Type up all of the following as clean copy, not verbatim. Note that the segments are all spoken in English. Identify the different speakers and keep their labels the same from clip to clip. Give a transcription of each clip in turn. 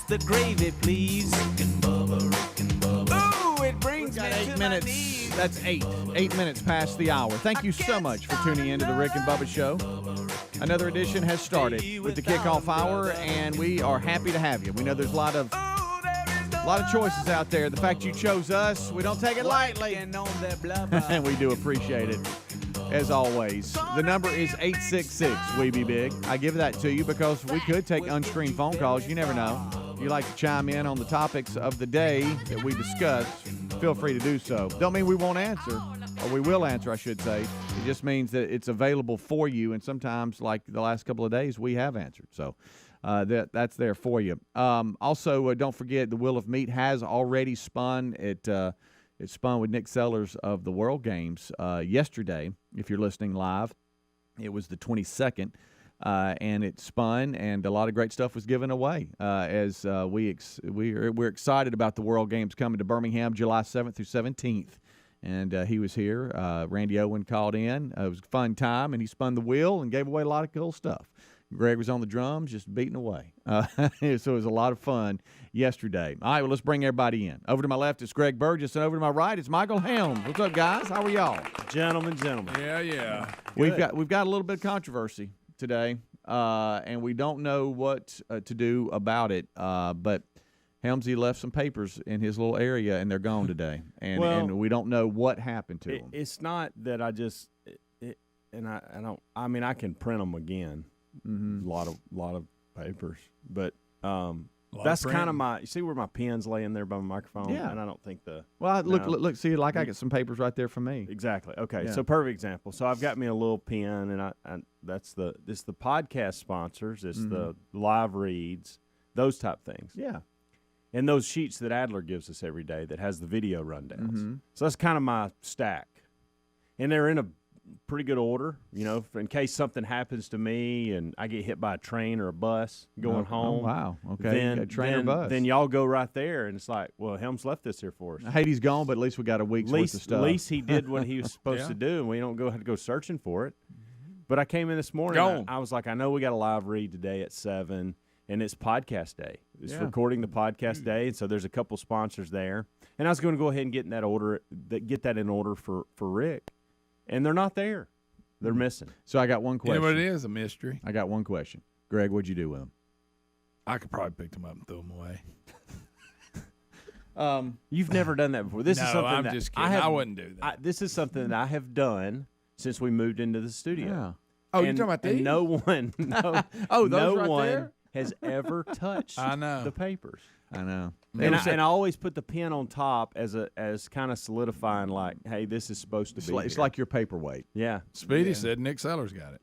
Speaker 1: the gravy, please.
Speaker 2: Rick and Bubba.
Speaker 1: Ooh, it brings me to
Speaker 3: 8
Speaker 1: my
Speaker 3: minutes.
Speaker 1: knees.
Speaker 3: That's 8 minutes past the hour. Thank you so much for tuning in to the Rick and Bubba Show. Another edition has started with the kickoff hour, and we are happy to have you. We know there's a lot of choices out there. The fact you chose us, we don't take it lightly, and we do appreciate it. As always, the number is 866-WE-BE-BIG. I give that to you because we could take unscreened phone calls. You never know. If you like to chime in on the topics of the day that we discuss, feel free to do so. Don't mean we won't answer, or we will answer, I should say. It just means that it's available for you, and sometimes, like the last couple of days, we have answered. So that's there for you. Also, don't forget, the Wheel of Meat has already spun. It spun with Nick Sellers of the World Games yesterday. If you're listening live, it was the 22nd, and it spun, and a lot of great stuff was given away. We're excited about the World Games coming to Birmingham, July 7th through 17th, and he was here. Randy Owen called in. It was a fun time, and he spun the wheel and gave away a lot of cool stuff. Greg was on the drums, just beating away. So it was a lot of fun yesterday. All right, well, let's bring everybody in. Over to my left, it's Greg Burgess, and over to my right, it's Michael Helms. What's up, guys? How are y'all?
Speaker 4: Gentlemen.
Speaker 5: Yeah.
Speaker 3: We've got a little bit of controversy today, and we don't know what to do about it. But Helmsy left some papers in his little area, and they're gone today, and we don't know what happened to them.
Speaker 4: It's not that I just I can print them again.
Speaker 3: Mm-hmm.
Speaker 4: A lot of papers, but that's kind of my. You see where my pen's laying there by my microphone?
Speaker 3: Yeah.
Speaker 4: And I don't think the.
Speaker 3: Well, look, see, I got some papers right there for me.
Speaker 4: Exactly. Okay.
Speaker 3: Yeah.
Speaker 4: So perfect example. So I've got me a little pen, and it's the podcast sponsors. It's the live reads, those type things.
Speaker 3: Yeah.
Speaker 4: And those sheets that Adler gives us every day that has the video rundowns.
Speaker 3: Mm-hmm.
Speaker 4: So that's kind of my stack, and they're in a pretty good order, in case something happens to me and I get hit by a train or a bus going home.
Speaker 3: Oh, wow. Okay. Train or bus.
Speaker 4: Then y'all go right there, and it's like, well, Helms left this here for us.
Speaker 3: I hate he's gone, but at least we got a week's worth of stuff.
Speaker 4: At least he did what he was supposed to do, and we don't have to go searching for it. But I came in this morning, I was like, I know we got a live read today at 7, and it's podcast day. It's recording the podcast day, and so there's a couple sponsors there. And I was going to go ahead and get that in order for Rick. And they're not there. They're missing.
Speaker 3: So I got one question.
Speaker 5: Yeah, but it is a mystery.
Speaker 3: I got one question. Greg, what'd you do with them?
Speaker 5: I could probably pick them up and throw them away.
Speaker 4: You've never done that before. This is something
Speaker 5: I'm just kidding. I wouldn't do that.
Speaker 4: This is something that I have done since we moved into the studio.
Speaker 3: Yeah.
Speaker 5: Oh, you're talking about these?
Speaker 4: And no one, has ever touched the papers.
Speaker 3: I know.
Speaker 4: And I always put the pen on top as kind of solidifying, like, hey, this is supposed to be.
Speaker 3: It's like your paperweight.
Speaker 4: Yeah.
Speaker 5: Speedy said Nick Sellers got it.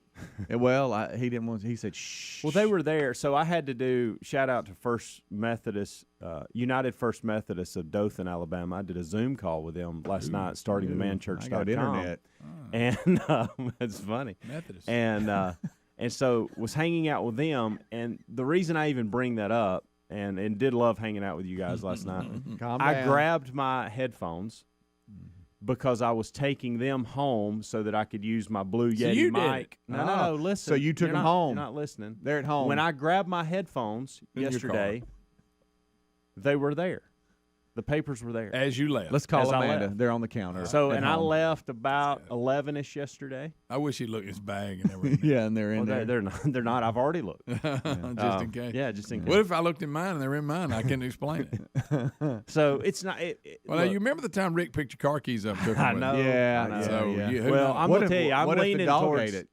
Speaker 3: Well, he didn't want. He said, "Shh."
Speaker 4: Well, they were there, so I had to do shout out to First Methodist, United First Methodist of Dothan, Alabama. I did a Zoom call with them last night, starting the manchurch.com.
Speaker 3: I got internet,
Speaker 4: and it's funny.
Speaker 5: Methodist,
Speaker 4: and so was hanging out with them, and the reason I even bring that up, and did love hanging out with you guys last night. I grabbed my headphones because I was taking them home so that I could use my Blue Yeti mic. No, listen.
Speaker 3: So you took them home.
Speaker 4: You're not listening.
Speaker 3: They're at home.
Speaker 4: When I grabbed my headphones yesterday, they were there. The papers were there.
Speaker 5: As you left.
Speaker 3: Let's call Amanda. They're on the counter.
Speaker 4: So, and I left about 11-ish yesterday.
Speaker 5: I wish he'd look at his bag and everything.
Speaker 3: Yeah, and they're in there.
Speaker 4: They're not. They're not. I've already looked.
Speaker 5: Just in case.
Speaker 4: Yeah, just in case.
Speaker 5: What if I looked in mine and they were in mine? I couldn't explain it.
Speaker 4: So it's not.
Speaker 5: Well, now, you remember the time Rick picked your car keys up?
Speaker 4: I know.
Speaker 3: Yeah.
Speaker 5: So
Speaker 4: I'm going to tell you,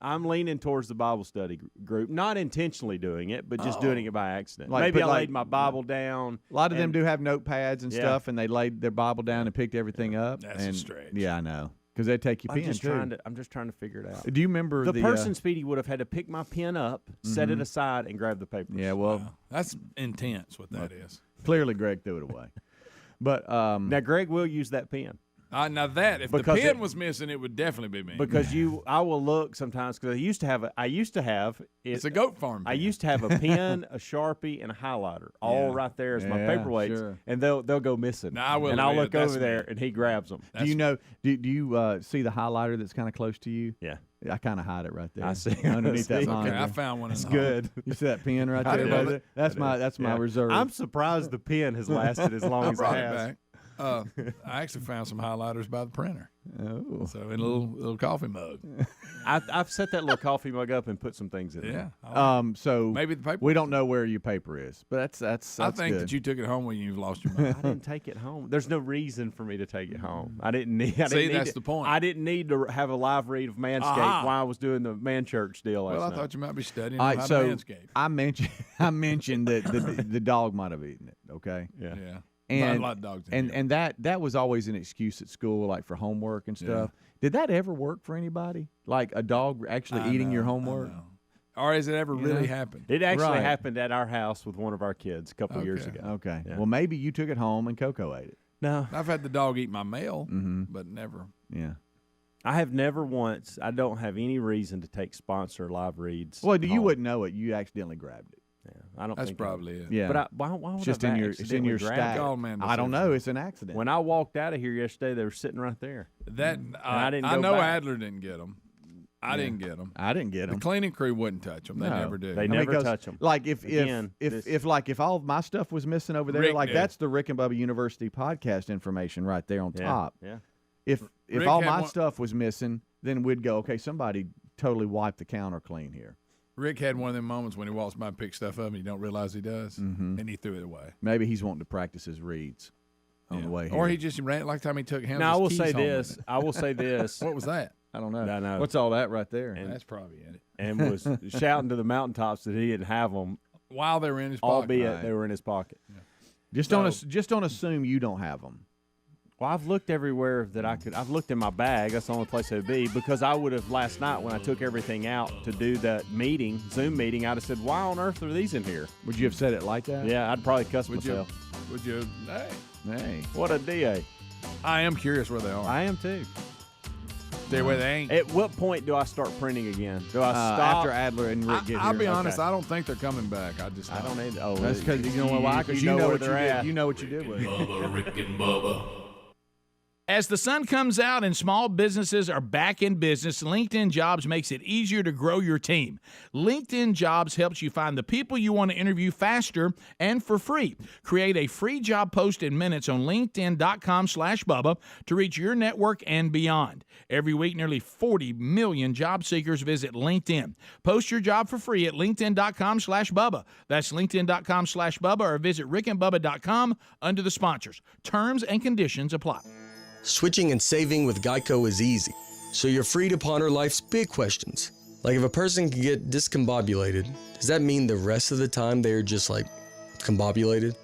Speaker 3: I'm
Speaker 4: leaning towards the Bible study group, not intentionally doing it, but just doing it by accident.
Speaker 3: Like,
Speaker 4: maybe I laid my Bible down.
Speaker 3: A lot of them do have notepads and stuff, and they laid their Bible down and picked everything up.
Speaker 5: That's a stretch.
Speaker 3: Yeah, I know. Because they take your pen,
Speaker 4: I'm just trying to figure it out.
Speaker 3: Do you remember
Speaker 4: the person, Speedy, would have had to pick my pen up, set it aside, and grab the papers.
Speaker 3: Yeah, well.
Speaker 5: Wow. That's intense what that is.
Speaker 3: Clearly, Greg threw it away. But
Speaker 4: now, Greg will use that pen.
Speaker 5: Now that if
Speaker 4: Because
Speaker 5: the pen was missing, it would definitely be me.
Speaker 4: Because I will look sometimes because I used to have
Speaker 5: it's a goat farm.
Speaker 4: I used to have a pen, a Sharpie, and a highlighter all right there as my paperweights,
Speaker 3: sure.
Speaker 4: and they'll go missing.
Speaker 5: Now,
Speaker 4: I'll look over there and he grabs them.
Speaker 3: Do you know? Do you see the highlighter that's kind of close to you?
Speaker 4: Yeah.
Speaker 3: I kind of hide it right there.
Speaker 4: I see
Speaker 3: underneath that
Speaker 4: Okay,
Speaker 3: monitor.
Speaker 5: I found one.
Speaker 3: It's good. You see that pen right there?
Speaker 5: know that.
Speaker 3: That's my reserve.
Speaker 4: I'm surprised the pen has lasted as long
Speaker 5: I
Speaker 4: as it
Speaker 5: brought it
Speaker 4: has.
Speaker 5: back. I actually found some highlighters by the printer.
Speaker 3: Oh.
Speaker 5: So in a little coffee mug.
Speaker 4: I've set that little coffee mug up and put some things in
Speaker 5: Yeah.
Speaker 4: it.
Speaker 3: So
Speaker 5: maybe the paper.
Speaker 3: we don't know where your paper is, but that's
Speaker 5: I think
Speaker 3: good.
Speaker 5: that you took it home when you've lost your mind.
Speaker 4: I didn't take it home. There's no reason for me to take it home. I didn't need.
Speaker 5: That's the point.
Speaker 4: I didn't need to have a live read of Manscaped while I was doing the Man Church deal last
Speaker 5: Well, I
Speaker 4: night.
Speaker 5: thought you might be studying
Speaker 3: All
Speaker 5: how
Speaker 3: right,
Speaker 5: to
Speaker 3: so
Speaker 5: manscape.
Speaker 3: I mentioned that the dog might have eaten it. Okay.
Speaker 4: Yeah.
Speaker 5: Yeah.
Speaker 3: And,
Speaker 5: a lot of dogs in here.
Speaker 3: and that was always an excuse at school, like for homework and stuff. Did that ever work for anybody? Like a dog actually eating your homework?
Speaker 5: I know. Or has it ever really happened?
Speaker 4: It actually
Speaker 3: Right.
Speaker 4: happened at our house with one of our kids a couple years ago.
Speaker 3: Okay.
Speaker 4: Yeah.
Speaker 3: Well, maybe you took it home and Coco ate it.
Speaker 4: No,
Speaker 5: I've had the dog eat my mail,
Speaker 3: Mm-hmm.
Speaker 5: but never.
Speaker 3: Yeah.
Speaker 4: I have never once. I don't have any reason to take sponsor live reads.
Speaker 3: Well, you
Speaker 4: home.
Speaker 3: wouldn't know it. You accidentally grabbed it.
Speaker 4: Yeah, I don't.
Speaker 5: That's
Speaker 4: think
Speaker 5: probably it.
Speaker 3: Yeah.
Speaker 4: But why would
Speaker 3: It's just
Speaker 4: I
Speaker 3: in your
Speaker 4: accidentally grab
Speaker 3: stack.
Speaker 4: it?
Speaker 5: Oh, man,
Speaker 3: I don't know. It's an accident.
Speaker 4: When I walked out of here yesterday, they were sitting right there.
Speaker 5: That
Speaker 4: I didn't
Speaker 5: I
Speaker 4: go
Speaker 5: know
Speaker 4: back.
Speaker 5: Adler didn't get them. I didn't get them.
Speaker 3: I didn't get
Speaker 5: The
Speaker 3: them.
Speaker 5: cleaning crew wouldn't touch them. They
Speaker 3: No.
Speaker 5: never do.
Speaker 4: They
Speaker 3: I mean,
Speaker 4: never
Speaker 3: 'cause,
Speaker 4: touch 'em.
Speaker 3: Like if
Speaker 4: Again,
Speaker 3: if all of my stuff was missing over there,
Speaker 5: Rick
Speaker 3: like
Speaker 5: did.
Speaker 3: that's the Rick and Bubba University podcast information right there on
Speaker 4: Yeah,
Speaker 3: top.
Speaker 4: Yeah.
Speaker 3: If
Speaker 5: Rick
Speaker 3: all
Speaker 5: had
Speaker 3: my
Speaker 5: one-
Speaker 3: stuff was missing, then we'd go, okay, somebody totally wiped the counter clean here.
Speaker 5: Rick had one of them moments when he walks by and picks stuff up and you don't realize he does, and he threw it away.
Speaker 3: Maybe he's wanting to practice his reads on the way here.
Speaker 5: Or he just ran like the time he took him.
Speaker 4: Now I will say this. I will say this.
Speaker 5: What was that?
Speaker 3: I don't know.
Speaker 4: I know.
Speaker 3: What's all that right there?
Speaker 5: That's probably it.
Speaker 4: And was shouting to the mountaintops that he didn't have them,
Speaker 5: While they were in his pocket.
Speaker 4: albeit
Speaker 3: Right.
Speaker 4: they were in his pocket.
Speaker 3: Just don't assume you don't have them.
Speaker 4: Well, I've looked everywhere that I could. I've looked in my bag. That's the only place it would be, because I would have last night when I took everything out to do that meeting, Zoom meeting, I'd have said, why on earth are these in here?
Speaker 3: Would you have said it like that?
Speaker 4: Yeah, I'd probably cuss
Speaker 5: Would
Speaker 4: myself.
Speaker 5: you? Hey,
Speaker 3: Hey.
Speaker 4: What a DA.
Speaker 5: I am curious where they are.
Speaker 4: I am too.
Speaker 5: They're where they ain't.
Speaker 4: At what point do I start printing again? Do I stop?
Speaker 3: After Adler and Rick get
Speaker 5: I'll
Speaker 3: here.
Speaker 5: be honest.
Speaker 4: Okay.
Speaker 5: I don't think they're coming back. I just.
Speaker 4: I don't need. Oh,
Speaker 3: That's because you know why? Because you know
Speaker 4: where
Speaker 3: what you
Speaker 4: they're
Speaker 3: did.
Speaker 4: at.
Speaker 3: You know what you did with it.
Speaker 2: Bubba, Rick and Bubba.
Speaker 1: As the sun comes out and small businesses are back in business, LinkedIn Jobs makes it easier to grow your team. LinkedIn Jobs helps you find the people you want to interview faster and for free. Create a free job post in minutes on linkedin.com/Bubba to reach your network and beyond. Every week, nearly 40 million job seekers visit LinkedIn. Post your job for free at linkedin.com/Bubba. That's linkedin.com/Bubba, or visit rickandbubba.com under the sponsors. Terms and conditions apply.
Speaker 6: Switching and saving with Geico is easy, so you're free to ponder life's big questions. Like, if a person can get discombobulated, does that mean the rest of the time they're just like combobulated?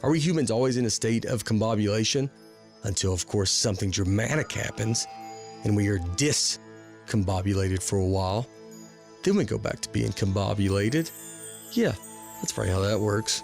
Speaker 6: Are we humans always in a state of combobulation? Until, of course, something dramatic happens and we are discombobulated for a while. Then we go back to being combobulated. Yeah, that's probably how that works.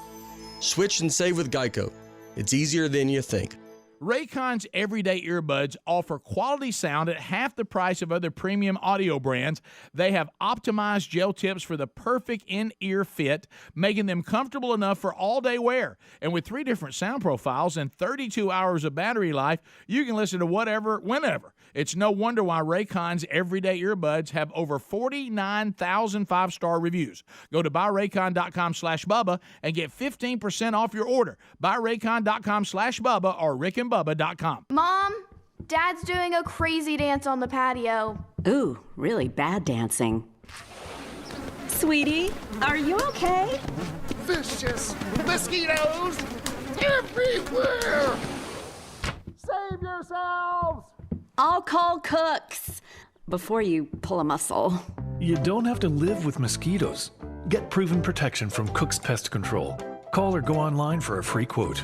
Speaker 6: Switch and save with Geico. It's easier than you think.
Speaker 1: Raycon's everyday earbuds offer quality sound at half the price of other premium audio brands. They have optimized gel tips for the perfect in-ear fit, making them comfortable enough for all-day wear. And with 3 different sound profiles and 32 hours of battery life, you can listen to whatever, whenever. It's no wonder why Raycon's everyday earbuds have over 49,000 5-star reviews. Go to buyraycon.com/Bubba and get 15% off your order. Buyraycon.com/Bubba or rickandbubba.com.
Speaker 7: Mom, Dad's doing a crazy dance on the patio.
Speaker 8: Ooh, really bad dancing. Sweetie, are you okay?
Speaker 9: Vicious mosquitoes everywhere! Save yourselves!
Speaker 8: I'll call Cooks before you pull a muscle.
Speaker 10: You don't have to live with mosquitoes. Get proven protection from Cook's Pest Control. Call or go online for a free quote.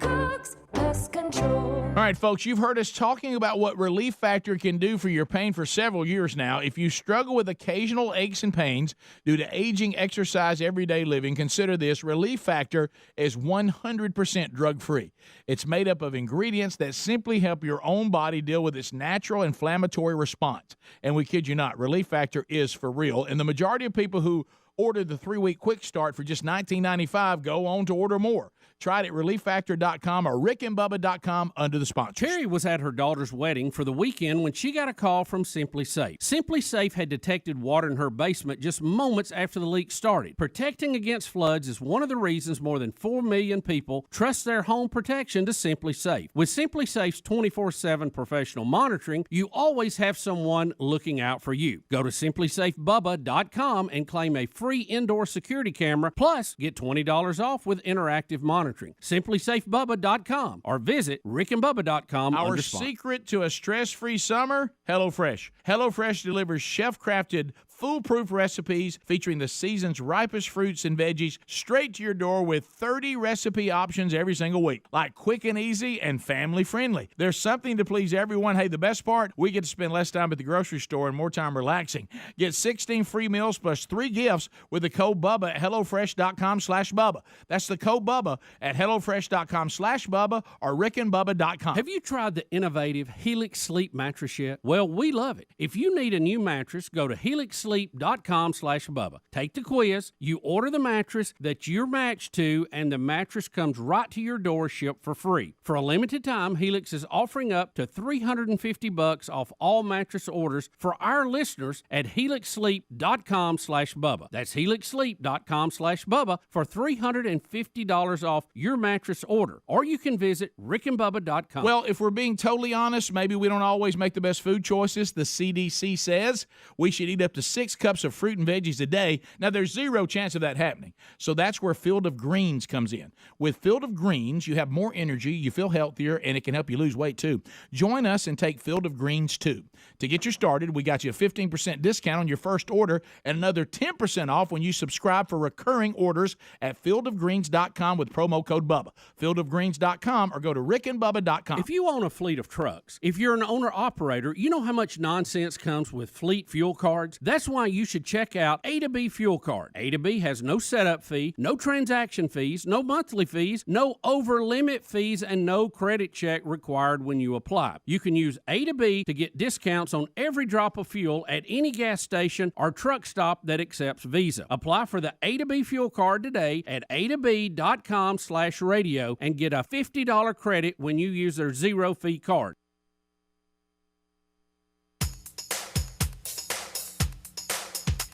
Speaker 7: Cook's Pest Control.
Speaker 1: All right, right, folks, you've heard us talking about what Relief Factor can do for your pain for several years now. If you struggle with occasional aches and pains due to aging, exercise, everyday living, consider this. Relief Factor is 100% drug-free. It's made up of ingredients that simply help your own body deal with its natural inflammatory response. And we kid you not, Relief Factor is for real. And the majority of people who ordered the 3-week quick start for just $19.95 go on to order more. Try it at relieffactor.com or rickandbubba.com under the sponsors.
Speaker 11: Cherry was at her daughter's wedding for the weekend when she got a call from Simply Safe. Simply Safe had detected water in her basement just moments after the leak started. Protecting against floods is one of the reasons more than 4 million people trust their home protection to Simply Safe. With Simply Safe's 24/7 professional monitoring, you always have someone looking out for you. Go to simplysafebubba.com and claim a free indoor security camera, plus get $20 off with interactive monitoring. SimplySafeBubba.com or visit rickandbubba.com.
Speaker 1: Our secret to a stress-free summer, HelloFresh. HelloFresh delivers chef-crafted, foolproof recipes featuring the season's ripest fruits and veggies straight to your door with 30 recipe options every single week, like quick and easy and family friendly. There's something to please everyone. Hey, the best part, we get to spend less time at the grocery store and more time relaxing. Get 16 free meals plus 3 gifts with the code Bubba at HelloFresh.com/Bubba. That's the code Bubba at HelloFresh.com/Bubba or rickandbubba.com.
Speaker 11: Have you tried the innovative Helix Sleep mattress yet? Well, we love it. If you need a new mattress, go to HelixSleep.com/Bubba. Take the quiz, you order the mattress that you're matched to, and the mattress comes right to your door shipped for free. For a limited time, Helix is offering up to $350 off all mattress orders for our listeners at HelixSleep.com/Bubba. That's HelixSleep.com/Bubba for $350 off your mattress order. Or you can visit rickandbubba.com.
Speaker 1: Well, if we're being totally honest, maybe we don't always make the best food choices. The CDC says we should eat up to 6 cups of fruit and veggies a day. Now, there's zero chance of that happening. So that's where Field of Greens comes in. With Field of Greens, you have more energy, you feel healthier, and it can help you lose weight too. Join us and take Field of Greens too. To get you started, we got you a 15% discount on your first order and another 10% off when you subscribe for recurring orders at fieldofgreens.com with promo code Bubba. Fieldofgreens.com or go to rickandbubba.com.
Speaker 11: If you own a fleet of trucks, if you're an owner-operator, you know how much nonsense comes with fleet fuel cards? That's why you should check out A to B Fuel Card. A to B has no setup fee, no transaction fees, no monthly fees, no over-limit fees, and no credit check required when you apply. You can use A to B to get discounts on every drop of fuel at any gas station or truck stop that accepts Visa. Apply for the A to B Fuel Card today at a2b.com/radio and get a $50 credit when you use their zero-fee card.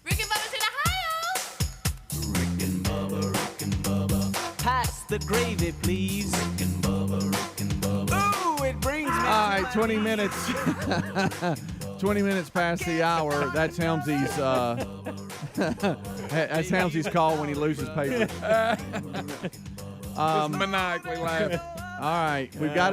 Speaker 12: Rick and Bubba's in Ohio!
Speaker 2: Rick and Bubba.
Speaker 13: Pass the gravy, please.
Speaker 2: Rick and Bubba.
Speaker 13: Ooh, it brings me.
Speaker 3: All right, 20 minutes. 20 minutes past the hour. That's Helmsy's. That's Helmsy's call when he loses paper.
Speaker 5: Just maniacally laughing.
Speaker 3: All right, we've got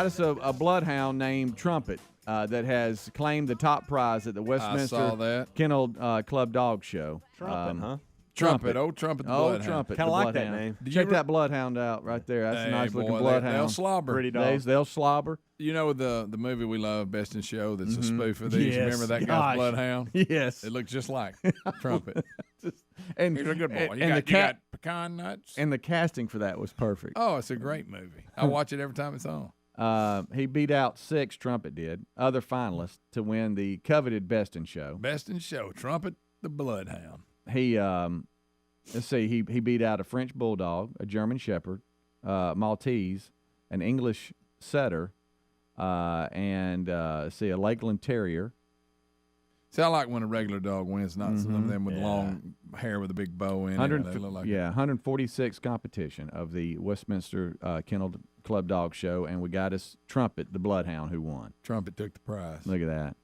Speaker 3: us a bloodhound named Trumpet that has claimed the top prize at the Westminster Kennel Club Dog Show.
Speaker 4: Trumpet, huh?
Speaker 5: Trumpet, old Trumpet the Bloodhound.
Speaker 3: Trumpet.
Speaker 4: Kind of like that name.
Speaker 3: Check that bloodhound out right there. That's a nice looking bloodhound.
Speaker 5: They'll slobber.
Speaker 4: Pretty dog.
Speaker 3: They'll slobber.
Speaker 5: You know the movie we love, Best in Show, that's a spoof of these.
Speaker 3: Yes.
Speaker 5: Remember that guy's bloodhound?
Speaker 3: Yes.
Speaker 5: It looks just like Trumpet.
Speaker 3: And
Speaker 5: he's a good boy.
Speaker 3: And,
Speaker 5: You
Speaker 3: the
Speaker 5: got pecan nuts.
Speaker 3: And the casting for that was perfect.
Speaker 5: Oh, it's a great movie. I watch it every time it's on.
Speaker 3: He beat out 6, Trumpet did, other finalists to win the coveted Best in Show.
Speaker 5: Best in Show, Trumpet the Bloodhound.
Speaker 3: He let's see, he beat out a French Bulldog, a German Shepherd, Maltese, an English Setter, and a Lakeland Terrier.
Speaker 5: See, I like when a regular dog wins, not some of them with long hair with a big bow in it. They look like
Speaker 3: 146 competition of the Westminster Kennel Club Dog Show, and we got us Trumpet, the Bloodhound, who won.
Speaker 5: Trumpet took the prize.
Speaker 3: Look at that.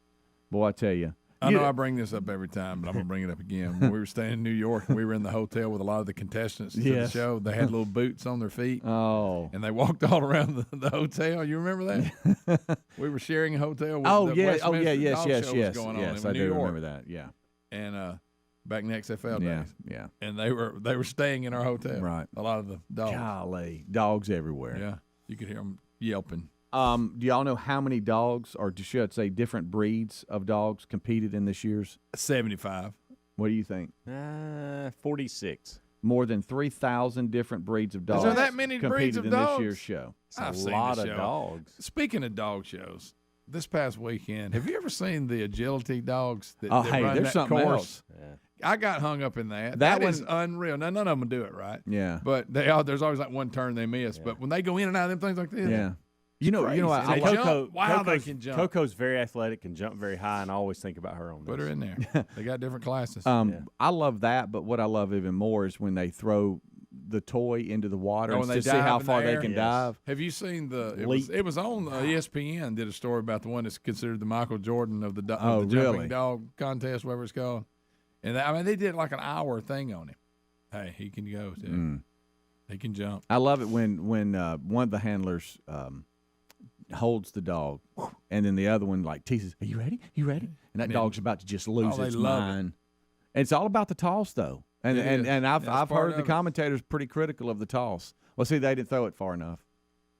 Speaker 3: Boy, I tell you.
Speaker 5: I know I bring this up every time, but I'm going to bring it up again. When we were staying in New York, and we were in the hotel with a lot of the contestants to the show. They had little boots on their feet.
Speaker 3: Oh.
Speaker 5: And they walked all around the hotel. You remember that? We were sharing a hotel with
Speaker 3: Oh,
Speaker 5: the
Speaker 3: yeah.
Speaker 5: Westminster
Speaker 3: Oh, yeah, yes,
Speaker 5: dog
Speaker 3: yes,
Speaker 5: show
Speaker 3: yes.
Speaker 5: was going
Speaker 3: Yes,
Speaker 5: on
Speaker 3: I
Speaker 5: in
Speaker 3: do
Speaker 5: New York.
Speaker 3: remember that, yeah.
Speaker 5: And back in the XFL days.
Speaker 3: Yeah.
Speaker 5: And they were staying in our hotel.
Speaker 3: Right.
Speaker 5: A lot of the dogs.
Speaker 3: Golly. Dogs everywhere.
Speaker 5: Yeah. You could hear them yelping.
Speaker 3: Do y'all know how many dogs, or should I say different breeds of dogs, competed in this year's?
Speaker 5: 75.
Speaker 3: What do you think?
Speaker 4: 46.
Speaker 3: More than 3,000 different breeds of dogs.
Speaker 5: Is there that many breeds of
Speaker 3: in
Speaker 5: dogs?
Speaker 3: this year's show.
Speaker 5: I've
Speaker 4: a
Speaker 5: seen
Speaker 4: lot
Speaker 5: the
Speaker 4: of
Speaker 5: show.
Speaker 4: dogs.
Speaker 5: Speaking of dog shows, this past weekend, have you ever seen the agility dogs that,
Speaker 3: Oh,
Speaker 5: that
Speaker 3: hey,
Speaker 5: run
Speaker 3: there's
Speaker 5: that
Speaker 3: something
Speaker 5: course?
Speaker 3: else.
Speaker 5: Yeah. I got hung up in that.
Speaker 3: That
Speaker 5: That is
Speaker 3: one-
Speaker 5: unreal. Now, none of them do it right.
Speaker 3: Yeah.
Speaker 5: But there's always like one turn they miss. But when they go in and out of them things like this,
Speaker 3: Yeah. You know,
Speaker 5: crazy.
Speaker 3: what?
Speaker 5: And
Speaker 3: I
Speaker 5: they
Speaker 3: love-
Speaker 5: jump. Wow, they can jump.
Speaker 4: Coco's very athletic, can jump very high, and I always think about her on this.
Speaker 5: Put her in there. They got different classes.
Speaker 3: I love that, but what I love even more is when they throw the toy into the water
Speaker 5: when
Speaker 3: to
Speaker 5: they
Speaker 3: see
Speaker 5: dive
Speaker 3: how
Speaker 5: in the
Speaker 3: far they
Speaker 5: air?
Speaker 3: can
Speaker 5: Yes.
Speaker 3: dive.
Speaker 5: Have you seen
Speaker 3: Leap.
Speaker 5: it was on ESPN, did a story about the one that's considered the Michael Jordan of the,
Speaker 3: Oh,
Speaker 5: of the jumping
Speaker 3: really?
Speaker 5: dog contest, whatever it's called. And I mean, they did like an hour thing on him. Hey, he can go, too. He can jump.
Speaker 3: I love it when one of the handlers holds the dog, and then the other one like teases, "Are you ready? You ready?" And that
Speaker 5: Man.
Speaker 3: dog's about to just lose
Speaker 5: they
Speaker 3: its
Speaker 5: love it.
Speaker 3: mind. And it's all about the toss, though. And
Speaker 5: It is.
Speaker 3: and I've
Speaker 5: That's part
Speaker 3: heard
Speaker 5: of
Speaker 3: the
Speaker 5: it.
Speaker 3: commentators pretty critical of the toss. Well, see, they didn't throw it far enough.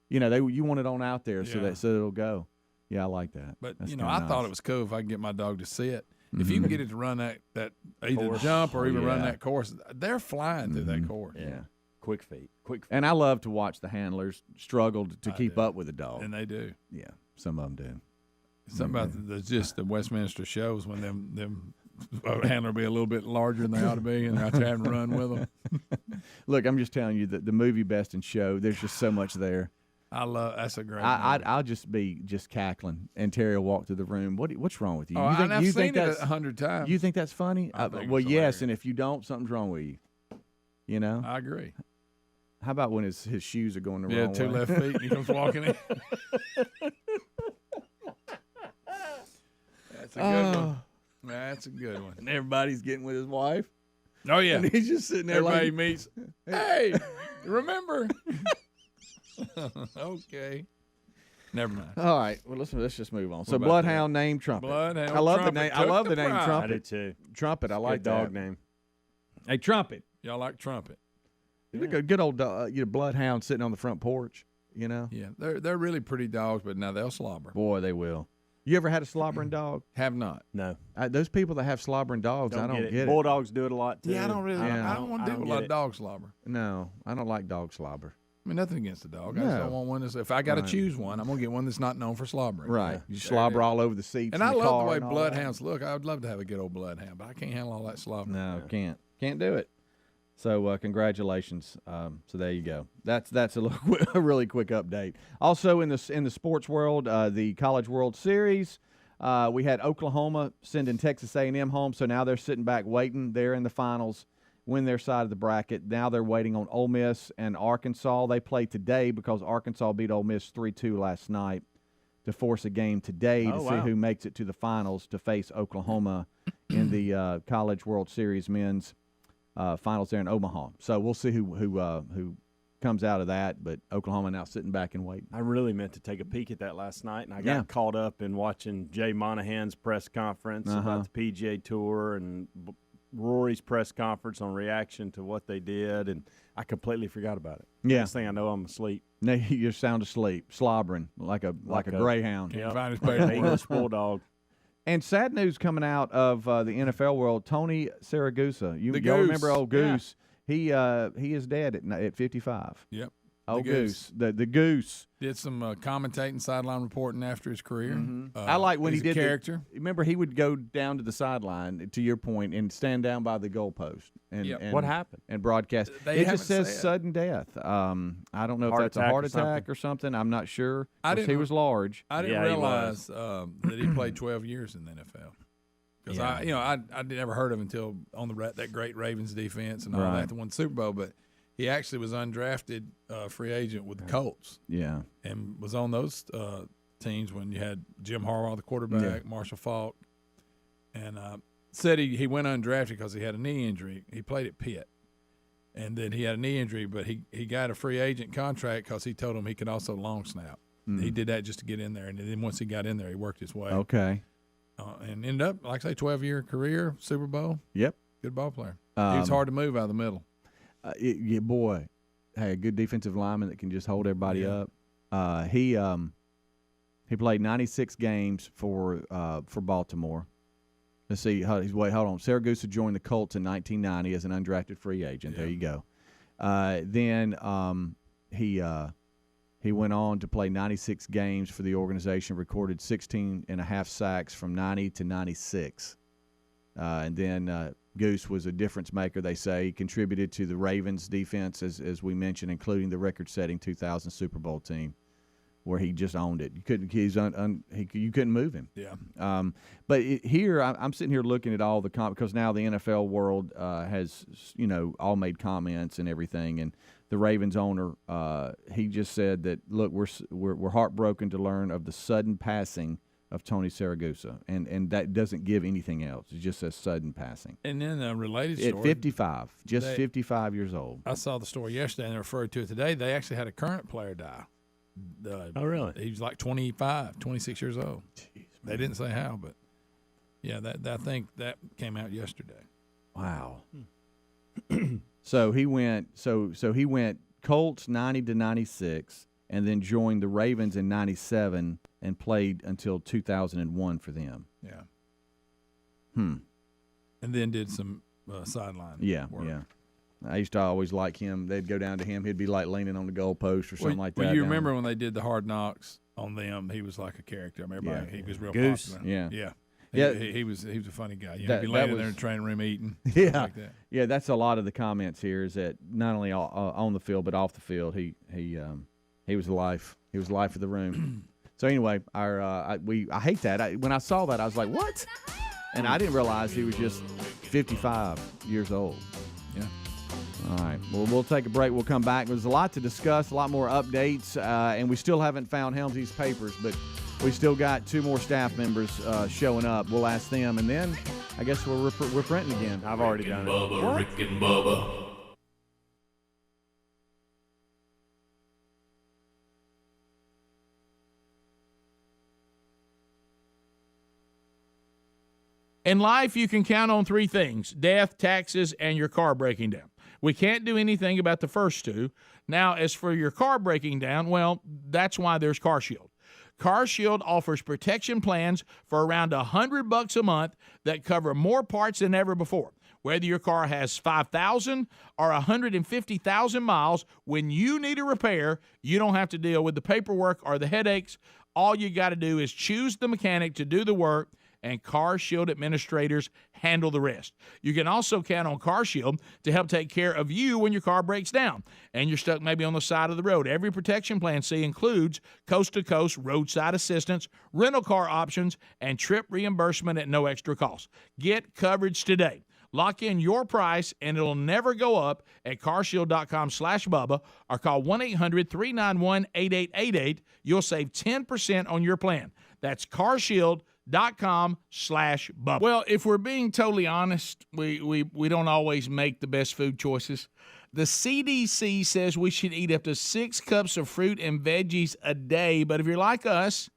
Speaker 3: You know, you want it on out there so
Speaker 5: Yeah.
Speaker 3: so it'll go. Yeah, I like that.
Speaker 5: But,
Speaker 3: That's
Speaker 5: you know,
Speaker 3: kinda
Speaker 5: I
Speaker 3: nice.
Speaker 5: thought it was cool if I could get my dog to sit. If you can get it to run that either
Speaker 4: Course.
Speaker 5: jump or even run
Speaker 3: Yeah.
Speaker 5: that course, they're flying through that course.
Speaker 3: Yeah.
Speaker 4: Quick feet.
Speaker 3: And I love to watch the handlers struggle to keep
Speaker 5: do.
Speaker 3: up with the dog.
Speaker 5: And they do.
Speaker 3: Yeah, some of them do.
Speaker 5: Something about the Westminster shows when them handler be a little bit larger than they ought to be, and they're out there having to run with them.
Speaker 3: Look, I'm just telling you that the movie Best in Show, there's just so much there.
Speaker 5: That's a great.
Speaker 3: I'll just be cackling, and Terry will walk through the room. What's wrong with you?
Speaker 5: Oh,
Speaker 3: you think,
Speaker 5: I've
Speaker 3: you
Speaker 5: seen
Speaker 3: think
Speaker 5: it
Speaker 3: that's
Speaker 5: 100 times.
Speaker 3: You think that's funny?
Speaker 5: I think
Speaker 3: well,
Speaker 5: it's
Speaker 3: yes,
Speaker 5: hilarious.
Speaker 3: and if you don't, something's wrong with you. You know?
Speaker 5: I agree.
Speaker 3: How about when his shoes are going the
Speaker 5: Yeah,
Speaker 3: wrong
Speaker 5: two
Speaker 3: way?
Speaker 5: left feet, and he comes walking in. That's a good one. That's a good one.
Speaker 3: And everybody's getting with his wife.
Speaker 5: Oh yeah,
Speaker 3: And he's just sitting there
Speaker 5: everybody
Speaker 3: like,
Speaker 5: meets. Hey, remember? Okay. Never mind.
Speaker 3: all right, well let's just move on. So
Speaker 5: about
Speaker 3: Bloodhound name Trumpet.
Speaker 5: Bloodhound
Speaker 3: I love
Speaker 5: Trumpet
Speaker 3: the name. I
Speaker 5: took
Speaker 3: love
Speaker 5: the
Speaker 3: the name
Speaker 5: prize.
Speaker 4: I
Speaker 3: Trumpet.
Speaker 4: do too.
Speaker 3: Trumpet. I like
Speaker 4: Good dog
Speaker 3: that.
Speaker 4: name.
Speaker 3: Hey, Trumpet.
Speaker 5: Y'all like Trumpet?
Speaker 3: Look at a good old bloodhound sitting on the front porch. You know.
Speaker 5: Yeah, they're really pretty dogs, but now they'll slobber.
Speaker 3: Boy, they will. You ever had a slobbering dog?
Speaker 5: Have not.
Speaker 4: No.
Speaker 3: Those people that have slobbering dogs, I don't get it.
Speaker 4: Bulldogs do it a lot too.
Speaker 5: Yeah, I don't really.
Speaker 3: Yeah.
Speaker 5: I don't want to do a lot of dog slobber.
Speaker 3: No, I don't like dog slobber.
Speaker 5: I mean, nothing against the dog. I just
Speaker 3: No.
Speaker 5: don't want one that's. If I got to
Speaker 3: Right.
Speaker 5: choose one, I'm gonna get one that's not known for slobbering.
Speaker 3: Right. You
Speaker 5: There
Speaker 3: slobber
Speaker 5: it is.
Speaker 3: all over the seats.
Speaker 5: And
Speaker 3: in
Speaker 5: I
Speaker 3: the
Speaker 5: love
Speaker 3: car
Speaker 5: the way
Speaker 3: and all that.
Speaker 5: bloodhounds look. I would love to have a good old bloodhound, but I can't handle all that slobber.
Speaker 3: No, can't do it. So congratulations. So there you go. That's a really quick update. Also in the sports world, the College World Series, we had Oklahoma sending Texas A&M home. So now they're sitting back waiting. They're in the finals, win their side of the bracket. Now they're waiting on Ole Miss and Arkansas. They play today because Arkansas beat Ole Miss 3-2 last night to force a game today to see who makes it to the finals to face Oklahoma in the College World Series men's finals there in Omaha. So we'll see who comes out of that. But Oklahoma now sitting back and waiting.
Speaker 4: I really meant to take a peek at that last night, and I got caught up in watching Jay Monahan's press conference about the PGA Tour and Rory's press conference on reaction to what they did, and I completely forgot about it.
Speaker 3: Yeah.
Speaker 4: Next thing I know, I'm asleep.
Speaker 3: No, you're sound asleep, slobbering like a greyhound.
Speaker 5: Can't find his
Speaker 4: Like an
Speaker 5: paperwork.
Speaker 4: English bulldog.
Speaker 3: And sad news coming out of the NFL world: Tony Siragusa.
Speaker 5: The
Speaker 3: Y'all
Speaker 5: Goose.
Speaker 3: remember old Goose? He is dead at 55.
Speaker 5: Yep.
Speaker 3: Old
Speaker 5: The
Speaker 3: Goose. The Goose.
Speaker 5: Did some commentating, sideline reporting after his career.
Speaker 3: I like when he
Speaker 5: he's
Speaker 3: did
Speaker 5: a character.
Speaker 3: Remember, he would go down to the sideline, to your point, and stand down by the goalpost. And,
Speaker 5: Yep.
Speaker 3: and
Speaker 4: What happened?
Speaker 3: And broadcast.
Speaker 5: They
Speaker 3: It just
Speaker 5: haven't
Speaker 3: says
Speaker 5: said.
Speaker 3: sudden death. I don't know if
Speaker 4: Heart
Speaker 3: that's a
Speaker 4: attack
Speaker 3: heart
Speaker 4: or something?
Speaker 3: attack or something. I'm not sure.
Speaker 5: I
Speaker 3: 'Cause he
Speaker 5: didn't-
Speaker 3: was large.
Speaker 5: I didn't
Speaker 4: Yeah, he
Speaker 5: realize that he played 12 years in the NFL. Because I never heard of him until on that great Ravens defense and all
Speaker 3: Right.
Speaker 5: that that won the Super Bowl. But he actually was undrafted free agent with the Colts
Speaker 3: Yeah.
Speaker 5: and was on those teams when you had Jim Harbaugh, the quarterback, Marshall Faulk, and said he went undrafted because he had a knee injury. He played at Pitt, and then he had a knee injury, but he got a free agent contract because he told him he could also long snap. He did that just to get in there, and then once he got in there, he worked his way.
Speaker 3: Okay.
Speaker 5: And ended up, like I say, 12-year career, Super Bowl.
Speaker 3: Yep.
Speaker 5: Good ball player. He was hard to move out of the middle.
Speaker 3: Yeah, boy. Hey, a good defensive lineman that can just hold everybody
Speaker 5: Yeah.
Speaker 3: up. He played 96 games for Baltimore. Let's see. Hold on. Siragusa joined the Colts in 1990 as an undrafted free agent. Yeah. There you go. Then he went on to play 96 games for the organization, recorded 16 and a half sacks from 90 to 96. And then Goose was a difference maker, they say. He contributed to the Ravens' defense, as we mentioned, including the record-setting 2000 Super Bowl team, where he just owned it. You couldn't you couldn't move him.
Speaker 5: Yeah.
Speaker 3: But here, I'm sitting here looking at all the because now the NFL world has all made comments and everything, and the Ravens owner he just said that look, we're heartbroken to learn of the sudden passing of Tony Siragusa, and that doesn't give anything else. It just says sudden passing.
Speaker 5: And then a related story.
Speaker 3: At 55, 55 years old.
Speaker 5: I saw the story yesterday and they referred to it today. They actually had a current player die.
Speaker 4: Oh, really?
Speaker 5: He was like 26 years old. Jeez, they didn't say how, but yeah, I think that came out yesterday.
Speaker 3: Wow. So he went Colts 90 to 96, and then joined the Ravens in 97 and played until 2001 for them.
Speaker 5: Yeah. And then did some sideline work.
Speaker 3: Yeah. I used to always like him. They'd go down to him. He'd be like leaning on the goalpost or something like that.
Speaker 5: Well, you remember when they did the Hard Knocks on them? He was like a character. I remember he was real
Speaker 3: Goose.
Speaker 5: popular.
Speaker 3: Yeah.
Speaker 5: He was a funny guy. He'd be laying in there in the training room eating.
Speaker 3: Yeah.
Speaker 5: Like that.
Speaker 3: Yeah, that's a lot of the comments here is that not only on the field but off the field, he was the life. He was the life of the room. So anyway, I hate that. When I saw that, I was like, what? And I didn't realize he was just 55 years old.
Speaker 5: Yeah.
Speaker 3: All right. Well, we'll take a break. We'll come back. There's a lot to discuss, a lot more updates, and we still haven't found Helmsy's papers, but we still got 2 more staff members showing up. We'll ask them, and then I guess we're printing again.
Speaker 4: I've already done it.
Speaker 2: Rick and Bubba.
Speaker 1: In life, you can count on 3 things: death, taxes, and your car breaking down. We can't do anything about the first 2. Now, as for your car breaking down, well, that's why there's CarShield. CarShield offers protection plans for around $100 a month that cover more parts than ever before. Whether your car has 5,000 or 150,000 miles, when you need a repair, you don't have to deal with the paperwork or the headaches. All you got to do is choose the mechanic to do the work, and CarShield administrators handle the rest. You can also count on CarShield to help take care of you when your car breaks down and you're stuck maybe on the side of the road. Every protection plan includes coast-to-coast roadside assistance, rental car options, and trip reimbursement at no extra cost. Get coverage today. Lock in your price, and it'll never go up at carshield.com/Bubba or call 1-800-391-8888. You'll save 10% on your plan. That's carshield.com/Bubba. Well, if we're being totally honest, we don't always make the best food choices. The CDC says we should eat up to 6 cups of fruit and veggies a day, but if you're like us,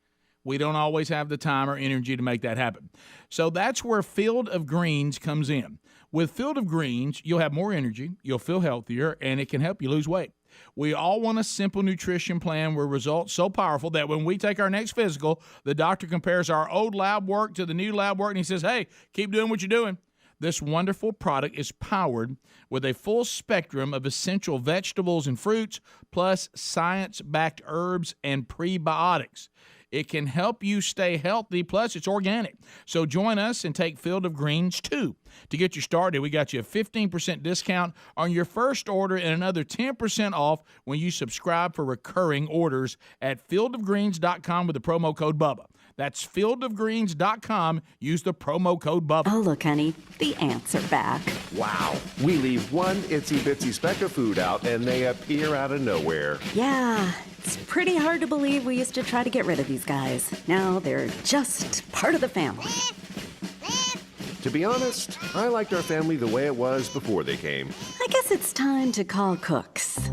Speaker 1: we don't always have the time or energy to make that happen. So that's where Field of Greens comes in. With Field of Greens, you'll have more energy, you'll feel healthier, and it can help you lose weight. We all want a simple nutrition plan with results so powerful that when we take our next physical, the doctor compares our old lab work to the new lab work, and he says, hey, keep doing what you're doing. This wonderful product is powered with a full spectrum of essential vegetables and fruits, plus science-backed herbs and prebiotics. It can help you stay healthy, plus it's organic. So join us and take Field of Greens too. To get you started, we got you a 15% discount on your first order and another 10% off when you subscribe for recurring orders at fieldofgreens.com with the promo code Bubba. That's fieldofgreens.com. Use the promo code Bubba.
Speaker 8: Oh, look, honey, the ants are back.
Speaker 14: Wow. We leave one itsy-bitsy speck of food out, and they appear out of nowhere.
Speaker 8: Yeah, it's pretty hard to believe we used to try to get rid of these guys. Now they're just part of the family.
Speaker 14: To be honest, I liked our family the way it was before they came.
Speaker 8: I guess it's time to call Cooks.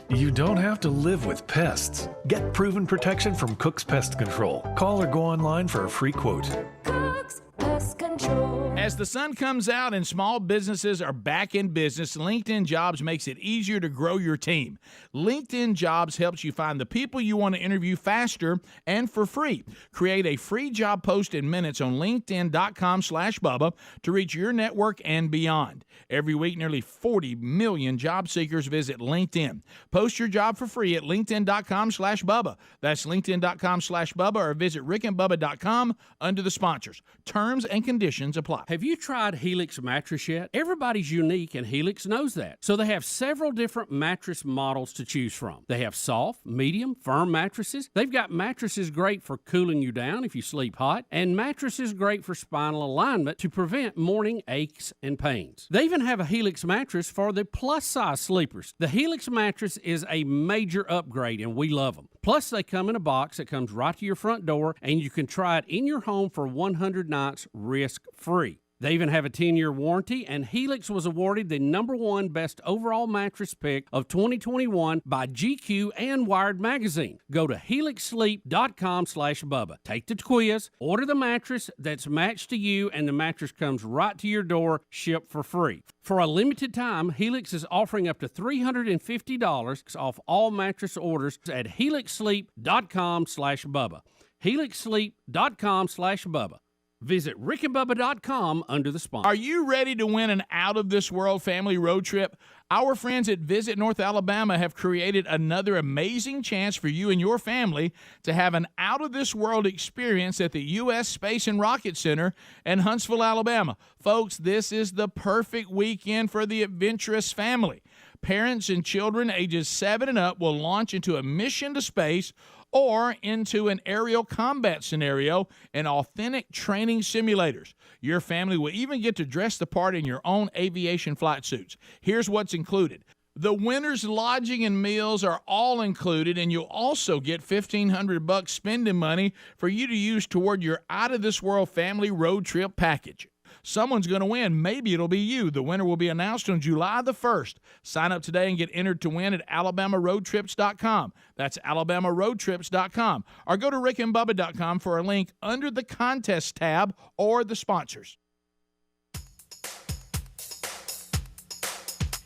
Speaker 10: You don't have to live with pests. Get proven protection from Cook's Pest Control. Call or go online for a free quote.
Speaker 12: Cook's Pest Control.
Speaker 1: As the sun comes out and small businesses are back in business, LinkedIn Jobs makes it easier to grow your team. LinkedIn Jobs helps you find the people you want to interview faster and for free. Create a free job post in minutes on linkedin.com/Bubba to reach your network and beyond. Every week, nearly 40 million job seekers visit LinkedIn. Post your job for free at linkedin.com/Bubba. That's linkedin.com/Bubba, or visit rickandbubba.com under the sponsors. Terms and conditions apply.
Speaker 11: Have you tried Helix mattress yet? Everybody's unique, and Helix knows that. So they have several different mattress models to choose from. They have soft, medium, firm mattresses. They've got mattresses great for cooling you down if you sleep hot, and mattresses great for spinal alignment to prevent morning aches and pains. They even have a Helix mattress for the plus-size sleepers. The Helix mattress is a major upgrade, and we love them. Plus, they come in a box that comes right to your front door, and you can try it in your home for 100 nights risk-free. They even have a 10-year warranty, and Helix was awarded the #1 best overall mattress pick of 2021 by GQ and Wired Magazine. Go to helixsleep.com/Bubba. Take the quiz, order the mattress that's matched to you, and the mattress comes right to your door, shipped for free. For a limited time, Helix is offering up to $350 off all mattress orders at helixsleep.com/Bubba. helixsleep.com/Bubba. Visit rickandbubba.com under the sponsor.
Speaker 1: Are you ready to win an out-of-this-world family road trip? Our friends at Visit North Alabama have created another amazing chance for you and your family to have an out-of-this-world experience at the U.S. Space and Rocket Center in Huntsville, Alabama. Folks, this is the perfect weekend for the adventurous family. Parents and children ages 7 and up will launch into a mission to space or into an aerial combat scenario in authentic training simulators. Your family will even get to dress the part in your own aviation flight suits. Here's what's included. The winner's lodging and meals are all included, and you'll also get $1,500 spending money for you to use toward your out-of-this-world family road trip package. Someone's going to win. Maybe it'll be you. The winner will be announced on July the 1st. Sign up today and get entered to win at alabamaroadtrips.com. That's alabamaroadtrips.com. Or go to rickandbubba.com for a link under the contest tab or the sponsors.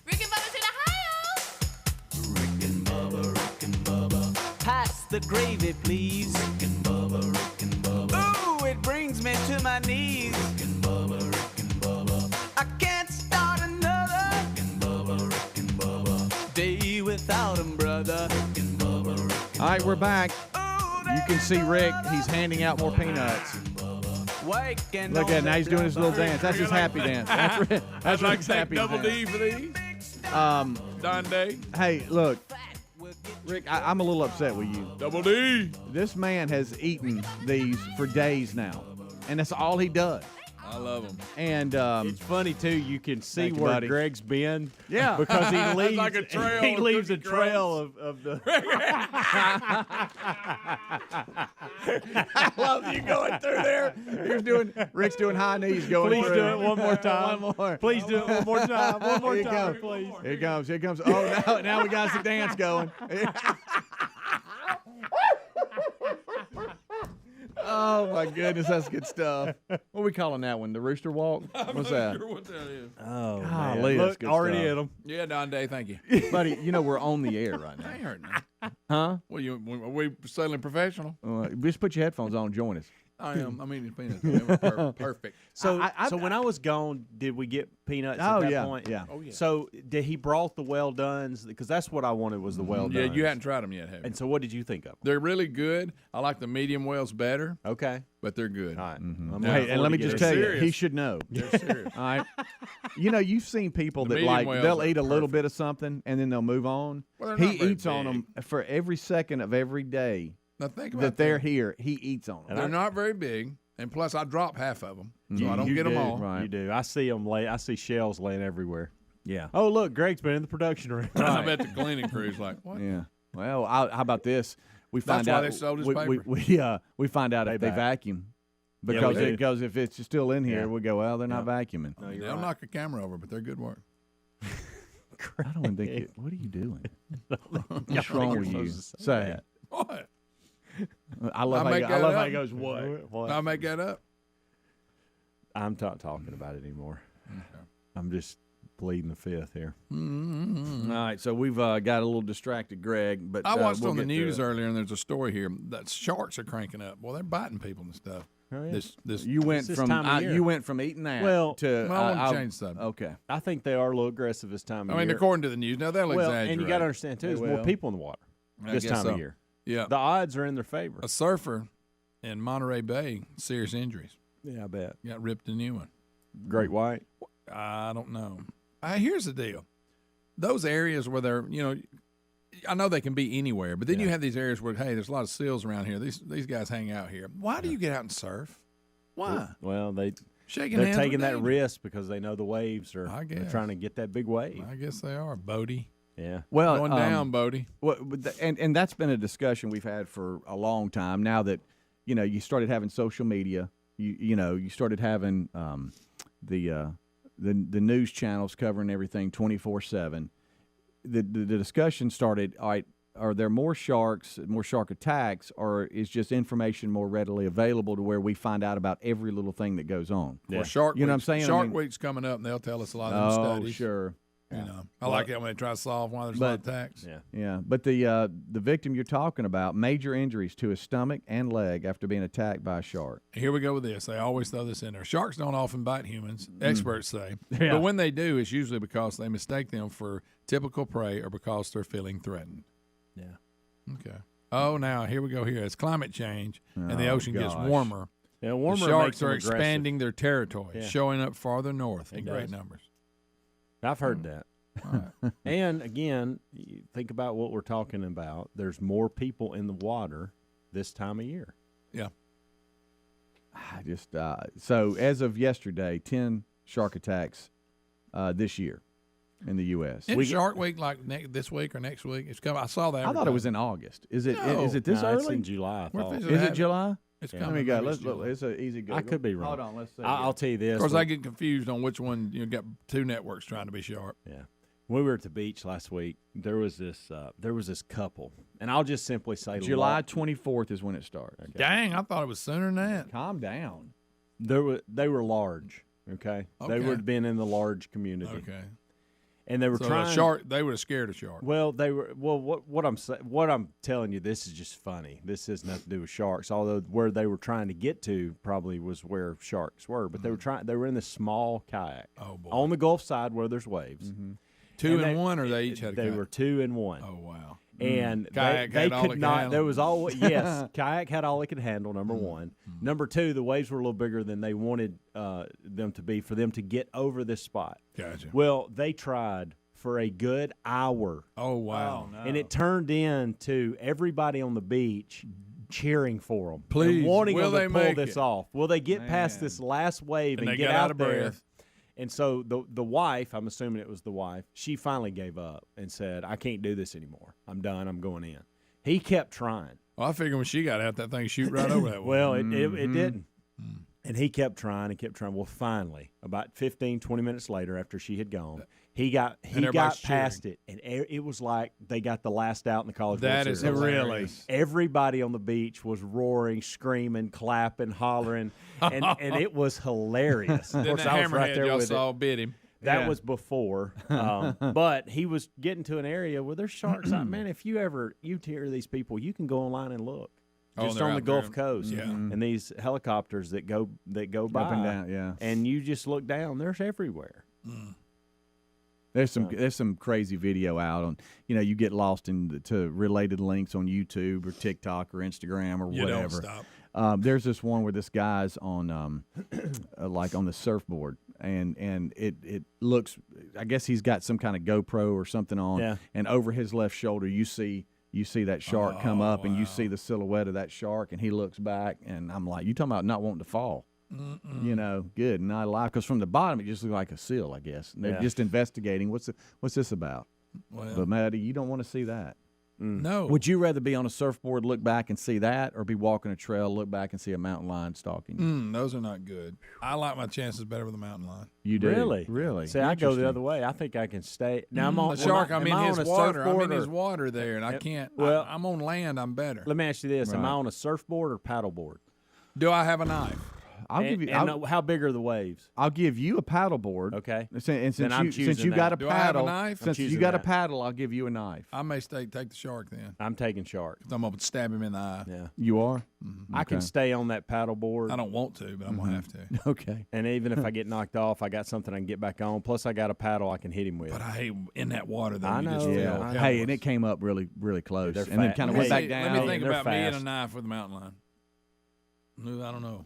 Speaker 12: Rick and Bubba's in Ohio.
Speaker 2: Rick and Bubba.
Speaker 13: Pass the gravy, please.
Speaker 2: Rick and Bubba.
Speaker 13: Ooh, it brings me to my knees.
Speaker 2: Rick and Bubba.
Speaker 13: I can't start another day without him, brother.
Speaker 3: All right, we're back. You can see Rick. He's handing out more peanuts. Look at now he's doing his little dance. That's his happy dance. That's
Speaker 5: like
Speaker 3: Rick's happy
Speaker 5: double
Speaker 3: dance.
Speaker 5: D for these. Don Day.
Speaker 3: Hey, look, Rick, I'm a little upset with you.
Speaker 5: Double D.
Speaker 3: This man has eaten these for days now, and that's all he does.
Speaker 5: I love them.
Speaker 3: And
Speaker 4: it's funny too. You can see
Speaker 3: Thank you,
Speaker 4: where
Speaker 3: buddy.
Speaker 4: Greg's been.
Speaker 3: Yeah,
Speaker 4: because he leaves
Speaker 5: like a trail.
Speaker 4: He
Speaker 5: of
Speaker 4: leaves a
Speaker 5: cookie
Speaker 4: trail
Speaker 5: crumbs.
Speaker 4: of the.
Speaker 3: I love you going through there. Rick's doing high knees going
Speaker 4: Please
Speaker 3: through.
Speaker 4: do it one more time.
Speaker 3: One more.
Speaker 4: Please do it one more time. One more
Speaker 3: Here it
Speaker 4: time,
Speaker 3: comes.
Speaker 4: please.
Speaker 3: Here it comes. Here it comes. Oh, now we got some dance going. Oh my goodness, that's good stuff. What are we calling that one? The rooster walk? What's that?
Speaker 5: Sure what that is.
Speaker 3: Oh,
Speaker 4: Golly,
Speaker 3: that's
Speaker 4: look,
Speaker 3: good
Speaker 4: already
Speaker 3: stuff.
Speaker 4: hit him.
Speaker 5: Yeah, Don Day, thank you.
Speaker 3: Buddy, you know we're on the air right
Speaker 5: I
Speaker 3: now.
Speaker 5: ain't heard nothing.
Speaker 3: Huh?
Speaker 5: Well, are we sailing professional?
Speaker 3: Just put your headphones on and join us.
Speaker 5: I am. I'm eating peanuts. They were perfect.
Speaker 4: So, so when I was gone, did we get peanuts
Speaker 3: Oh,
Speaker 4: at that
Speaker 3: yeah,
Speaker 4: point?
Speaker 3: yeah.
Speaker 5: Oh, yeah.
Speaker 4: So did he brought the well dones? Because that's what I wanted was the well
Speaker 5: Yeah,
Speaker 4: dones.
Speaker 5: you hadn't tried them yet, have you?
Speaker 4: And so what did you think of them?
Speaker 5: They're really good. I like the medium wells better,
Speaker 4: Okay.
Speaker 5: but they're good.
Speaker 4: All right.
Speaker 3: Mm-hmm.
Speaker 4: I'm
Speaker 5: Yeah.
Speaker 3: Hey,
Speaker 4: looking
Speaker 3: and let me
Speaker 4: forward to
Speaker 3: just
Speaker 4: getting
Speaker 3: tell
Speaker 4: it.
Speaker 3: you, he should know.
Speaker 5: They're serious.
Speaker 3: All right. You know, you've seen people
Speaker 5: The
Speaker 3: that
Speaker 5: medium
Speaker 3: like
Speaker 5: wells
Speaker 3: they'll
Speaker 5: are
Speaker 3: eat a little
Speaker 5: perfect.
Speaker 3: bit of something and then they'll move on.
Speaker 5: Well, they're not
Speaker 3: He
Speaker 5: very
Speaker 3: eats on
Speaker 5: big.
Speaker 3: them for every second of every day
Speaker 5: Now think about
Speaker 3: that they're
Speaker 5: that.
Speaker 3: here. He eats on them.
Speaker 5: They're not very big, and plus I drop half of them, so I don't
Speaker 4: You
Speaker 5: get them
Speaker 4: do,
Speaker 5: all.
Speaker 3: Right.
Speaker 4: You do. I see them lay. I see shells laying everywhere.
Speaker 3: Yeah.
Speaker 4: Oh, look, Greg's been in the production room.
Speaker 5: I bet the cleaning crew's like, what?
Speaker 3: Yeah. Well, how about this? We
Speaker 5: That's
Speaker 3: find
Speaker 5: why
Speaker 3: out
Speaker 5: they sold his
Speaker 3: we
Speaker 5: paper.
Speaker 3: we find out if they
Speaker 4: Payback.
Speaker 3: vacuum
Speaker 4: we
Speaker 3: because
Speaker 4: do.
Speaker 3: if it's still in here,
Speaker 4: Yeah.
Speaker 3: we go, well, they're not vacuuming.
Speaker 4: No, you're
Speaker 5: They'll
Speaker 4: right.
Speaker 5: knock a camera over, but they're good work.
Speaker 3: I don't even think it. What are you doing?
Speaker 4: What's
Speaker 3: What's wrong with you? Say it.
Speaker 5: What?
Speaker 3: I love
Speaker 5: I
Speaker 3: how
Speaker 5: make
Speaker 3: I
Speaker 5: that
Speaker 3: love how
Speaker 5: up.
Speaker 3: he goes, what?
Speaker 5: I make that up.
Speaker 4: I'm not talking about it anymore. Okay. I'm just pleading the fifth here.
Speaker 3: All right, so we've got a little distracted, Greg. But
Speaker 5: I watched
Speaker 3: we'll
Speaker 5: on the
Speaker 3: get to
Speaker 5: news
Speaker 3: it.
Speaker 5: earlier, and there's a story here that sharks are cranking up. Well, they're biting people and stuff.
Speaker 4: Oh, yeah.
Speaker 5: This
Speaker 3: You went
Speaker 4: this
Speaker 3: from
Speaker 4: time of year.
Speaker 3: you went from eating that to
Speaker 5: Well, I want to change something.
Speaker 3: Okay.
Speaker 4: I think they are a little aggressive this time of
Speaker 5: I
Speaker 4: year.
Speaker 5: mean, according to the news, now they'll exaggerate.
Speaker 4: and you got to understand too, there's more people in the water
Speaker 5: I
Speaker 4: this
Speaker 5: guess
Speaker 4: time
Speaker 5: so.
Speaker 4: of year.
Speaker 5: Yeah,
Speaker 4: The odds are in their favor.
Speaker 5: a surfer in Monterey Bay, serious injuries.
Speaker 4: Yeah, I bet.
Speaker 5: Got ripped a new one.
Speaker 4: Great white.
Speaker 5: I don't know. Here's the deal: those areas where they're, I know they can be anywhere, but then you have these areas where, hey, there's a lot of seals around here. These guys hang out here. Why do you get out and surf? Why?
Speaker 4: Well, they're
Speaker 5: Shaking hands
Speaker 4: taking
Speaker 5: with
Speaker 4: that
Speaker 5: danger.
Speaker 4: risk because they know the waves are.
Speaker 5: I
Speaker 4: They're
Speaker 5: guess.
Speaker 4: trying to get that big wave.
Speaker 5: I guess they are, Bodie.
Speaker 4: Yeah.
Speaker 3: Well,
Speaker 5: Going down, Bodie.
Speaker 3: And that's been a discussion we've had for a long time. Now that you started having social media, you started having the news channels covering everything 24/7. The discussion started. All right, are there more shark attacks, or is just information more readily available to where we find out about every little thing that goes on?
Speaker 5: Well, Shark
Speaker 3: You know what I'm
Speaker 5: Week's-
Speaker 3: saying?
Speaker 5: Shark Week's coming up, and they'll tell us a lot of them studies.
Speaker 3: Sure.
Speaker 5: I like it when they try to solve why there's a lot of attacks.
Speaker 3: Yeah, but the victim you're talking about, major injuries to his stomach and leg after being attacked by a shark.
Speaker 5: Here we go with this. They always throw this in there. Sharks don't often bite humans, experts say.
Speaker 3: Yeah.
Speaker 5: But when they do, it's usually because they mistake them for typical prey or because they're feeling threatened.
Speaker 4: Yeah.
Speaker 5: Okay. Oh, now here we go here. As climate change and the
Speaker 3: Oh,
Speaker 5: ocean gets
Speaker 3: gosh.
Speaker 5: warmer,
Speaker 4: Yeah, warmer
Speaker 5: the
Speaker 4: makes
Speaker 5: sharks
Speaker 4: them
Speaker 5: are
Speaker 4: aggressive.
Speaker 5: expanding their territory,
Speaker 4: Yeah.
Speaker 5: showing up farther north
Speaker 4: It
Speaker 5: in great
Speaker 4: does.
Speaker 5: numbers.
Speaker 4: I've heard that. And again, you think about what we're talking about. There's more people in the water this time of year.
Speaker 5: Yeah.
Speaker 3: I just so as of yesterday, 10 shark attacks this year in the U.S.
Speaker 5: Isn't Shark Week like this week or next week? It's coming. I saw that.
Speaker 3: I thought it was in August. Is it? Is it this
Speaker 4: No,
Speaker 3: early?
Speaker 4: it's in July. I thought.
Speaker 3: Is it July?
Speaker 5: It's
Speaker 3: Let
Speaker 5: coming.
Speaker 3: me go.
Speaker 5: Maybe
Speaker 3: Let's
Speaker 5: it's
Speaker 3: look.
Speaker 5: July.
Speaker 3: It's an easy go.
Speaker 4: I could be wrong.
Speaker 3: Hold on. Let's see.
Speaker 4: I'll tell you this.
Speaker 5: Of course, I get confused on which one. You got two networks trying to be sharp.
Speaker 4: Yeah. When we were at the beach last week, there was this couple, and I'll just simply say
Speaker 3: July 24th is when it starts.
Speaker 4: Okay.
Speaker 5: Dang, I thought it was sooner than that.
Speaker 3: Calm down.
Speaker 4: They were large. Okay. They
Speaker 5: Okay.
Speaker 4: would have been in the large community.
Speaker 5: Okay.
Speaker 4: And they were
Speaker 5: So
Speaker 4: trying.
Speaker 5: a shark. They were scared of sharks.
Speaker 4: Well, they were. Well, what I'm telling you, this is just funny. This has nothing to do with sharks. Although where they were trying to get to probably was where sharks were, but they were trying. They were in this small kayak on the Gulf side where there's waves.
Speaker 3: Mm-hmm.
Speaker 5: Two and one, or they each had a
Speaker 4: They
Speaker 5: kayak?
Speaker 4: were 2 and 1.
Speaker 5: Oh wow!
Speaker 4: And
Speaker 5: Kayak
Speaker 4: they
Speaker 5: had all it
Speaker 4: could
Speaker 5: could
Speaker 4: not.
Speaker 5: handle.
Speaker 4: There was always yes, kayak had all it could handle. Number one. Number two, the waves were a little bigger than they wanted them to be for them to get over this spot.
Speaker 5: Gotcha.
Speaker 4: Well, they tried for a good hour.
Speaker 5: Oh wow!
Speaker 4: And it turned into everybody on the beach cheering for them,
Speaker 5: Please,
Speaker 4: and wanting
Speaker 5: will
Speaker 4: them
Speaker 5: they
Speaker 4: to pull
Speaker 5: make
Speaker 4: this
Speaker 5: it?
Speaker 4: off. Will they get past this last wave
Speaker 5: And
Speaker 4: and
Speaker 5: they
Speaker 4: get
Speaker 5: got out of
Speaker 4: there?
Speaker 5: breath.
Speaker 4: And so the wife, I'm assuming it was the wife, she finally gave up and said, "I can't do this anymore. I'm done. I'm going in." He kept trying.
Speaker 5: Well, I figured when she got out, that thing shoot right over that way.
Speaker 4: Well, it didn't. And he kept trying and kept trying. Well, finally, about 15, 20 minutes later, after she had gone, he got
Speaker 5: everybody's
Speaker 4: past it, and it was like they got the last out in the College World
Speaker 5: That is
Speaker 4: Series.
Speaker 5: hilarious.
Speaker 4: Everybody on the beach was roaring, screaming, clapping, hollering, and it was hilarious. Of
Speaker 5: Then
Speaker 4: course,
Speaker 5: the
Speaker 4: I was right
Speaker 5: hammerhead
Speaker 4: there
Speaker 5: y'all
Speaker 4: with
Speaker 5: saw
Speaker 4: it.
Speaker 5: bit him.
Speaker 4: That was before, but he was getting to an area where there's sharks. Man, if you hear these people, you can go online and look.
Speaker 5: Oh,
Speaker 4: Just
Speaker 5: they're
Speaker 4: on the
Speaker 5: out
Speaker 4: Gulf
Speaker 5: there.
Speaker 4: Coast,
Speaker 5: Yeah.
Speaker 4: and these helicopters that go by
Speaker 3: Up and down, yeah.
Speaker 4: and you just look down. There's everywhere.
Speaker 3: There's some crazy video out on, you get lost to related links on YouTube or TikTok or Instagram or
Speaker 5: You
Speaker 3: whatever.
Speaker 5: don't stop.
Speaker 3: There's this one where this guy's on like on the surfboard and it looks, I guess he's got some kind of GoPro or something on,
Speaker 4: Yeah.
Speaker 3: and over his left shoulder you see that shark come up and you
Speaker 5: wow.
Speaker 3: see the silhouette of that shark, and he looks back, and I'm like, you talking about not wanting to fall. Good, not a lie, because from the bottom it just looks like a seal, I guess. And they're
Speaker 4: Yeah.
Speaker 3: just investigating what's this about.
Speaker 5: Well,
Speaker 3: But Maddie, you don't want to see that.
Speaker 5: no.
Speaker 3: Would you rather be on a surfboard, look back and see that, or be walking a trail, look back and see a mountain lion stalking you?
Speaker 5: Those are not good. I like my chances better with a mountain lion.
Speaker 3: You do
Speaker 4: Really? See, I go the other way. I think I can stay. Now I'm on
Speaker 5: The shark. I'm in his water. I'm in
Speaker 4: surfboard
Speaker 5: his
Speaker 4: or-
Speaker 5: water there, and I can't.
Speaker 4: Well-
Speaker 5: I'm on land. I'm better.
Speaker 4: Let me ask you this: Am I
Speaker 3: Right.
Speaker 4: on a surfboard or paddleboard?
Speaker 5: Do I have a knife?
Speaker 3: I'll give you.
Speaker 4: How big are the waves?
Speaker 3: I'll give you a paddle board.
Speaker 4: Okay.
Speaker 3: And since you got a
Speaker 5: Do I have a
Speaker 3: paddle,
Speaker 5: knife?
Speaker 3: since you got a paddle, I'll give you a knife.
Speaker 5: I may take the shark then.
Speaker 4: I'm taking shark.
Speaker 5: I'm gonna stab him in the eye.
Speaker 4: Yeah.
Speaker 3: You are?
Speaker 5: Mm-hmm.
Speaker 4: I can stay on that paddle board.
Speaker 5: I don't want to, but I'm gonna have to.
Speaker 3: Okay.
Speaker 4: And even if I get knocked off, I got something I can get back on. Plus, I got a paddle I can hit him with.
Speaker 5: But I hate in that water though.
Speaker 4: I
Speaker 5: you
Speaker 4: know.
Speaker 5: just feel
Speaker 3: Hey, and it came up really, really close,
Speaker 4: They're
Speaker 3: and then
Speaker 4: fat.
Speaker 3: kind of went back down.
Speaker 5: Let me think
Speaker 4: They're
Speaker 5: about me and a
Speaker 4: fast.
Speaker 5: knife with the mountain lion. No, I don't know.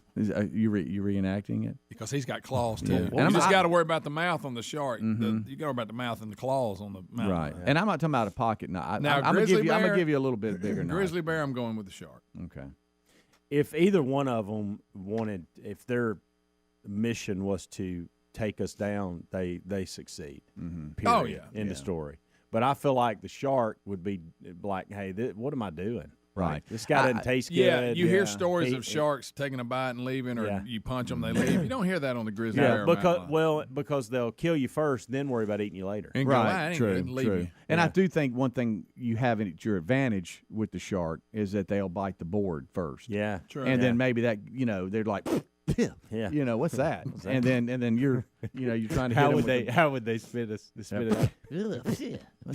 Speaker 3: You reenacting it?
Speaker 5: Because he's got claws too.
Speaker 3: Yeah.
Speaker 5: And
Speaker 3: And
Speaker 5: you just
Speaker 3: I-
Speaker 5: got to worry about the mouth on the shark.
Speaker 3: Mhm.
Speaker 5: You got to worry about the mouth and the claws on the mountain
Speaker 3: Right.
Speaker 5: lion.
Speaker 3: And I'm not talking about a pocket knife.
Speaker 5: Now,
Speaker 3: I'm
Speaker 5: grizzly
Speaker 3: I'm gonna
Speaker 5: bear-
Speaker 3: give you a little bit bigger knife.
Speaker 5: Grizzly bear, I'm going with the shark.
Speaker 3: Okay.
Speaker 4: If either one of them wanted, if their mission was to take us down, they succeed.
Speaker 3: Mm-hmm.
Speaker 4: Period.
Speaker 5: Oh, yeah.
Speaker 4: End of story. But I feel like the shark would be like, hey, what am I doing?
Speaker 3: Right.
Speaker 4: Like, this guy doesn't taste good.
Speaker 5: Yeah, you hear stories of
Speaker 4: He-
Speaker 5: sharks taking a bite and leaving, or
Speaker 4: Yeah.
Speaker 5: you punch them, they leave. You don't hear that on the grizzly
Speaker 4: Yeah,
Speaker 5: bear. or mountain lion.
Speaker 4: because they'll kill you first, then worry about eating you later.
Speaker 5: And go, "I
Speaker 3: Right,
Speaker 5: ain't
Speaker 3: true,
Speaker 5: gonna leave
Speaker 3: true.
Speaker 5: you."
Speaker 3: And I do think one thing you have at your advantage with the shark is that they'll bite the board first.
Speaker 4: Yeah,
Speaker 5: True.
Speaker 3: And
Speaker 4: Yeah.
Speaker 3: then maybe that they're like,
Speaker 4: Yeah.
Speaker 3: you know, what's that? And then you're you're trying to
Speaker 4: How
Speaker 3: hit
Speaker 4: would
Speaker 3: them with
Speaker 4: they how would they spit us spit it out?
Speaker 3: what's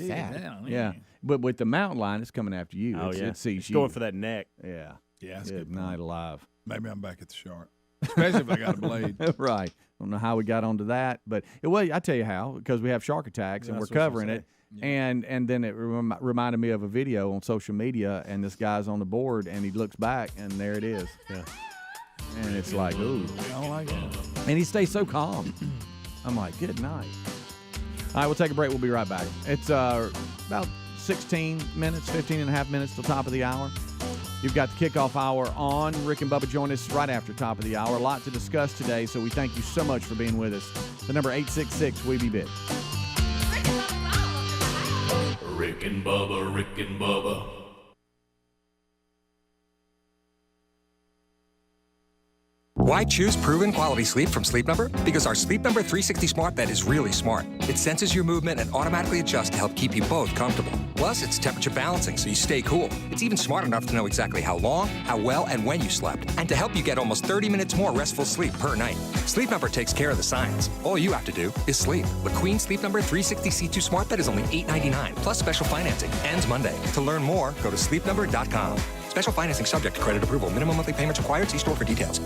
Speaker 5: Yeah,
Speaker 3: that?
Speaker 5: down,
Speaker 3: Yeah, but with the mountain lion, it's coming after you.
Speaker 4: Oh
Speaker 3: It's-
Speaker 4: yeah,
Speaker 3: it sees
Speaker 4: it's
Speaker 3: you.
Speaker 4: going for that neck.
Speaker 3: Yeah,
Speaker 5: Yeah, that's a
Speaker 3: good
Speaker 5: good point.
Speaker 3: night alive.
Speaker 5: Maybe I'm back at the shark, especially if I got a blade.
Speaker 3: Right. Don't know how we got onto that, but I tell you how, because we have shark attacks and we're
Speaker 4: That's what I was
Speaker 3: covering it. And then it reminded me of a video on social media, and this guy's on the board, and he looks back, and there it is.
Speaker 4: Yeah.
Speaker 3: And it's like, ooh.
Speaker 5: I don't like it.
Speaker 3: And he stays so calm. I'm like, good night. All right, we'll take a break. We'll be right back. It's about 15 and a half minutes till top of the hour. You've got the kickoff hour on. Rick and Bubba join us right after top of the hour. A lot to discuss today, so we thank you so much for being with us. The number 866-WE-BE-BIG.
Speaker 2: Rick and Bubba, Rick and Bubba.
Speaker 15: Why choose proven quality sleep from Sleep Number? Because our Sleep Number 360 smart bed is really smart. It senses your movement and automatically adjusts to help keep you both comfortable. Plus, it's temperature balancing so you stay cool. It's even smart enough to know exactly how long, how well, and when you slept, and to help you get almost 30 minutes more restful sleep per night. Sleep Number takes care of the science. All you have to do is sleep. The Queen Sleep Number 360 C2 smart bed is only $899 plus special financing. Ends Monday. To learn more, go to sleepnumber.com. Special financing subject to credit approval. Minimum monthly payments required. See store for details.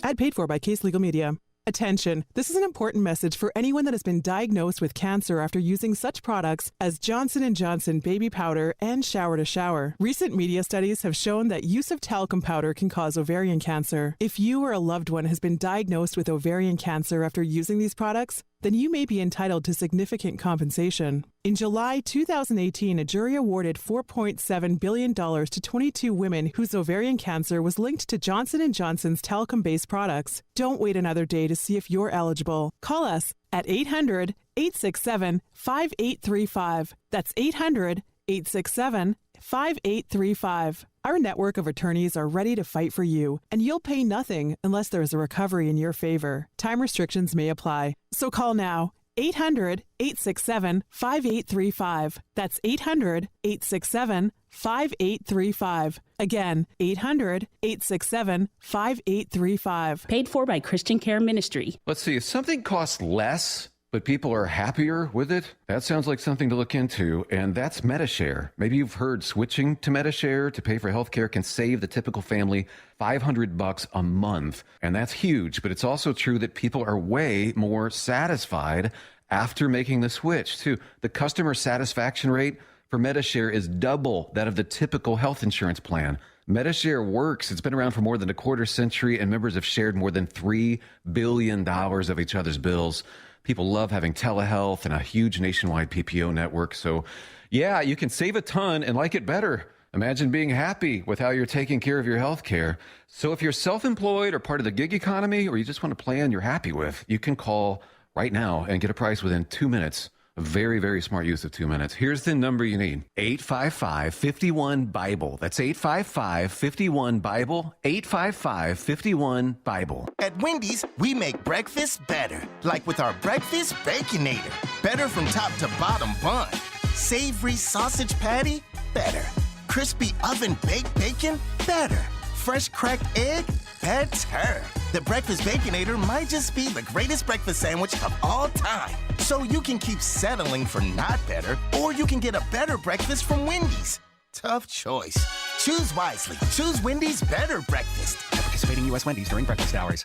Speaker 16: Ad paid for by Case Legal Media. Attention, this is an important message for anyone that has been diagnosed with cancer after using such products as Johnson & Johnson baby powder and shower to shower. Recent media studies have shown that use of talcum powder can cause ovarian cancer. If you or a loved one has been diagnosed with ovarian cancer after using these products, then you may be entitled to significant compensation. In July 2018, a jury awarded $4.7 billion to 22 women whose ovarian cancer was linked to Johnson & Johnson's talcum-based products. Don't wait another day to see if you're eligible. Call us at 800-867-5835. That's 800-867-5835. Our network of attorneys are ready to fight for you, and you'll pay nothing unless there is a recovery in your favor. Time restrictions may apply. So call now. 800-867-5835. That's 800-867-5835. Again, 800-867-5835.
Speaker 17: Paid for by Christian Care Ministry.
Speaker 18: Let's see, if something costs less, but people are happier with it, that sounds like something to look into, and that's MediShare. Maybe you've heard switching to MediShare to pay for healthcare can save the typical family $500 a month, and that's huge, but it's also true that people are way more satisfied after making the switch, too. The customer satisfaction rate for MediShare is double that of the typical health insurance plan. MediShare works. It's been around for more than a quarter century, and members have shared more than $3 billion of each other's bills. People love having telehealth and a huge nationwide PPO network. So, yeah, you can save a ton and like it better. Imagine being happy with how you're taking care of your health care. So if you're self-employed or part of the gig economy, or you just want a plan you're happy with, you can call right now and get a price within 2 minutes. A very, very smart use of 2 minutes. Here's the number you need. 855-51-BIBLE. That's 855-51-BIBLE. 855-51-BIBLE.
Speaker 19: At Wendy's, we make breakfast better. Like with our Breakfast Baconator. Better from top to bottom bun. Savory sausage patty? Better. Crispy oven baked bacon? Better. Fresh cracked egg? Better. The Breakfast Baconator might just be the greatest breakfast sandwich of all time. So you can keep settling for not better, or you can get a better breakfast from Wendy's. Tough choice. Choose wisely. Choose Wendy's Better Breakfast.
Speaker 20: At participating U.S. Wendy's during breakfast hours.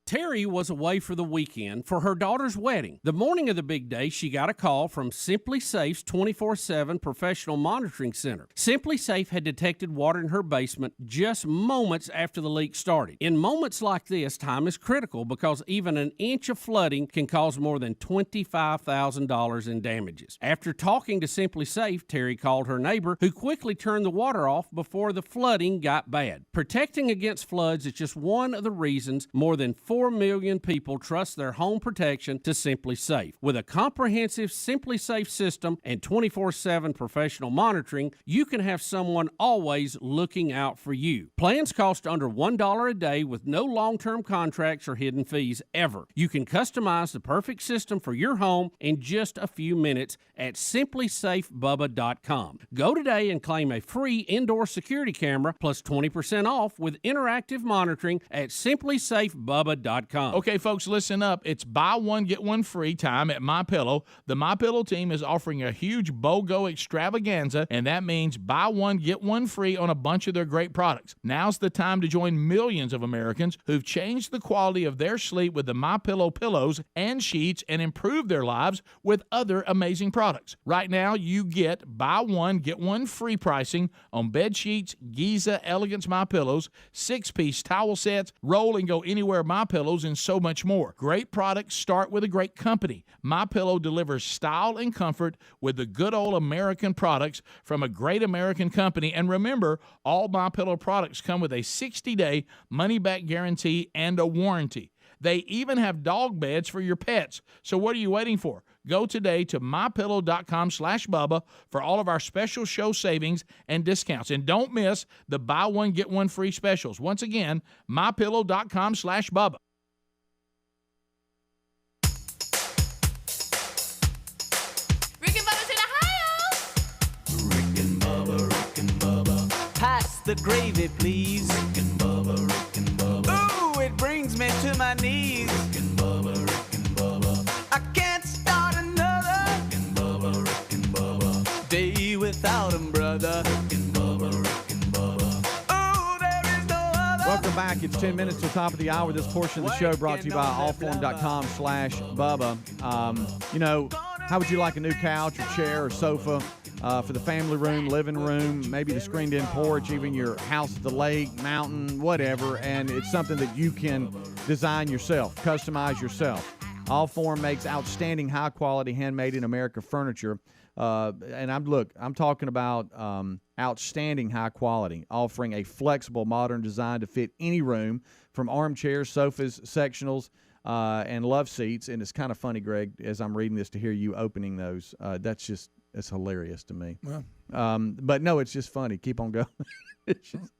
Speaker 11: Terry was away for the weekend for her daughter's wedding. The morning of the big day, she got a call from Simply Safe's 24/7 professional monitoring center. Simply Safe had detected water in her basement just moments after the leak started. In moments like this, time is critical because even an inch of flooding can cause more than $25,000 in damages. After talking to Simply Safe, Terry called her neighbor, who quickly turned the water off before the flooding got bad. Protecting against floods is just one of the reasons more than 4 million people trust their home protection to Simply Safe. With a comprehensive Simply Safe system and 24/7 professional monitoring, you can have someone always looking out for you. Plans cost under $1 a day with no long-term contracts or hidden fees ever. You can customize the perfect system for your home in just a few minutes at simplysafebubba.com. Go today and claim a free indoor security camera plus 20% off with interactive monitoring at simplysafebubba.com.
Speaker 1: Okay, folks, listen up. It's buy one, get one free time at MyPillow. The MyPillow team is offering a huge BOGO extravaganza, and that means buy one, get one free on a bunch of their great products. Now's the time to join millions of Americans who've changed the quality of their sleep with the MyPillow pillows and sheets and improved their lives with other amazing products. Right now, you get buy one, get one free pricing on bed sheets, Giza Elegance MyPillows, 6-piece towel sets, roll and go anywhere MyPillows, and so much more. Great products start with a great company. MyPillow delivers style and comfort with the good old American products from a great American company. And remember, all MyPillow products come with a 60-day money-back guarantee and a warranty. They even have dog beds for your pets. So what are you waiting for? Go today to mypillow.com/Bubba for all of our special show savings and discounts. And don't miss the buy one, get one free specials. Once again, mypillow.com/Bubba.
Speaker 12: Rick and Bubba's in Ohio.
Speaker 13: Rick and Bubba. Pass the gravy, please. Rick and Bubba. Ooh, it brings me to my knees. Rick and Bubba. I can't start another day without him, brother. Rick and Bubba. Ooh, there is no other.
Speaker 3: Welcome back. It's 10 minutes to the top of the hour. This portion of the show brought to you by allform.com/Bubba. You know, how would you like a new couch or chair or sofa for the family room, living room, maybe the screened-in porch, even your house at the lake, mountain, whatever, and it's something that you can design yourself, customize yourself. Allform makes outstanding, high-quality, handmade in America furniture. And I'm talking about outstanding high quality, offering a flexible, modern design to fit any room, from armchairs, sofas, sectionals, and love seats. And it's kind of funny, Greg, as I'm reading this, to hear you opening those. It's hilarious to me.
Speaker 5: Well.
Speaker 3: But no, it's just funny. Keep on going. It's just,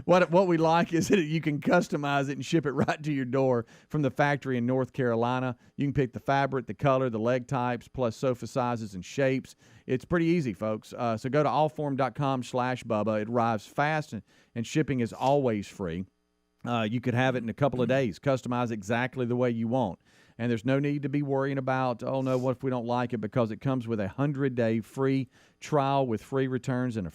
Speaker 3: what we like is that you can customize it and ship it right to your door from the factory in North Carolina. You can pick the fabric, the color, the leg types, plus sofa sizes and shapes. It's pretty easy, folks. So go to allform.com/Bubba. It arrives fast, and shipping is always free. You could have it in a couple of days, customize exactly the way you want. And there's no need to be worrying about, oh, no, what if we don't like it? Because it comes with a 100-day free trial with free returns and a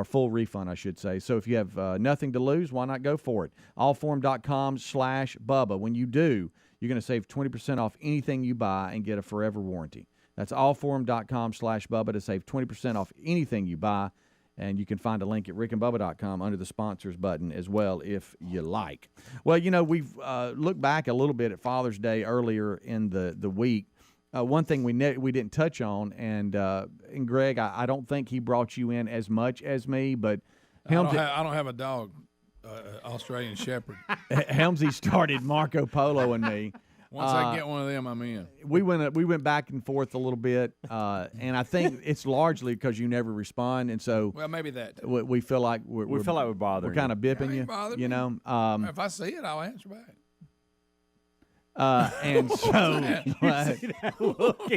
Speaker 3: full refund, I should say. So if you have nothing to lose, why not go for it? Allform.com/Bubba. When you do, you're going to save 20% off anything you buy and get a forever warranty. That's allform.com/Bubba to save 20% off anything you buy. And you can find a link at rickandbubba.com under the sponsors button as well if you like. Well, you know, we've looked back a little bit at Father's Day earlier in the week. One thing we didn't touch on, and Greg, I don't think he brought you in as much as me, but
Speaker 5: I don't have a dog, Australian Shepherd.
Speaker 3: Helmsy started Marco Polo and me.
Speaker 5: Once I get one of them, I'm in.
Speaker 3: We went back and forth a little bit, and I think it's largely because you never respond, and so
Speaker 5: well, maybe that
Speaker 3: we feel like we're
Speaker 4: bothering.
Speaker 3: We're kind of bipping you, you know.
Speaker 5: If I see it, I'll answer back.
Speaker 3: And so
Speaker 4: Look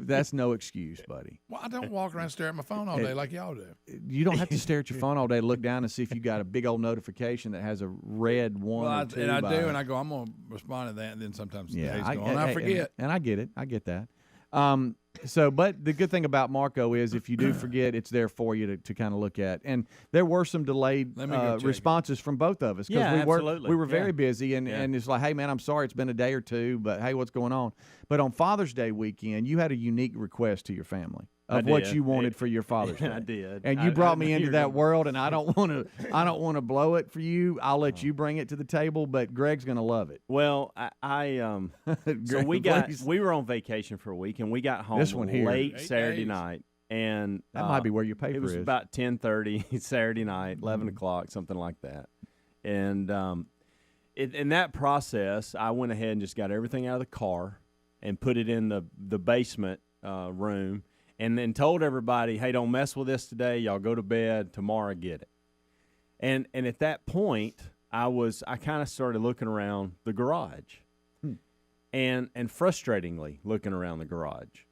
Speaker 3: that's no excuse, buddy.
Speaker 5: Well, I don't walk around and stare at my phone all day like y'all do.
Speaker 3: You don't have to stare at your phone all day to look down and see if you got a big old notification that has a red one
Speaker 5: Well,
Speaker 3: or two.
Speaker 5: and I
Speaker 3: by
Speaker 5: do,
Speaker 3: it.
Speaker 5: and I go, I'm going to respond to that, and then sometimes the
Speaker 3: Yeah,
Speaker 5: days go on, I forget.
Speaker 3: And I get it. I get that. But the good thing about Marco is if you do forget, it's there for you to kind of look at. And there were some delayed
Speaker 5: Let me go check
Speaker 3: responses from both of us
Speaker 4: Yeah,
Speaker 3: we
Speaker 4: absolutely.
Speaker 3: were very
Speaker 4: Yeah.
Speaker 3: busy, and it's like, hey man, I'm sorry it's been a day or two, but hey, what's going on? But on Father's Day weekend, you had a unique request to your family of what
Speaker 4: did.
Speaker 3: you wanted for your Father's Day.
Speaker 4: I did.
Speaker 3: And you brought me into
Speaker 4: you're
Speaker 3: that
Speaker 4: gonna-
Speaker 3: world, and I don't want to blow it for you. I'll let you bring it to the table, but Greg's gonna love it.
Speaker 4: Well, so
Speaker 3: Greg,
Speaker 4: we were on vacation for a week, and we got home
Speaker 3: This one here.
Speaker 4: late
Speaker 5: 8
Speaker 4: Saturday
Speaker 5: days.
Speaker 4: night, and
Speaker 3: That might be where your paper
Speaker 4: it was
Speaker 3: is.
Speaker 4: about 10:30 Saturday night, 11
Speaker 3: Mm-hmm.
Speaker 4: o'clock, something like that. And in that process, I went ahead and just got everything out of the car and put it in the basement room, and then told everybody, hey, don't mess with this today. Y'all go to bed. Tomorrow, get it. And at that point, I kind of started looking around the garage, and frustratingly looking around the garage.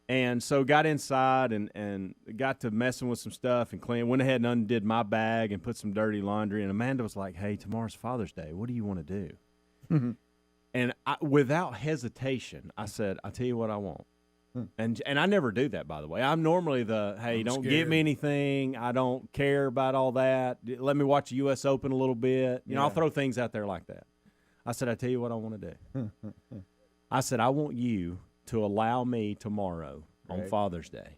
Speaker 4: And so got inside and got to messing with some stuff and went ahead and undid my bag and put some dirty laundry. And Amanda was like, hey, tomorrow's Father's Day. What do you want to do? And without hesitation, I said, I'll tell you what I want. And I never do that, by the way. I'm normally
Speaker 5: I'm
Speaker 4: don't
Speaker 5: scared.
Speaker 4: give me anything. I don't care about all that. Let me watch the U.S. Open a little bit. You know, I'll throw things out there like that. I said, I'll tell you what I want to do. I said, I want you to allow me tomorrow on Father's Day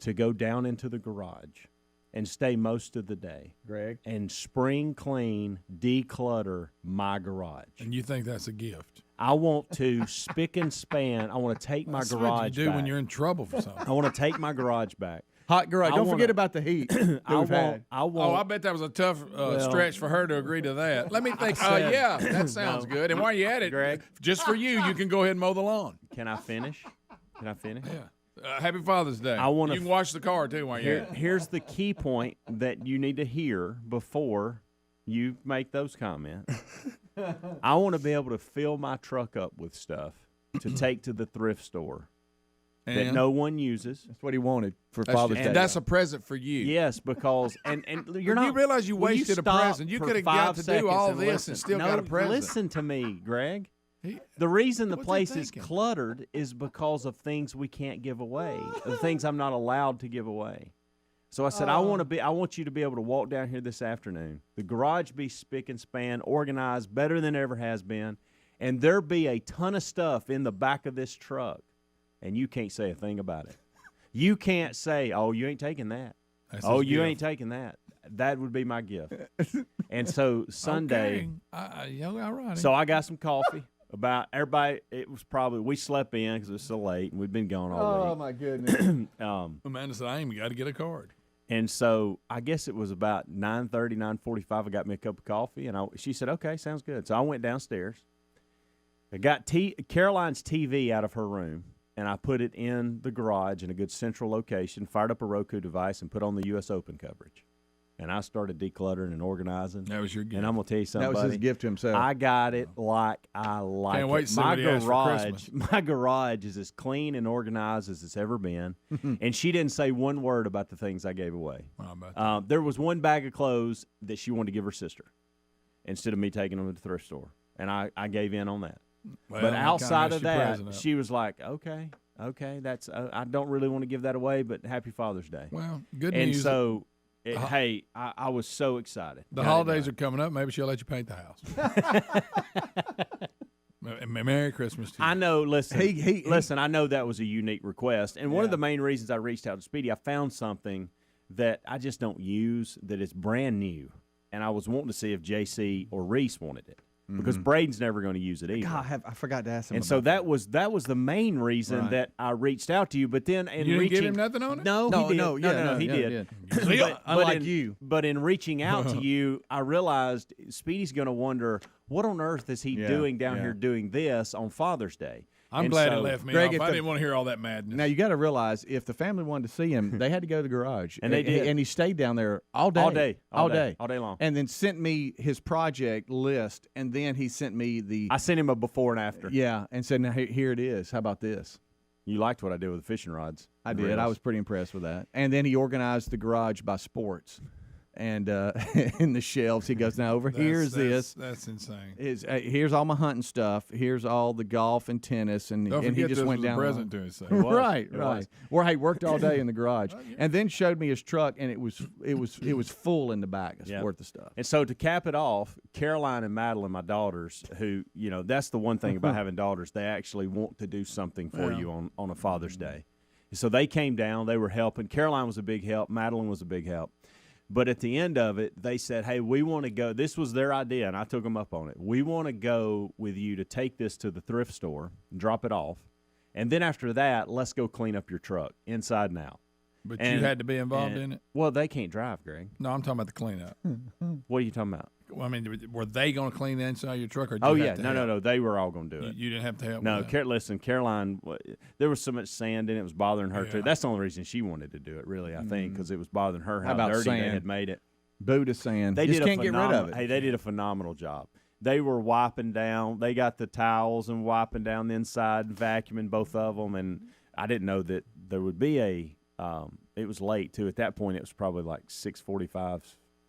Speaker 4: to go down into the garage and stay most of the day.
Speaker 3: Greg?
Speaker 4: And spring clean, declutter my garage.
Speaker 5: And you think that's a gift?
Speaker 4: I want to spick and span. I want to take my
Speaker 5: That's what
Speaker 4: garage
Speaker 5: you do
Speaker 4: back.
Speaker 5: when you're in trouble for something.
Speaker 4: I want to take my garage back.
Speaker 3: Hot garage.
Speaker 4: I
Speaker 3: Don't
Speaker 4: wanna-
Speaker 3: forget about the heat.
Speaker 4: I want.
Speaker 5: Oh, I bet that was a tough stretch for her to agree to that. Let me think.
Speaker 4: said-
Speaker 5: Yeah, that sounds good. And while you're at it,
Speaker 4: Greg,
Speaker 5: just for you can go ahead and mow the lawn.
Speaker 4: Can I finish?
Speaker 5: Yeah. Happy Father's Day.
Speaker 4: I wanna
Speaker 5: You can wash the car too while you're at it.
Speaker 4: Here's the key point that you need to hear before you make those comments. I want to be able to fill my truck up with stuff to take to the thrift store that
Speaker 5: And?
Speaker 4: no one uses.
Speaker 3: That's what he wanted for
Speaker 5: That's-
Speaker 3: Father's Day.
Speaker 5: and that's a present for you.
Speaker 4: Yes, because and you're
Speaker 5: When
Speaker 4: not.
Speaker 5: you realize you
Speaker 4: will
Speaker 5: wasted a
Speaker 4: stop
Speaker 5: present, you
Speaker 4: for
Speaker 5: could have
Speaker 4: 5
Speaker 5: got to do
Speaker 4: seconds
Speaker 5: all
Speaker 4: and
Speaker 5: this
Speaker 4: listen?
Speaker 5: and still
Speaker 4: No,
Speaker 5: got a present.
Speaker 4: Listen to me, Greg. The reason the
Speaker 5: What's he
Speaker 4: place is
Speaker 5: thinking?
Speaker 4: cluttered is because of things we can't give away, the things I'm not allowed to give away. So I said, I want you to be able to walk down here this afternoon. The garage be spick and span, organized, better than it ever has been, and there be a ton of stuff in the back of this truck, and you can't say a thing about it. You can't say, "Oh, you ain't taking that."
Speaker 5: That's
Speaker 4: Oh,
Speaker 5: his
Speaker 4: you
Speaker 5: gift.
Speaker 4: ain't taking that. That would be my gift. And so Sunday,
Speaker 5: Okay. All right.
Speaker 4: so I got some coffee. About everybody, it was probably we slept in because it was so late and we'd been gone all
Speaker 3: Oh
Speaker 4: week.
Speaker 3: my goodness.
Speaker 5: Amanda said, I ain't got to get a card.
Speaker 4: And so I guess it was about 9:30, 9:45. I got me a cup of coffee, and she said, "Okay, sounds good." So I went downstairs. I got Caroline's TV out of her room, and I put it in the garage in a good central location. Fired up a Roku device and put on the U.S. Open coverage. And I started decluttering and organizing.
Speaker 5: That was your gift.
Speaker 4: And I'm gonna tell you something.
Speaker 3: That was his
Speaker 4: buddy.
Speaker 3: gift to himself.
Speaker 4: I got it like I like
Speaker 5: Can't
Speaker 4: it.
Speaker 5: wait to see
Speaker 4: my
Speaker 5: what he has for
Speaker 4: garage,
Speaker 5: Christmas.
Speaker 4: my garage is as clean and organized as it's ever been. And she didn't say one word about the things I gave away.
Speaker 5: How about that?
Speaker 4: There was one bag of clothes that she wanted to give her sister instead of me taking them to the thrift store, and I gave in on that.
Speaker 5: Well,
Speaker 4: But
Speaker 5: that
Speaker 4: outside
Speaker 5: kinda
Speaker 4: of
Speaker 5: messed your
Speaker 4: that,
Speaker 5: present up.
Speaker 4: she was like, "Okay, that's I don't really want to give that away, but Happy Father's Day."
Speaker 5: Well, good
Speaker 4: and
Speaker 5: news.
Speaker 4: so. Hey, I was so excited.
Speaker 5: The holidays are coming up. Maybe she'll let you paint the house. Merry Christmas to you.
Speaker 4: I know. Listen,
Speaker 3: He-
Speaker 4: listen. I know that was a unique request, and one of the main reasons I reached out to Speedy, I found something that I just don't use that is brand new, and I was wanting to see if JC or Reese wanted it because Braden's never going to use it either.
Speaker 3: God, I forgot to ask him.
Speaker 4: And so that was the main reason
Speaker 3: Right.
Speaker 4: that I reached out to you. But then in
Speaker 5: You didn't
Speaker 4: reaching,
Speaker 5: give him nothing on it?
Speaker 4: No,
Speaker 3: No,
Speaker 4: he did.
Speaker 3: no,
Speaker 4: he
Speaker 3: yeah,
Speaker 4: did.
Speaker 3: See, unlike
Speaker 4: in,
Speaker 3: you.
Speaker 4: But in reaching out to you, I realized Speedy's going to wonder what on earth is he doing down here doing this on Father's Day.
Speaker 5: I'm glad he left me
Speaker 3: Greg,
Speaker 5: off. I didn't want to hear all that madness.
Speaker 3: Now, you got to realize, if the family wanted to see him, they had to go to the garage.
Speaker 4: And they did.
Speaker 3: And he stayed down there all day.
Speaker 4: All day long.
Speaker 3: And then sent me his project list, and then he sent me
Speaker 4: I sent him a before and after.
Speaker 3: Yeah, and said, now, here it is. How about this?
Speaker 4: You liked what I did with the fishing rods.
Speaker 3: I did. I was pretty impressed with that. And then he organized the garage by sports. And in the shelves, he goes, now here's this.
Speaker 5: That's insane.
Speaker 3: Here's all my hunting stuff. Here's all the golf and tennis, and he just went down.
Speaker 5: Present to himself.
Speaker 3: Right. Where he worked all day in the garage, and then showed me his truck, and it was full in the back. It's worth of stuff.
Speaker 4: And so to cap it off, Caroline and Madeline, my daughters, who that's the one thing about having daughters, they actually want to do something for you on a Father's Day. So they came down. They were helping. Caroline was a big help. Madeline was a big help. But at the end of it, they said, hey, we want to go. This was their idea, and I took them up on it. We want to go with you to take this to the thrift store and drop it off. And then after that, let's go clean up your truck inside and out.
Speaker 5: But you had to be involved in it?
Speaker 4: Well, they can't drive, Greg.
Speaker 5: No, I'm talking about the cleanup.
Speaker 4: What are you talking about?
Speaker 5: Well, I mean, were they going to clean the inside of your truck? Or
Speaker 4: No. They were all going to do it.
Speaker 5: You didn't have to help
Speaker 4: No,
Speaker 5: with that?
Speaker 4: listen, Caroline, there was so much sand in it. It was bothering her, too. That's the only reason she wanted to do it, really, I think, because it was bothering her how
Speaker 3: about
Speaker 4: dirty
Speaker 3: sand?
Speaker 4: they had made it.
Speaker 3: Buddha sand.
Speaker 4: They
Speaker 3: just
Speaker 4: did
Speaker 3: can't get rid of it.
Speaker 4: Hey, they did a phenomenal job. They were wiping down. They got the towels and wiping down the inside and vacuuming both of them. And I didn't know that there would be it was late, too. At that point, it was probably like 6:45,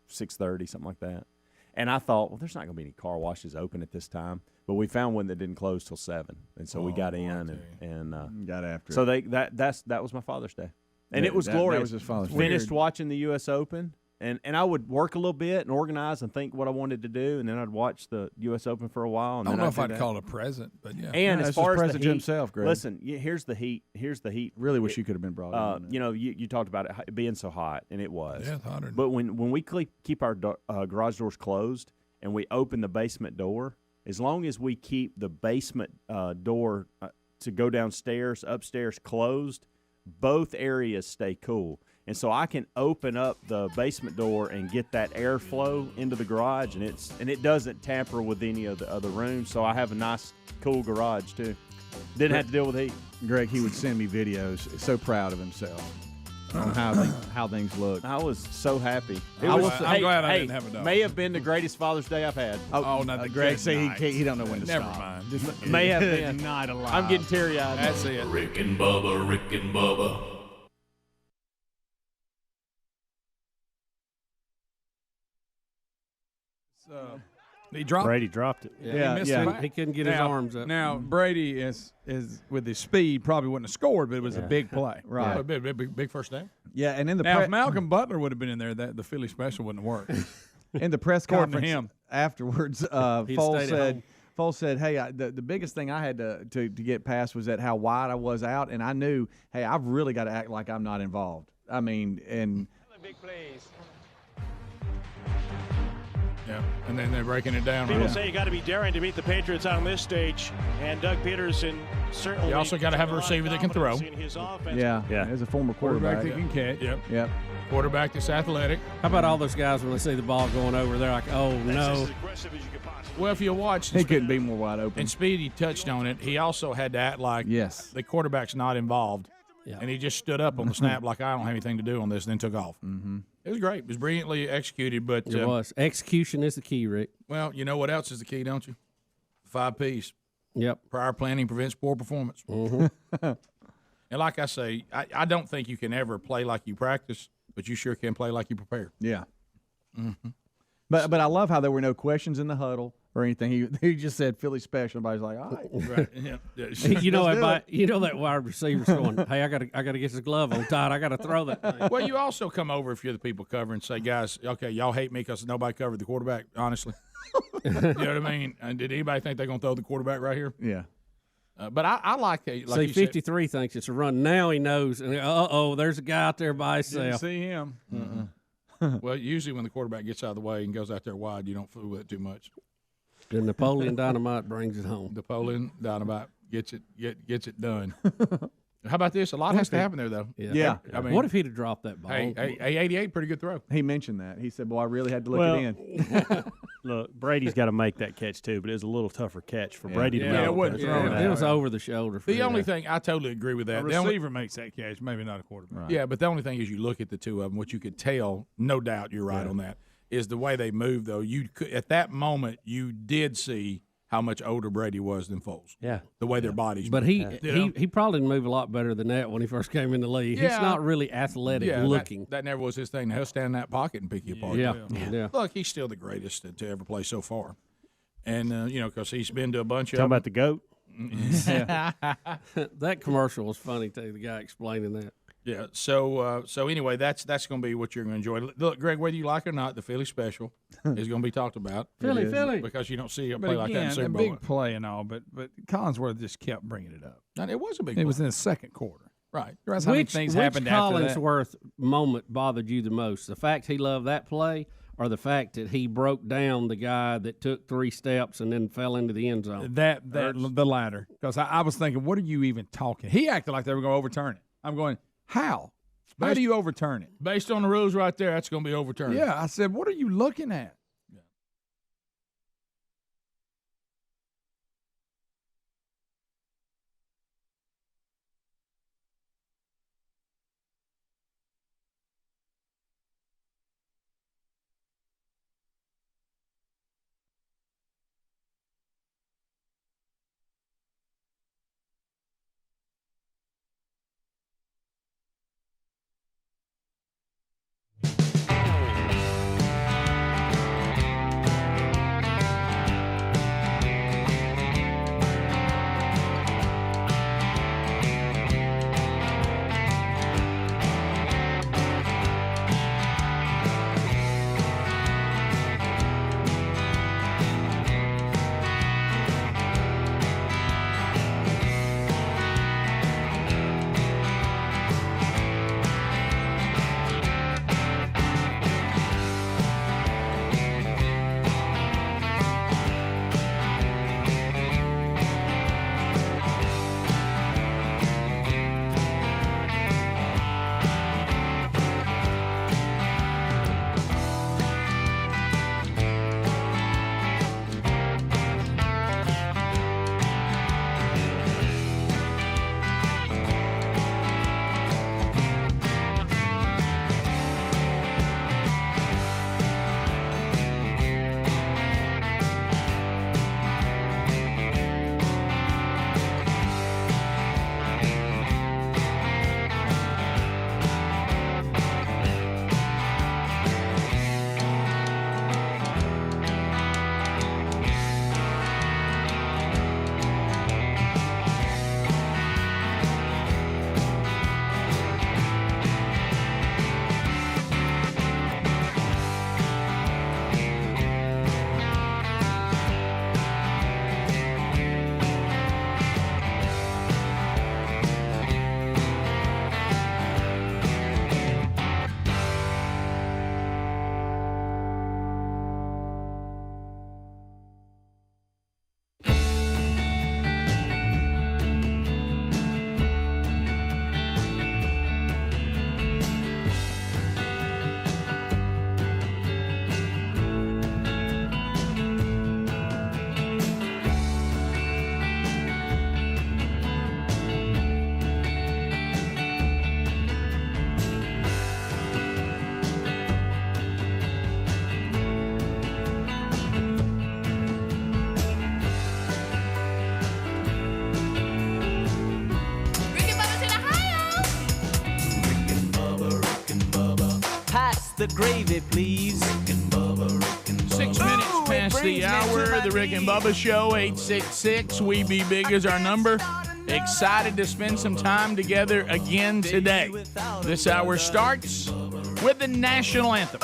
Speaker 4: 6:30, something like that. And I thought, well, there's not going to be any car washes open at this time. But we found one that didn't close till 7. And so we got in and
Speaker 3: got after
Speaker 4: so
Speaker 3: it.
Speaker 4: that was my Father's Day. And it was glorious.
Speaker 3: That was his Father's Day.
Speaker 4: Finished watching the U.S. Open. And I would work a little bit and organize and think what I wanted to do, and then I'd watch the U.S. Open for a while. And
Speaker 5: I don't
Speaker 4: then
Speaker 5: know if I'd
Speaker 4: that.
Speaker 5: call it a present, but yeah.
Speaker 4: And as far as
Speaker 3: present
Speaker 4: the heat,
Speaker 3: to himself, Greg.
Speaker 4: Listen, here's the heat.
Speaker 3: Really wish you could have been brought in.
Speaker 4: You talked about it being so hot, and it was.
Speaker 5: Yeah, it's hotter.
Speaker 4: But when we keep our garage doors closed and we open the basement door, as long as we keep the basement door to go downstairs, upstairs closed, both areas stay cool. And so I can open up the basement door and get that airflow into the garage, and it doesn't tamper with any of the other rooms. So I have a nice, cool garage too. Didn't have to deal with heat.
Speaker 3: Greg, he would send me videos. So proud of himself on how things look.
Speaker 4: I was so happy.
Speaker 5: I'm glad I didn't have a dog.
Speaker 4: May have been the greatest Father's Day I've had.
Speaker 5: Oh, not the
Speaker 3: Greg,
Speaker 5: good
Speaker 3: see,
Speaker 5: night.
Speaker 3: he don't know when to
Speaker 5: Never
Speaker 3: stop.
Speaker 5: mind.
Speaker 4: May have been.
Speaker 3: Not alive.
Speaker 4: I'm getting teary-eyed.
Speaker 5: That's it.
Speaker 2: Rick and Bubba.
Speaker 5: Brady
Speaker 4: dropped it.
Speaker 3: Yeah,
Speaker 5: he missed
Speaker 3: yeah.
Speaker 5: it.
Speaker 11: He couldn't get his arms up.
Speaker 5: Now Brady is with his speed probably wouldn't have scored, but it was a big play.
Speaker 3: Right.
Speaker 5: A big first down.
Speaker 3: Yeah, and in the
Speaker 5: Now if Malcolm Butler would have been in there, the Philly special wouldn't have worked.
Speaker 3: in the press
Speaker 5: According to
Speaker 3: conference
Speaker 5: him.
Speaker 3: afterwards, Foles said, hey, the biggest thing I had to get past was that how wide I was out, and I knew, hey, I've really got to act like I'm not involved. I mean, and
Speaker 21: big plays.
Speaker 5: Yeah, and then they're breaking it down.
Speaker 21: People
Speaker 5: right?
Speaker 21: say you got to be daring to beat the Patriots on this stage, and Doug Peterson certainly.
Speaker 5: You also got to have a receiver that can throw.
Speaker 3: yeah, as a former quarterback.
Speaker 5: that can catch.
Speaker 3: Yep.
Speaker 5: Quarterback that's athletic.
Speaker 11: How about all those guys when they see the ball going over, they're like, oh, no.
Speaker 5: Well, if you watch,
Speaker 3: he couldn't be more wide open.
Speaker 5: And Speedy touched on it. He also had to act like the quarterback's not involved.
Speaker 11: Yeah.
Speaker 5: And he just stood up on the snap like, I don't have anything to do on this, and then took off.
Speaker 3: Mm-hmm.
Speaker 5: It was great. It was brilliantly executed. But
Speaker 11: It was. Execution is the key, Rick.
Speaker 5: Well, you know what else is the key, don't you? 5 Ps.
Speaker 11: Yep.
Speaker 5: Prior planning prevents poor performance.
Speaker 11: Mm-hmm.
Speaker 5: And like I say, I don't think you can ever play like you practice, but you sure can play like you prepare.
Speaker 3: Yeah.
Speaker 5: Mm-hmm.
Speaker 3: But I love how there were no questions in the huddle or anything. He just said Philly special. Everybody's like, all right.
Speaker 5: Right. Yeah.
Speaker 11: you know that wide receiver's going, hey, I gotta get his glove on tight. I gotta throw that thing.
Speaker 5: Well, you also come over if you're the people covering and say, guys, okay, y'all hate me because nobody covered the quarterback, honestly. You know what I mean? And did anybody think they're going to throw the quarterback right here?
Speaker 3: Yeah.
Speaker 5: But I like that. Like
Speaker 11: See, 53 thinks it's a run. Now he knows. And there's a guy out there by
Speaker 5: Didn't
Speaker 11: himself.
Speaker 5: see him. Well, usually when the quarterback gets out of the way and goes out there wide, you don't fool with it too much.
Speaker 11: The Napoleon Dynamite brings it home.
Speaker 5: Napoleon Dynamite gets it done. How about this? A lot has to happen there, though.
Speaker 3: Yeah.
Speaker 5: I mean,
Speaker 11: what if he'd have dropped that ball?
Speaker 5: Hey, 88, pretty good throw.
Speaker 3: He mentioned that. He said, boy, I really had to look it in.
Speaker 4: Look, Brady's got to make that catch too, but it was a little tougher catch for Brady to make.
Speaker 5: it wasn't thrown.
Speaker 11: It was over the shoulder. For
Speaker 1: The only thing, I totally agree with that.
Speaker 5: A receiver makes that catch, maybe not a quarterback.
Speaker 1: Yeah, but the only thing is you look at the two of them, what you could tell, no doubt you're right on that, is the way they moved, though. You could, at that moment, you did see how much older Brady was than Foles.
Speaker 4: Yeah.
Speaker 1: The way their bodies
Speaker 11: But
Speaker 1: moved.
Speaker 11: he probably didn't move a lot better than that when he first came in the league. He's not really athletic looking.
Speaker 1: That never was his thing. He'll stand in that pocket and pick you apart.
Speaker 11: Yeah.
Speaker 1: Look, he's still the greatest to ever play so far. And, because he's been to a bunch of
Speaker 4: Talking about the GOAT?
Speaker 11: That commercial was funny, too, the guy explaining that.
Speaker 1: Yeah, so anyway, that's going to be what you're going to enjoy. Look, Greg, whether you like it or not, the Philly special is going to be talked about.
Speaker 11: Philly.
Speaker 1: Because you don't see a
Speaker 5: But
Speaker 1: play like that in
Speaker 5: again,
Speaker 1: Super
Speaker 5: a
Speaker 1: Bowl.
Speaker 5: big play and all, but Collinsworth just kept bringing it up.
Speaker 1: No, it was a big play.
Speaker 5: It was in the second quarter.
Speaker 1: Right.
Speaker 5: That's how many things happened after that.
Speaker 11: Collinsworth moment bothered you the most? The fact he loved that play, or the fact that he broke down the guy that took 3 steps and then fell into the end zone?
Speaker 5: The latter. Because I was thinking, what are you even talking? He acted like they were going to overturn it. I'm going, how? How do you overturn it?
Speaker 1: Based on the rules right there, that's going to be overturned.
Speaker 5: Yeah, I said, what are you looking at?
Speaker 13: The gravy, please.
Speaker 1: 6 minutes past the hour. The Rick and Bubba Show, 866. We Be Big is our number. Excited to spend some time together again today. This hour starts with the national anthem.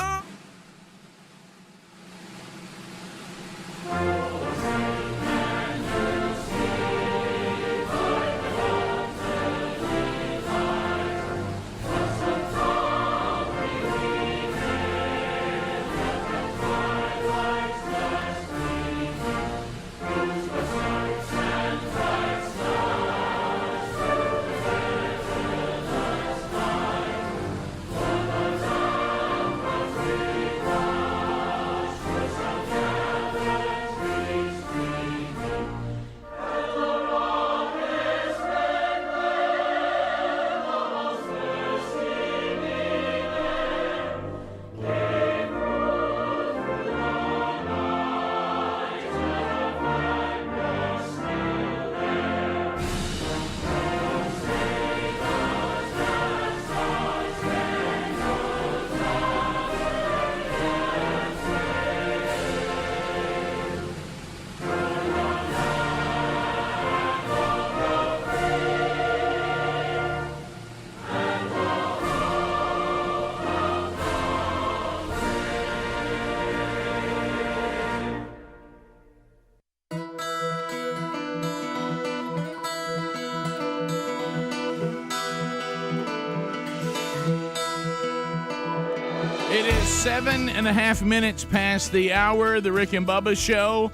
Speaker 1: It is 7.5 minutes past the hour. The Rick and Bubba Show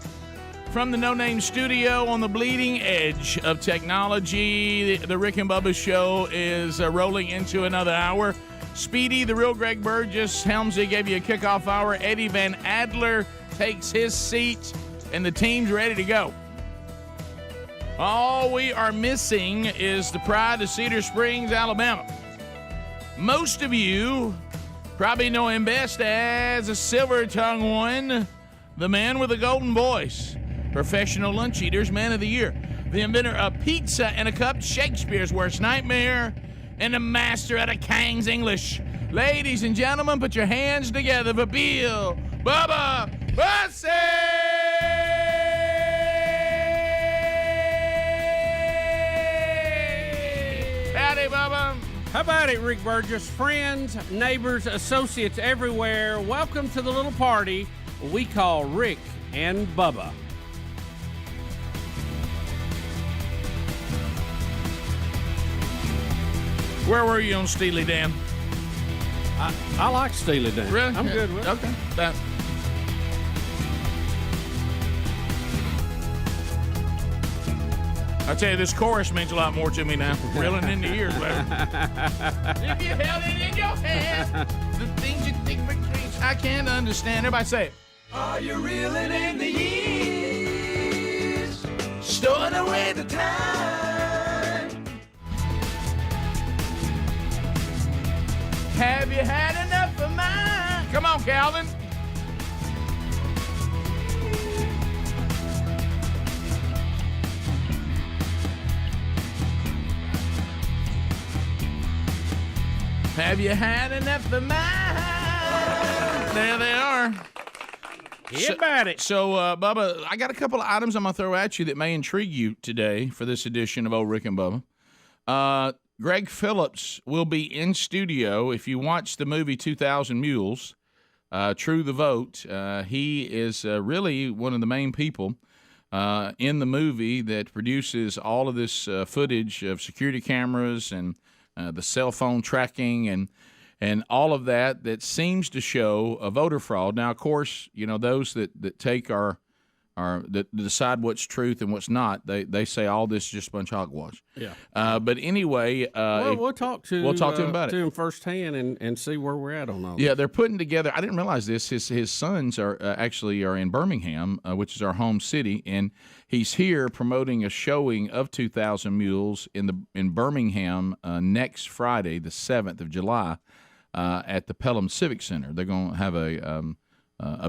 Speaker 1: from the No Name Studio on the bleeding edge of technology. The Rick and Bubba Show is rolling into another hour. Speedy, the real Greg Burgess, Helmsy gave you a kickoff hour. Eddie Van Adler takes his seat, and the team's ready to go. All we are missing is the pride of Cedar Springs, Alabama. Most of you probably know him best as a silver-tongued one, the man with a golden voice, professional lunch eaters, man of the year, the inventor of pizza and a cup, Shakespeare's worst nightmare, and the master of the King's English. Ladies and gentlemen, put your hands together for Bill Bubba Bussey! Howdy, Bubba.
Speaker 11: How about it, Rick Burgess? Friends, neighbors, associates everywhere, welcome to the little party we call Rick and Bubba.
Speaker 1: Where were you on Steely Dan?
Speaker 11: I like Steely Dan.
Speaker 1: Really?
Speaker 11: I'm good with it.
Speaker 1: Okay. I tell you, this chorus means a lot more to me now. Reeling in the ears, man. If you held it in your hand, the things you think for dreams, I can't understand. Everybody say it.
Speaker 13: Are you reeling in the years? Storing away the time?
Speaker 1: Have you had enough of mine? Come on, Calvin. Have you had enough of mine? There they are.
Speaker 11: Get about it.
Speaker 1: So, Bubba, I got a couple of items I'm going to throw at you that may intrigue you today for this edition of Old Rick and Bubba. Greg Phillips will be in studio. If you watch the movie 2000 Mules, True the Vote, he is really one of the main people in the movie that produces all of this footage of security cameras and the cell phone tracking and all of that seems to show a voter fraud. Now, of course, you know, those that take that decide what's truth and what's not, they say all this is just a bunch of hogwash.
Speaker 11: Yeah.
Speaker 1: But anyway,
Speaker 11: we'll talk to
Speaker 1: him about
Speaker 11: to him firsthand and see where we're at on all
Speaker 1: Yeah,
Speaker 11: this.
Speaker 1: they're putting together. I didn't realize this. His sons are actually in Birmingham, which is our home city, and he's here promoting a showing of 2000 Mules in Birmingham next Friday, the 7th of July, at the Pelham Civic Center. They're going to have a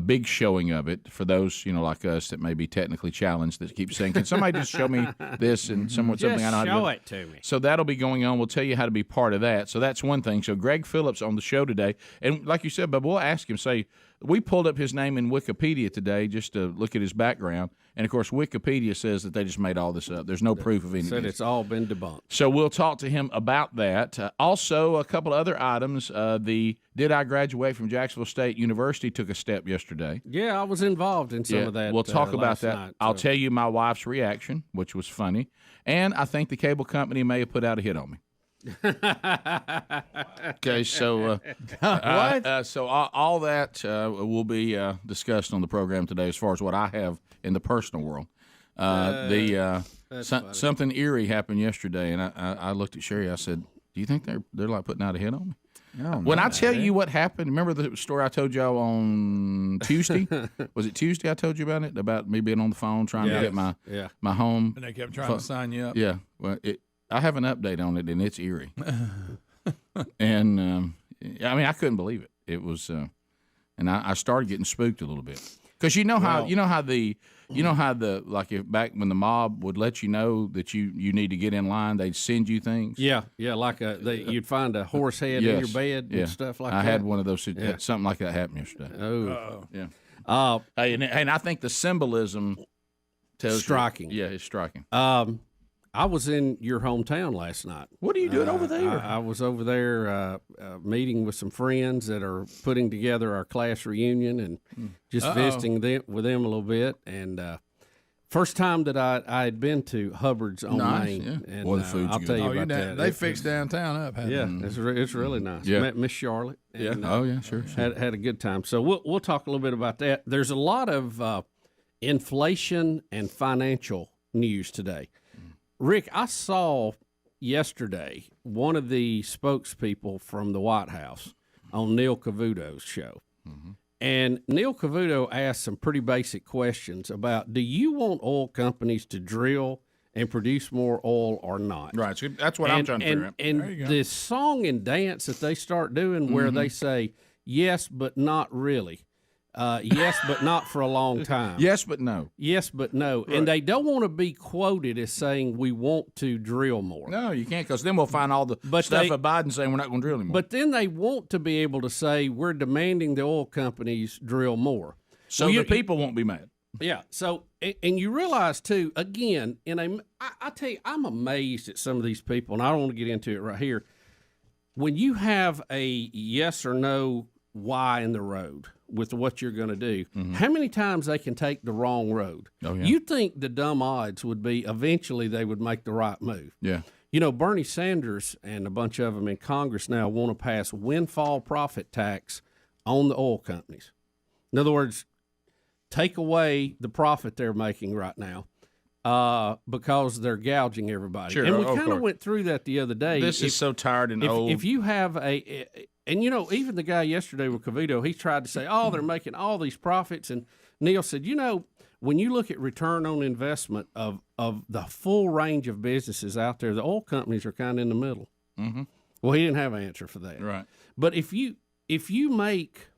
Speaker 1: big showing of it for those, you know, like us that may be technically challenged that keep saying, "Can somebody just show me this?" and something I know how to do.
Speaker 11: Show it to me.
Speaker 1: So that'll be going on. We'll tell you how to be part of that. So that's one thing. So Greg Phillips on the show today, and like you said, but we'll ask him. Say we pulled up his name in Wikipedia today just to look at his background, and of course Wikipedia says that they just made all this up. There's no proof of anything.
Speaker 11: Said it's all been debunked.
Speaker 1: So we'll talk to him about that. Also, a couple other items. The Did I Graduate from Jacksonville State University took a step yesterday.
Speaker 11: Yeah, I was involved in some of that.
Speaker 1: We'll talk about that.
Speaker 11: Night,
Speaker 1: I'll tell you my wife's reaction, which was funny, and I think the cable company may have put out a hit on me. Okay, so
Speaker 11: what?
Speaker 1: So all that will be discussed on the program today, as far as what I have in the personal world. Something eerie happened yesterday, and I looked at Sherry. I said, "Do you think they're like putting out a hit on me?" When I tell you what happened, remember the story I told y'all on Tuesday? Was it Tuesday I told you about it? About me being on the phone trying to get my home.
Speaker 5: And they kept trying to sign you up.
Speaker 1: Yeah. Well, I have an update on it, and it's eerie. And, I mean, I couldn't believe it. It was, and I started getting spooked a little bit. Because you know how like if back when the mob would let you know that you need to get in line, they'd send you things.
Speaker 11: Yeah, like you'd find a horse head in your bed and stuff like that.
Speaker 1: I had one of those. Something like that happened yesterday.
Speaker 11: Oh,
Speaker 1: yeah. Hey, and I think the symbolism tells
Speaker 11: striking.
Speaker 1: It's striking.
Speaker 11: I was in your hometown last night.
Speaker 1: What are you doing over there?
Speaker 11: I was over there meeting with some friends that are putting together our class reunion and just visiting with them a little bit. And First time that I had been to Hubbard's on
Speaker 5: Nice,
Speaker 11: Main.
Speaker 5: yeah.
Speaker 11: And
Speaker 5: Boy, the food's
Speaker 11: I'll
Speaker 5: good.
Speaker 11: tell you
Speaker 5: Oh,
Speaker 11: about that.
Speaker 5: They fixed downtown up. Haven't they?
Speaker 11: It's really nice.
Speaker 5: Yeah.
Speaker 11: Met Miss Charlotte.
Speaker 5: Yeah.
Speaker 11: And,
Speaker 5: Oh, yeah, sure.
Speaker 11: Had a good time. So we'll talk a little bit about that. There's a lot of inflation and financial news today. Rick, I saw yesterday one of the spokespeople from the White House on Neil Cavuto's show. And Neil Cavuto asked some pretty basic questions about, do you want oil companies to drill and produce more oil or not?
Speaker 1: Right. So that's what I'm trying to figure out.
Speaker 11: And
Speaker 1: There you go.
Speaker 11: the song and dance that they start doing where they say, yes, but not really. Yes, but not for a long time.
Speaker 1: Yes, but no.
Speaker 11: Yes, but no.
Speaker 1: Right.
Speaker 11: And they don't want to be quoted as saying we want to drill more.
Speaker 1: No, you can't, because then we'll find all the stuff of Biden saying we're not going to drill anymore.
Speaker 11: But then they want to be able to say we're demanding the oil companies drill more.
Speaker 1: So the people won't be mad.
Speaker 11: Yeah. So, and you realize too, again, I tell you, I'm amazed at some of these people, and I don't want to get into it right here. When you have a yes or no why in the road with what you're going to do, how many times they can take the wrong road?
Speaker 1: Oh, yeah.
Speaker 11: You think the dumb odds would be eventually they would make the right move.
Speaker 1: Yeah.
Speaker 11: You know, Bernie Sanders and a bunch of them in Congress now want to pass windfall profit tax on the oil companies. In other words, take away the profit they're making right now because they're gouging everybody.
Speaker 1: Sure,
Speaker 11: and we
Speaker 1: of
Speaker 11: kind of
Speaker 1: course.
Speaker 11: went through that the other day.
Speaker 1: This is so tired and
Speaker 11: if,
Speaker 1: old.
Speaker 11: If you have and you know, even the guy yesterday with Cavuto, he tried to say, oh, they're making all these profits. And Neil said, you know, when you look at return on investment of the full range of businesses out there, the oil companies are kind of in the middle.
Speaker 1: Mm-hmm.
Speaker 11: Well, he didn't have an answer for that.
Speaker 1: Right.
Speaker 11: But if you make,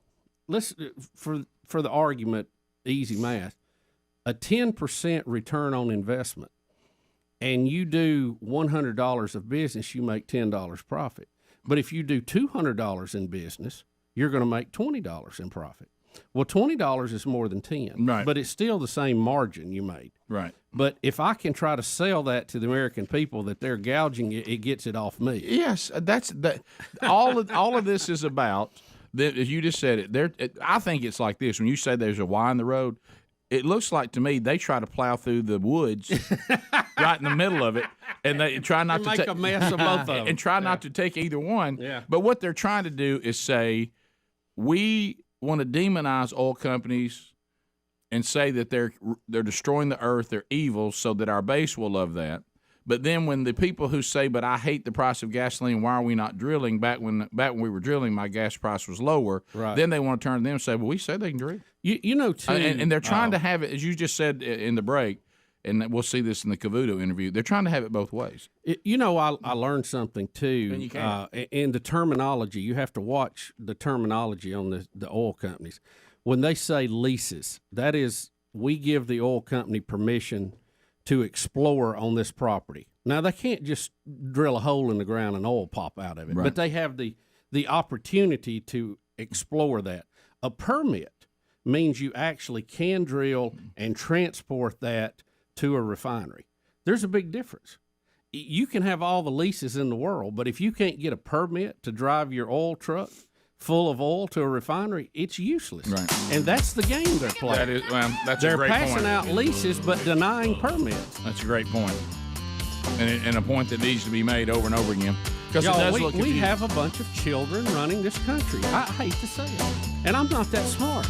Speaker 11: for the argument, easy math, a 10% return on investment, and you do $100 of business, you make $10 profit. But if you do $200 in business, you're going to make $20 in profit. Well, $20 is more than 10,
Speaker 1: right?
Speaker 11: But it's still the same margin you made,
Speaker 1: right?
Speaker 11: But if I can try to sell that to the American people that they're gouging it gets it off me.
Speaker 1: Yes, that's that. All of this is about. As you just said it. I think it's like this. When you say there's a Y in the road, it looks like to me they try to plow through the woods right in the middle of it, and they try not to
Speaker 11: make a mess of both of them,
Speaker 1: and try not to take either one.
Speaker 11: Yeah.
Speaker 1: But what they're trying to do is say we want to demonize oil companies and say that they're destroying the earth, they're evil, so that our base will love that. But then when the people who say, "But I hate the price of gasoline. Why are we not drilling?" Back when we were drilling, my gas price was lower.
Speaker 11: Right.
Speaker 1: Then they want to turn to them and say, "Well, we said they can drill."
Speaker 11: You know, too,
Speaker 1: and they're trying to have it, as you just said in the break, and we'll see this in the Cavuto interview. They're trying to have it both ways.
Speaker 11: You know, I learned something too.
Speaker 1: And you can.
Speaker 11: In the terminology, you have to watch the terminology on the oil companies. When they say leases, that is, we give the oil company permission to explore on this property. Now, they can't just drill a hole in the ground and oil pop out of it,
Speaker 1: Right.
Speaker 11: but they have the opportunity to explore that. A permit means you actually can drill and transport that to a refinery. There's a big difference. You can have all the leases in the world, but if you can't get a permit to drive your oil truck full of oil to a refinery, it's useless.
Speaker 1: Right.
Speaker 11: And that's the game they're playing.
Speaker 1: That's
Speaker 11: they're
Speaker 1: a great
Speaker 11: passing
Speaker 1: point.
Speaker 11: out leases but denying permits.
Speaker 1: That's a great point, and a point that needs to be made over and over again. Because
Speaker 11: Y'all, we have a bunch of children running this country. I hate to say it, and I'm not that smart.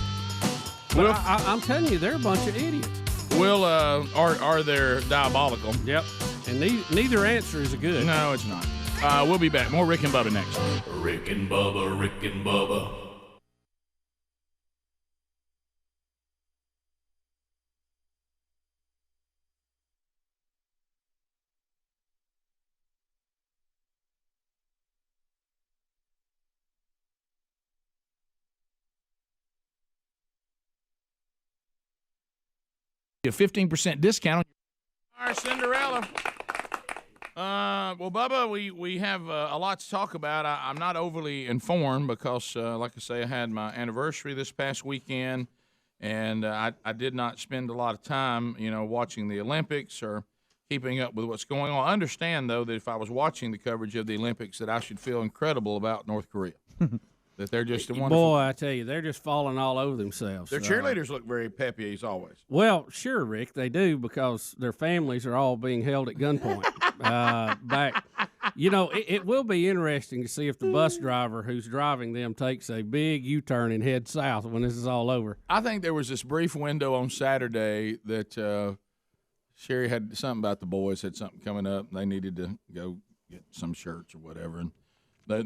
Speaker 11: But I'm telling you, they're a bunch of idiots.
Speaker 1: Are they diabolical?
Speaker 11: Yep. And neither answer is good.
Speaker 1: No, it's not. We'll be back. More Rick and Bubba next.
Speaker 2: Rick and Bubba, Rick and Bubba.
Speaker 1: A 15% discount. All right, Cinderella. Well, Bubba, we have a lot to talk about. I'm not overly informed because, like I say, I had my anniversary this past weekend, and I did not spend a lot of time, watching the Olympics or keeping up with what's going on. I understand, though, that if I was watching the coverage of the Olympics, that I should feel incredible about North Korea. that they're just wonderful.
Speaker 11: Boy, I tell you, they're just falling all over themselves.
Speaker 6: Their cheerleaders look very peppy as always.
Speaker 11: Well, sure, Rick, they do because their families are all being held at gunpoint. Back, it will be interesting to see if the bus driver who's driving them takes a big U-turn and heads south when this is all over.
Speaker 1: I think there was this brief window on Saturday that Sherry had something about the boys had something coming up. And they needed to go get some shirts or whatever, and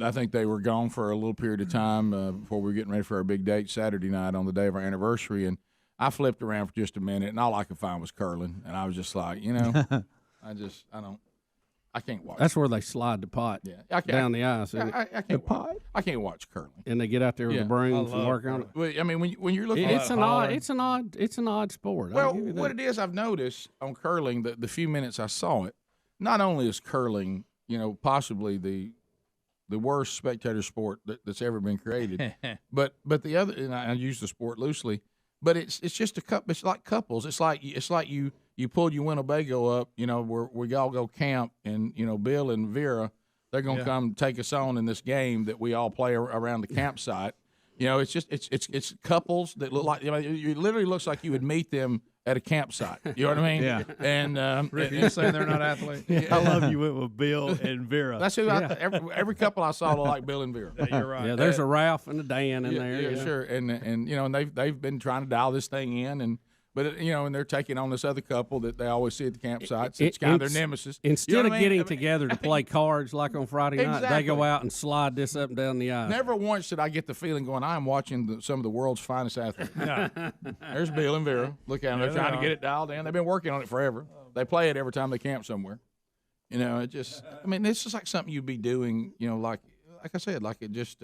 Speaker 1: I think they were gone for a little period of time before we were getting ready for our big date Saturday night on the day of our anniversary. And I flipped around for just a minute, and all I could find was curling. And I was just like, I can't watch.
Speaker 11: That's where they slide the pot down the ice.
Speaker 1: I can't watch curling.
Speaker 11: And they get out there with the brooms and work on it.
Speaker 1: Well, I mean, when you're looking,
Speaker 11: it's an odd sport.
Speaker 1: Well, what it is, I've noticed on curling the few minutes I saw it, not only is curling, possibly the worst spectator sport that's ever been created, but the other, and I use the sport loosely, but it's just a couple. It's like couples. It's like you pulled your Winnebago up, where we all go camp, and Bill and Vera, they're gonna come take us on in this game that we all play around the campsite. It's just it's couples that look like it literally looks like you would meet them at a campsite. You know what I mean?
Speaker 3: Yeah.
Speaker 1: And
Speaker 5: Rick, you're saying they're not athletes?
Speaker 3: I love you went with Bill and Vera.
Speaker 1: That's who every couple I saw looked like Bill and Vera.
Speaker 5: You're right.
Speaker 11: Yeah, there's a Ralph and a Dan in there.
Speaker 1: Yeah, sure. And they've been trying to dial this thing in, and they're taking on this other couple that they always see at the campsites. It's kind of their nemesis.
Speaker 11: Instead of getting together to play cards like on Friday night, they go out and slide this up and down the ice.
Speaker 1: Never once did I get the feeling going, I'm watching some of the world's finest athletes. There's Bill and Vera. Look at them. They're trying to get it dialed in. They've been working on it forever. They play it every time they camp somewhere. It's just like something you'd be doing, like I said, like it just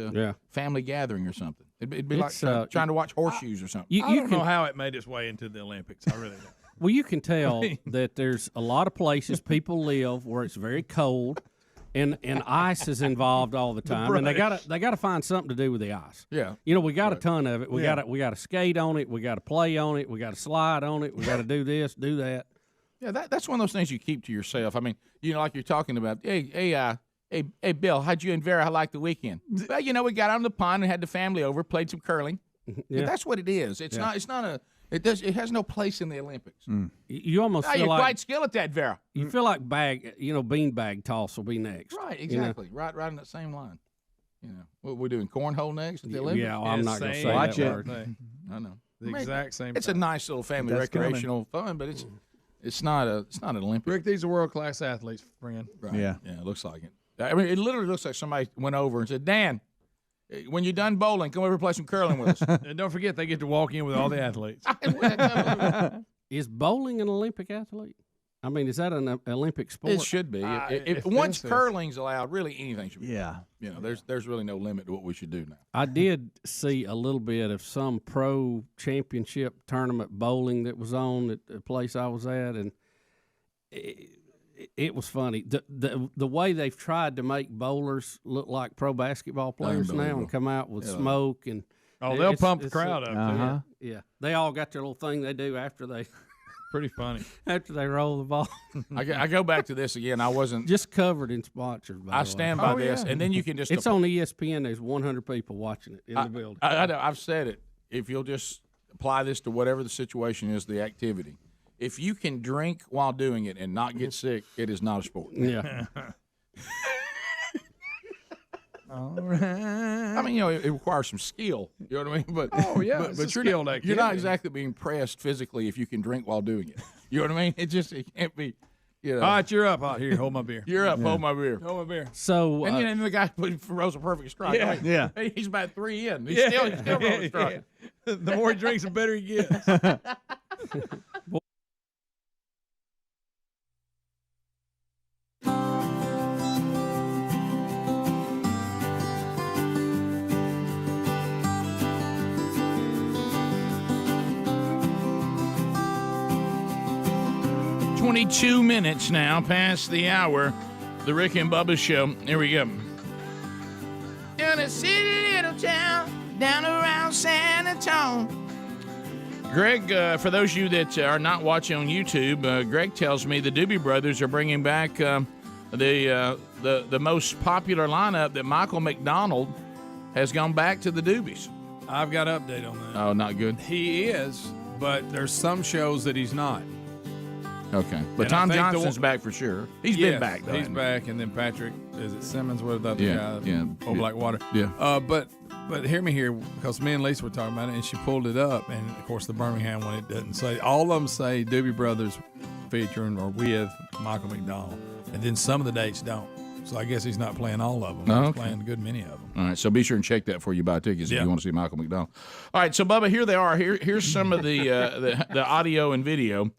Speaker 1: family gathering or something. It'd be like trying to watch horseshoes or something.
Speaker 5: I don't know how it made its way into the Olympics. I really don't.
Speaker 11: Well, you can tell that there's a lot of places people live where it's very cold, and ice is involved all the time, and they gotta find something to do with the ice.
Speaker 1: Yeah,
Speaker 11: we got a ton of it. We gotta skate on it. We gotta play on it. We gotta slide on it. We gotta do this, do that.
Speaker 1: Yeah, that's one of those things you keep to yourself. I mean, like you're talking about. Hey, Bill, how'd you and Vera like the weekend? Well, we got on the pond and had the family over, played some curling. Yeah. That's what it is. It's not. It has no place in the Olympics.
Speaker 11: You almost feel
Speaker 1: you're
Speaker 11: like
Speaker 1: quite skilled at that, Vera.
Speaker 11: You feel like beanbag toss will be next.
Speaker 1: Right, exactly. Right in that same line. What we're doing, cornhole next at the Olympics.
Speaker 11: Yeah, I'm not going to say
Speaker 3: Watch
Speaker 11: that
Speaker 3: it.
Speaker 11: word.
Speaker 1: I know.
Speaker 5: The exact same.
Speaker 1: It's a nice little family recreational fun, but it's not an Olympic.
Speaker 5: Rick, these are world-class athletes, friend.
Speaker 1: Right. Yeah, it looks like it. I mean, it literally looks like somebody went over and said, Dan, when you're done bowling, come over and play some curling with us.
Speaker 5: And don't forget, they get to walk in with all the athletes.
Speaker 11: Is bowling an Olympic athlete? I mean, is that an Olympic sport?
Speaker 1: It should be. Once curling's allowed, really anything should be.
Speaker 3: Yeah.
Speaker 1: There's really no limit to what we should do now.
Speaker 11: I did see a little bit of some pro championship tournament bowling that was on at the place I was at, and it was funny. The way they've tried to make bowlers look like pro basketball players now and come out with smoke and
Speaker 5: they'll pump the crowd up too.
Speaker 11: Yeah, they all got their little thing they do after they.
Speaker 5: Pretty funny.
Speaker 11: After they roll the ball.
Speaker 1: I go back to this again. I wasn't
Speaker 11: just covered in sponsors.
Speaker 1: I stand by this, and then you can just.
Speaker 11: It's on ESPN. There's 100 people watching it in the building.
Speaker 1: I've said it. If you'll just apply this to whatever the situation is, the activity. If you can drink while doing it and not get sick, it is not a sport.
Speaker 11: Yeah.
Speaker 5: All right.
Speaker 1: I mean, it requires some skill. You know what I mean? But
Speaker 5: but
Speaker 1: you're not exactly being pressed physically if you can drink while doing it. You know what I mean? It can't be. All
Speaker 5: right, you're up. Here, hold my beer.
Speaker 1: You're up. Hold my beer.
Speaker 5: Hold my beer.
Speaker 11: So
Speaker 1: and the guy throws a perfect strike.
Speaker 3: Yeah.
Speaker 1: Hey, he's about 3 in. He's still rolling a strike.
Speaker 5: The more he drinks, the better he gets.
Speaker 1: $22 minutes now past the hour. The Rick and Bubba Show. Here we go. In a city little town down around San Antonio. Greg, for those of you that are not watching on YouTube, Greg tells me the Doobie Brothers are bringing back the most popular lineup that Michael McDonald has gone back to the doobies.
Speaker 5: I've got an update on that.
Speaker 1: Oh, not good?
Speaker 5: He is, but there's some shows that he's not.
Speaker 1: Okay. But
Speaker 5: And
Speaker 1: Tom
Speaker 5: I think
Speaker 1: Johnson's back for sure. He's
Speaker 5: Yes,
Speaker 1: been back, though.
Speaker 5: He's
Speaker 1: hasn't he?
Speaker 5: back, and then Patrick, is it Simmons? What the other guy? Old Blackwater.
Speaker 1: Yeah.
Speaker 5: But hear me here, because me and Lisa were talking about it, and she pulled it up, and of course the Birmingham one, it doesn't say. All of them say Doobie Brothers featuring or with Michael McDonald, and then some of the dates don't. So I guess he's not playing all of them. He's playing a good many of them.
Speaker 1: All right, so be sure and check that before you buy tickets if you want to see Michael McDonald. All right, so Bubba, here they are. Here's some of the audio and video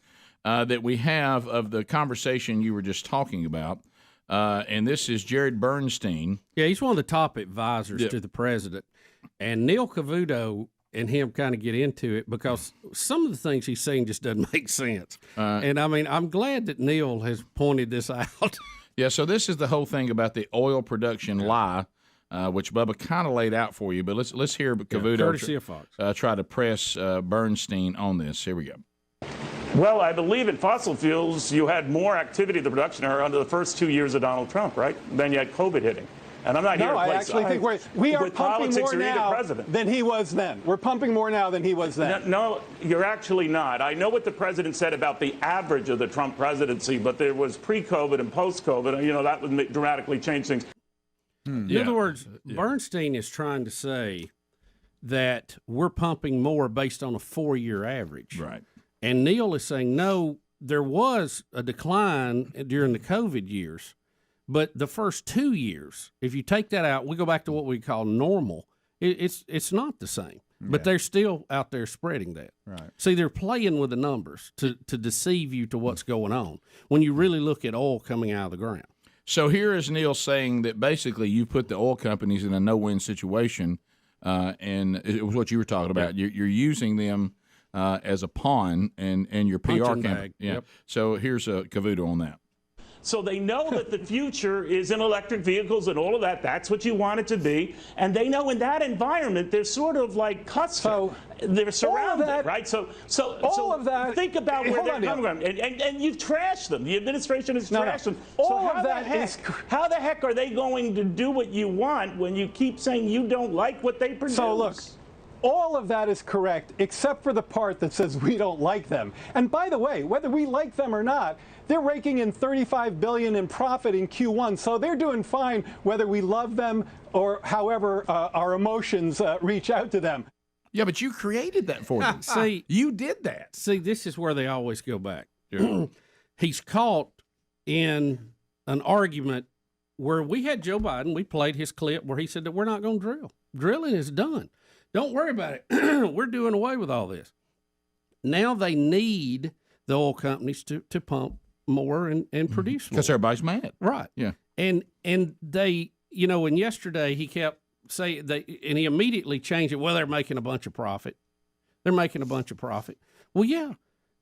Speaker 1: that we have of the conversation you were just talking about. And this is Jared Bernstein.
Speaker 11: Yeah, he's one of the top advisors to the president. And Neil Cavuto and him kind of get into it because some of the things he's saying just doesn't make sense. And, I mean, I'm glad that Neil has pointed this out.
Speaker 1: Yeah, so this is the whole thing about the oil production lie, which Bubba kind of laid out for you. But let's hear Cavuto
Speaker 11: courtesy of Fox.
Speaker 1: Try to press Bernstein on this. Here we go.
Speaker 9: Well, I believe in fossil fuels, you had more activity in the production area under the first 2 years of Donald Trump, right? Then you had COVID hitting. And I'm not here to play
Speaker 22: I actually think we are pumping more now than he was then. We're pumping more now than he was then.
Speaker 9: No, you're actually not. I know what the president said about the average of the Trump presidency, but there was pre-COVID and post-COVID. You know, that would dramatically change things.
Speaker 11: In other words, Bernstein is trying to say that we're pumping more based on a 4-year average.
Speaker 1: Right.
Speaker 11: And Neil is saying, no, there was a decline during the COVID years. But the first 2 years, if you take that out, we go back to what we call normal. It's not the same, but they're still out there spreading that.
Speaker 1: Right.
Speaker 11: See, they're playing with the numbers to deceive you to what's going on when you really look at oil coming out of the ground.
Speaker 1: So here is Neil saying that basically you put the oil companies in a no-win situation, and it was what you were talking about. You're using them as a pawn and your PR
Speaker 11: Punching
Speaker 1: campaign.
Speaker 11: bag.
Speaker 1: Yeah.
Speaker 11: Yep.
Speaker 1: So here's Cavuto on that.
Speaker 9: So they know that the future is in electric vehicles and all of that. That's what you want it to be. And they know in that environment, they're sort of like custard. They're surrounded, right? So
Speaker 22: all of that.
Speaker 9: Think about where they're coming from. And you've trashed them. The administration has trashed them.
Speaker 22: All
Speaker 9: So
Speaker 22: of that is.
Speaker 9: how the heck are they going to do what you want when you keep saying you don't like what they produce?
Speaker 22: So look. All of that is correct, except for the part that says we don't like them. And by the way, whether we like them or not, they're raking in $35 billion in profit in Q1, so they're doing fine whether we love them or however our emotions reach out to them.
Speaker 1: Yeah, but you created that for them.
Speaker 11: See,
Speaker 1: you did that.
Speaker 11: See, this is where they always go back. He's caught in an argument where we had Joe Biden. We played his clip where he said that we're not going to drill. Drilling is done. Don't worry about it. We're doing away with all this. Now they need the oil companies to pump more and produce more.
Speaker 1: Because everybody's mad.
Speaker 11: Right.
Speaker 1: Yeah.
Speaker 11: And they, you know, and yesterday he kept saying and he immediately changed it. Well, they're making a bunch of profit. They're making a bunch of profit. Well, yeah,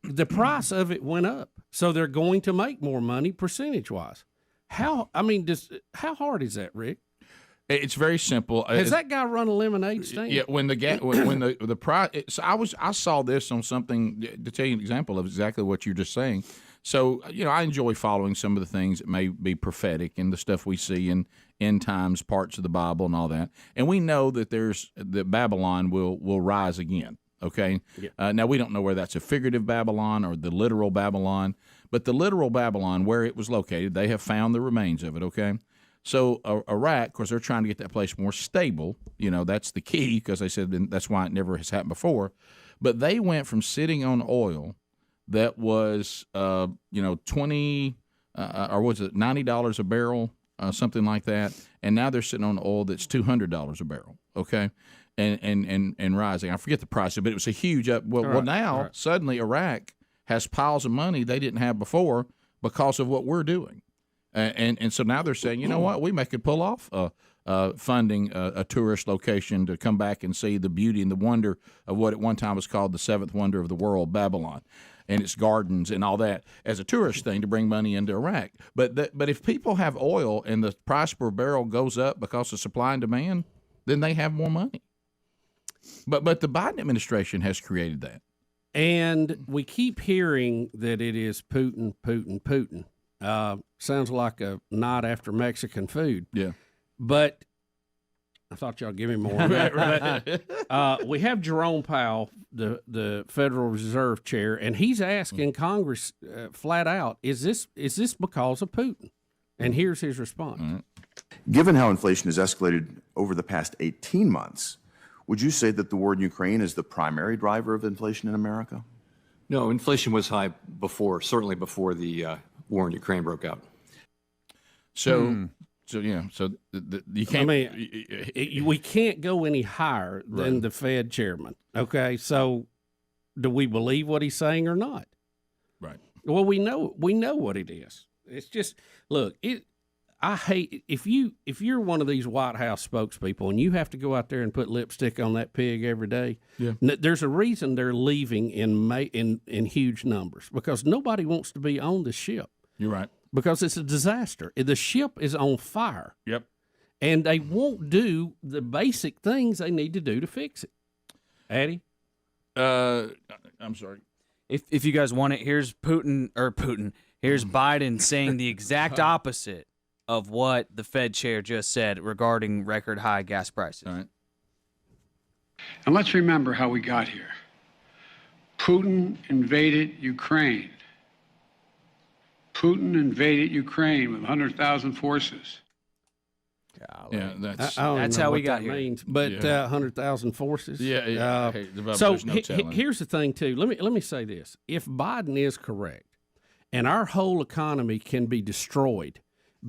Speaker 11: the price of it went up. So they're going to make more money percentage-wise. How hard is that, Rick?
Speaker 1: It's very simple.
Speaker 11: Has that guy run a lemonade stand?
Speaker 1: Yeah, when the price. So I saw this on something to tell you an example of exactly what you're just saying. So I enjoy following some of the things that may be prophetic and the stuff we see in end times parts of the Bible and all that. And we know that that Babylon will rise again. Okay. Yeah. Now we don't know where that's a figurative Babylon or the literal Babylon, but the literal Babylon, where it was located, they have found the remains of it. Okay. So Iraq, of course, they're trying to get that place more stable. That's the key because they said that's why it never has happened before. But they went from sitting on oil that was, 20 or was it $90 a barrel, something like that, and now they're sitting on oil that's $200 a barrel. Okay, and rising. I forget the price, but it was a huge up. Well, now suddenly Iraq has piles of money they didn't have before because of what we're doing. And so now they're saying, you know what, we could pull off funding a tourist location to come back and see the beauty and the wonder of what at one time was called the seventh wonder of the world, Babylon, and its gardens and all that as a tourist thing to bring money into Iraq. But if people have oil and the price per barrel goes up because of supply and demand, then they have more money. But the Biden administration has created that.
Speaker 11: And we keep hearing that it is Putin, Putin, Putin. Sounds like a night after Mexican food.
Speaker 1: Yeah.
Speaker 11: But I thought y'all give me more. But, we have Jerome Powell, the Federal Reserve Chair, and he's asking Congress flat out, is this because of Putin? And here's his response.
Speaker 7: Given how inflation has escalated over the past 18 months, would you say that the war in Ukraine is the primary driver of inflation in America?
Speaker 14: No, inflation was high before, certainly before the war in Ukraine broke out.
Speaker 1: So you can't.
Speaker 11: I mean, we can't go any higher than the Fed chairman. Okay, so do we believe what he's saying or not?
Speaker 1: Right.
Speaker 11: Well, we know what it is. It's just look. I hate if you're one of these White House spokespeople and you have to go out there and put lipstick on that pig every day.
Speaker 1: Yeah.
Speaker 11: There's a reason they're leaving in huge numbers because nobody wants to be on the ship.
Speaker 1: You're right.
Speaker 11: Because it's a disaster. The ship is on fire.
Speaker 1: Yep.
Speaker 11: And they won't do the basic things they need to do to fix it. Addie?
Speaker 1: I'm sorry.
Speaker 23: If you guys want it, here's Here's Biden saying the exact opposite of what the Fed chair just said regarding record high gas prices.
Speaker 1: All right.
Speaker 24: And let's remember how we got here. Putin invaded Ukraine. Putin invaded Ukraine with 100,000 forces.
Speaker 1: Yeah, that's
Speaker 11: how we
Speaker 23: got
Speaker 11: that
Speaker 23: here.
Speaker 11: Means, but 100,000 forces.
Speaker 1: Yeah.
Speaker 11: So here's the thing, too. Let me say this: if Biden is correct, and our whole economy can be destroyed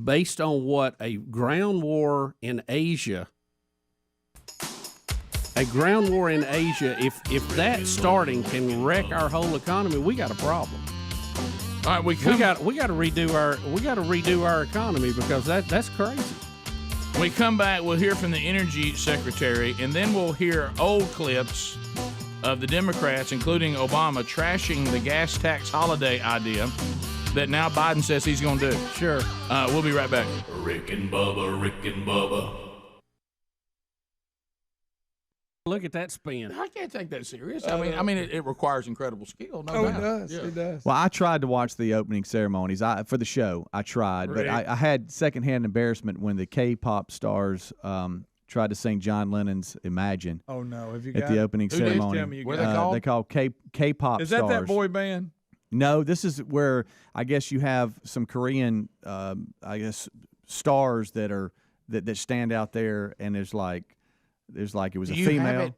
Speaker 11: based on what a ground war in Asia. If that starting can wreck our whole economy, we got a problem.
Speaker 1: All right, we
Speaker 11: got to redo our economy because that's crazy.
Speaker 1: When we come back, we'll hear from the Energy Secretary, and then we'll hear old clips of the Democrats, including Obama, trashing the gas tax holiday idea that now Biden says he's going to do.
Speaker 11: Sure.
Speaker 1: We'll be right back.
Speaker 2: Rick and Bubba.
Speaker 11: Look at that spin.
Speaker 1: I can't take that serious. I mean, it requires incredible skill. No doubt.
Speaker 5: It does.
Speaker 1: Yeah.
Speaker 5: It does.
Speaker 3: Well, I tried to watch the opening ceremonies for the show. I tried, but I had secondhand embarrassment when the K-pop stars tried to sing John Lennon's "Imagine."
Speaker 5: Oh no! Have you
Speaker 3: at
Speaker 5: got
Speaker 3: the opening ceremony?
Speaker 5: Tell me
Speaker 1: what are they called?
Speaker 3: They call K-pop
Speaker 5: Is
Speaker 3: stars.
Speaker 5: that boy band?
Speaker 3: No, this is where I guess you have some Korean, stars that stand out there, and there's like it was a female.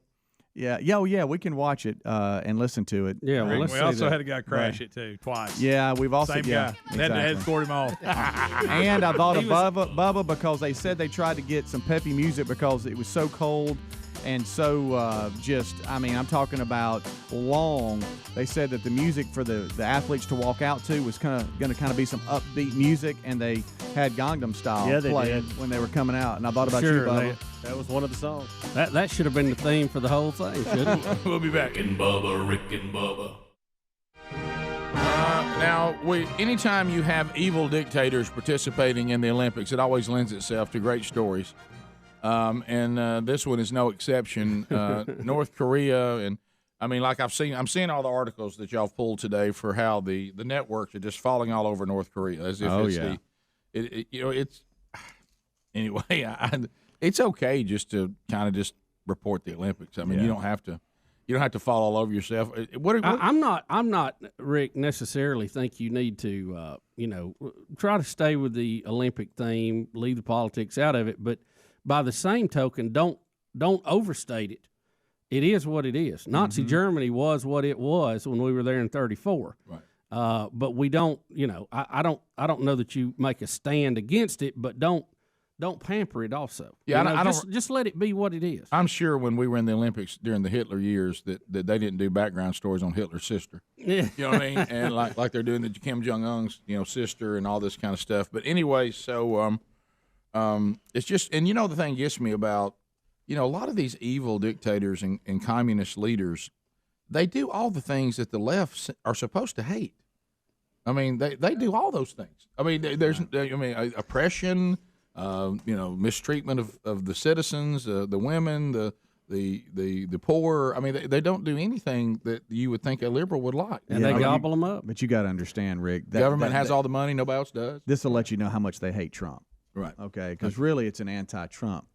Speaker 3: Yeah, we can watch it and listen to it.
Speaker 11: Yeah, well,
Speaker 5: we also had a guy crash it too twice.
Speaker 3: Yeah, we've also
Speaker 5: Same guy.
Speaker 3: Exactly.
Speaker 5: Had to escort him off.
Speaker 3: And I thought of Bubba because they said they tried to get some peppy music because it was so cold and so I'm talking about long. They said that the music for the athletes to walk out to was going to be some upbeat music, and they had Gangnam Style playing when they were coming out. And I thought about you, Bubba.
Speaker 4: That was one of the songs.
Speaker 11: That should have been the theme for the whole thing, shouldn't it?
Speaker 1: We'll be back.
Speaker 2: Rick and Bubba.
Speaker 1: Anytime you have evil dictators participating in the Olympics, it always lends itself to great stories. And this one is no exception. North Korea, and I'm seeing all the articles that y'all pulled today for how the networks are just falling all over North Korea as if it's okay just to kind of just report the Olympics. I mean, you don't have to fall all over yourself.
Speaker 11: I'm not, Rick, necessarily think you need to, try to stay with the Olympic theme, leave the politics out of it. But by the same token, don't overstate it. It is what it is. Nazi Germany was what it was when we were there in 1934.
Speaker 1: Right.
Speaker 11: But we don't, I don't know that you make a stand against it, but don't pamper it also.
Speaker 1: Yeah,
Speaker 11: just let it be what it is.
Speaker 1: I'm sure when we were in the Olympics during the Hitler years that they didn't do background stories on Hitler's sister.
Speaker 11: Yeah.
Speaker 1: You know what I mean? And like they're doing the Kim Jong-un's, sister and all this kind of stuff. But anyway, so it's just, and the thing gets me about, a lot of these evil dictators and communist leaders, they do all the things that the left are supposed to hate. I mean, they do all those things. I mean, there's oppression, mistreatment of the citizens, the women, the poor. I mean, they don't do anything that you would think a liberal would like.
Speaker 11: And they gobble them up.
Speaker 3: But you got to understand, Rick.
Speaker 1: The government has all the money, nobody else does.
Speaker 3: This will let you know how much they hate Trump.
Speaker 1: Right.
Speaker 3: Okay, because really it's an anti-Trump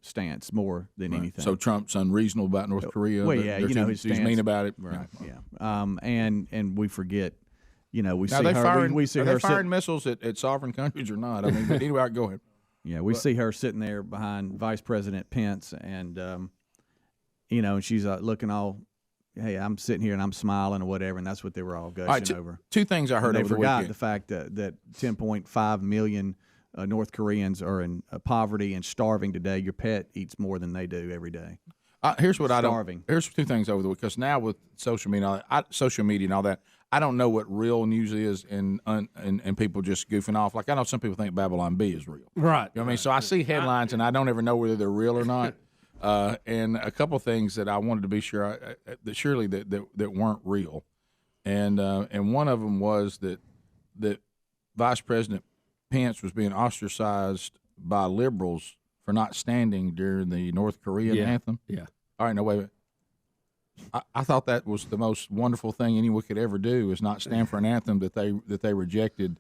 Speaker 3: stance more than anything.
Speaker 5: So Trump's unreasonable about North Korea.
Speaker 3: Well, yeah, his stance.
Speaker 5: He's mean about it.
Speaker 3: Right. Yeah. And we forget. We
Speaker 5: now
Speaker 3: see
Speaker 5: they
Speaker 3: her.
Speaker 5: Firing,
Speaker 3: we see
Speaker 5: are
Speaker 3: her
Speaker 5: they firing missiles at sovereign countries or not? I mean, but anyway, go ahead.
Speaker 3: Yeah, we see her sitting there behind Vice President Pence, and and she's looking all. Hey, I'm sitting here and I'm smiling or whatever, and that's what they were all gushing over.
Speaker 5: Two things I heard
Speaker 3: they
Speaker 5: over the
Speaker 3: forgot
Speaker 5: weekend.
Speaker 3: the fact that 10.5 million North Koreans are in poverty and starving today. Your pet eats more than they do every day.
Speaker 5: Here's what
Speaker 3: Starving.
Speaker 5: Here's two things over the week, because now with social media, and all that, I don't know what real news is, and people just goofing off. Like I know some people think Babylon B is real,
Speaker 11: right?
Speaker 5: You know what I mean? So I see headlines and I don't ever know whether they're real or not. And a couple of things that I wanted to be sure that surely that weren't real, and one of them was that Vice President Pence was being ostracized by liberals for not standing during the North Korean anthem.
Speaker 11: Yeah.
Speaker 5: All right, no wait. I thought that was the most wonderful thing anyone could ever do, is not stand for an anthem that they rejected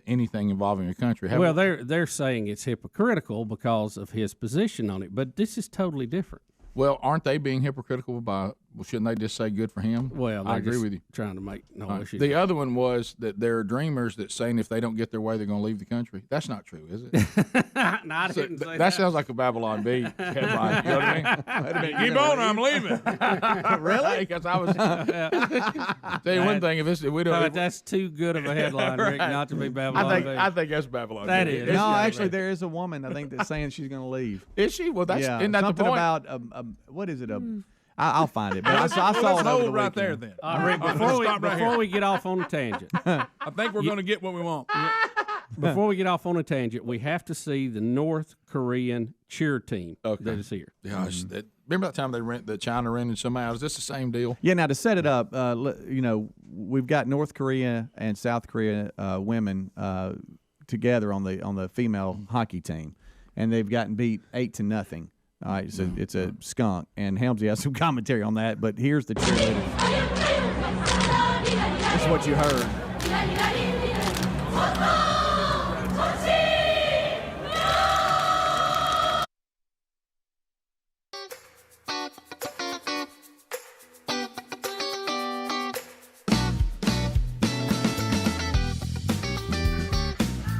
Speaker 5: anything involving a country.
Speaker 11: Well, they're saying it's hypocritical because of his position on it, but this is totally different.
Speaker 5: Well, aren't they being hypocritical by? Well, shouldn't they just say good for him?
Speaker 11: Well,
Speaker 5: I agree with you.
Speaker 11: Trying to make no issue.
Speaker 5: The other one was that there are dreamers that saying if they don't get their way, they're going to leave the country. That's not true, is it?
Speaker 11: No, I didn't say
Speaker 5: that sounds like a Babylon B headline. You know what I mean? Keep on, I'm leaving.
Speaker 3: Really?
Speaker 5: Because I was tell you one thing: if we don't,
Speaker 11: but that's too good of a headline, Rick, not to be Babylon B.
Speaker 5: I think that's Babylon.
Speaker 11: That
Speaker 5: B.
Speaker 11: is.
Speaker 3: No, actually, there is a woman I think that's saying she's going to leave.
Speaker 5: Is she? Well, that's isn't that
Speaker 3: something
Speaker 5: the point?
Speaker 3: about what is it? I'll find it. But I saw it over the
Speaker 5: right there
Speaker 3: weekend.
Speaker 5: then.
Speaker 11: Rick, before we get off on a tangent,
Speaker 5: I think we're going to get what we want.
Speaker 11: Before we get off on a tangent, we have to see the North Korean cheer team that is here.
Speaker 5: Gosh, remember that time China rented somebody out? Is this the same deal?
Speaker 3: Yeah. Now to set it up, we've got North Korea and South Korea women together on the female hockey team, and they've gotten beat 8-0. All right, so it's a skunk, and Helmsy has some commentary on that. But here's the cheerleaders. This is what you heard.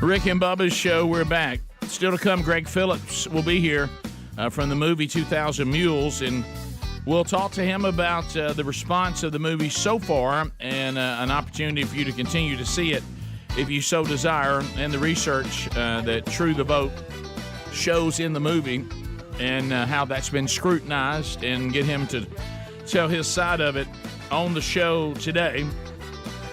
Speaker 1: Rick and Bubba's show, we're back. Still to come, Greg Phillips will be here from the movie 2000 Mules, and we'll talk to him about the response of the movie so far and an opportunity for you to continue to see it if you so desire, and the research that True the Vote shows in the movie and how that's been scrutinized, and get him to tell his side of it on the show today.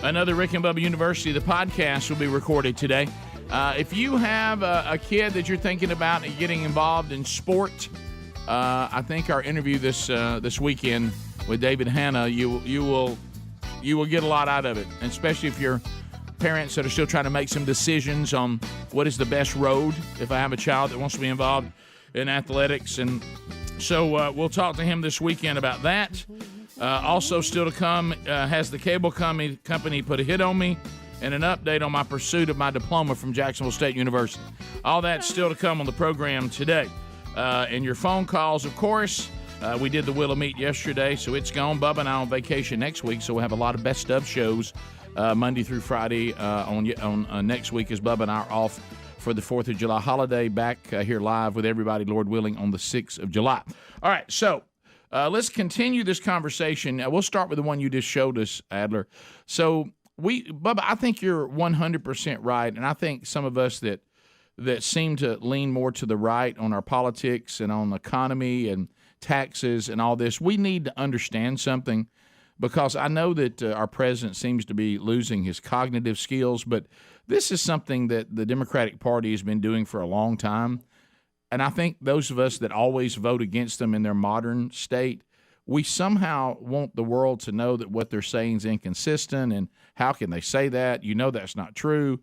Speaker 1: Another Rick and Bubba University, the podcast, will be recorded today. If you have a kid that you're thinking about getting involved in sport, I think our interview this weekend with David Hanna, you will get a lot out of it, and especially if you're parents that are still trying to make some decisions on what is the best road. If I have a child that wants to be involved in athletics, and so we'll talk to him this weekend about that. Also, still to come, has the cable company put a hit on me, and an update on my pursuit of my diploma from Jacksonville State University. All that's still to come on the program today. And your phone calls, of course. We did the Wheel of Meat yesterday, so it's gone. Bubba and I on vacation next week, so we'll have a lot of best of shows Monday through Friday on next week, as Bubba and I are off for the 4th of July holiday. Back here live with everybody, Lord willing, on the 6th of July. All right, so let's continue this conversation. We'll start with the one you just showed us, Adler. So, Bubba, I think you're 100% right, and I think some of us that seem to lean more to the right on our politics and on the economy and taxes and all this, we need to understand something, because I know that our president seems to be losing his cognitive skills, but this is something that the Democratic Party has been doing for a long time, and I think those of us that always vote against them in their modern state, we somehow want the world to know that what they're saying is inconsistent, and how can they say that? You know that's not true.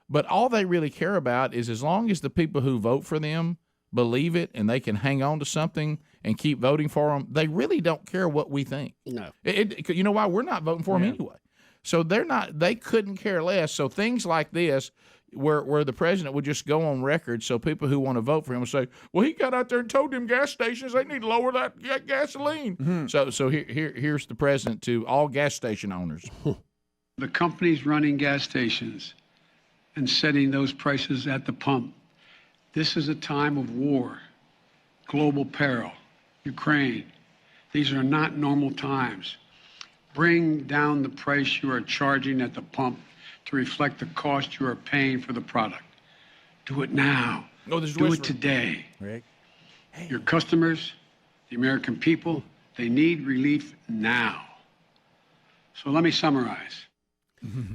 Speaker 1: But all they really care about is, as long as the people who vote for them believe it and they can hang on to something and keep voting for them, they really don't care what we think.
Speaker 11: No.
Speaker 1: You know why? We're not voting for them anyway. So they couldn't care less. So things like this, where the president would just go on record so people who want to vote for him will say, well, he got out there and told them gas stations they need to lower that gasoline.
Speaker 3: Mm-hmm.
Speaker 1: So here's the president to all gas station owners.
Speaker 24: The companies running gas stations and setting those prices at the pump. This is a time of war, global peril, Ukraine. These are not normal times. Bring down the price you are charging at the pump to reflect the cost you are paying for the product. Do it now. Do it today.
Speaker 3: Rick.
Speaker 24: Your customers, the American people, they need relief now. So let me summarize.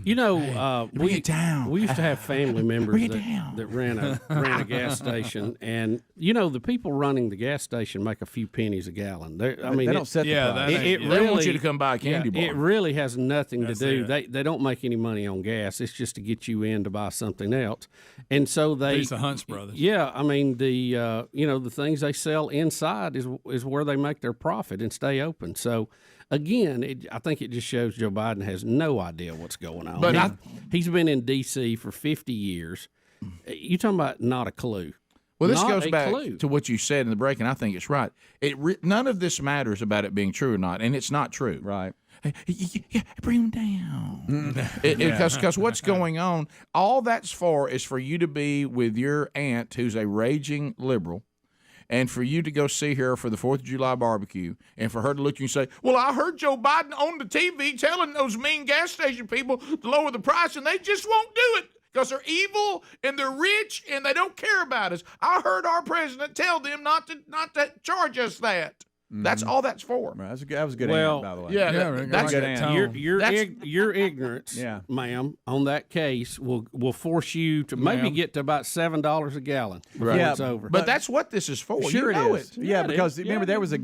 Speaker 11: You know, we used to have family members
Speaker 1: Bring it
Speaker 11: that ran a gas station, and you know the people running the gas station make a few pennies a gallon. They
Speaker 1: don't set the price. They don't want you to come buy a candy bar.
Speaker 11: It really has nothing to do. They don't make any money on gas. It's just to get you in to buy something else, and so
Speaker 5: It's the Hunts brothers.
Speaker 11: Yeah, I mean the things they sell inside is where they make their profit and stay open. So. Again, I think it just shows Joe Biden has no idea what's going on.
Speaker 1: But
Speaker 11: he's been in D.C. for 50 years. You're talking about not a clue.
Speaker 1: Well, this
Speaker 11: Not
Speaker 1: goes
Speaker 11: a
Speaker 1: back
Speaker 11: clue.
Speaker 1: to what you said in the break, and I think it's right. None of this matters about it being true or not, and it's not true.
Speaker 3: Right.
Speaker 1: Yeah, bring them down. Because what's going on, all that's for is for you to be with your aunt who's a raging liberal, and for you to go see her for the 4th of July barbecue, and for her to look at you and say, well, I heard Joe Biden on the TV telling those mean gas station people to lower the price, and they just won't do it because they're evil and they're rich and they don't care about us. I heard our president tell them not to charge us that. That's all that's for.
Speaker 3: Right, that was a good
Speaker 11: Well,
Speaker 3: answer, by the way.
Speaker 1: Yeah, that's
Speaker 3: good answer.
Speaker 11: Your ignorance, ma'am, on that case will force you to maybe get to about $7 a gallon before it's over.
Speaker 1: But that's what this is for.
Speaker 3: Sure,
Speaker 1: you know
Speaker 3: it is.
Speaker 1: it.
Speaker 3: Yeah, because remember there was a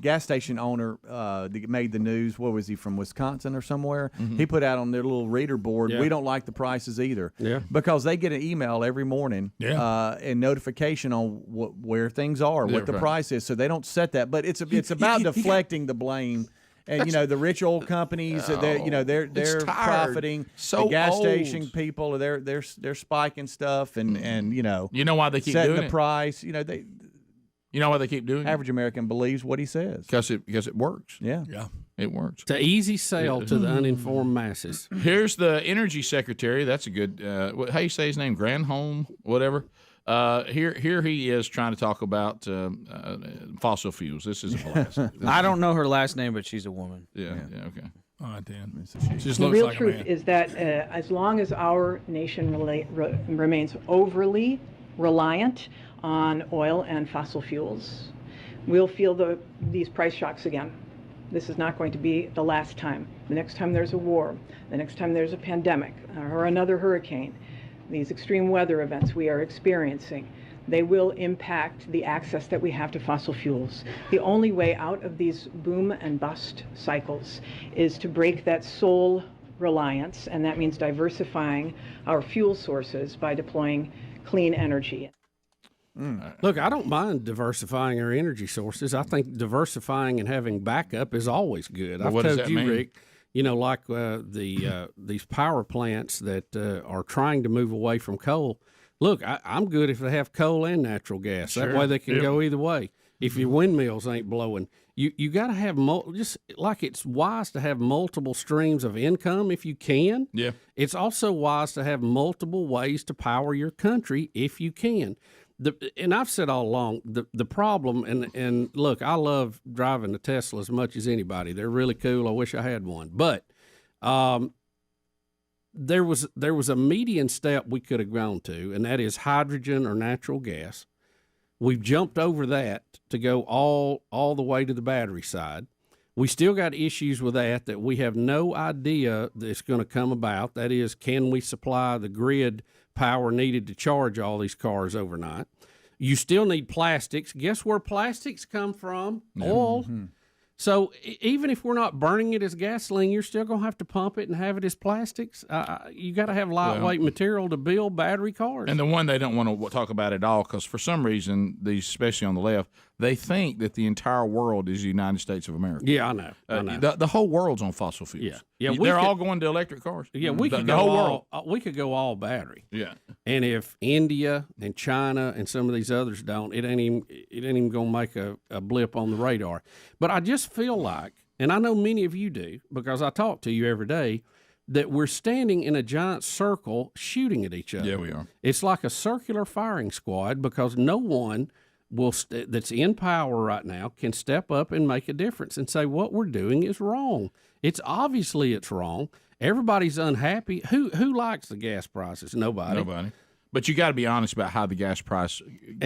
Speaker 3: gas station owner that made the news. What was he from, Wisconsin or somewhere?
Speaker 1: Mm-hmm.
Speaker 3: He put out on their little reader board, we don't like the prices either.
Speaker 11: Yeah.
Speaker 3: Because they get an email every morning and notification on where things are, what the price is. So they don't set that. But it's about deflecting the blame. And the rich oil companies, they're profiting.
Speaker 1: So
Speaker 3: the gas
Speaker 1: old.
Speaker 3: station people, they're spiking stuff, and
Speaker 1: you know why they keep
Speaker 3: setting
Speaker 1: doing
Speaker 3: the
Speaker 1: it?
Speaker 3: price.
Speaker 1: You know why they keep doing it?
Speaker 3: Average American believes what he says
Speaker 1: because it works.
Speaker 3: Yeah,
Speaker 1: it works.
Speaker 11: It's an easy sell to the uninformed masses.
Speaker 1: Here's the energy secretary. That's a good. How you say his name? Granholm, whatever. Here he is trying to talk about fossil fuels. This is a blast.
Speaker 23: I don't know her last name, but she's a woman.
Speaker 1: Yeah, okay.
Speaker 5: All right, Dan.
Speaker 8: The real truth is that as long as our nation remains overly reliant on oil and fossil fuels, we'll feel these price shocks again. This is not going to be the last time. The next time there's a war, the next time there's a pandemic or another hurricane, these extreme weather events we are experiencing, they will impact the access that we have to fossil fuels. The only way out of these boom and bust cycles is to break that sole reliance, and that means diversifying our fuel sources by deploying clean energy.
Speaker 11: Look, I don't mind diversifying our energy sources. I think diversifying and having backup is always good.
Speaker 1: Well,
Speaker 11: I've
Speaker 1: what does
Speaker 11: told
Speaker 1: that
Speaker 11: you,
Speaker 1: mean?
Speaker 11: Rick, like these power plants that are trying to move away from coal. Look, I'm good if they have coal and natural gas. That way they can go either way. If your windmills ain't blowing, you got to have just like it's wise to have multiple streams of income if you can.
Speaker 1: Yeah,
Speaker 11: it's also wise to have multiple ways to power your country if you can. And I've said all along, the problem, and look, I love driving a Tesla as much as anybody. They're really cool. I wish I had one. But there was a median step we could have gone to, and that is hydrogen or natural gas. We've jumped over that to go all the way to the battery side. We still got issues with that we have no idea that's going to come about. That is, can we supply the grid power needed to charge all these cars overnight? You still need plastics. Guess where plastics come from? Oil. Mm-hmm. So even if we're not burning it as gasoline, you're still going to have to pump it and have it as plastics. You got to have lightweight material to build battery cars.
Speaker 1: And the one they don't want to talk about at all, because for some reason, these, especially on the left, they think that the entire world is the United States of America.
Speaker 11: Yeah, I know. I know.
Speaker 1: The whole world's on fossil fuels.
Speaker 11: Yeah,
Speaker 1: They're all going to electric cars.
Speaker 11: Yeah, we could go
Speaker 1: whole
Speaker 11: all,
Speaker 1: world.
Speaker 11: we could go all battery.
Speaker 1: Yeah.
Speaker 11: And if India and China and some of these others don't, it ain't even going to make a blip on the radar. But I just feel like, and I know many of you do because I talk to you every day, that we're standing in a giant circle shooting at each other.
Speaker 1: Yeah, we are.
Speaker 11: It's like a circular firing squad because no one that's in power right now can step up and make a difference and say what we're doing is wrong. It's obviously it's wrong. Everybody's unhappy. Who likes the gas prices? Nobody.
Speaker 1: But you got to be honest about how the gas price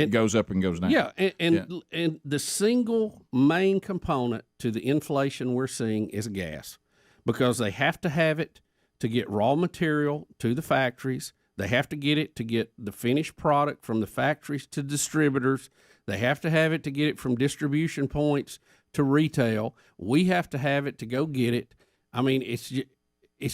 Speaker 1: goes up and goes down.
Speaker 11: Yeah, and the single main component to the inflation we're seeing is gas, because they have to have it to get raw material to the factories. They have to get it to get the finished product from the factories to distributors. They have to have it to get it from distribution points to retail. We have to have it to go get it. I mean, it's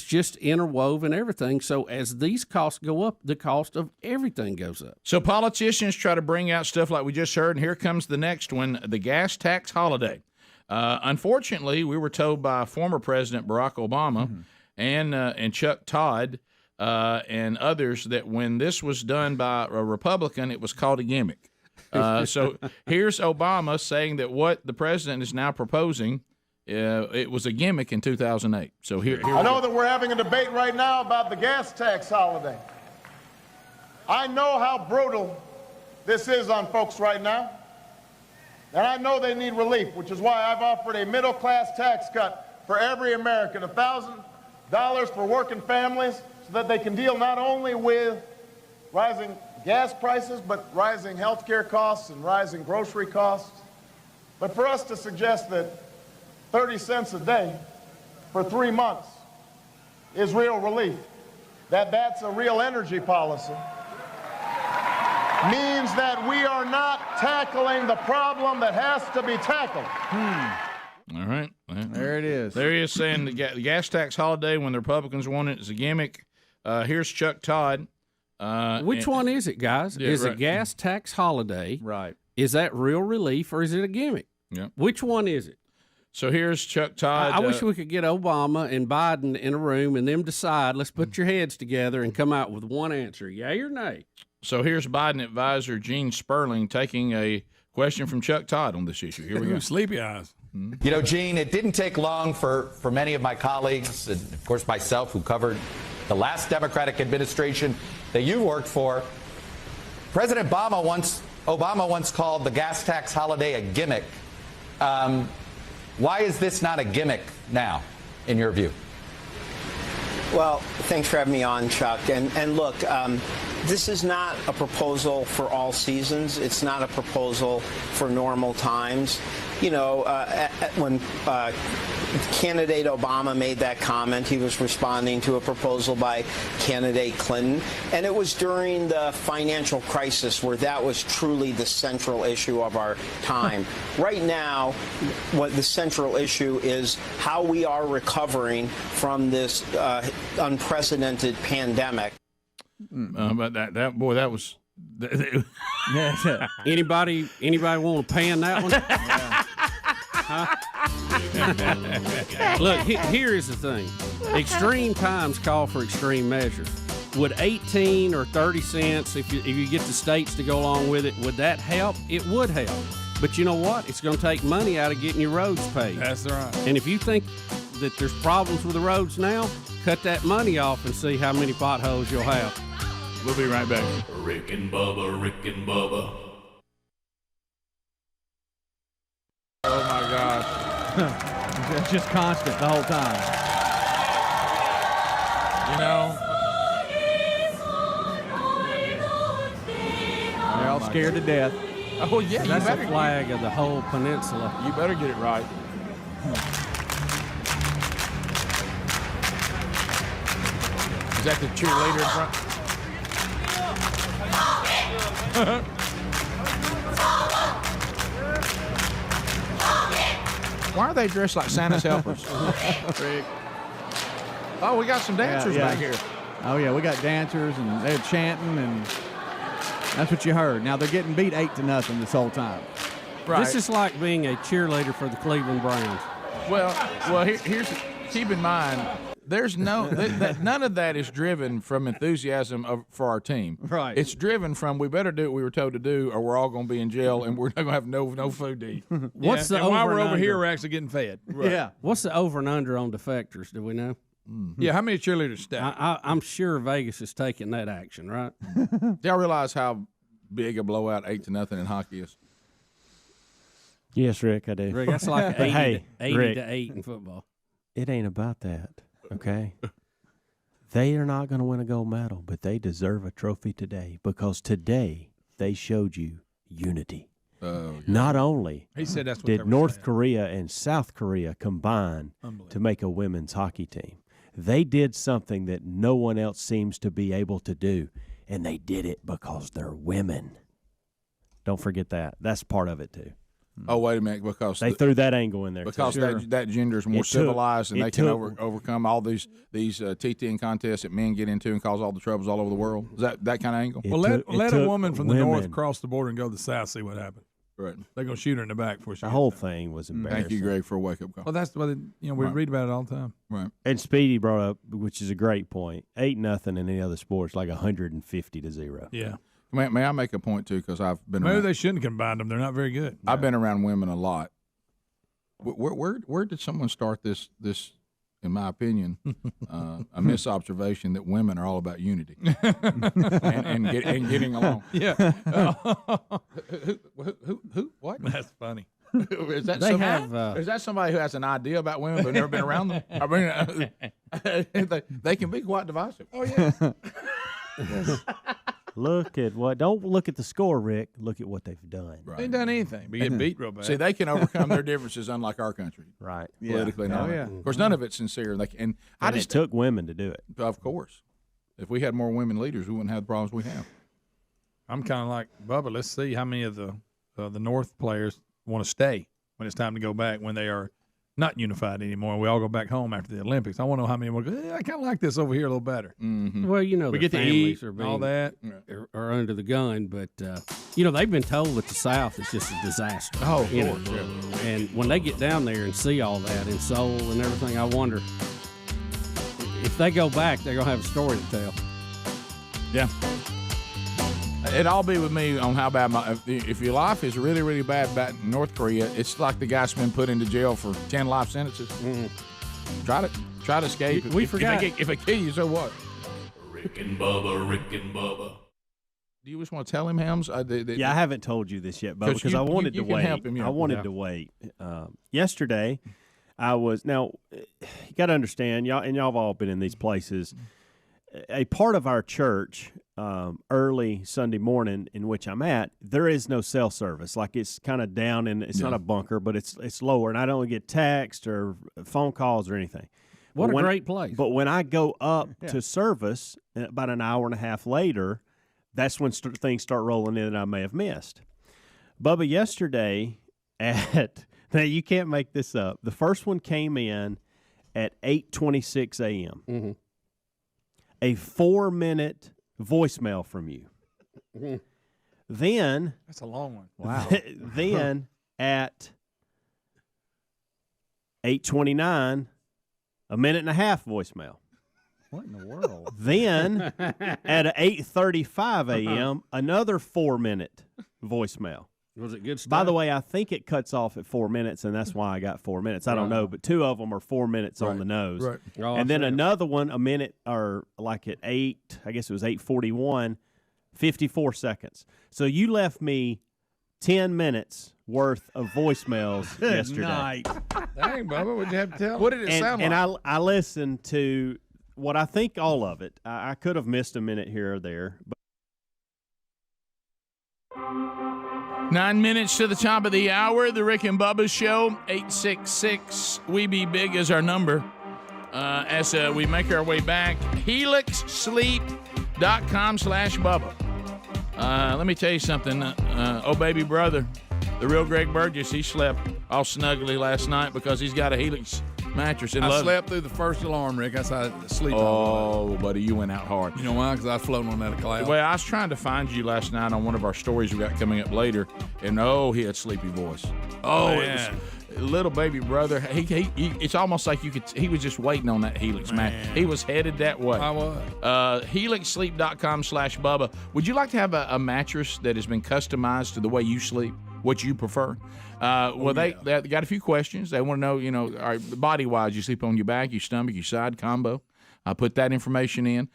Speaker 11: just interwoven everything. So as these costs go up, the cost of everything goes up.
Speaker 1: So politicians try to bring out stuff like we just heard, and here comes the next one, the gas tax holiday. Unfortunately, we were told by former President Barack Obama and Chuck Todd and others that when this was done by a Republican, it was called a gimmick. So here's Obama saying that what the president is now proposing, it was a gimmick in 2008. So here
Speaker 10: I know that we're having a debate right now about the gas tax holiday. I know how brutal this is on folks right now, and I know they need relief, which is why I've offered a middle-class tax cut for every American, $1,000 for working families, so that they can deal not only with rising gas prices, but rising health care costs and rising grocery costs. But for us to suggest that 30 cents a day for 3 months is real relief, that's a real energy policy, means that we are not tackling the problem that has to be tackled.
Speaker 1: All right.
Speaker 3: There it is.
Speaker 1: There he is saying the gas tax holiday, when the Republicans want it, is a gimmick. Here's Chuck Todd.
Speaker 11: Which one is it, guys?
Speaker 1: Yeah,
Speaker 11: is
Speaker 1: right.
Speaker 11: a gas tax holiday?
Speaker 3: Right.
Speaker 11: Is that real relief or is it a gimmick?
Speaker 1: Yeah.
Speaker 11: Which one is it?
Speaker 1: So here's Chuck Todd.
Speaker 11: I wish we could get Obama and Biden in a room and them decide. Let's put your heads together and come out with one answer, yay or nay.
Speaker 1: So here's Biden advisor Gene Sperling taking a question from Chuck Todd on this issue. Here we go.
Speaker 5: Sleepy eyes.
Speaker 15: You know, Gene, it didn't take long for many of my colleagues, and of course myself, who covered the last Democratic administration that you worked for. President Obama once called the gas tax holiday a gimmick. Why is this not a gimmick now, in your view?
Speaker 16: Well, thanks for having me on, Chuck. And look, this is not a proposal for all seasons. It's not a proposal for normal times. You know, when candidate Obama made that comment, he was responding to a proposal by candidate Clinton. And it was during the financial crisis where that was truly the central issue of our time. Right now, what the central issue is how we are recovering from this unprecedented pandemic.
Speaker 1: But that was.
Speaker 11: Anybody want to pan that one? Look, here is the thing. Extreme times call for extreme measures. Would 18 or 30 cents, if you get the states to go along with it, would that help? It would help. But you know what? It's going to take money out of getting your roads paved.
Speaker 5: That's right.
Speaker 11: And if you think that there's problems with the roads now, cut that money off and see how many potholes you'll have.
Speaker 1: We'll be right back.
Speaker 2: Rick and Bubba, Rick and Bubba.
Speaker 3: Oh, my gosh. It's just constant the whole time.
Speaker 1: You know.
Speaker 3: They're all scared to death.
Speaker 1: Oh, yeah.
Speaker 11: That's the flag of the whole peninsula.
Speaker 1: You better get it right. Is that the cheerleader in front? Why are they dressed like Santa's helpers? Oh, we got some dancers back here.
Speaker 3: Oh, yeah, we got dancers, and they're chanting, and that's what you heard. Now, they're getting beat 8-0 this whole time.
Speaker 1: Right.
Speaker 11: This is like being a cheerleader for the Cleveland Browns.
Speaker 1: Well, here's keep in mind. There's none of that is driven from enthusiasm for our team.
Speaker 3: Right.
Speaker 1: It's driven from we better do what we were told to do, or we're all going to be in jail and we're not going to have no food to eat.
Speaker 11: What's the
Speaker 5: and
Speaker 11: over
Speaker 5: while we're
Speaker 11: and
Speaker 5: over here,
Speaker 11: under?
Speaker 5: we're actually getting fed.
Speaker 1: Right.
Speaker 3: Yeah.
Speaker 11: What's the over and under on defectors? Do we know?
Speaker 5: Yeah, how many cheerleaders staff?
Speaker 11: I'm sure Vegas is taking that action, right?
Speaker 1: Do y'all realize how big a blowout 8-0 in hockey is?
Speaker 17: Yes, Rick, I do.
Speaker 11: Rick, that's like
Speaker 17: But
Speaker 11: 80
Speaker 17: Rick,
Speaker 11: to 8 in football.
Speaker 17: It ain't about that, okay? They are not going to win a gold medal, but they deserve a trophy today because today they showed you unity. Not only
Speaker 5: He said that's what they
Speaker 17: did
Speaker 5: were
Speaker 17: North
Speaker 5: saying.
Speaker 17: Korea and South Korea combine to make a women's hockey team, they did something that no one else seems to be able to do, and they did it because they're women. Don't forget that. That's part of it, too.
Speaker 1: Oh, wait a minute, because
Speaker 17: They threw that angle in there,
Speaker 1: because
Speaker 17: too.
Speaker 1: that gender is more civilized and they can overcome all these TTN contests that men get into and cause all the troubles all over the world. Is that kind of angle?
Speaker 5: Well, let a woman from the north cross the border and go to the south, see what happens.
Speaker 1: Right.
Speaker 5: They're going to shoot her in the back before she
Speaker 17: The
Speaker 5: gets
Speaker 17: whole
Speaker 5: there.
Speaker 17: thing was embarrassing.
Speaker 1: Thank you, Greg, for a wake-up call.
Speaker 5: Well, that's what we
Speaker 1: Right.
Speaker 5: read about it all the time.
Speaker 1: Right.
Speaker 17: And Speedy brought up, which is a great point, 8-0 in any other sports, like 150-0.
Speaker 5: Yeah.
Speaker 1: May I make a point, too, because I've been
Speaker 5: Maybe
Speaker 1: around,
Speaker 5: they shouldn't combine them. They're not very good.
Speaker 1: I've been around women a lot. Where did someone start this in my opinion, a misobservation that women are all about unity and getting along?
Speaker 5: Yeah.
Speaker 1: Who? What?
Speaker 5: That's funny.
Speaker 1: Is that is that somebody who has an idea about women but never been around them? I mean, they can be quite divisive. Oh yeah.
Speaker 17: Look at don't look at the score, Rick. Look at what they've done.
Speaker 5: They ain't done anything. But get beat real bad.
Speaker 1: See, they can overcome their differences, unlike our country.
Speaker 17: Right.
Speaker 1: Politically,
Speaker 17: Yeah.
Speaker 1: not.
Speaker 17: Oh, yeah.
Speaker 1: Of course, none of it's sincere. And I just
Speaker 17: it took women to do it.
Speaker 1: Of course. If we had more women leaders, we wouldn't have the problems we have.
Speaker 5: I'm kind of like Bubba. Let's see how many of the North players want to stay when it's time to go back when they are not unified anymore. We all go back home after the Olympics. I want to know how many will go, I kind of like this over here a little better.
Speaker 1: Mm-hmm.
Speaker 11: Well, you know,
Speaker 5: we
Speaker 11: their
Speaker 5: get to
Speaker 11: families
Speaker 5: eat
Speaker 11: are
Speaker 5: and
Speaker 11: being,
Speaker 5: all that.
Speaker 11: are under the gun, but you know, they've been told that the South is just a disaster.
Speaker 1: Oh, of
Speaker 11: you
Speaker 1: course,
Speaker 11: know? And when they get down there and see all that in Seoul and everything, I wonder if they go back, they're gonna have a story to tell.
Speaker 1: Yeah. It'd all be with me on how bad if your life is really, really bad back in North Korea, it's like the guy's been put into jail for 10 life sentences. Try to escape.
Speaker 11: We forgot.
Speaker 1: If they kill you, so what?
Speaker 2: Rick and Bubba.
Speaker 1: Do you just want to tell him, Helms?
Speaker 17: Yeah, I haven't told you this yet, but because I wanted to
Speaker 1: can
Speaker 17: wait.
Speaker 1: help him, yeah.
Speaker 17: I wanted to wait. Yesterday, I was you got to understand, y'all have all been in these places. A part of our church, early Sunday morning, in which I'm at, there is no cell service. Like it's kind of down, and it's not a bunker, but it's lower, and I don't get text or phone calls or anything.
Speaker 11: What a great place!
Speaker 17: But when I go up to service, about an hour and a half later, that's when things start rolling in that I may have missed. Bubba, yesterday now you can't make this up. The first one came in at 8:26 a.m.
Speaker 11: Mm-hmm.
Speaker 17: A 4-minute voicemail from you. Then
Speaker 5: that's a long one.
Speaker 17: Wow. Then at 8:29, a minute and a half voicemail.
Speaker 3: What in the world?
Speaker 17: Then at 8:35 a.m., another 4-minute voicemail.
Speaker 11: Was it good stuff?
Speaker 17: By the way, I think it cuts off at 4 minutes, and that's why I got 4 minutes. I don't know, but 2 of them are 4 minutes on the nose.
Speaker 5: Right.
Speaker 11: Oh,
Speaker 17: And then another one, a minute, or like at 8, I guess it was 8:41, 54 seconds. So you left me 10 minutes worth of voicemails yesterday.
Speaker 5: Dang, Bubba, what'd you have to tell?
Speaker 1: What did it sound like?
Speaker 17: And I listened to what I think all of it. I could have missed a minute here or there, but
Speaker 1: 9 minutes to the top of the hour. The Rick and Bubba Show. 866-WE-BE-BIG is our number. As we make our way back, helixsleep.com/Bubba. Let me tell you something. Baby brother, the real Greg Burgess, he slept all snuggly last night because he's got a Helix mattress. And
Speaker 5: I slept through the first alarm, Rick. That's how I sleep.
Speaker 1: Oh, buddy, you went out hard.
Speaker 5: You know why? Because I was floating on that cloud.
Speaker 1: Well, I was trying to find you last night on one of our stories we got coming up later, and he had sleepy voice. Oh,
Speaker 5: Man.
Speaker 1: it was little baby brother. He it's almost like he was just waiting on that Helix mattress. He was headed that way.
Speaker 5: I was.
Speaker 1: HelixSleep.com/Bubba. Would you like to have a mattress that has been customized to the way you sleep, what you prefer? They got a few questions. They want to know, all right, body-wise, you sleep on your back, your stomach, your side combo. I put that information in.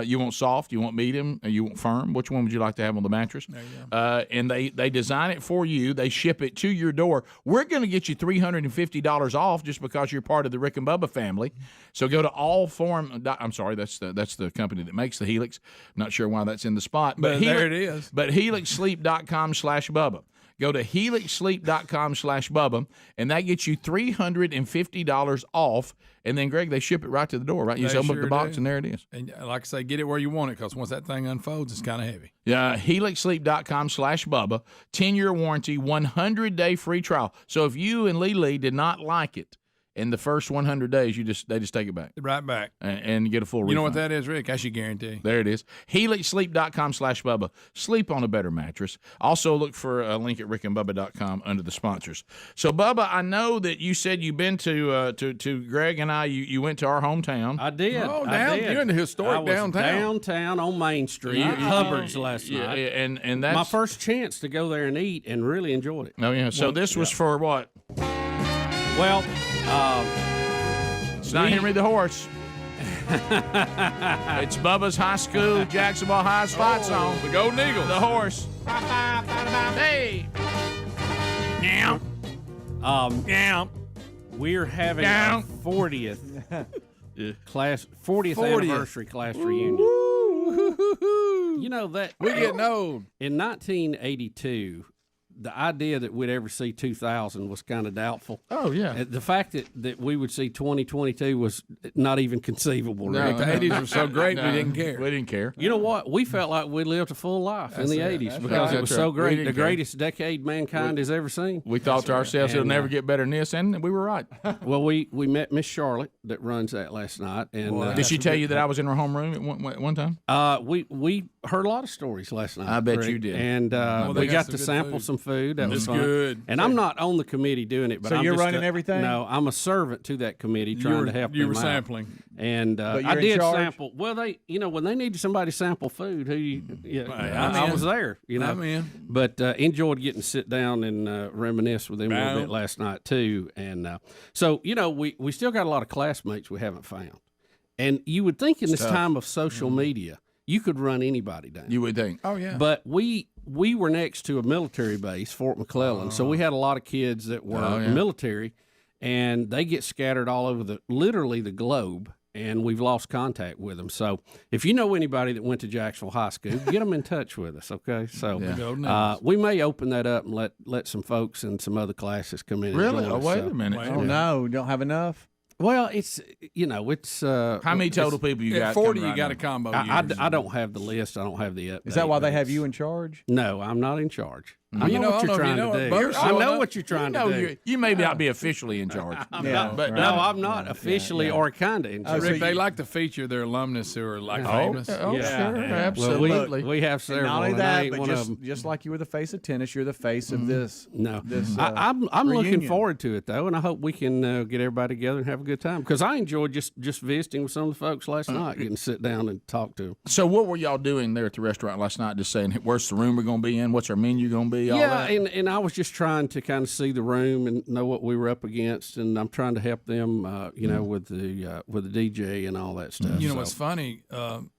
Speaker 1: You want soft, you want medium, or you want firm. Which one would you like to have on the mattress? There you go. And they design it for you. They ship it to your door. We're going to get you $350 off just because you're part of the Rick and Bubba family. So go to Allform. I'm sorry, that's the company that makes the Helix. Not sure why that's in the spot,
Speaker 5: but there it is.
Speaker 1: But HelixSleep.com/Bubba. Go to HelixSleep.com/Bubba, and that gets you $350 off. And then, Greg, they ship it right to the door, right? You just open up the box, and there it is.
Speaker 5: And like I say, get it where you want it, because once that thing unfolds, it's kind of heavy.
Speaker 1: Yeah, HelixSleep.com/Bubba, 10-year warranty, 100-day free trial. So if you and Lee did not like it in the first 100 days, they just take it back.
Speaker 5: Right back.
Speaker 1: And get a full refund.
Speaker 5: You know what that is, Rick? That's your guarantee.
Speaker 1: There it is. HelixSleep.com/Bubba. Sleep on a better mattress. Also look for a link at rickandbubba.com under the sponsors. So, Bubba, I know that you said you've been to Greg and I, you went to our hometown.
Speaker 11: I did.
Speaker 5: Oh,
Speaker 11: you're
Speaker 5: in the historic downtown.
Speaker 11: Downtown on Main Street, Hubbard's last night.
Speaker 1: And that's
Speaker 11: my first chance to go there and eat and really enjoyed it.
Speaker 1: Oh, yeah. So this was for what?
Speaker 11: Well,
Speaker 1: it's not Henry the Horse. It's Bubba's high school, Jacksonville High's fight song.
Speaker 5: The Golden Eagles.
Speaker 1: The horse. Hey. Yeah.
Speaker 11: We're having our 40th anniversary class reunion. You know that
Speaker 5: we're getting old.
Speaker 11: In 1982, the idea that we'd ever see 2000 was kind of doubtful.
Speaker 1: Oh, yeah.
Speaker 11: The fact that we would see 2022 was not even conceivable.
Speaker 5: No, the 80s were so great, we didn't care.
Speaker 1: We didn't care.
Speaker 11: You know what? We felt like we lived a full life in the 80s because it was so great. The greatest decade mankind has ever seen.
Speaker 1: We thought to ourselves, it'll never get better than this, and we were right.
Speaker 11: Well, we met Miss Charlotte that runs that last night. And
Speaker 1: did she tell you that I was in her homeroom at one time?
Speaker 11: We heard a lot of stories last night.
Speaker 1: I bet you did.
Speaker 11: And we got to sample some food. That was fun.
Speaker 5: Good.
Speaker 11: And I'm not on the committee doing it, but
Speaker 3: so
Speaker 11: I'm
Speaker 3: you're
Speaker 11: just
Speaker 3: running everything?
Speaker 11: No, I'm a servant to that committee trying to help them
Speaker 5: You were
Speaker 11: out.
Speaker 5: sampling.
Speaker 11: And I did sample. Well, when they needed somebody to sample food, I was there.
Speaker 5: I'm in.
Speaker 11: But enjoyed getting to sit down and reminisce with them a little bit last night too. And so we still got a lot of classmates we haven't found. And you would think in this time of social media, you could run anybody down.
Speaker 1: You would think.
Speaker 5: Oh yeah.
Speaker 11: But we were next to a military base, Fort McClellan, so we had a lot of kids that were military, and they get scattered all over literally the globe, and we've lost contact with them. So if you know anybody that went to Jacksonville High School, get them in touch with us, okay? So we may open that up and let some folks and some other classes come in.
Speaker 1: Really?
Speaker 11: And join us.
Speaker 1: Wait a minute.
Speaker 3: Oh no, don't have enough.
Speaker 11: Well, it's
Speaker 1: how many total people you got?
Speaker 5: 40. You got a combo.
Speaker 11: I don't have the list. I don't have the update.
Speaker 3: Is that why they have you in charge?
Speaker 11: No, I'm not in charge. I
Speaker 5: You
Speaker 11: know
Speaker 5: know,
Speaker 11: what you're
Speaker 5: I don't
Speaker 11: trying
Speaker 5: know
Speaker 11: to
Speaker 5: if you
Speaker 11: do.
Speaker 5: know it,
Speaker 11: I know
Speaker 5: Burgess.
Speaker 11: what you're trying to do.
Speaker 1: You may not be officially in charge.
Speaker 11: I'm not officially or kind of in charge.
Speaker 5: Rick, they like to feature their alumnus who are famous.
Speaker 1: Oh,
Speaker 11: Yeah.
Speaker 1: sure,
Speaker 11: Yeah.
Speaker 1: absolutely.
Speaker 11: We have several.
Speaker 3: And not only
Speaker 11: and I
Speaker 3: that,
Speaker 11: ain't
Speaker 3: but
Speaker 11: one of them.
Speaker 3: just like you were the face of tennis, you're the face of this.
Speaker 11: No,
Speaker 3: this,
Speaker 11: I'm looking
Speaker 3: reunion.
Speaker 11: forward to it though, and I hope we can get everybody together and have a good time because I enjoyed just visiting with some of the folks last night, getting to sit down and talk to them.
Speaker 1: So what were y'all doing there at the restaurant last night? Just saying, where's the room we're going to be in? What's our menu going to be? All that?
Speaker 11: And I was just trying to kind of see the room and know what we were up against, and I'm trying to help them, with the DJ and all that stuff.
Speaker 5: You know what's funny?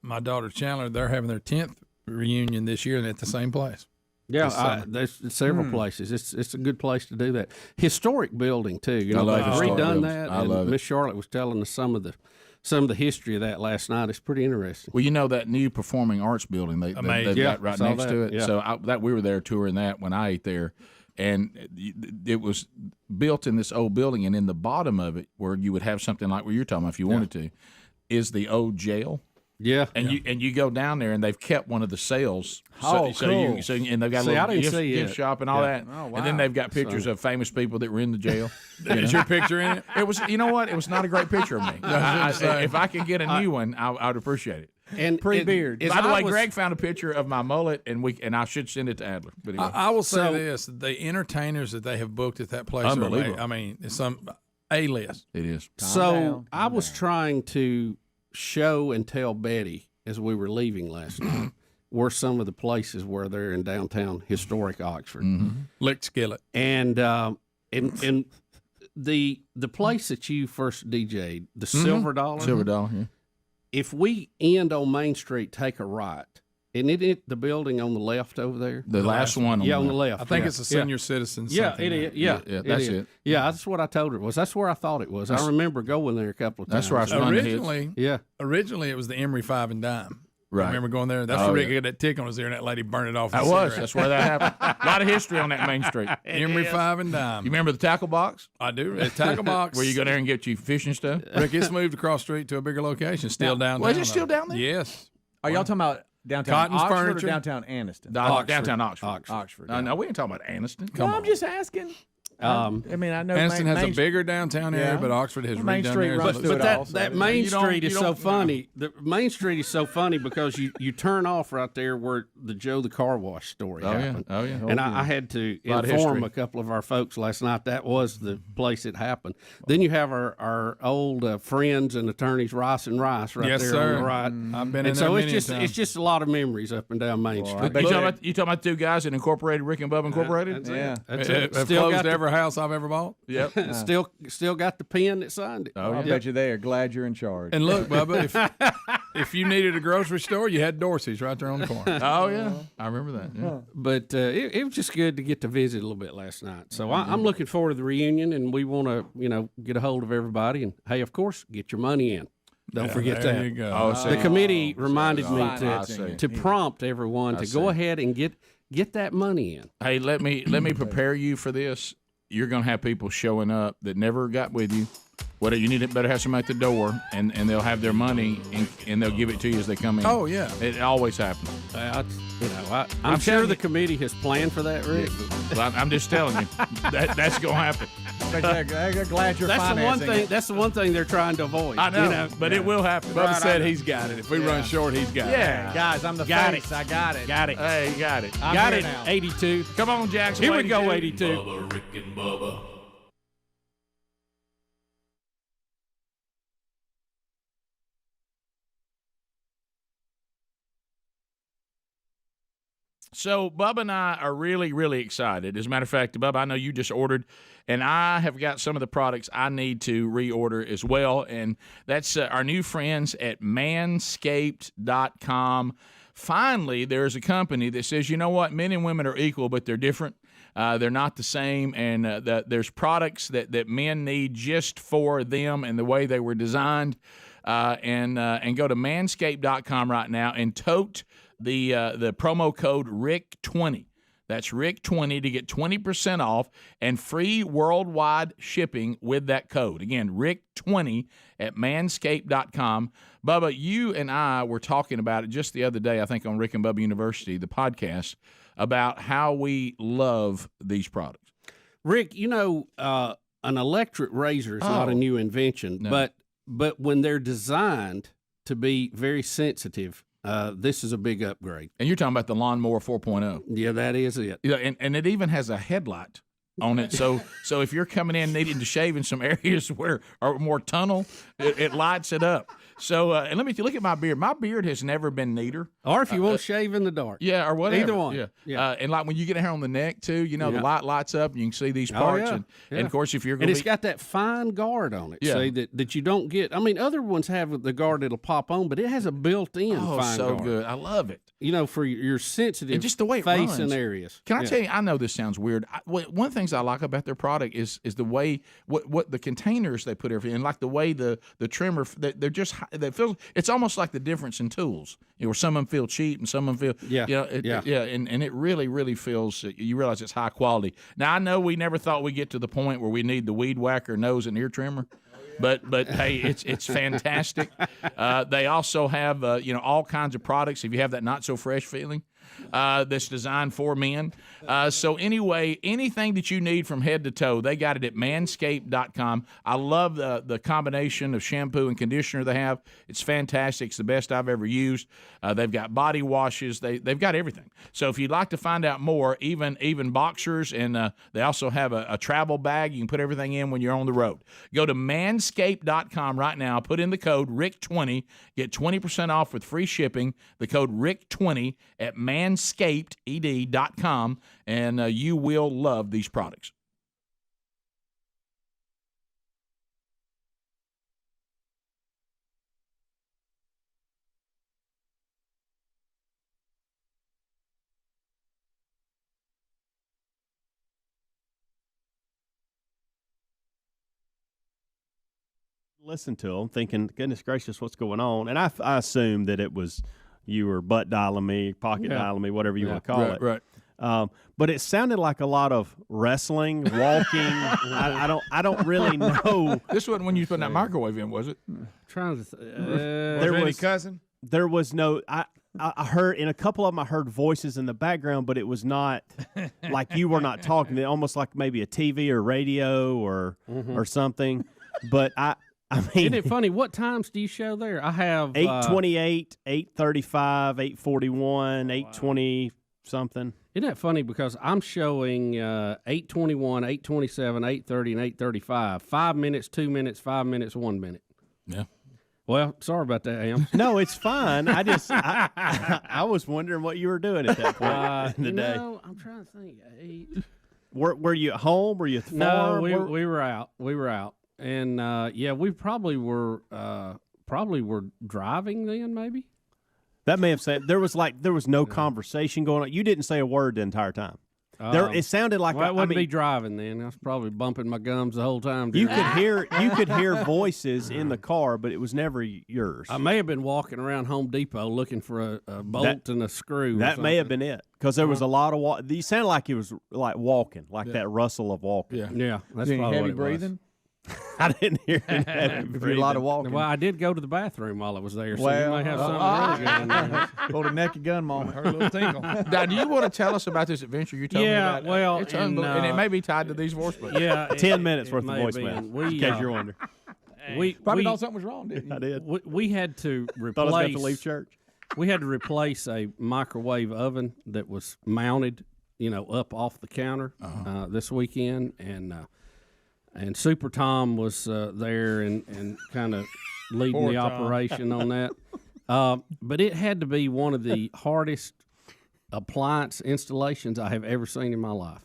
Speaker 5: My daughter Chandler, they're having their 10th reunion this year, and at the same place.
Speaker 11: Yeah, there's several places. It's a good place to do that. Historic building too.
Speaker 1: I love
Speaker 11: they've
Speaker 1: historic
Speaker 11: redone
Speaker 1: buildings.
Speaker 11: that.
Speaker 1: I love it.
Speaker 11: Miss Charlotte was telling us some of the history of that last night. It's pretty interesting.
Speaker 1: Well, you know that new performing arts building they've got right next to it.
Speaker 11: Yeah.
Speaker 1: So we were there touring that when I ate there, and it was built in this old building, and in the bottom of it, where you would have something like what you're talking about if you wanted to, is the old jail.
Speaker 11: Yeah,
Speaker 1: and you go down there and they've kept one of the sales.
Speaker 11: Oh, cool.
Speaker 1: And they've got
Speaker 11: See,
Speaker 1: a
Speaker 11: I
Speaker 1: little
Speaker 11: didn't see
Speaker 1: gift
Speaker 11: it.
Speaker 1: shop and all
Speaker 11: Yeah.
Speaker 1: that.
Speaker 11: Oh,
Speaker 1: And then
Speaker 11: wow.
Speaker 1: they've got pictures of famous people that were in the jail.
Speaker 5: Is your picture in it?
Speaker 1: It was. You know what? It was not a great picture of me. If I could get a new one, I would appreciate it.
Speaker 11: And
Speaker 3: pre-beard.
Speaker 1: By the way, Greg found a picture of my mullet, and I should send it to Adler. But anyway.
Speaker 5: I will say this: the entertainers that they have booked at that place are
Speaker 1: Unbelievable.
Speaker 5: I mean, it's some A-list.
Speaker 1: It is.
Speaker 11: So I was trying to show and tell Betty as we were leaving last night where some of the places were there in downtown historic Oxford.
Speaker 5: Lick Skillet.
Speaker 11: And the place that you first DJ'd, the Silver Dollar.
Speaker 1: Silver Dollar, yeah.
Speaker 11: If we end on Main Street, take a right, isn't it the building on the left over there?
Speaker 1: The last one.
Speaker 11: On the left.
Speaker 5: I think it's a senior citizens.
Speaker 11: Yeah,
Speaker 5: something
Speaker 11: it
Speaker 5: like
Speaker 11: is.
Speaker 5: that.
Speaker 11: Yeah,
Speaker 1: that's
Speaker 11: is.
Speaker 1: it.
Speaker 11: Yeah, that's what I told her it was. That's where I thought it was. I remember going there a couple of times.
Speaker 1: That's where I spun the hits.
Speaker 5: Originally, it was the Emery 5 and Dime.
Speaker 1: Right.
Speaker 5: I remember going there. That's where Rick got that tick on his ear, and that lady burned it off.
Speaker 1: That
Speaker 5: with a
Speaker 1: was.
Speaker 5: cigarette.
Speaker 1: That's where that happened. A lot of history on that Main Street.
Speaker 5: Emery 5 and Dime.
Speaker 1: You remember the tackle box?
Speaker 5: I do. The tackle box.
Speaker 1: Where you go there and get you fishing stuff?
Speaker 5: Rick, it's moved across the street to a bigger location. Still downtown.
Speaker 1: Was it still down there?
Speaker 5: Yes.
Speaker 3: Are y'all talking about downtown
Speaker 5: Cotton's
Speaker 3: Oxford
Speaker 5: Furniture?
Speaker 3: or downtown Anniston?
Speaker 1: Downtown Oxford.
Speaker 3: Oxford.
Speaker 1: No, we ain't talking about Anniston.
Speaker 3: No, I'm just asking. I mean, I know
Speaker 5: Anniston has
Speaker 3: Main
Speaker 5: a bigger downtown area, but Oxford has
Speaker 3: Main
Speaker 5: redone
Speaker 3: Street
Speaker 5: theirs.
Speaker 3: runs through it all, so
Speaker 11: that Main Street is so funny. The Main Street is so funny because you turn off right there where the Joe the Car Wash story happened.
Speaker 1: Oh, yeah.
Speaker 11: And I had to
Speaker 1: Lot of
Speaker 11: inform
Speaker 1: history.
Speaker 11: a couple of our folks last night that was the place it happened. Then you have our old friends and attorneys Rice and Rice right
Speaker 5: Yes,
Speaker 11: there
Speaker 5: sir.
Speaker 11: on the right.
Speaker 5: I've been in
Speaker 11: And so
Speaker 5: there
Speaker 11: it's
Speaker 5: many
Speaker 11: just
Speaker 5: times.
Speaker 11: it's just a lot of memories up and down Main Street.
Speaker 1: You talking about the two guys that incorporated Rick and Bubba Incorporated?
Speaker 11: That's
Speaker 5: Have
Speaker 11: it. Still
Speaker 5: closed
Speaker 11: got
Speaker 5: every house I've ever bought.
Speaker 1: Yep.
Speaker 11: still got the pen that signed it.
Speaker 1: Oh,
Speaker 3: I bet you they are glad you're in charge.
Speaker 5: And look, Bubba, if you needed a grocery store, you had Dorsey's right there on the corner.
Speaker 1: Oh, yeah. I remember that. Yeah.
Speaker 11: But it was just good to get to visit a little bit last night. So I'm looking forward to the reunion, and we want to, get a hold of everybody. And hey, of course, get your money in. Don't forget
Speaker 5: there
Speaker 11: that.
Speaker 5: you go.
Speaker 1: Oh,
Speaker 11: The committee reminded me
Speaker 1: I see.
Speaker 11: to prompt everyone to go ahead and get that money in.
Speaker 1: Hey, let me prepare you for this. You're going to have people showing up that never got with you. What you need to better have somebody at the door, and they'll have their money, and they'll give it to you as they come in.
Speaker 5: Oh, yeah.
Speaker 1: It always happens.
Speaker 11: I'm sure
Speaker 1: telling
Speaker 11: the
Speaker 1: you.
Speaker 11: committee has planned for that, Rick.
Speaker 1: Well, I'm just telling you, that's going to happen.
Speaker 3: But they're glad you're
Speaker 11: That's the one
Speaker 3: financing
Speaker 11: thing.
Speaker 3: it.
Speaker 11: That's the one thing they're trying to avoid.
Speaker 1: I know, but it will happen.
Speaker 5: Bubba
Speaker 11: Right,
Speaker 5: said
Speaker 11: I know.
Speaker 5: he's got it. If we run short, he's got it.
Speaker 1: Yeah.
Speaker 3: Guys, I'm the
Speaker 11: Got
Speaker 3: face.
Speaker 11: it.
Speaker 3: I got it.
Speaker 11: Got it.
Speaker 1: Hey, you got it.
Speaker 3: I'm
Speaker 11: Got
Speaker 3: here
Speaker 11: it.
Speaker 3: now.
Speaker 11: 82.
Speaker 1: Come on, Jackson.
Speaker 11: Here we go. 82.
Speaker 2: Bubba, Rick and Bubba.
Speaker 1: So Bubba and I are really, really excited. As a matter of fact, Bubba, I know you just ordered, and I have got some of the products I need to reorder as well. And that's our new friends at manscaped.com. Finally, there's a company that says, you know what, men and women are equal, but they're different. They're not the same, and there's products that men need just for them and the way they were designed. And go to manscaped.com right now and tote the promo code RICK20. That's RICK20 to get 20% off and free worldwide shipping with that code. Again, RICK20 at manscaped.com. Bubba, you and I were talking about it just the other day, I think, on Rick and Bubba University, the podcast, about how we love these products.
Speaker 11: Rick, an electric razor is not a new invention, but when they're designed to be very sensitive, this is a big upgrade.
Speaker 1: And you're talking about the Lawnmower 4.0.
Speaker 11: Yeah, that is it.
Speaker 1: Yeah, and it even has a headlight on it. So if you're coming in needing to shave in some areas where are more tunnel, it lights it up. So and let me look at my beard. My beard has never been neater.
Speaker 11: Or if you want to shave in the dark.
Speaker 1: Yeah, or whatever.
Speaker 11: Either one.
Speaker 1: Yeah. And like when you get hair on the neck too, the light lights up and you can see these parts. And of course, if you're going
Speaker 11: and
Speaker 1: to
Speaker 11: it's got that fine guard on it.
Speaker 1: Yeah.
Speaker 11: See, that you don't get. I mean, other ones have the guard that'll pop on, but it has a built-in fine
Speaker 1: so
Speaker 11: guard.
Speaker 1: good. I love it.
Speaker 11: For your sensitive
Speaker 1: And just the way it
Speaker 11: face
Speaker 1: runs.
Speaker 11: and areas.
Speaker 1: Can I tell you? I know this sounds weird. One of the things I like about their product is the way what the containers they put everything in, like the way the trimmer. They're just they feel. It's almost like the difference in tools. Where some of them feel cheap and some of them feel and it really feels. You realize it's high quality. Now I know we never thought we'd get to the point where we need the weed whacker nose and ear trimmer. But hey, it's fantastic. They also have all kinds of products. If you have that not so fresh feeling, that's designed for men. So anyway, anything that you need from head to toe, they got it at manscaped.com. I love the combination of shampoo and conditioner they have. It's fantastic. It's the best I've ever used. They've got body washes. They've got everything. So if you'd like to find out more, even boxers, and they also have a travel bag you can put everything in when you're on the road. Go to manscaped.com right now. Put in the code RICK20. Get 20% off with free shipping. The code RICK20 at manscaped.com, and you will love these products.
Speaker 17: Listen to them, thinking, goodness gracious, what's going on? And I assumed that it was you were butt dialing me, pocket dialing me, whatever you want to call it.
Speaker 1: Right.
Speaker 17: But it sounded like a lot of wrestling, walking. I don't really know.
Speaker 1: This wasn't when you put that microwave in, was it?
Speaker 11: Trying to.
Speaker 5: There was any cousin?
Speaker 17: There was no. I heard in a couple of them. I heard voices in the background, but it was not like you were not talking. Almost like maybe a TV or radio or something. But I mean,
Speaker 11: isn't it funny? What times do you show there? I have
Speaker 17: 8:28, 8:35, 8:41, 8:20 something.
Speaker 11: Isn't that funny? Because I'm showing 8:21, 8:27, 8:30, and 8:35. 5 minutes, 2 minutes, 5 minutes, 1 minute.
Speaker 1: Yeah.
Speaker 11: Well, sorry about that, Am.
Speaker 17: No, it's fine. I was wondering what you were doing at that point in the day.
Speaker 11: No, I'm trying to think.
Speaker 17: Were you at home? Were you at the
Speaker 11: No,
Speaker 17: farm?
Speaker 11: we were out. We were out. And we probably were driving then, maybe.
Speaker 17: That may have said there was no conversation going on. You didn't say a word the entire time. It sounded like
Speaker 11: I wouldn't be driving then. I was probably bumping my gums the whole time.
Speaker 17: You could hear voices in the car, but it was never yours.
Speaker 11: I may have been walking around Home Depot looking for a bolt and a screw.
Speaker 17: That may have been it, because there was a lot of you sounded like it was like walking, like that rustle of walking.
Speaker 11: Yeah, that's probably
Speaker 5: heavy
Speaker 11: what it
Speaker 5: breathing.
Speaker 17: I didn't hear it.
Speaker 5: A lot of walking.
Speaker 11: Well, I did go to the bathroom while I was there, so you may have something really good in there.
Speaker 5: Pulled a naked gun moment. Heard a little tinkle.
Speaker 1: Now, do you want to tell us about this adventure you're telling me about?
Speaker 11: Well,
Speaker 1: it's unbelievable, and it may be tied to these voicemails.
Speaker 11: Yeah,
Speaker 17: 10 minutes worth of voicemail. In case you're wondering.
Speaker 11: We
Speaker 5: probably thought something was wrong, didn't you?
Speaker 17: I did.
Speaker 11: We had to replace.
Speaker 17: Thought I was going to leave church.
Speaker 11: We had to replace a microwave oven that was mounted, up off the counter this weekend, and Super Tom was there and kind of leading the operation on that. But it had to be one of the hardest appliance installations I have ever seen in my life.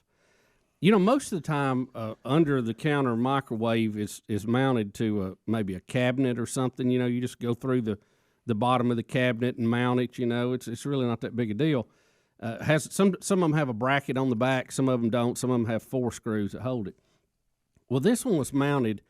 Speaker 11: Most of the time, under the counter microwave is mounted to maybe a cabinet or something. You just go through the bottom of the cabinet and mount it. It's really not that big a deal. Some of them have a bracket on the back, some of them don't. Some of them have 4 screws that hold it. Well, this one was mounted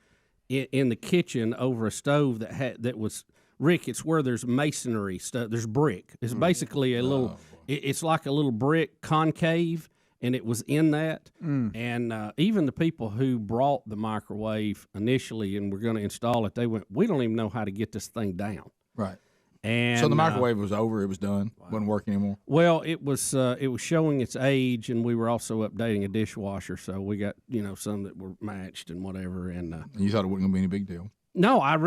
Speaker 11: in the kitchen over a stove that was, Rick, it's where there's masonry stuff. There's brick. It's basically a little, it's like a little brick concave, and it was in that. And even the people who brought the microwave initially and were going to install it, they went, we don't even know how to get this thing down.
Speaker 1: Right.
Speaker 11: And
Speaker 1: so the microwave was over. It was done. Wasn't working anymore.
Speaker 11: Well, it was showing its age, and we were also updating a dishwasher. So we got some that were matched and whatever. And
Speaker 1: you thought it wasn't going to be any big deal?
Speaker 11: No, I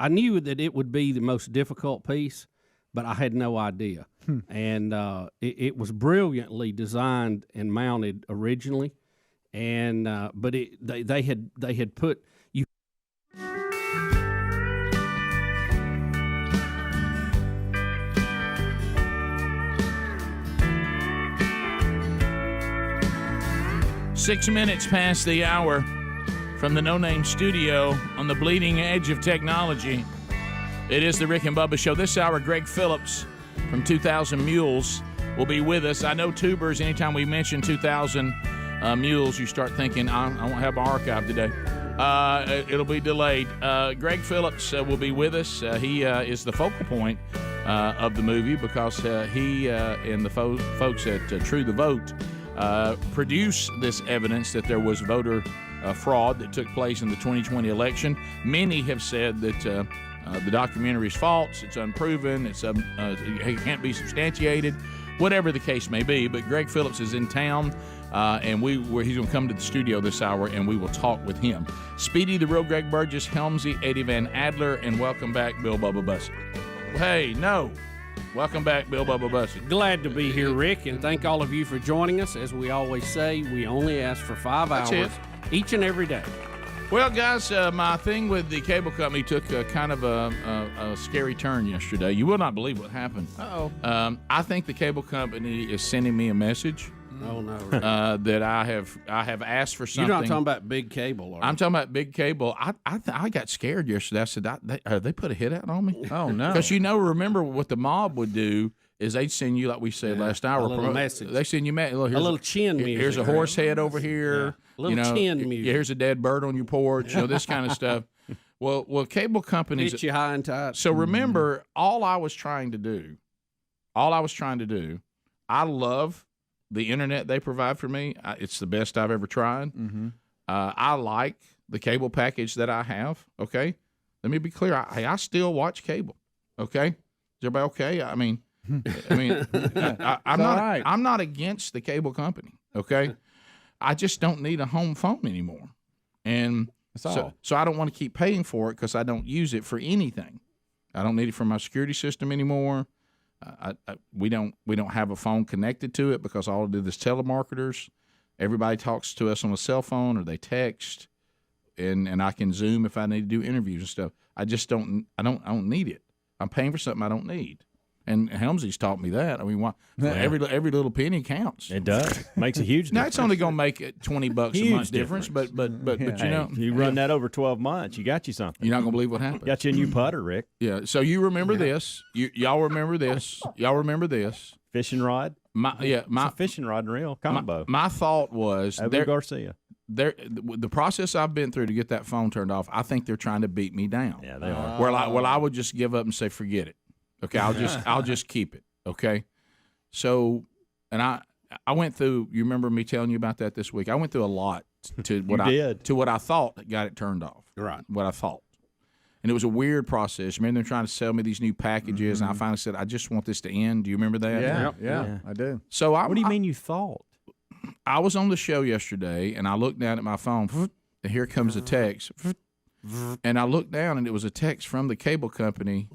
Speaker 11: knew that it would be the most difficult piece, but I had no idea. And it was brilliantly designed and mounted originally, and but they had put.
Speaker 1: 6 minutes past the hour from the No Name Studio on the bleeding edge of technology. It is the Rick and Bubba Show. This hour, Greg Phillips from 2000 Mules will be with us. I know tubers, anytime we mention 2000 Mules, you start thinking, I won't have my archive today. It'll be delayed. Greg Phillips will be with us. He is the focal point of the movie because he and the folks at True the Vote produce this evidence that there was voter fraud that took place in the 2020 election. Many have said that the documentary is false, it's unproven, it can't be substantiated, whatever the case may be. But Greg Phillips is in town, and he's going to come to the studio this hour, and we will talk with him. Speedy, the real Greg Burgess, Helmsy, Eddie Van Adler, and welcome back, Bill Bubba Bussett. Hey, no. Welcome back, Bill Bubba Bussett.
Speaker 11: Glad to be here, Rick, and thank all of you for joining us. As we always say, we only ask for 5 hours each and every day.
Speaker 1: Well, guys, my thing with the cable company took kind of a scary turn yesterday. You will not believe what happened.
Speaker 11: Uh-oh.
Speaker 1: I think the cable company is sending me a message.
Speaker 11: Oh, no.
Speaker 1: That I have asked for something.
Speaker 11: You're not talking about big cable, are you?
Speaker 1: I'm talking about big cable. I got scared yesterday. I said, they put a hit out on me?
Speaker 3: Oh, no.
Speaker 1: Because, remember what the mob would do is they'd send you, like we said last hour.
Speaker 11: A little message.
Speaker 1: They send you a
Speaker 11: little chin music.
Speaker 1: Here's a horse head over here.
Speaker 11: A little chin music.
Speaker 1: Here's a dead bird on your porch. This kind of stuff. Well, cable companies.
Speaker 11: Hit you high and tight.
Speaker 1: So remember, all I was trying to do, I love the internet they provide for me. It's the best I've ever tried.
Speaker 3: Mm-hmm.
Speaker 1: I like the cable package that I have. Okay, let me be clear. I still watch cable. Okay, is everybody okay? I'm not. I'm not against the cable company. Okay, I just don't need a home phone anymore, and so I don't want to keep paying for it because I don't use it for anything. I don't need it for my security system anymore. We don't have a phone connected to it because all I do is telemarketers. Everybody talks to us on a cell phone or they text, and I can Zoom if I need to do interviews and stuff. I don't need it. I'm paying for something I don't need. And Helmsy's taught me that. I mean, every little penny counts.
Speaker 17: It does. Makes a huge difference.
Speaker 1: Now it's only going to make it $20 a month difference, but
Speaker 17: you run that over 12 months, you got you something.
Speaker 1: You're not going to believe what happened.
Speaker 17: Got you a new putter, Rick.
Speaker 1: Yeah. So you remember this? Y'all remember this? Y'all remember this?
Speaker 17: Fishing rod.
Speaker 1: It's
Speaker 17: a fishing rod and reel combo.
Speaker 1: My thought was
Speaker 17: Garcia.
Speaker 1: The process I've been through to get that phone turned off. I think they're trying to beat me down.
Speaker 17: Yeah, they are.
Speaker 1: Well, I would just give up and say, forget it. Okay, I'll just keep it. Okay, so and I went through. You remember me telling you about that this week? I went through a lot to what I thought got it turned off.
Speaker 11: Right.
Speaker 1: What I thought, and it was a weird process. Remember them trying to sell me these new packages, and I finally said, I just want this to end. Do you remember that?
Speaker 3: Yeah, I do.
Speaker 1: So
Speaker 17: what do you mean you thought?
Speaker 1: I was on the show yesterday, and I looked down at my phone, and here comes a text, and I looked down, and it was a text from the cable company.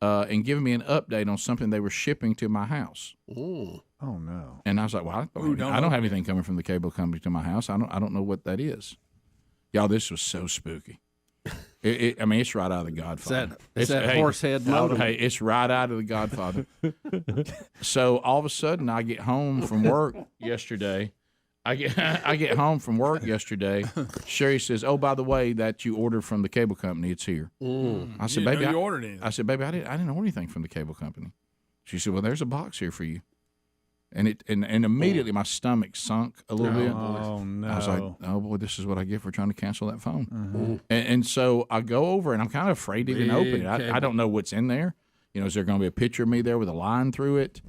Speaker 1: And giving me an update on something they were shipping to my house.
Speaker 11: Ooh.
Speaker 3: Oh no!
Speaker 1: And I was like, "Well, I don't have anything coming from the cable company to my house. I don't know what that is." Y'all, this was so spooky. It's right out of The Godfather.
Speaker 11: It's that horse head modem.
Speaker 1: Hey, it's right out of The Godfather. So all of a sudden, I get home from work yesterday. I get home from work yesterday. Sherry says, "Oh, by the way, that you ordered from the cable company, it's here." I said, "Baby,
Speaker 5: you ordered anything."
Speaker 1: I said, "Baby, I didn't order anything from the cable company." She said, "Well, there's a box here for you." And immediately my stomach sunk a little bit.
Speaker 3: Oh no!
Speaker 1: I was like, "Oh boy, this is what I get for trying to cancel that phone." And so I go over and I'm kind of afraid to even open it. I don't know what's in there. Is there going to be a picture of me there with a line through it?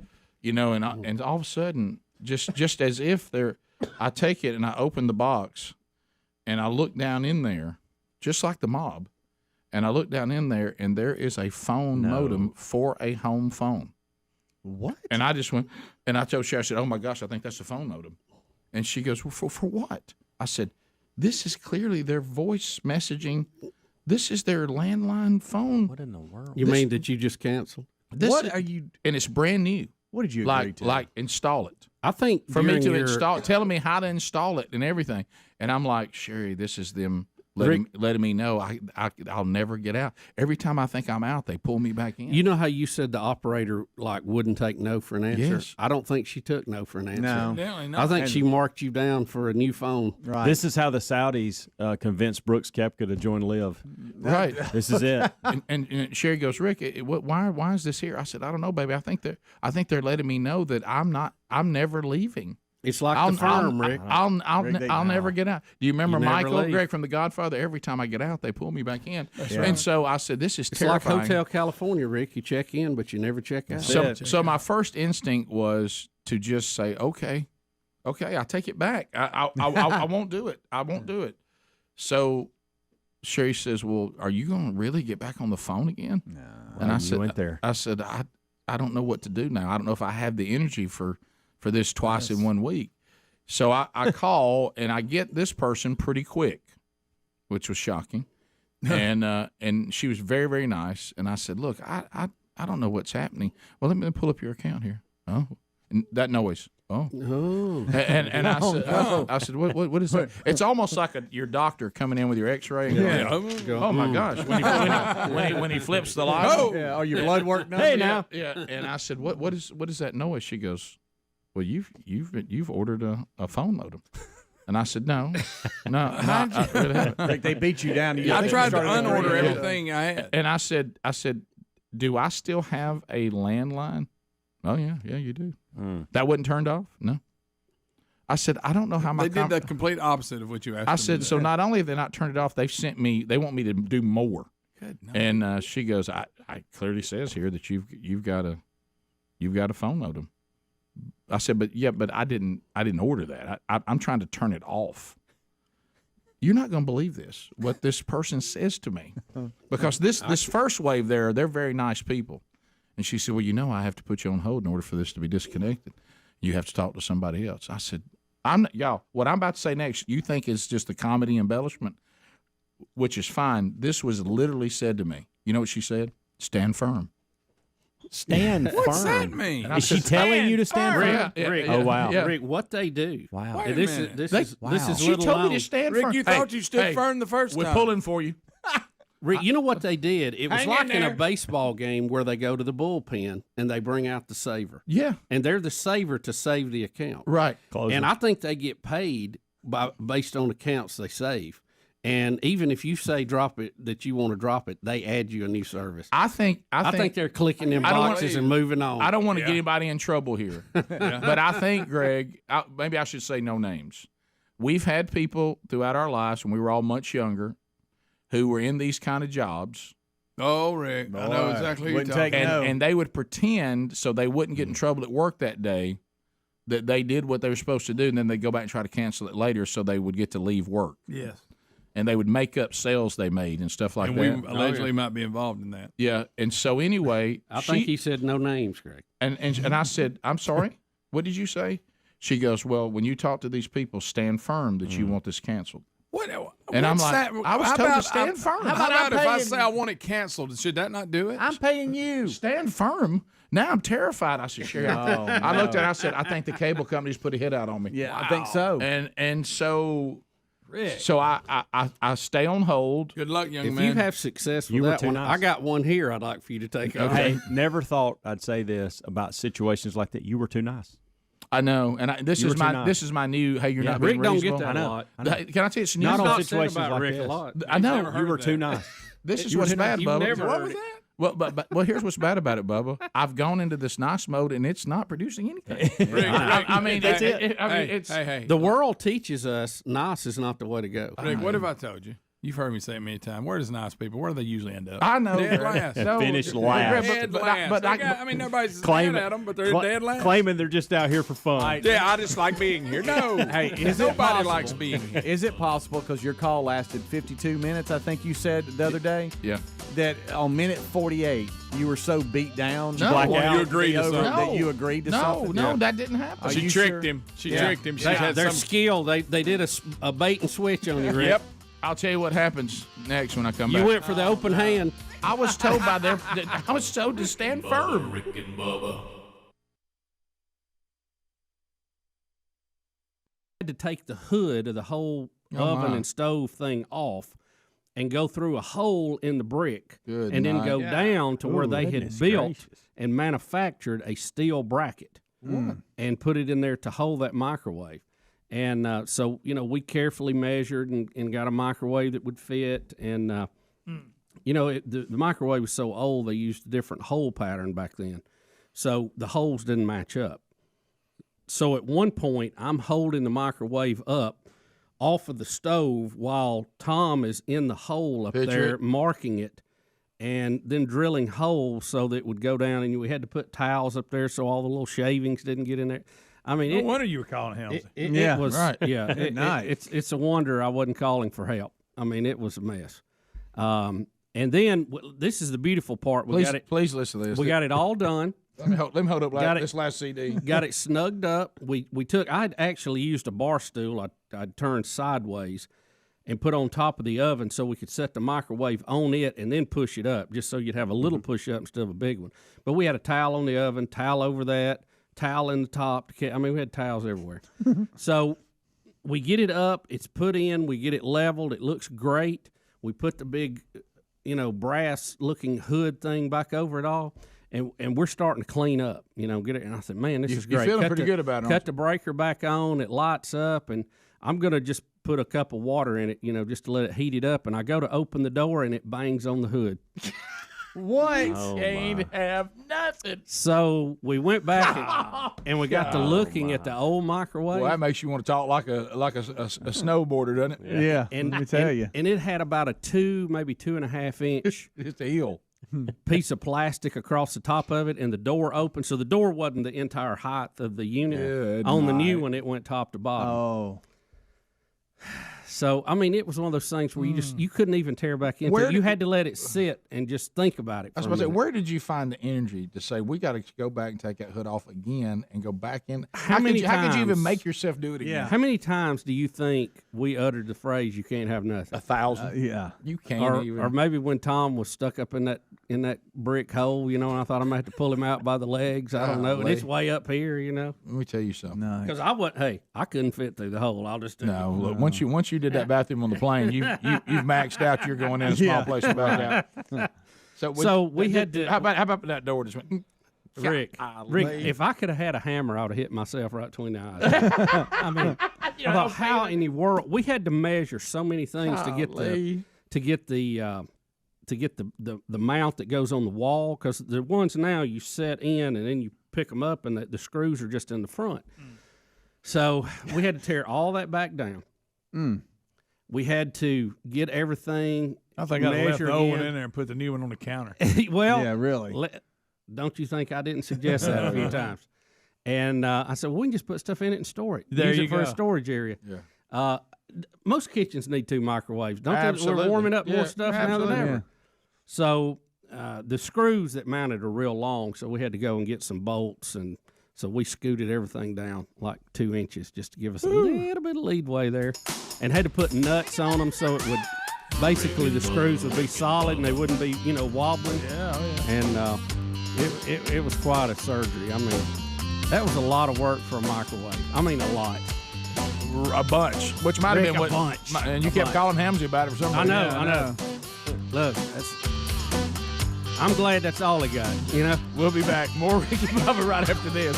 Speaker 1: And all of a sudden, just as if they're. I take it and I open the box and I look down in there, just like the mob, and I look down in there and there is a phone modem for a home phone.
Speaker 3: What?
Speaker 1: And I just went, and I told Sherry, I said, "Oh my gosh, I think that's a phone modem." And she goes, "Well, for what?" I said, "This is clearly their voice messaging. This is their landline phone."
Speaker 17: What in the world?
Speaker 11: You mean that you just canceled?
Speaker 1: And it's brand new.
Speaker 3: What did you agree to?
Speaker 1: Like install it.
Speaker 11: I think
Speaker 1: for me to install, telling me how to install it and everything. And I'm like, Sherry, this is them letting me know I'll never get out. Every time I think I'm out, they pull me back in.
Speaker 11: You know how you said the operator wouldn't take no for an answer?
Speaker 1: Yes.
Speaker 11: I don't think she took no for an answer.
Speaker 3: No.
Speaker 11: I think she marked you down for a new phone.
Speaker 3: Right.
Speaker 17: This is how the Saudis convinced Brooks Koepka to join Live.
Speaker 1: Right.
Speaker 17: This is it.
Speaker 1: and Sherry goes, "Rick, why is this here?" I said, "I don't know, baby. I think they're letting me know that I'm never leaving."
Speaker 11: It's like the firm, Rick.
Speaker 1: I'll never get out. Do you remember Michael, Greg from The Godfather? Every time I get out, they pull me back in. And so I said, "This is terrifying."
Speaker 11: It's like Hotel California, Rick. You check in, but you never check out.
Speaker 1: So my first instinct was to just say, "Okay, Okay, I take it back. I won't do it. I won't do it. So Sherry says, well, are you going to really get back on the phone again? No. And I said, I don't know what to do now. I don't know if I have the energy for this twice in 1 week. So I call, and I get this person pretty quick, which was shocking. And she was very, very nice. And I said, look, I don't know what's happening. Well, let me pull up your account here. Oh, and that noise. Oh. And I said, what is that? It's almost like your doctor coming in with your X-ray. And oh my gosh! When he flips the light.
Speaker 3: Oh, yeah. Oh, your blood work done.
Speaker 1: Hey now. Yeah. And I said, what is that noise? She goes, well, you've ordered a phone modem. And I said, no, I really haven't.
Speaker 3: Like they beat you down.
Speaker 5: I tried to unorder everything I had.
Speaker 1: And I said, do I still have a landline? Oh, yeah, you do. That wasn't turned off? No. I said, I don't know how my...
Speaker 5: They did the complete opposite of what you asked
Speaker 1: I said, so not only have they not turned it off, they want me to do more.
Speaker 5: Good. No.
Speaker 1: And she goes, I clearly says here that you've got a phone modem. I said, but I didn't order that. I'm trying to turn it off. You're not going to believe this, what this person says to me. Because this first wave they're very nice people. And she said, well, I have to put you on hold in order for this to be disconnected. You have to talk to somebody else. I said, what I'm about to say next, you think is just a comedy embellishment, which is fine. This was literally said to me. You know what she said? Stand firm.
Speaker 17: Stand firm.
Speaker 5: What's that mean?
Speaker 17: Is she telling you to stand firm?
Speaker 11: Rick,
Speaker 17: oh wow,
Speaker 11: Rick, what they do?
Speaker 17: Wow,
Speaker 11: this is
Speaker 1: she told me to stand
Speaker 5: Rick,
Speaker 1: firm.
Speaker 5: you thought you stood firm the first time.
Speaker 1: We're pulling for you.
Speaker 11: Rick, you know what they did? It was
Speaker 5: Hang
Speaker 11: like in a
Speaker 5: there.
Speaker 11: baseball game where they go to the bullpen and they bring out the saver.
Speaker 1: Yeah,
Speaker 11: and they're the saver to save the account.
Speaker 1: Right.
Speaker 11: And I think they get paid based on accounts they save. And even if you say drop it, that you want to drop it, they add you a new service.
Speaker 1: I think
Speaker 11: they're clicking in boxes and moving on.
Speaker 1: I don't want to get anybody in trouble here, but I think, Greg, maybe I should say no names. We've had people throughout our lives when we were all much younger who were in these kind of jobs.
Speaker 5: Oh, Rick, I know exactly who you're talking about.
Speaker 1: And they would pretend so they wouldn't get in trouble at work that day that they did what they were supposed to do, and then they'd go back and try to cancel it later so they would get to leave work.
Speaker 5: Yes.
Speaker 1: And they would make up sales they made and stuff like that.
Speaker 5: And we allegedly might be involved in that.
Speaker 1: Yeah. And so anyway,
Speaker 11: I think he said no names, Greg.
Speaker 1: And I said, I'm sorry. What did you say? She goes, well, when you talk to these people, stand firm that you want this canceled. And I'm like, I was told to stand firm.
Speaker 5: How about if I say I want it canceled? Should that not do it?
Speaker 3: I'm paying you.
Speaker 1: Stand firm. Now I'm terrified. I said, Sherry. I looked at it. I said, I think the cable company's put a hit out on me.
Speaker 3: Yeah, I think so.
Speaker 1: And so. Rick. So I stay on hold.
Speaker 5: Good luck, young man.
Speaker 11: If you have success with that one, I got one here I'd like for you to take over.
Speaker 17: Hey, never thought I'd say this about situations like that. You were too nice.
Speaker 1: I know, and this is my new. Hey, you're not being
Speaker 11: Rick. Don't
Speaker 1: reasonable.
Speaker 11: get that a lot.
Speaker 1: Can I tell you? It's
Speaker 17: not on
Speaker 11: situations
Speaker 17: situations like
Speaker 11: Rick
Speaker 17: this.
Speaker 11: A lot.
Speaker 1: I know
Speaker 17: You were too nice.
Speaker 1: This is what's bad, Bubba.
Speaker 5: What was that?
Speaker 1: Well, here's what's bad about it, Bubba. I've gone into this nice mode, and it's not producing anything.
Speaker 5: Rick,
Speaker 1: I mean,
Speaker 5: that's
Speaker 1: it.
Speaker 5: Hey.
Speaker 11: The world teaches us nice is not the way to go.
Speaker 5: Rick, what have I told you? You've heard me say it many times. Where does nice people? Where do they usually end up?
Speaker 1: I know.
Speaker 5: Dead last.
Speaker 17: Finish last.
Speaker 5: Dead last. I mean, nobody's mad at them, but they're dead last.
Speaker 17: Claiming they're just out here for fun.
Speaker 5: Yeah, I just like being here. No.
Speaker 3: Hey,
Speaker 5: nobody likes being here.
Speaker 3: Is it possible, because your call lasted 52 minutes, I think you said the other day?
Speaker 1: Yeah.
Speaker 3: That on minute 48, you were so beat down.
Speaker 5: You agreed to something.
Speaker 3: That you agreed to something?
Speaker 1: No, that didn't happen.
Speaker 5: She tricked him. She tricked him.
Speaker 11: Their skill, they did a bait and switch on you, Rick.
Speaker 5: Yep.
Speaker 1: I'll tell you what happens next when I come back.
Speaker 11: You went for the open hand.
Speaker 1: I was told I was told to stand firm.
Speaker 2: Rick and Bubba.
Speaker 11: Had to take the hood of the whole oven and stove thing off and go through a hole in the brick and then go down to where they had built and manufactured a steel bracket and put it in there to hold that microwave. And so, we carefully measured and got a microwave that would fit. And, the microwave was so old, they used a different hole pattern back then. So the holes didn't match up. So at one point, I'm holding the microwave up off of the stove while Tom is in the hole up there marking it and then drilling holes so that it would go down. And we had to put towels up there so all the little shavings didn't get in there. I mean,
Speaker 5: no wonder you were calling Helmsy.
Speaker 11: It was
Speaker 5: right.
Speaker 11: Yeah,
Speaker 5: At night.
Speaker 11: It's a wonder I wasn't calling for help. I mean, it was a mess. And then this is the beautiful part.
Speaker 1: Please listen to this.
Speaker 11: We got it all done.
Speaker 1: Let me hold up this last CD.
Speaker 11: Got it snugged up. I'd actually used a bar stool. I'd turned sideways and put on top of the oven so we could set the microwave on it and then push it up, just so you'd have a little push up instead of a big one. But we had a towel on the oven, towel over that, towel in the top. I mean, we had towels everywhere. So we get it up. It's put in. We get it leveled. It looks great. We put the big, brass-looking hood thing back over it all. And we're starting to clean up, get it. And I said, man, this is great.
Speaker 1: You're feeling pretty good about it.
Speaker 11: Cut the breaker back on. It lights up, and I'm going to just put a cup of water in it, just to let it heat it up. And I go to open the door, and it bangs on the hood.
Speaker 1: What? Can't have nothing.
Speaker 11: So we went back and we got to looking at the old microwave.
Speaker 1: Well, that makes you want to talk like a snowboarder, doesn't it?
Speaker 3: Yeah,
Speaker 11: and,
Speaker 3: let me tell you.
Speaker 11: And it had about a 2, maybe 2.5 inch.
Speaker 1: It's a heel.
Speaker 11: Piece of plastic across the top of it, and the door opened. So the door wasn't the entire height of the unit.
Speaker 1: Good
Speaker 11: on the
Speaker 1: night.
Speaker 11: new one, it went top to bottom.
Speaker 3: Oh.
Speaker 11: So, I mean, it was one of those things where you couldn't even tear back into it. You had to let it sit and just think about it.
Speaker 1: I was about to say, where did you find the energy to say, we got to go back and take that hood off again and go back in? How could you even make yourself do it again?
Speaker 11: Yeah. How many times do you think we uttered the phrase, you can't have nothing?
Speaker 1: 1,000.
Speaker 3: Yeah.
Speaker 1: You can't even.
Speaker 11: Or maybe when Tom was stuck up in that brick hole, and I thought I might have to pull him out by the legs. I don't know. And it's way up here,
Speaker 1: Let me tell you something.
Speaker 3: Nice.
Speaker 11: Because I couldn't fit through the hole. I'll just do
Speaker 1: No, look, once you did that bathroom on the plane, you've maxed out. You're going in a small place and back out.
Speaker 11: So we had to.
Speaker 1: How about that door just went?
Speaker 11: Rick, if I could have had a hammer, I would have hit myself right between the eyes. I mean, I thought, how in the world we had to measure so many things to get the mount that goes on the wall, because the ones now you set in and then you pick them up and the screws are just in the front. So we had to tear all that back down. We had to get everything.
Speaker 5: I think I left the old one in there and put the new one on the counter.
Speaker 11: Well,
Speaker 3: yeah, really.
Speaker 11: Don't you think I didn't suggest that a few times? And I said, well, we can just put stuff in it and store it.
Speaker 5: There
Speaker 11: Use
Speaker 5: you
Speaker 11: it for
Speaker 5: go.
Speaker 11: a storage area.
Speaker 1: Yeah.
Speaker 11: Most kitchens need 2 microwaves. Don't they?
Speaker 1: Absolutely.
Speaker 11: We're warming up more
Speaker 1: Yeah,
Speaker 11: stuff now than
Speaker 1: absolutely.
Speaker 11: ever.
Speaker 3: Yeah.
Speaker 11: So the screws that mounted are real long, so we had to go and get some bolts, and so we scooted everything down like 2 inches just to give us a little bit of leadway there, and had to put nuts on them so it would basically the screws would be solid and they wouldn't be wobbling. And it was quite a surgery. I mean, that was a lot of work for a microwave. I mean, a lot.
Speaker 1: A bunch, which might have been what.
Speaker 11: Bunch.
Speaker 1: And you kept calling Hamsey about it for some reason.
Speaker 11: I know. Look, I'm glad that's all he got.
Speaker 1: We'll be back. More Rick and Bubba right after this.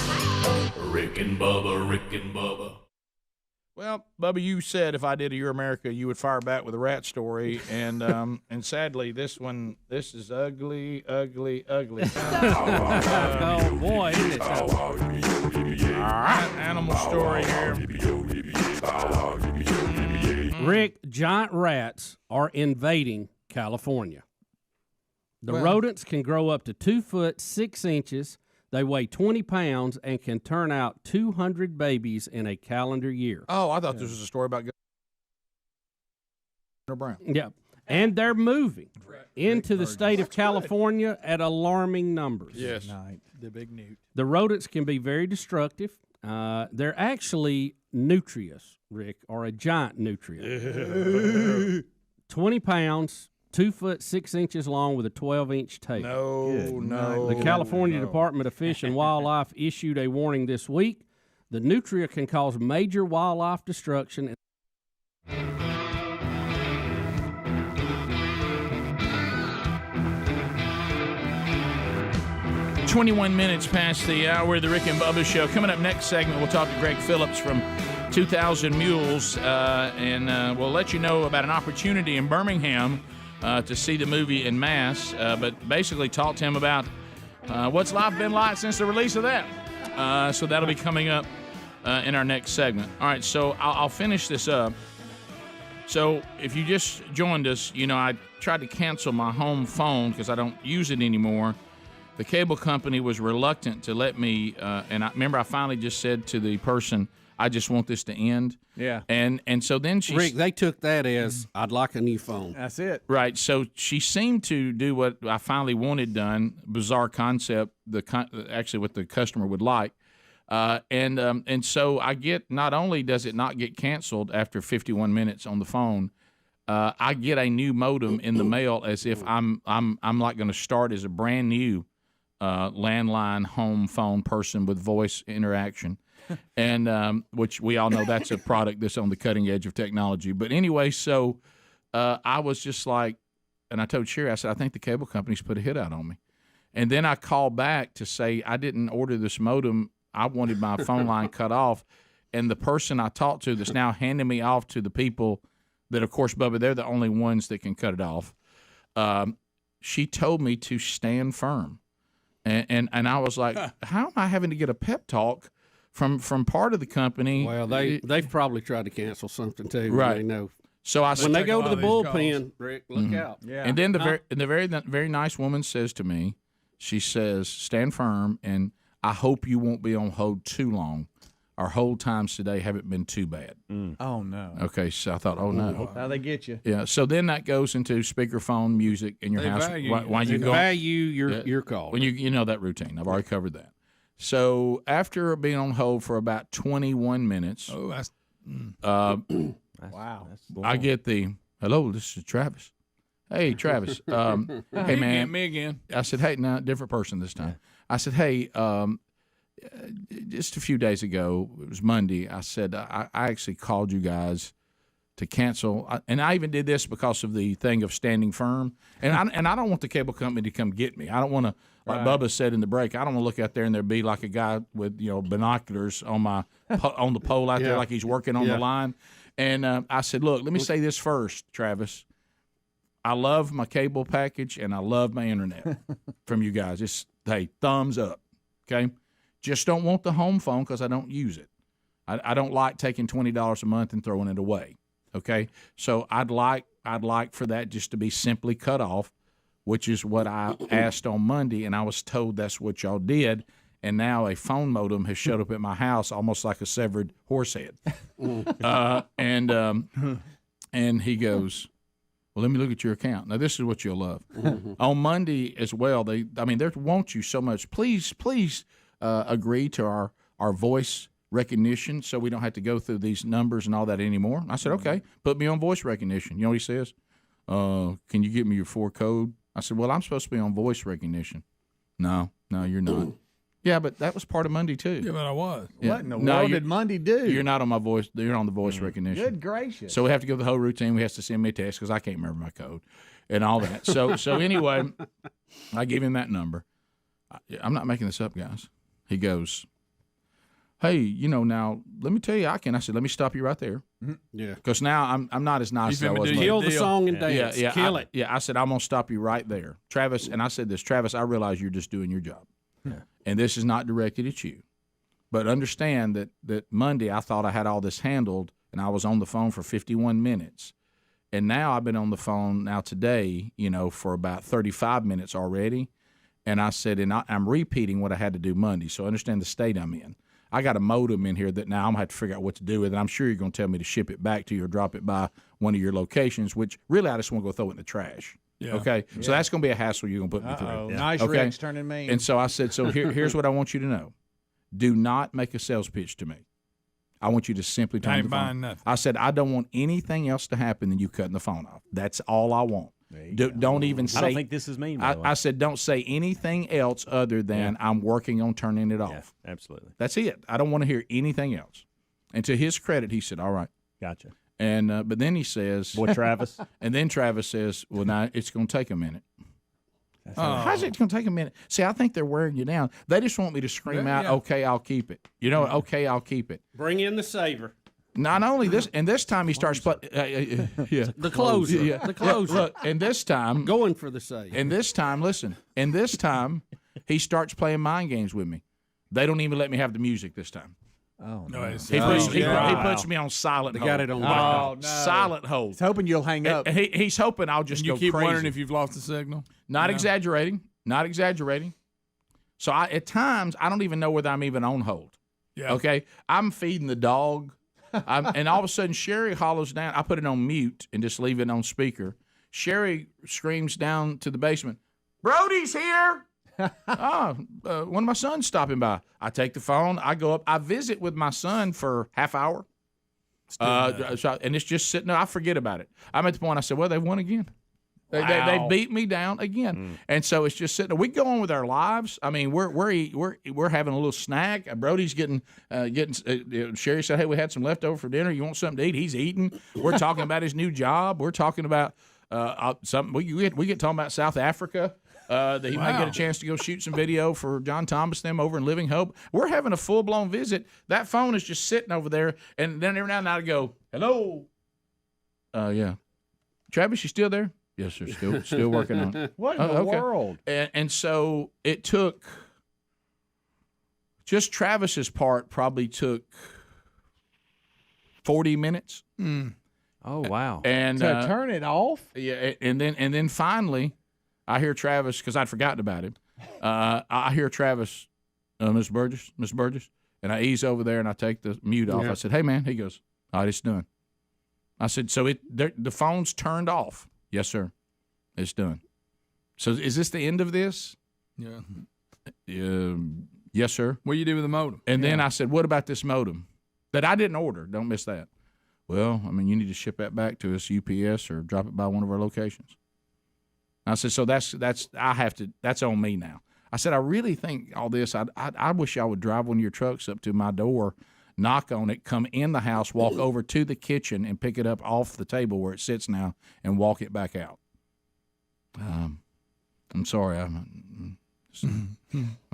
Speaker 2: Rick and Bubba, Rick and Bubba.
Speaker 1: Well, Bubba, you said if I did a Your America, you would fire back with a rat story, and and sadly, this is ugly, ugly, ugly.
Speaker 11: Oh boy, isn't it?
Speaker 1: Animal story here.
Speaker 11: Rick, giant rats are invading California. The rodents can grow up to 2 foot 6 inches. They weigh 20 pounds and can turn out 200 babies in a calendar year.
Speaker 1: Oh, I thought this was a story about Governor Brown.
Speaker 11: Yeah. And they're moving into the state of California at alarming numbers.
Speaker 1: Yes.
Speaker 5: The big newt.
Speaker 11: The rodents can be very destructive. They're actually nutrias, Rick, or a giant nutria. 20 pounds, 2 foot 6 inches long with a 12-inch tail.
Speaker 1: No.
Speaker 11: The California Department of Fish and Wildlife issued a warning this week. The nutria can cause major wildlife destruction.
Speaker 1: 21 minutes past the hour of the Rick and Bubba Show. Coming up next segment, we'll talk to Greg Phillips from 2,000 Mules, and we'll let you know about an opportunity in Birmingham to see the movie en masse, but basically talk to him about what's life been like since the release of that. So that'll be coming up in our next segment. All right, so I'll finish this up. So if you just joined us, I tried to cancel my home phone because I don't use it anymore, the cable company was reluctant to let me. And I remember I finally just said to the person, "I just want this to end."
Speaker 3: Yeah.
Speaker 1: And so then she
Speaker 12: Rick, they took that as I'd like a new phone.
Speaker 3: That's it.
Speaker 1: Right. So she seemed to do what I finally wanted done. Bizarre concept. Actually what the customer would like. And so I get, not only does it not get canceled after 51 minutes on the phone, I get a new modem in the mail as if I'm like going to start as a brand new landline home phone person with voice interaction. And which we all know that's a product that's on the cutting edge of technology. But anyway, so I was just like, and I told Sherry, I said, I think the cable company's put a hit out on me. And then I called back to say I didn't order this modem. I wanted my phone line cut off. And the person I talked to that's now handing me off to the people that, of course, Bubba, they're the only ones that can cut it off. She told me to stand firm. And I was like, how am I having to get a pep talk from part of the company?
Speaker 12: Well, they've probably tried to cancel something too.
Speaker 1: Right.
Speaker 12: They know.
Speaker 1: So I
Speaker 12: when they go to the bullpen,
Speaker 1: calls.
Speaker 12: Rick, look out.
Speaker 3: Yeah.
Speaker 1: And then the very nice woman says to me, she says, stand firm, and I hope you won't be on hold too long. Our hold times today haven't been too bad.
Speaker 3: Oh, no.
Speaker 1: Okay, so I thought, oh, no.
Speaker 3: How they get you.
Speaker 1: Yeah, so then that goes into speakerphone music in your house.
Speaker 12: They value your call.
Speaker 1: When you know that routine. I've already covered that. So after being on hold for about 21 minutes,
Speaker 3: Wow.
Speaker 1: I get the, hello, this is Travis. Hey, Travis. Hey, man.
Speaker 5: Me again.
Speaker 1: I said, hey, no, different person this time. I said, hey, just a few days ago, it was Monday, I said, I actually called you guys to cancel. And I even did this because of the thing of standing firm. And I don't want the cable company to come get me. I don't want to, like Bubba said in the break, I don't want to look out there and there be like a guy with, binoculars on on the pole out there like he's working on the line. And I said, look, let me say this first, Travis. I love my cable package and I love my internet from you guys. It's, hey, thumbs up, okay? Just don't want the home phone because I don't use it. I don't like taking $20 a month and throwing it away, okay? So I'd like for that just to be simply cut off, which is what I asked on Monday, and I was told that's what y'all did. And now a phone modem has showed up at my house almost like a severed horse head. And he goes, well, let me look at your account. Now, this is what you'll love. On Monday as well, they want you so much. Please agree to our voice recognition so we don't have to go through these numbers and all that anymore. I said, okay, put me on voice recognition. You know what he says? Can you give me your 4 code? I said, well, I'm supposed to be on voice recognition. No, you're not. Yeah, but that was part of Monday too.
Speaker 5: Yeah, but I was.
Speaker 1: Yeah.
Speaker 3: What in the world did Monday do?
Speaker 1: You're not on my voice. You're on the voice recognition.
Speaker 3: Good gracious.
Speaker 1: So we have to go the whole routine. We have to send me a text because I can't remember my code and all that. So anyway, I give him that number. I'm not making this up, guys. He goes, hey, now let me tell you, I said, let me stop you right there.
Speaker 12: Yeah.
Speaker 1: Because now I'm not as nice as I was.
Speaker 12: Kill the song and dance.
Speaker 1: Yeah,
Speaker 12: Kill it.
Speaker 1: Yeah, I said, I'm going to stop you right there. Travis, and I said this, Travis, I realize you're just doing your job. Yeah. And this is not directed at you. But understand that Monday I thought I had all this handled, and I was on the phone for 51 minutes. And now I've been on the phone now today, for about 35 minutes already. And I said, and I'm repeating what I had to do Monday. So understand the state I'm in. I got a modem in here that now I'm going to have to figure out what to do with it. I'm sure you're going to tell me to ship it back to you or drop it by one of your locations, which really I just want to go throw it in the trash. Yeah. Okay? Yeah. So that's going to be a hassle you're going to put me through.
Speaker 3: Yeah. Nice Rick's turning mean.
Speaker 1: And so I said, here's what I want you to know. Do not make a sales pitch to me. I want you to simply turn the phone.
Speaker 5: Nothing.
Speaker 1: I said, I don't want anything else to happen than you cutting the phone off. That's all I want. Don't even say.
Speaker 4: I don't think this is mean.
Speaker 1: I said, don't say anything else other than I'm working on turning it off.
Speaker 4: Yeah, absolutely.
Speaker 1: That's it. I don't want to hear anything else. And to his credit, he said, all right.
Speaker 4: Gotcha.
Speaker 1: And but then he says,
Speaker 4: boy, Travis.
Speaker 1: And then Travis says, well, now it's going to take a minute. How's it going to take a minute? See, I think they're wearing you down. They just want me to scream out, okay, I'll keep it. Okay, I'll keep it.
Speaker 12: Bring in the saver.
Speaker 1: Not only this, and this time he starts
Speaker 12: the closer.
Speaker 1: Yeah.
Speaker 12: The closer.
Speaker 1: Look, and this time
Speaker 12: going for the save.
Speaker 1: And this time, listen. And this time he starts playing mind games with me. They don't even let me have the music this time.
Speaker 3: Oh no!
Speaker 1: He puts me on silent hold.
Speaker 12: They got it on.
Speaker 3: Oh no!
Speaker 1: Silent hold.
Speaker 3: He's hoping you'll hang up.
Speaker 1: He's hoping I'll just go
Speaker 5: crazy. You keep
Speaker 1: crazy.
Speaker 5: wondering if you've lost the signal.
Speaker 1: Not exaggerating. Not exaggerating. So at times, I don't even know whether I'm even on hold.
Speaker 5: Yeah.
Speaker 1: Okay? I'm feeding the dog, and all of a sudden, Sherry hollers down. I put it on mute and just leave it on speaker. Sherry screams down to the basement, Brody's here. One of my sons stopping by. I take the phone. I go up. I visit with my son for half hour. And it's just sitting there. I forget about it. I'm at the point I said, well, they won again. They beat me down again, and so it's just sitting there. We go on with our lives. I mean, we're having a little snack. Brody's getting. Sherry said, "Hey, we had some leftover for dinner. You want something to eat?" He's eating. We're talking about his new job. We're talking about something. We get talking about South Africa. That he might get a chance to go shoot some video for John Thomas them over in Living Hope. We're having a full blown visit. That phone is just sitting over there, and then every now and then I go, "Hello." Yeah, Travis, you still there? Yes, sir. Still working on it.
Speaker 3: What in the world?
Speaker 1: And so it took, just Travis's part probably took 40 minutes.
Speaker 3: Oh, wow.
Speaker 1: And
Speaker 3: to turn it off?
Speaker 1: Yeah, and then finally, I hear Travis, because I'd forgotten about him. I hear Travis, Miss Burgess, and I ease over there and I take the mute off.
Speaker 11: Yeah.
Speaker 1: I said, "Hey, man." He goes, "All right, it's done." I said, "So the phone's turned off?" "Yes, sir. It's done." "So is this the end of this?"
Speaker 5: Yeah.
Speaker 1: Yes, sir.
Speaker 5: What do you do with the modem?
Speaker 1: And then I said, "What about this modem that I didn't order? Don't miss that." "Well, I mean, you need to ship that back to us, UPS, or drop it by one of our locations." I said, "So that's on me now." I said, "I really think all this. I wish y'all would drive one of your trucks up to my door, knock on it, come in the house, walk over to the kitchen, and pick it up off the table where it sits now, and walk it back out." I'm sorry. I don't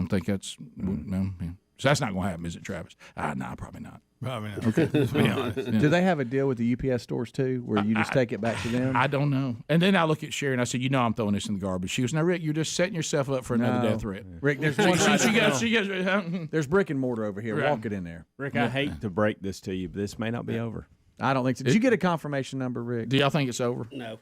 Speaker 1: think that's. No, yeah. So that's not going to happen, is it, Travis? Nah, probably not.
Speaker 5: Probably not.
Speaker 1: Okay. Let's be honest. Yeah.
Speaker 3: Do they have a deal with the UPS stores too, where you just take it back to them?
Speaker 1: I don't know. And then I look at Sherry and I said, I'm throwing this in the garbage. She goes, "Now, Rick, you're just setting yourself up for another death threat."
Speaker 3: Rick, there's
Speaker 1: she goes,
Speaker 3: there's brick and mortar over here.
Speaker 1: Right.
Speaker 3: Walk it in there.
Speaker 4: Rick, I hate to break this to you, but this may not be over.
Speaker 3: I don't think so. Did you get a confirmation number, Rick?
Speaker 1: Do y'all think it's over?
Speaker 11: No.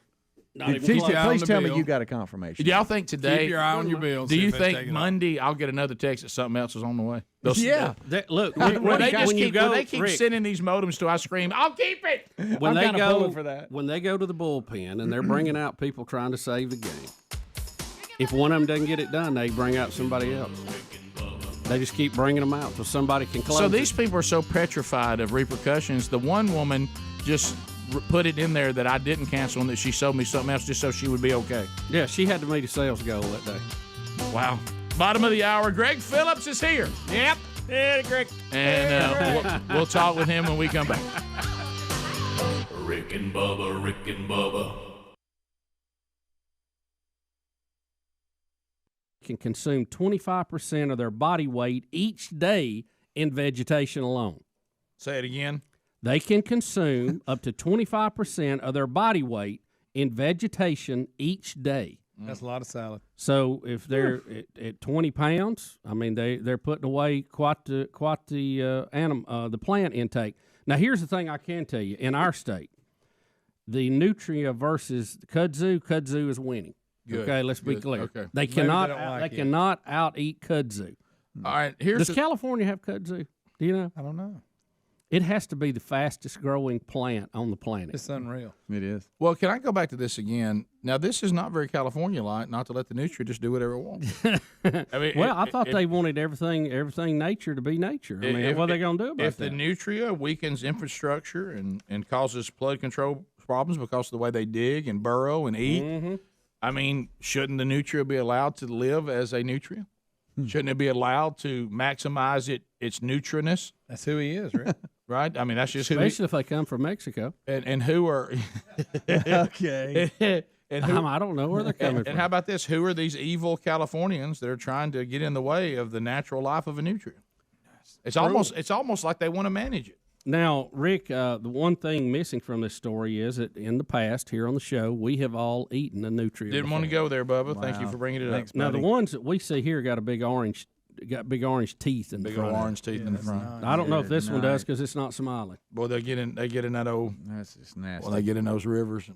Speaker 3: Please tell me you got a confirmation.
Speaker 1: Do y'all think today?
Speaker 5: Keep your eye on your bills.
Speaker 1: Do you think Monday I'll get another text that something else is on the way?
Speaker 3: Yeah.
Speaker 11: Look,
Speaker 1: when they keep sending these modems to, I scream, "I'll keep it!"
Speaker 11: When
Speaker 3: I'm
Speaker 11: they
Speaker 3: kinda
Speaker 11: go
Speaker 3: pulling for that.
Speaker 11: when they go to the bullpen and they're bringing out people trying to save the game, if one of them doesn't get it done, they bring out somebody else. They just keep bringing them out so somebody can close.
Speaker 1: So these people are so petrified of repercussions. The one woman just put it in there that I didn't cancel and that she sold me something else just so she would be okay.
Speaker 11: Yeah, she had to meet a sales goal that day.
Speaker 1: Wow. Bottom of the hour, Greg Phillips is here.
Speaker 12: Yep. Hey, Greg.
Speaker 1: And we'll talk with him when we come back.
Speaker 2: Rick and Bubba, Rick and Bubba.
Speaker 11: Can consume 25% of their body weight each day in vegetation alone.
Speaker 1: Say it again.
Speaker 11: They can consume up to 25% of their body weight in vegetation each day.
Speaker 5: That's a lot of salad.
Speaker 11: So if they're at 20 pounds, I mean they're putting away quite the plant intake. Now here's the thing I can tell you: in our state, the nutria versus kudzu is winning.
Speaker 1: Good.
Speaker 11: Okay, let's be
Speaker 1: Good.
Speaker 11: clear.
Speaker 1: Okay.
Speaker 11: They cannot out eat kudzu.
Speaker 1: All right.
Speaker 11: Does California have kudzu? Do you know?
Speaker 5: I don't know.
Speaker 11: It has to be the fastest growing plant on the planet.
Speaker 5: It's unreal.
Speaker 3: It is.
Speaker 1: Well, can I go back to this again? Now, this is not very California-like, not to let the nutria just do whatever it wants. I mean,
Speaker 11: I thought they wanted everything nature to be nature. I mean, what are they going to do about that?
Speaker 1: If the nutria weakens infrastructure and causes flood control problems because of the way they dig and burrow and eat, I mean, shouldn't the nutria be allowed to live as a nutria? Shouldn't it be allowed to maximize its nutriness?
Speaker 5: That's who he is, right?
Speaker 1: Right? I mean, that's just
Speaker 11: especially if they come from Mexico.
Speaker 1: And who are
Speaker 3: okay?
Speaker 1: And who,
Speaker 11: I don't know where they're coming from.
Speaker 1: And how about this? Who are these evil Californians that are trying to get in the way of the natural life of a nutria? It's almost like they want to manage it.
Speaker 11: Now, Rick, the one thing missing from this story is that in the past here on the show, we have all eaten a nutria.
Speaker 1: Didn't want to go there, Bubba. Wow. Thank you for bringing it up.
Speaker 11: Now, the ones that we see here got big orange teeth in the front.
Speaker 1: Big orange teeth in the front.
Speaker 11: I don't know if this one does because it's not smiling.
Speaker 1: Boy, they get in that old.
Speaker 3: That's just nasty.
Speaker 1: Well, they get in those rivers.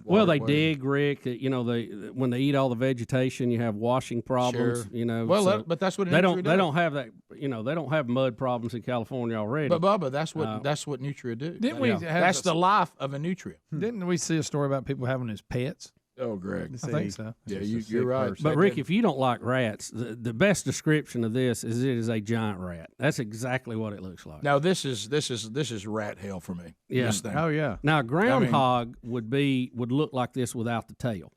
Speaker 11: Well, they dig, Rick. You know, when they eat all the vegetation, you have washing problems.
Speaker 1: Sure.
Speaker 11: You know,
Speaker 1: Well,
Speaker 11: so
Speaker 1: but that's what
Speaker 11: they
Speaker 1: Nutria
Speaker 11: don't. They
Speaker 1: does.
Speaker 11: don't have that. You know, they don't have mud problems in California already.
Speaker 1: But Bubba, that's what Nutria do.
Speaker 5: Didn't we?
Speaker 1: That's the life of a Nutria.
Speaker 5: Didn't we see a story about people having as pets?
Speaker 1: Oh, Greg.
Speaker 5: I think so.
Speaker 1: Yeah, you're right.
Speaker 11: But Rick, if you don't like rats, the best description of this is it is a giant rat. That's exactly what it looks like.
Speaker 1: Now this is rat hell for me.
Speaker 11: Yeah.
Speaker 1: This thing.
Speaker 5: Oh yeah.
Speaker 11: Now a groundhog would look like this without the tail.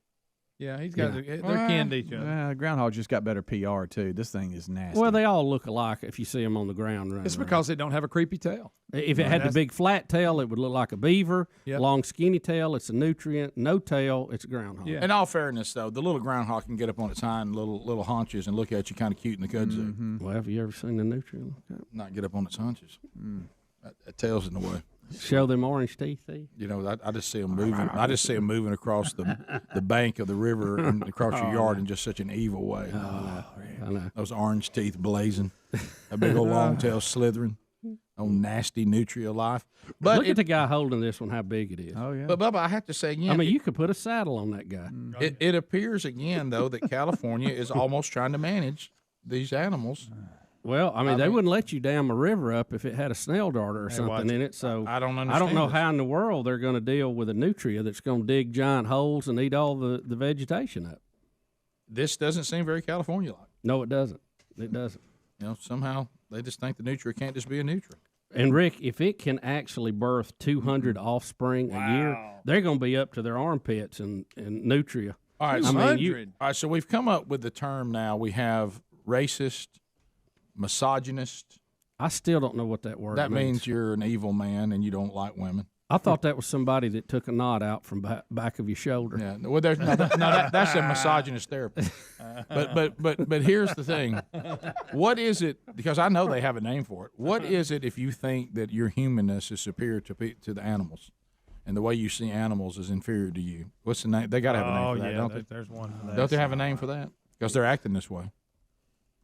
Speaker 5: Yeah, he's got. They're kin to each other.
Speaker 3: Groundhog just got better PR too. This thing is nasty.
Speaker 11: Well, they all look alike if you see them on the ground running
Speaker 5: It's
Speaker 11: around.
Speaker 5: because they don't have a creepy tail.
Speaker 11: If it had the big flat tail, it would look like a beaver.
Speaker 5: Yep.
Speaker 11: Long skinny tail, it's a nutrient. No tail, it's a groundhog.
Speaker 1: In all fairness, though, the little groundhog can get up on its hind little haunches and look at you kind of cute in the kudzu.
Speaker 11: Well, have you ever seen a nutrient?
Speaker 1: Not get up on its haunches. That tail's in the way.
Speaker 11: Show them orange teeth.
Speaker 1: You know, I just see them moving. I just see them moving across the bank of the river and across your yard in just such an evil way.
Speaker 11: I know.
Speaker 1: Those orange teeth blazing, a big old long tail slithering. Oh, nasty Nutria life. But
Speaker 11: look at the guy holding this one, how big it is.
Speaker 3: Oh yeah.
Speaker 1: But Bubba, I have to say again.
Speaker 11: I mean, you could put a saddle on that guy.
Speaker 1: It appears again though that California is almost trying to manage these animals.
Speaker 11: Well, I mean, they wouldn't let you dam a river up if it had a snail darter or something in it. So
Speaker 1: I don't understand.
Speaker 11: I don't know
Speaker 1: this.
Speaker 11: how in the world they're going to deal with a nutria that's going to dig giant holes and eat all the vegetation up.
Speaker 1: This doesn't seem very California-like.
Speaker 11: No, it doesn't. It doesn't.
Speaker 1: You know, somehow they just think the nutria can't just be a nutria.
Speaker 11: And Rick, if it can actually birth 200 offspring a year, they're going to be up to their armpits in nutria.
Speaker 1: All right,
Speaker 11: all
Speaker 1: right. So we've come up with the term now. We have racist, misogynist.
Speaker 11: I still don't know what that word
Speaker 1: That
Speaker 11: means.
Speaker 1: means you're an evil man and you don't like women.
Speaker 11: I thought that was somebody that took a knot out from back of your shoulder.
Speaker 1: Yeah, well, there's that's a misogynist therapist. But here's the thing: what is it? Because I know they have a name for it. What is it if you think that your humanness is superior to the animals, and the way you see animals is inferior to you? What's the name? They got to have a name for that, don't they?
Speaker 5: There's one for that.
Speaker 1: Don't they have a name for that? Because they're acting this way.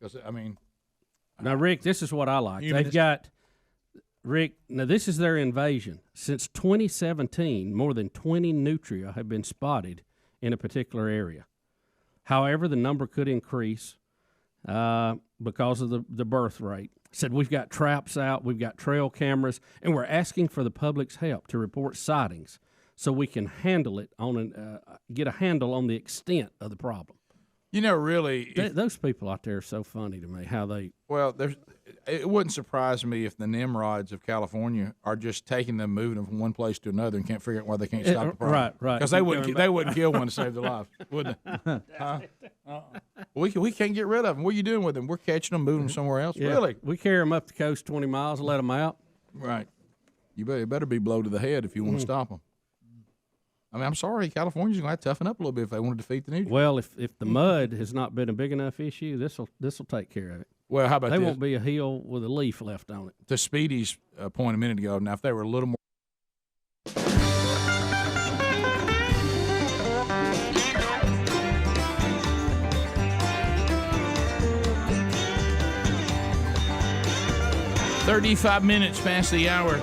Speaker 1: Because I mean,
Speaker 11: now Rick, this is what I like. They've got. Rick, now this is their invasion. Since 2017, more than 20 nutria have been spotted in a particular area. However, the number could increase because of the birth rate. Said we've got traps out, we've got trail cameras, and we're asking for the public's help to report sightings so we can handle it get a handle on the extent of the problem.
Speaker 1: you know, really,
Speaker 11: those people out there are so funny to me. How they
Speaker 1: it wouldn't surprise me if the Nimrods of California are just taking them, moving them from one place to another, and can't figure out why they can't stop the problem.
Speaker 11: Right.
Speaker 1: Because they wouldn't kill one to save their life, would they? We can't get rid of them. What are you doing with them? We're catching them, moving them somewhere else.
Speaker 11: Yeah,
Speaker 1: Really?
Speaker 11: we carry them up the coast 20 miles, let them out.
Speaker 1: Right. You better be blow to the head if you want to stop them. I mean, I'm sorry, California's going to have to toughen up a little bit if they want to defeat the New.
Speaker 11: Well, if the mud has not been a big enough issue, this will take care of it.
Speaker 1: Well, how about
Speaker 11: they
Speaker 1: this?
Speaker 11: won't be a hill with a leaf left on it.
Speaker 1: To Speedy's point a minute ago, now if they were a little more. "35 minutes past the hour.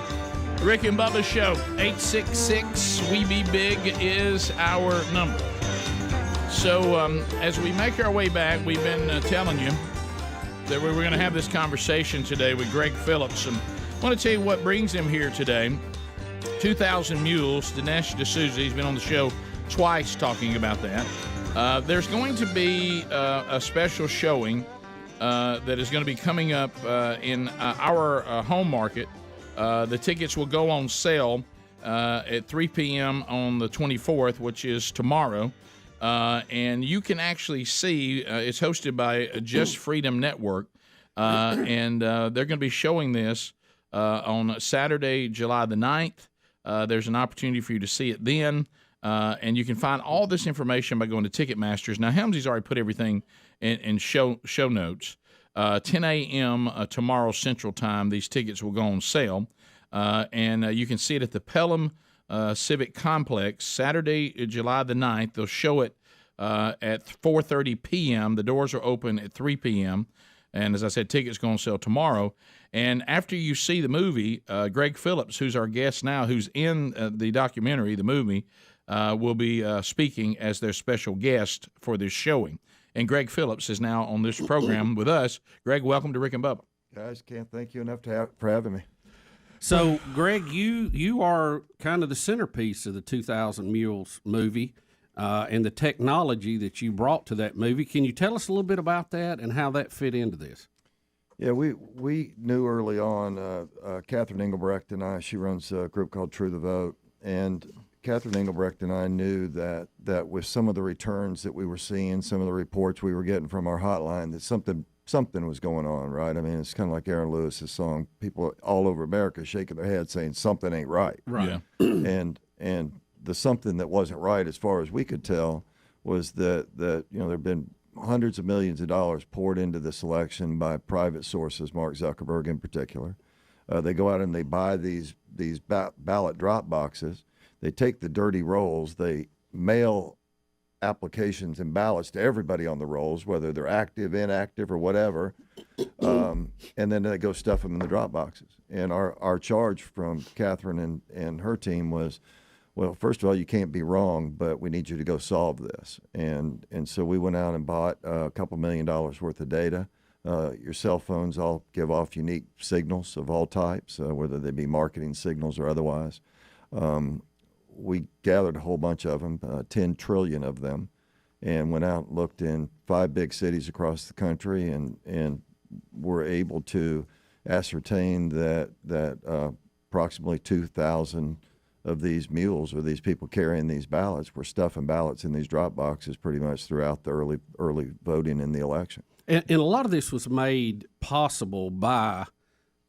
Speaker 1: Rick and Bubba Show, 866-WE-BE-BIG is our number. So as we make our way back, we've been telling you that we were going to have this conversation today with Greg Phillips. And I want to tell you what brings him here today. 2000 Mules, Dinesh D'Souza, he's been on the show twice talking about that. There's going to be a special showing that is going to be coming up in our home market. The tickets will go on sale at 3 p.m. on the 24th, which is tomorrow. And you can actually see it's hosted by Just Freedom Network. And they're going to be showing this on Saturday, July the 9th. There's an opportunity for you to see it then. And you can find all this information by going to Ticketmasters. Now, Helmsy's already put everything in show notes. 10 a.m. Tomorrow Central Time, these tickets will go on sale. And you can see it at the Pelham Civic Complex, Saturday, July the 9th. They'll show it at 4:30 p.m. The doors are open at 3 p.m. And as I said, tickets going to sell tomorrow. And after you see the movie, Greg Phillips, who's our guest now, who's in the documentary, the movie, will be speaking as their special guest for this showing. And Greg Phillips is now on this program with us. Greg, welcome to Rick and Bubba.
Speaker 18: Guys, can't thank you enough for having me.
Speaker 11: So, Greg, you are kind of the centerpiece of the 2000 Mules movie and the technology that you brought to that movie. Can you tell us a little bit about that and how that fit into this?
Speaker 18: Yeah, we knew early on, Catherine Engelbrecht and I, she runs a group called True the Vote, and Catherine Engelbrecht and I knew that with some of the returns that we were seeing, some of the reports we were getting from our hotline, that something was going on, right? I mean, it's kind of like Aaron Lewis's song. People all over America shaking their heads saying something ain't right.
Speaker 11: Right.
Speaker 18: Yeah. And the something that wasn't right, as far as we could tell, was that there have been hundreds of millions of dollars poured into this election by private sources, Mark Zuckerberg in particular. They go out and they buy these ballot drop boxes. They take the dirty rolls. They mail applications and ballots to everybody on the rolls, whether they're active, inactive, or whatever, and then they go stuff them in the drop boxes. And our charge from Catherine and her team was, well, first of all, you can't be wrong, but we need you to go solve this. And so we went out and bought a couple $1 million worth of data. Your cell phones all give off unique signals of all types, whether they be marketing signals or otherwise. We gathered a whole bunch of them, 10 trillion of them, and went out and looked in 5 big cities across the country and were able to ascertain that approximately 2,000 of these mules, or these people carrying these ballots, were stuffing ballots in these drop boxes pretty much throughout the early voting in the election.
Speaker 11: And a lot of this was made possible by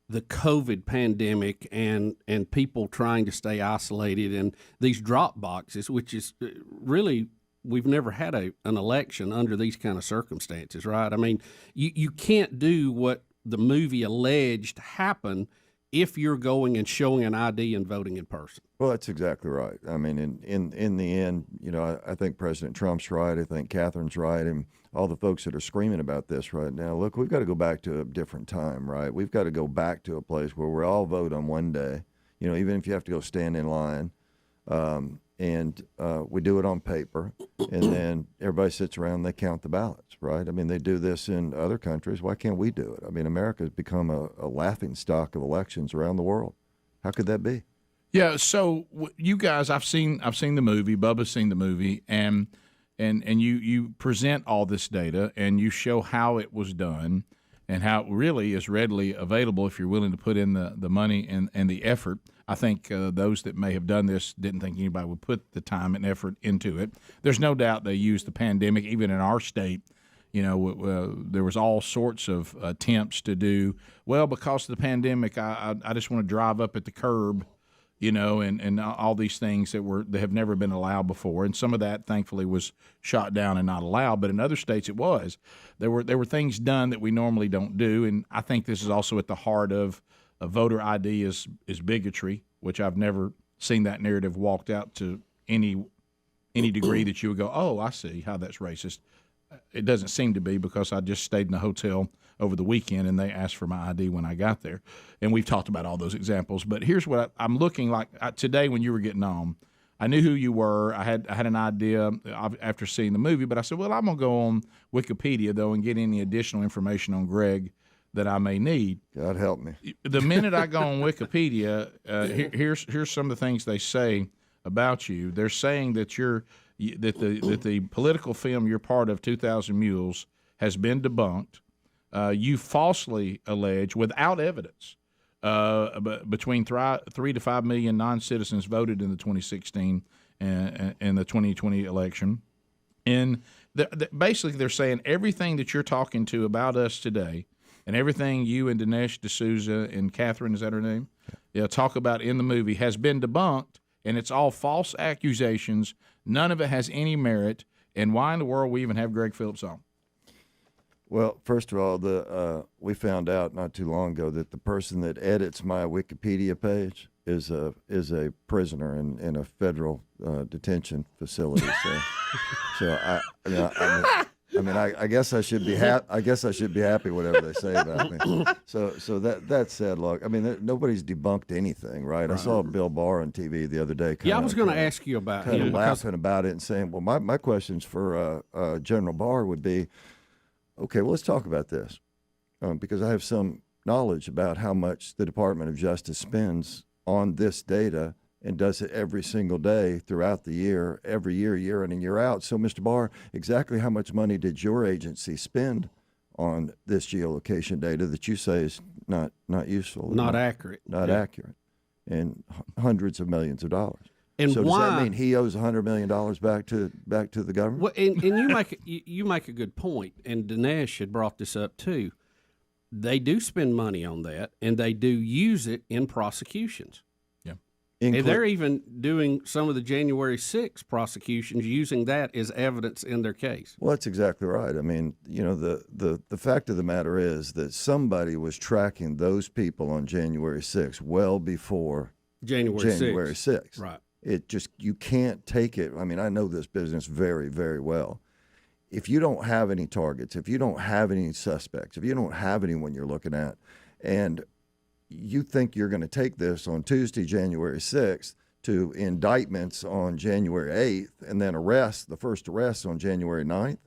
Speaker 11: the COVID pandemic and people trying to stay isolated, and these drop boxes, which is really, we've never had an election under these kind of circumstances, right? I mean, you can't do what the movie alleged happened if you're going and showing an ID and voting in person.
Speaker 18: Well, that's exactly right. I mean, in the end, I think President Trump's right. I think Catherine's right. And all the folks that are screaming about this right now, look, we've got to go back to a different time, right? We've got to go back to a place where we all vote on one day, even if you have to go stand in line. And we do it on paper, and then everybody sits around and they count the ballots, right? I mean, they do this in other countries. Why can't we do it? I mean, America has become a laughing stock of elections around the world. How could that be?
Speaker 1: Yeah, so you guys, I've seen the movie. Bubba's seen the movie, and you present all this data, and you show how it was done and how it really is readily available if you're willing to put in the money and the effort. I think those that may have done this didn't think anybody would put the time and effort into it. There's no doubt they used the pandemic, even in our state. There was all sorts of attempts to do, well, because of the pandemic, I just want to drive up at the curb, and all these things that have never been allowed before. And some of that, thankfully, was shot down and not allowed. But in other states, it was. There were things done that we normally don't do. And I think this is also at the heart of a voter ID is bigotry, which I've never seen that narrative walked out to any degree that you would go, oh, I see how that's racist. It doesn't seem to be, because I just stayed in a hotel over the weekend and they asked for my ID when I got there. And we've talked about all those examples. But here's what I'm looking like today when you were getting on. I knew who you were. I had an idea after seeing the movie, but I said, well, I'm going to go on Wikipedia, though, and get any additional information on Greg that I may need.
Speaker 18: God help me.
Speaker 1: The minute I go on Wikipedia, here's some of the things they say about you. They're saying that that the political film you're part of, 2000 Mules, has been debunked. You falsely allege, without evidence, between 3 to 5 million non-citizens voted in the 2016 and the 2020 election. And basically they're saying everything that you're talking to about us today, and everything you and Dinesh D'Souza and Catherine, is that her name? Yeah, talk about in the movie has been debunked, and it's all false accusations. None of it has any merit. And why in the world we even have Greg Phillips on?
Speaker 18: Well, first of all, we found out not too long ago that the person that edits my Wikipedia page is a prisoner in a federal detention facility. So I mean, I guess I should be happy. I guess I should be happy whatever they say about me. So that said, look, I mean, nobody's debunked anything, right? I saw Bill Barr on TV the other day.
Speaker 11: I was going to ask you about
Speaker 18: him,
Speaker 11: laughing
Speaker 18: about it and saying, well, my questions for General Barr would be, okay, well, let's talk about this because I have some knowledge about how much the Department of Justice spends on this data and does it every single day throughout the year, every year, year in and year out. So, Mr. Barr, exactly how much money did your agency spend on this geolocation data that you say is not useful?
Speaker 11: Not accurate.
Speaker 18: Not accurate. And hundreds of millions of dollars.
Speaker 11: And
Speaker 18: so
Speaker 11: why,
Speaker 18: does that mean he owes $100 million back to the government?
Speaker 11: Well, and you make a good point, and Dinesh had brought this up too. They do spend money on that, and they do use it in prosecutions. And they're even doing some of the January 6th prosecutions using that as evidence in their case.
Speaker 18: Well, that's exactly right. I mean, the fact of the matter is that somebody was tracking those people on January 6th well before January 6th.
Speaker 11: Right.
Speaker 18: It just, you can't take it. I mean, I know this business very, very well. If you don't have any targets, if you don't have any suspects, if you don't have anyone you're looking at, and you think you're going to take this on Tuesday, January 6th, to indictments on January 8th, and then the first arrest on January 9th,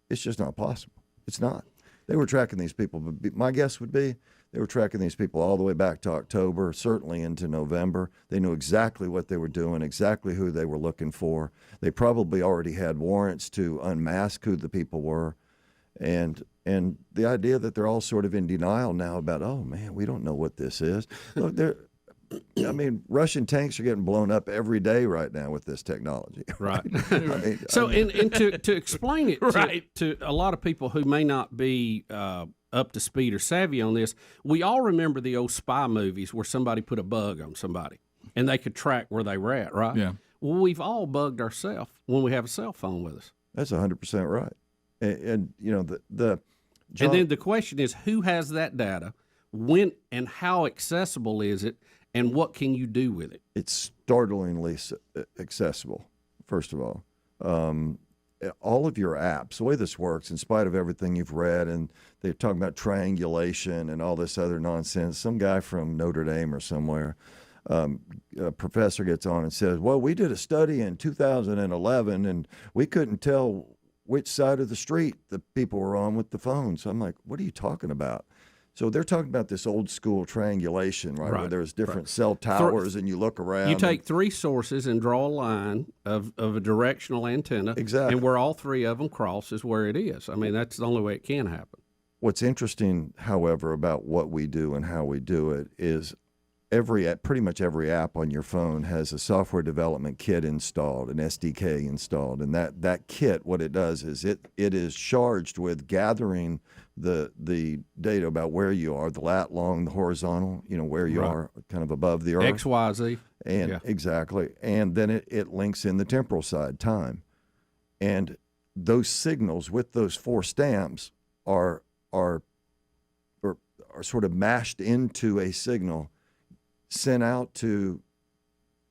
Speaker 18: it's just not possible. It's not. They were tracking these people, but my guess would be they were tracking these people all the way back to October, certainly into November. They knew exactly what they were doing, exactly who they were looking for. They probably already had warrants to unmask who the people were. And the idea that they're all sort of in denial now about, oh, man, we don't know what this is. Look, Russian tanks are getting blown up every day right now with this technology.
Speaker 11: Right. To explain it to a lot of people who may not be up to speed or savvy on this, we all remember the old spy movies where somebody put a bug on somebody and they could track where they were at, right?
Speaker 5: Yeah.
Speaker 11: Well, we've all bugged ourselves when we have a cell phone with us.
Speaker 18: That's 100% right. And
Speaker 11: then the question is, who has that data, when and how accessible is it, and what can you do with it?
Speaker 18: It's startlingly accessible, first of all. All of your apps, the way this works, in spite of everything you've read, and they're talking about triangulation and all this other nonsense, some guy from Notre Dame or somewhere, a professor gets on and says, well, we did a study in 2011, and we couldn't tell which side of the street the people were on with the phones. I'm like, what are you talking about? So they're talking about this old school triangulation, right? Where there's different cell towers and you look around.
Speaker 11: You take three sources and draw a line of a directional antenna.
Speaker 18: Exactly.
Speaker 11: And where all three of them cross is where it is. I mean, that's the only way it can happen.
Speaker 18: What's interesting, however, about what we do and how we do it is pretty much every app on your phone has a software development kit installed, an SDK installed, and that kit, what it does is it is charged with gathering the data about where you are, the lat, long, the horizontal, where you are, kind of above the earth,
Speaker 11: X, Y, Z,
Speaker 18: and exactly, and then it links in the temporal side, time, and those signals with those four stamps are sort of mashed into a signal sent out to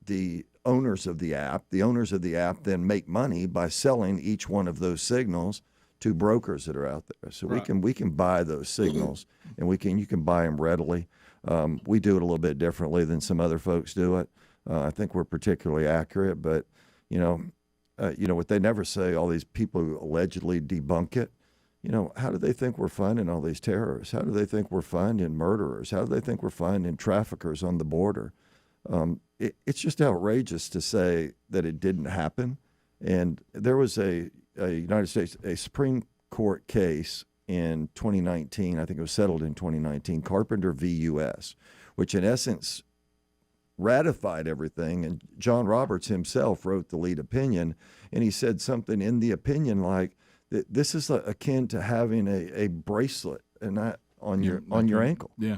Speaker 18: the owners of the app. The owners of the app then make money by selling each one of those signals to brokers that are out there. So we can buy those signals, and you can buy them readily. We do it a little bit differently than some other folks do it. I think we're particularly accurate, but what they never say, all these people who allegedly debunk it, how do they think we're finding all these terrorists? How do they think we're finding murderers? How do they think we're finding traffickers on the border? It's just outrageous to say that it didn't happen. And there was a Supreme Court case in 2019, I think it was settled in 2019, Carpenter v. U.S., which in essence ratified everything. And John Roberts himself wrote the lead opinion, and he said something in the opinion like, this is akin to having a bracelet and not on your ankle.
Speaker 1: Yeah,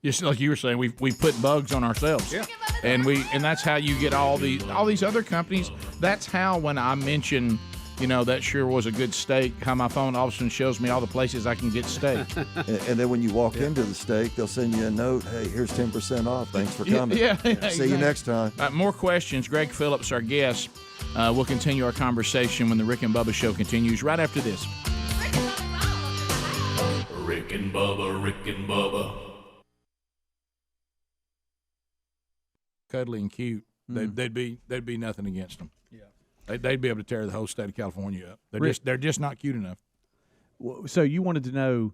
Speaker 1: just like you were saying, we put bugs on ourselves.
Speaker 11: Yeah,
Speaker 1: and that's how you get all these other companies. That's how when I mention that sure was a good steak. How my phone all of a sudden shows me all the places I can get steak.
Speaker 18: and then when you walk into the steak, they'll send you a note. Hey, here's 10% off. Thanks for coming.
Speaker 1: Yeah,
Speaker 18: See you next time.
Speaker 1: More questions. Greg Phillips, our guest. We'll continue our conversation when the Rick and Bubba Show continues right after this.
Speaker 2: Rick and Bubba, Rick and Bubba.
Speaker 1: Cuddly and cute. They'd be nothing against them. Yeah, they'd be able to tear the whole state of California up. They're just not cute enough.
Speaker 3: So you wanted to know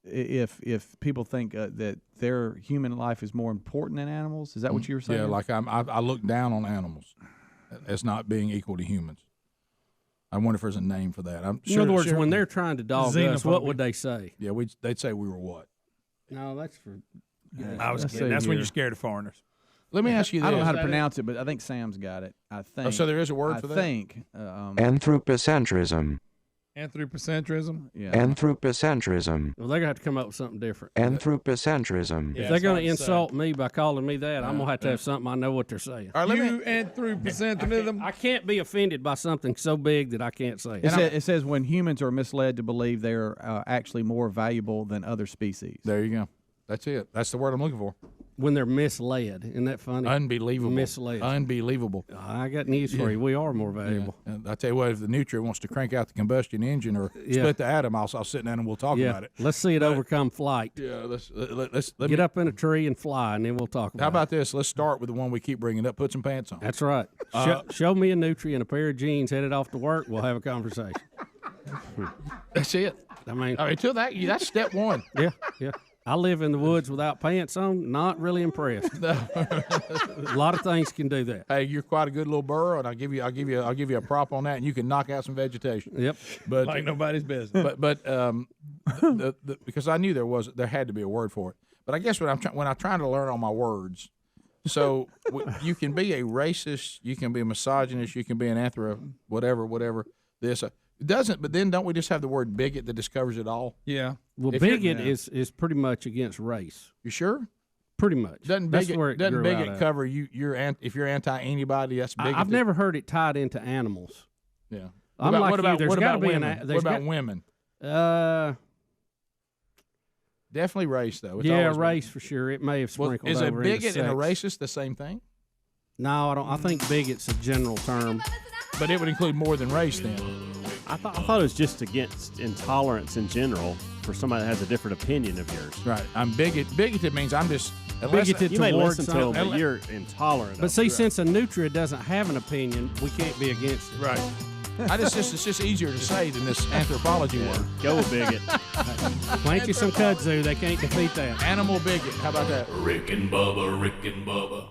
Speaker 3: if people think that their human life is more important than animals? Is that what you were saying?
Speaker 1: Yeah, like I look down on animals as not being equal to humans. I wonder if there's a name for that.
Speaker 11: In other words, when they're trying to dog us, what would they say?
Speaker 1: Yeah, they'd say we were what?
Speaker 11: No, that's for.
Speaker 5: I was kidding. That's when you're scared of foreigners.
Speaker 1: Let me ask you this.
Speaker 3: I don't know how to pronounce it, but I think Sam's got it. I think.
Speaker 1: Oh, so there is a word for that?
Speaker 3: I think.
Speaker 13: Anthropocentrism.
Speaker 5: Anthropocentrism?
Speaker 3: Yeah.
Speaker 13: Anthropocentrism.
Speaker 11: Well, they're going to have to come up with something different.
Speaker 13: Anthropocentrism.
Speaker 11: If they're going to insult me by calling me that, I'm going to have something I know what they're saying.
Speaker 1: All right,
Speaker 5: anthropocentrism.
Speaker 11: I can't be offended by something so big that I can't say it.
Speaker 3: It says when humans are misled to believe they're actually more valuable than other species.
Speaker 1: There you go. That's it. That's the word I'm looking for.
Speaker 11: When they're misled. Isn't that funny?
Speaker 1: Unbelievable.
Speaker 11: Misled.
Speaker 1: Unbelievable.
Speaker 11: I got news for you. We are more valuable.
Speaker 1: Yeah. I tell you what, if the nutria wants to crank out the combustion engine or split the atom, I'll sit down and we'll talk about it.
Speaker 11: Let's see it overcome flight.
Speaker 1: Yeah, let's
Speaker 11: get up in a tree and fly, and then we'll talk about it.
Speaker 1: How about this? Let's start with the one we keep bringing up. Put some pants on.
Speaker 11: That's right. Show me a nutria and a pair of jeans headed off to work. We'll have a conversation.
Speaker 1: That's it.
Speaker 11: I mean,
Speaker 1: until that's step one.
Speaker 11: Yeah. I live in the woods without pants on. Not really impressed. A lot of things can do that.
Speaker 1: Hey, you're quite a good little burro, and I'll give you a prop on that, and you can knock out some vegetation.
Speaker 11: Yep.
Speaker 1: But
Speaker 5: like nobody's business.
Speaker 1: But because I knew there had to be a word for it. But I guess when I'm trying to learn all my words, so you can be a racist, you can be a misogynist, you can be an whatever. This. But then don't we just have the word bigot that just covers it all?
Speaker 5: Yeah.
Speaker 11: Well, bigot is pretty much against race.
Speaker 1: You sure?
Speaker 11: Pretty much.
Speaker 1: Doesn't bigot cover you? If you're anti anybody, that's bigot.
Speaker 11: I've never heard it tied into animals.
Speaker 1: Yeah.
Speaker 11: What about
Speaker 1: women? Definitely race though.
Speaker 11: It's race for sure. It may have sprinkled
Speaker 1: over. Is a bigot and a
Speaker 11: sex.
Speaker 1: racist the same thing?
Speaker 11: No, I don't. I think bigot's a general term.
Speaker 1: But it would include more than race then.
Speaker 17: I thought it was just against intolerance in general for somebody that has a different opinion of yours.
Speaker 1: Right. I'm bigoted. Bigoted means I'm just
Speaker 11: bigoted
Speaker 17: you may
Speaker 11: towards
Speaker 17: listen to them, but you're intolerant.
Speaker 11: But see, since a nutria doesn't have an opinion, we can't be against it.
Speaker 1: Right. It's just easier to say than this anthropology word.
Speaker 17: Go bigot.
Speaker 11: Plant you some kudzu. They can't defeat that.
Speaker 1: Animal bigot. How about that?
Speaker 2: Rick and Bubba, Rick and Bubba.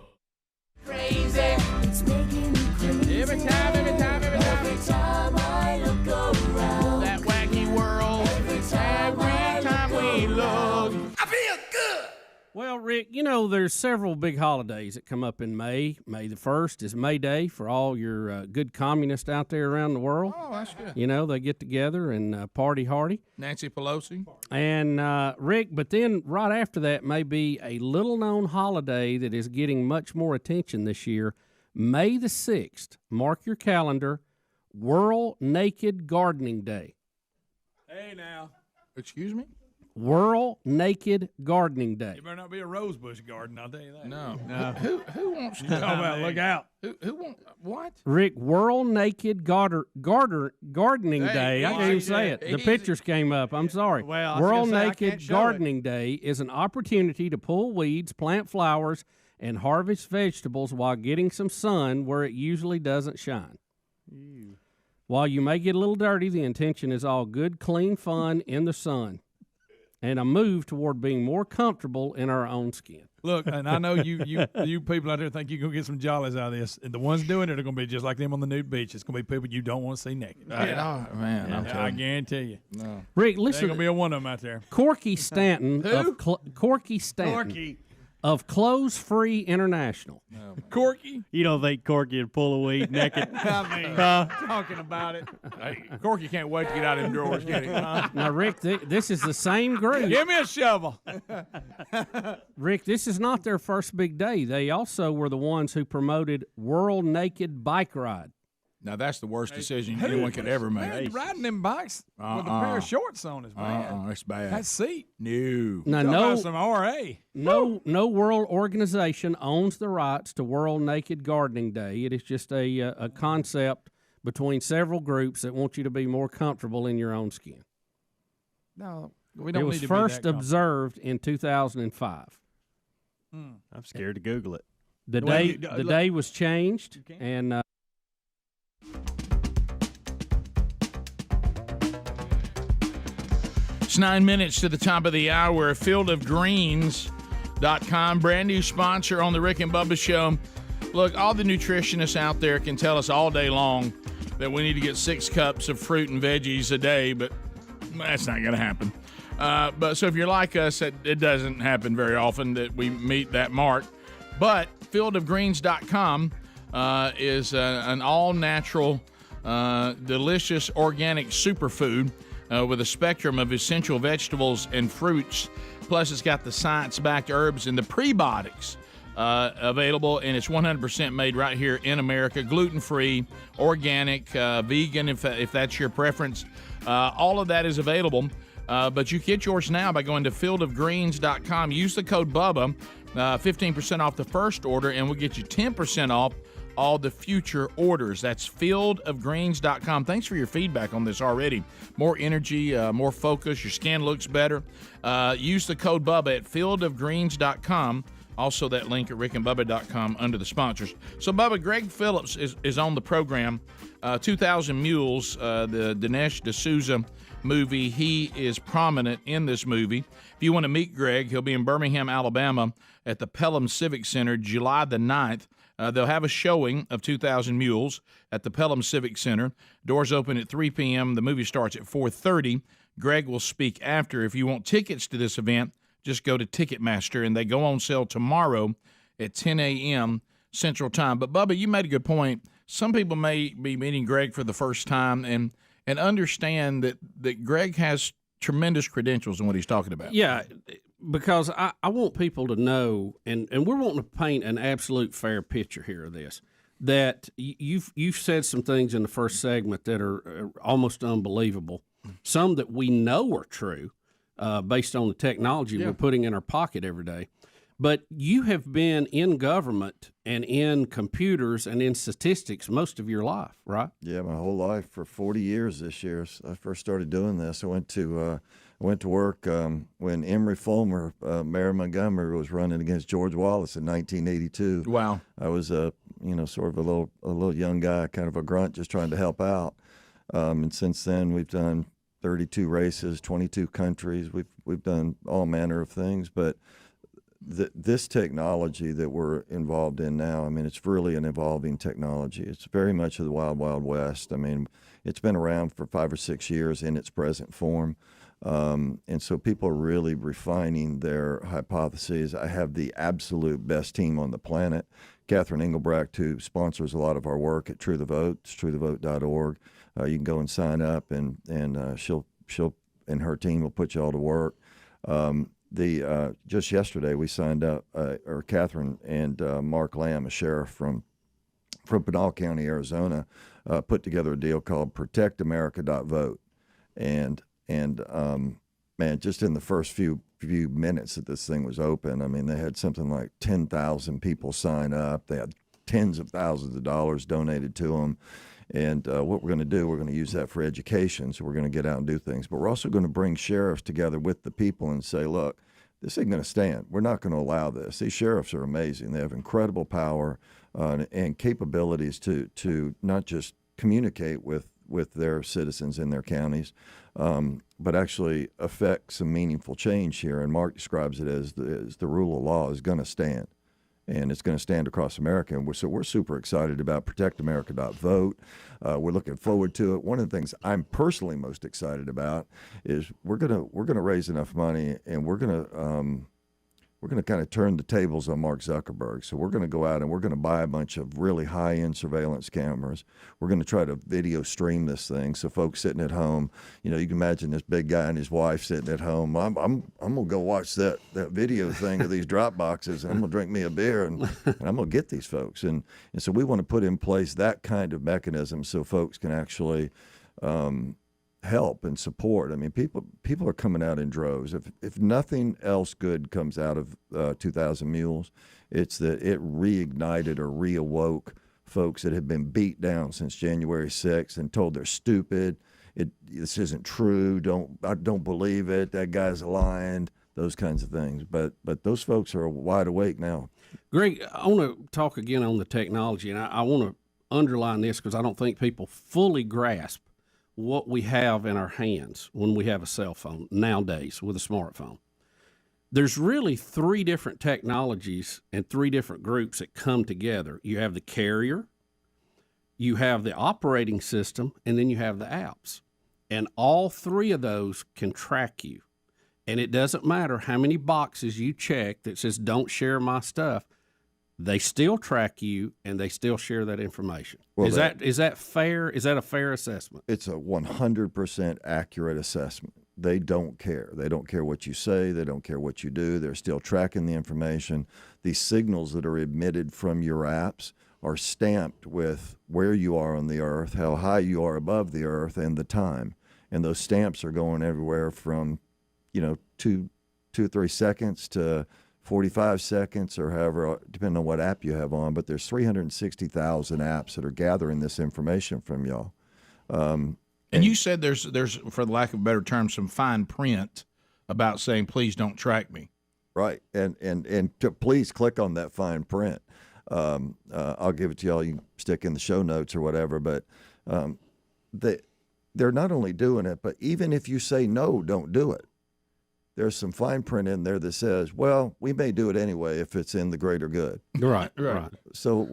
Speaker 19: Crazy. It's making me crazy.
Speaker 1: Every time
Speaker 19: I look around.
Speaker 1: That wacky world.
Speaker 19: Every time
Speaker 1: we look.
Speaker 19: I feel good.
Speaker 11: Well, Rick, there's several big holidays that come up in May. May the 1st is May Day for all your good communists out there around the world.
Speaker 1: Oh, that's good.
Speaker 11: They get together and party hardy.
Speaker 1: Nancy Pelosi.
Speaker 11: And, Rick, but then right after that may be a little-known holiday that is getting much more attention this year. May the 6th, mark your calendar, World Naked Gardening Day.
Speaker 5: Hey, now.
Speaker 1: Excuse me?
Speaker 11: World Naked Gardening Day.
Speaker 5: It better not be a rosebush garden, I'll tell you that.
Speaker 1: No. Who wants to
Speaker 5: talk about look out?
Speaker 1: Who wants what?
Speaker 11: Rick, World Naked Gardening Day. I can't even say it. The pictures came up. I'm sorry.
Speaker 3: Well,
Speaker 11: World Naked Gardening Day is an opportunity to pull weeds, plant flowers, and harvest vegetables while getting some sun where it usually doesn't shine.
Speaker 3: Ew.
Speaker 11: While you may get a little dirty, the intention is all good, clean fun in the sun and a move toward being more comfortable in our own skin.
Speaker 5: Look, and I know you people out there think you're going to get some jollies out of this. And the ones doing it are going to be just like them on the nude beach. It's going to be people you don't want to see naked.
Speaker 1: Man,
Speaker 5: I guarantee you.
Speaker 1: No.
Speaker 11: Rick, listen.
Speaker 5: There's going to be a one of them out there.
Speaker 11: Corky Stanton of Clothes Free International.
Speaker 5: Corky?
Speaker 17: You don't think Corky would pull a weed naked?
Speaker 3: I mean, talking about it.
Speaker 1: Hey, Corky can't wait to get out of them drawers, can he?
Speaker 11: Now, Rick, this is the same group.
Speaker 5: Give me a shovel.
Speaker 11: Rick, this is not their first big day. They also were the ones who promoted World Naked Bike Ride.
Speaker 1: Now that's the worst decision anyone could ever make.
Speaker 5: Man, riding them bikes with a pair of shorts on is bad.
Speaker 1: That's bad.
Speaker 5: That seat.
Speaker 1: No.
Speaker 11: Now,
Speaker 5: Talk
Speaker 11: no,
Speaker 5: about some RA.
Speaker 11: no world organization owns the rights to World Naked Gardening Day. It is just a concept between several groups that want you to be more comfortable in your own skin.
Speaker 5: No, we don't
Speaker 11: It was
Speaker 5: need to
Speaker 11: first
Speaker 5: be that
Speaker 11: observed in 2005.
Speaker 17: I'm scared to Google it.
Speaker 11: The
Speaker 1: Well,
Speaker 11: day was changed, and
Speaker 1: It's 9 minutes to the top of the hour. Fieldofgreens.com, brand new sponsor on the Rick and Bubba Show. Look, all the nutritionists out there can tell us all day long that we need to get 6 cups of fruit and veggies a day, but that's not going to happen. But so if you're like us, it doesn't happen very often that we meet that mark. But fieldofgreens.com is an all-natural, delicious organic superfood with a spectrum of essential vegetables and fruits. Plus, it's got the science-backed herbs and the prebiotics available, and it's 100% made right here in America, gluten-free, organic, vegan, if that's your preference. All of that is available, but you get yours now by going to fieldofgreens.com. Use the code BUBBA, 15% off the first order, and we'll get you 10% off all the future orders. That's fieldofgreens.com. Thanks for your feedback on this already. More energy, more focus. Your skin looks better. Use the code BUBBA at fieldofgreens.com. Also, that link at rickandbubba.com under the sponsors. So, Bubba, Greg Phillips is on the program. 2000 Mules, the Dinesh D'Souza movie. He is prominent in this movie. If you want to meet Greg, he'll be in Birmingham, Alabama at the Pelham Civic Center July the 9th. They'll have a showing of 2000 Mules at the Pelham Civic Center. Doors open at 3 p.m. The movie starts at 4:30. Greg will speak after. If you want tickets to this event, just go to Ticketmaster, and they go on sale tomorrow at 10 a.m. Central Time. But, Bubba, you made a good point. Some people may be meeting Greg for the first time and understand that Greg has tremendous credentials in what he's talking about.
Speaker 11: yeah, because I want people to know, and we're wanting to paint an absolute fair picture here of this, that you've said some things in the first segment that are almost unbelievable, some that we know are true based on the technology we're putting in our pocket every day. But you have been in government and in computers and in statistics most of your life, right?
Speaker 18: Yeah, my whole life for 40 years this year. I first started doing this. I went to work when Emory Fulmer, Mayor Montgomery, was running against George Wallace in 1982.
Speaker 1: Wow!
Speaker 18: I was sort of a little young guy, kind of a grunt, just trying to help out. And since then, we've done 32 races, 22 countries. We've done all manner of things, but this technology that we're involved in now, I mean, it's really an evolving technology. It's very much of the wild, wild west. I mean, it's been around for 5 or 6 years in its present form. And so people are really refining their hypotheses. I have the absolute best team on the planet. Catherine Engelbrecht, who sponsors a lot of our work at True the Vote, it's truethevote.org. You can go and sign up, and she'll and her team will put you all to work. Just yesterday we signed up, or Catherine and Mark Lamb, a sheriff from Pinal County, Arizona, put together a deal called protectamerica.vote. And man, just in the first few minutes that this thing was open, I mean, they had something like 10,000 people sign up. They had tens of thousands of dollars donated to them. And what we're going to do, we're going to use that for education. So we're going to get out and do things. But we're also going to bring sheriffs together with the people and say, look, this ain't going to stand. We're not going to allow this. These sheriffs are amazing. They have incredible power and capabilities to not just communicate with their citizens in their counties, but actually affect some meaningful change here. And Mark describes it as the rule of law is going to stand. And it's going to stand across America. And we're super excited about protectamerica.vote. We're looking forward to it. One of the things I'm personally most excited about is we're going to raise enough money, and we're going we're going to kind of turn the tables on Mark Zuckerberg. So we're going to go out and we're going to buy a bunch of really high-end surveillance cameras. We're going to try to video stream this thing. So folks sitting at home, you can imagine this big guy and his wife sitting at home. I'm going to go watch that video thing of these drop boxes, and I'm going to drink me a beer, and I'm going to get these folks. And so we want to put in place that kind of mechanism so folks can actually help and support. I mean, people are coming out in droves. If nothing else good comes out of 2,000 Mules, it's that it reignited or reawoke folks that have been beat down since January 6th and told they're stupid. This isn't true. I don't believe it. That guy's lying. Those kinds of things. But those folks are wide awake now.
Speaker 11: Greg, I want to talk again on the technology, and I want to underline this because I don't think people fully grasp what we have in our hands when we have a cell phone nowadays with a smartphone. There's really three different technologies and three different groups that come together. You have the carrier, you have the operating system, and then you have the apps. And all three of those can track you. And it doesn't matter how many boxes you check that says don't share my stuff. They still track you, and they still share that information.
Speaker 18: Well,
Speaker 11: is that fair? Is that a fair assessment?
Speaker 18: It's a 100% accurate assessment. They don't care. They don't care what you say. They don't care what you do. They're still tracking the information. These signals that are emitted from your apps are stamped with where you are on the earth, how high you are above the earth, and the time. And those stamps are going everywhere from, 2 or 3 seconds to 45 seconds or however, depending on what app you have on. But there's 360,000 apps that are gathering this information from y'all.
Speaker 1: And you said there's, for the lack of a better term, some fine print about saying, please don't track me.
Speaker 18: Right. And please click on that fine print. I'll give it to y'all. You can stick in the show notes or whatever. But they're not only doing it, but even if you say, no, don't do it, there's some fine print in there that says, well, we may do it anyway if it's in the greater good.
Speaker 11: Right.
Speaker 18: So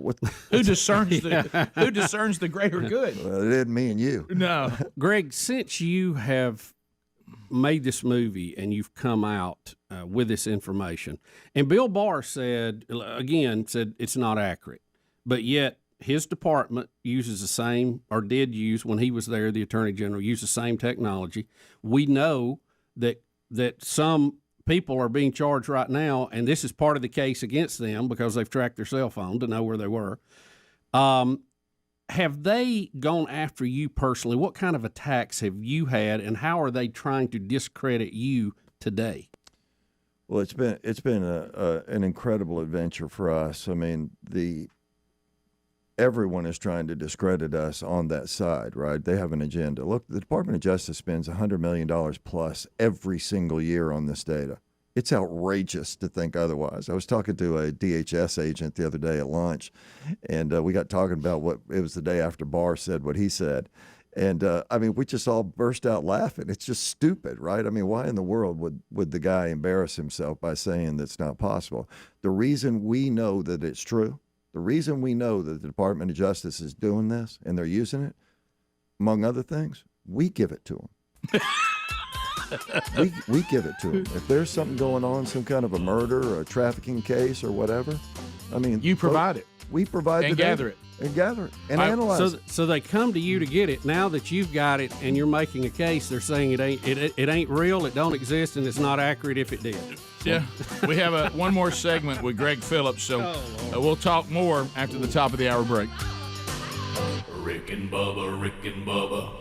Speaker 1: who discerns the greater good?
Speaker 18: Well, it isn't me and you.
Speaker 1: No.
Speaker 11: Greg, since you have made this movie and you've come out with this information, and Bill Barr said it's not accurate, but yet his department uses the same, or did use when he was there, the Attorney General used the same technology. We know that some people are being charged right now, and this is part of the case against them because they've tracked their cell phone to know where they were. Have they gone after you personally? What kind of attacks have you had, and how are they trying to discredit you today?
Speaker 18: Well, it's been an incredible adventure for us. I mean, everyone is trying to discredit us on that side, right? They have an agenda. Look, the Department of Justice spends $100 million plus every single year on this data. It's outrageous to think otherwise. I was talking to a DHS agent the other day at lunch, and we got talking about it was the day after Barr said what he said. And, we just all burst out laughing. It's just stupid, right? I mean, why in the world would the guy embarrass himself by saying that's not possible? The reason we know that it's true, the reason we know that the Department of Justice is doing this and they're using it, among other things, we give it to them. we give it to them. If there's something going on, some kind of a murder or a trafficking case or whatever, you provide it. We provide
Speaker 1: and
Speaker 18: the
Speaker 1: gather
Speaker 18: data.
Speaker 1: it.
Speaker 18: And gather it and analyze it.
Speaker 11: So they come to you to get it. Now that you've got it and you're making a case, they're saying it ain't real, it don't exist, and it's not accurate if it did.
Speaker 1: Yeah, we have one more segment with Greg Phillips, so we'll talk more after the top of the hour break.
Speaker 2: Rick and Bubba.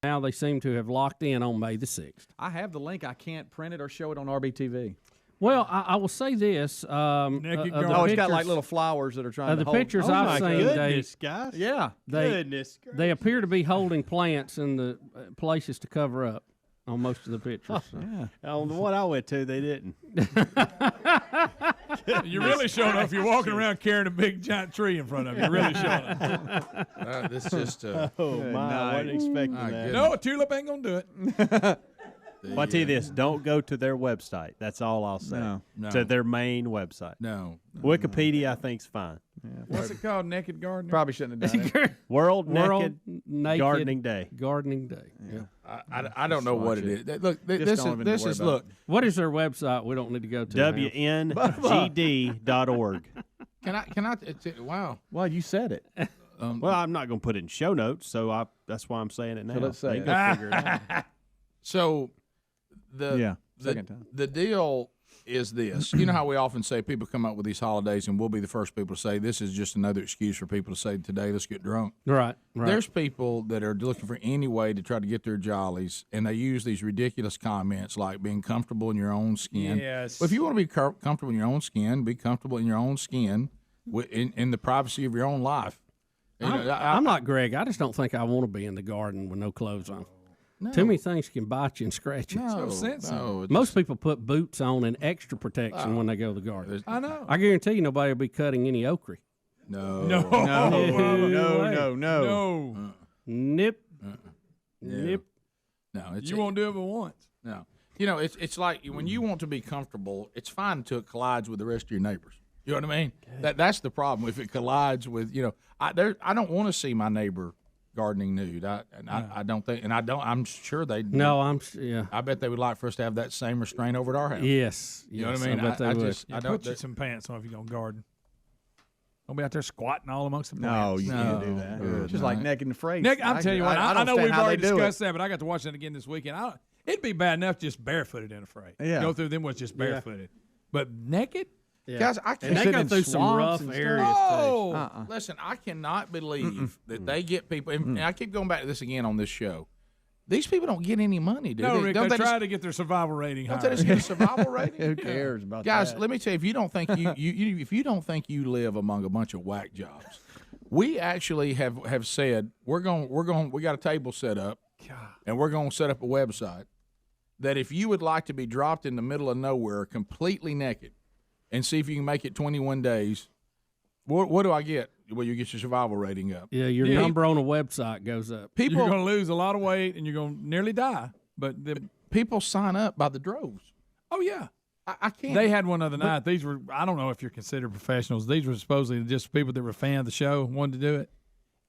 Speaker 11: Now they seem to have locked in on May the 6th.
Speaker 3: I have the link. I can't print it or show it on RBTV.
Speaker 11: Well, I will say this.
Speaker 3: It's got like little flowers that are trying to hold.
Speaker 11: The pictures I've seen,
Speaker 12: goodness, guys.
Speaker 3: Yeah.
Speaker 12: Goodness.
Speaker 11: They appear to be holding plants in the places to cover up on most of the pictures. So.
Speaker 12: Yeah. On the one I went to, they didn't.
Speaker 5: You're really showing off. You're walking around carrying a big giant tree in front of you. You're really showing off.
Speaker 1: This just.
Speaker 12: I wasn't expecting that.
Speaker 5: No, a tulip ain't going to do it.
Speaker 12: I'll tell you this, don't go to their website. That's all I'll say.
Speaker 1: No.
Speaker 12: To their main website.
Speaker 5: No.
Speaker 12: Wikipedia, I think, is fine.
Speaker 5: What's it called? Naked gardening?
Speaker 3: Probably shouldn't have done it.
Speaker 17: World Naked
Speaker 11: Naked
Speaker 17: Gardening Day.
Speaker 11: Gardening Day. Yeah.
Speaker 1: I don't know what it is. Look, this is look.
Speaker 11: What is their website? We don't need to go to now.
Speaker 17: WNGD.org.
Speaker 1: Can I? Wow.
Speaker 3: Well, you said it.
Speaker 17: Well, I'm not going to put it in show notes, so that's why I'm saying it now.
Speaker 3: So let's say
Speaker 17: They can go figure it out.
Speaker 1: So the deal is this. You know how we often say people come up with these holidays, and we'll be the first people to say this is just another excuse for people to say today let's get drunk.
Speaker 11: Right.
Speaker 1: There's people that are looking for any way to try to get their jollies, and they use these ridiculous comments like being comfortable in your own skin.
Speaker 5: Yes.
Speaker 1: Well, if you want to be comfortable in your own skin, be comfortable in your own skin in the privacy of your own life.
Speaker 11: I'm not Greg. I just don't think I want to be in the garden with no clothes on.
Speaker 1: No.
Speaker 11: Too many things can bite you and scratch you.
Speaker 1: No sense. No,
Speaker 11: Most people put boots on and extra protection when they go to the garden.
Speaker 5: I know.
Speaker 11: I guarantee you nobody will be cutting any okra.
Speaker 1: No.
Speaker 11: No. Nip. Nip.
Speaker 1: No.
Speaker 5: You won't do it but once.
Speaker 1: No. You know, it's like when you want to be comfortable, it's fine until it collides with the rest of your neighbors. You know what I mean? That's the problem. If it collides with, I don't want to see my neighbor gardening nude. I don't think, and I don't. I'm sure they.
Speaker 11: No,
Speaker 1: I bet they would like for us to have that same restraint over at our house.
Speaker 11: Yes.
Speaker 1: You know what I mean?
Speaker 11: I bet they would.
Speaker 1: I don't.
Speaker 5: Put you some pants on if you're gonna garden. Don't be out there squatting all amongst the
Speaker 3: No,
Speaker 5: plants.
Speaker 3: you can't do that. Just like Naked and Afraid.
Speaker 5: I'm telling you what. I know
Speaker 3: don't
Speaker 5: we've
Speaker 3: understand how
Speaker 5: already
Speaker 3: they do
Speaker 5: discussed
Speaker 3: it.
Speaker 5: that, but I got to watch that again this weekend. It'd be bad enough just barefooted and afraid.
Speaker 3: Yeah.
Speaker 5: Go through them was just barefooted, but naked.
Speaker 11: Yeah.
Speaker 1: Guys, I can't.
Speaker 11: And they go through some rough areas
Speaker 1: too. Listen, I cannot believe that they get people. And I keep going back to this again on this show. These people don't get any money, do
Speaker 5: No,
Speaker 1: they?
Speaker 5: Rick,
Speaker 1: Don't
Speaker 5: they try
Speaker 1: just,
Speaker 5: to get their survival rating higher.
Speaker 1: Don't they just get a survival rating?
Speaker 3: Who cares about
Speaker 1: Guys,
Speaker 3: that?
Speaker 1: let me tell you, if you don't think if you don't think you live among a bunch of whack jobs, we actually have said we got a table set up, and we're going to set up a website that if you would like to be dropped in the middle of nowhere completely naked and see if you can make it 21 days, what do I get? Well, you get your survival rating up.
Speaker 11: Yeah, your number on a website goes up.
Speaker 5: You're going to lose a lot of weight and you're going to nearly die. But
Speaker 1: people sign up by the droves.
Speaker 5: Oh, yeah.
Speaker 1: I can't.
Speaker 5: They had one other night. These were, I don't know if you're considered professionals. These were supposedly just people that were a fan of the show and wanted to do it.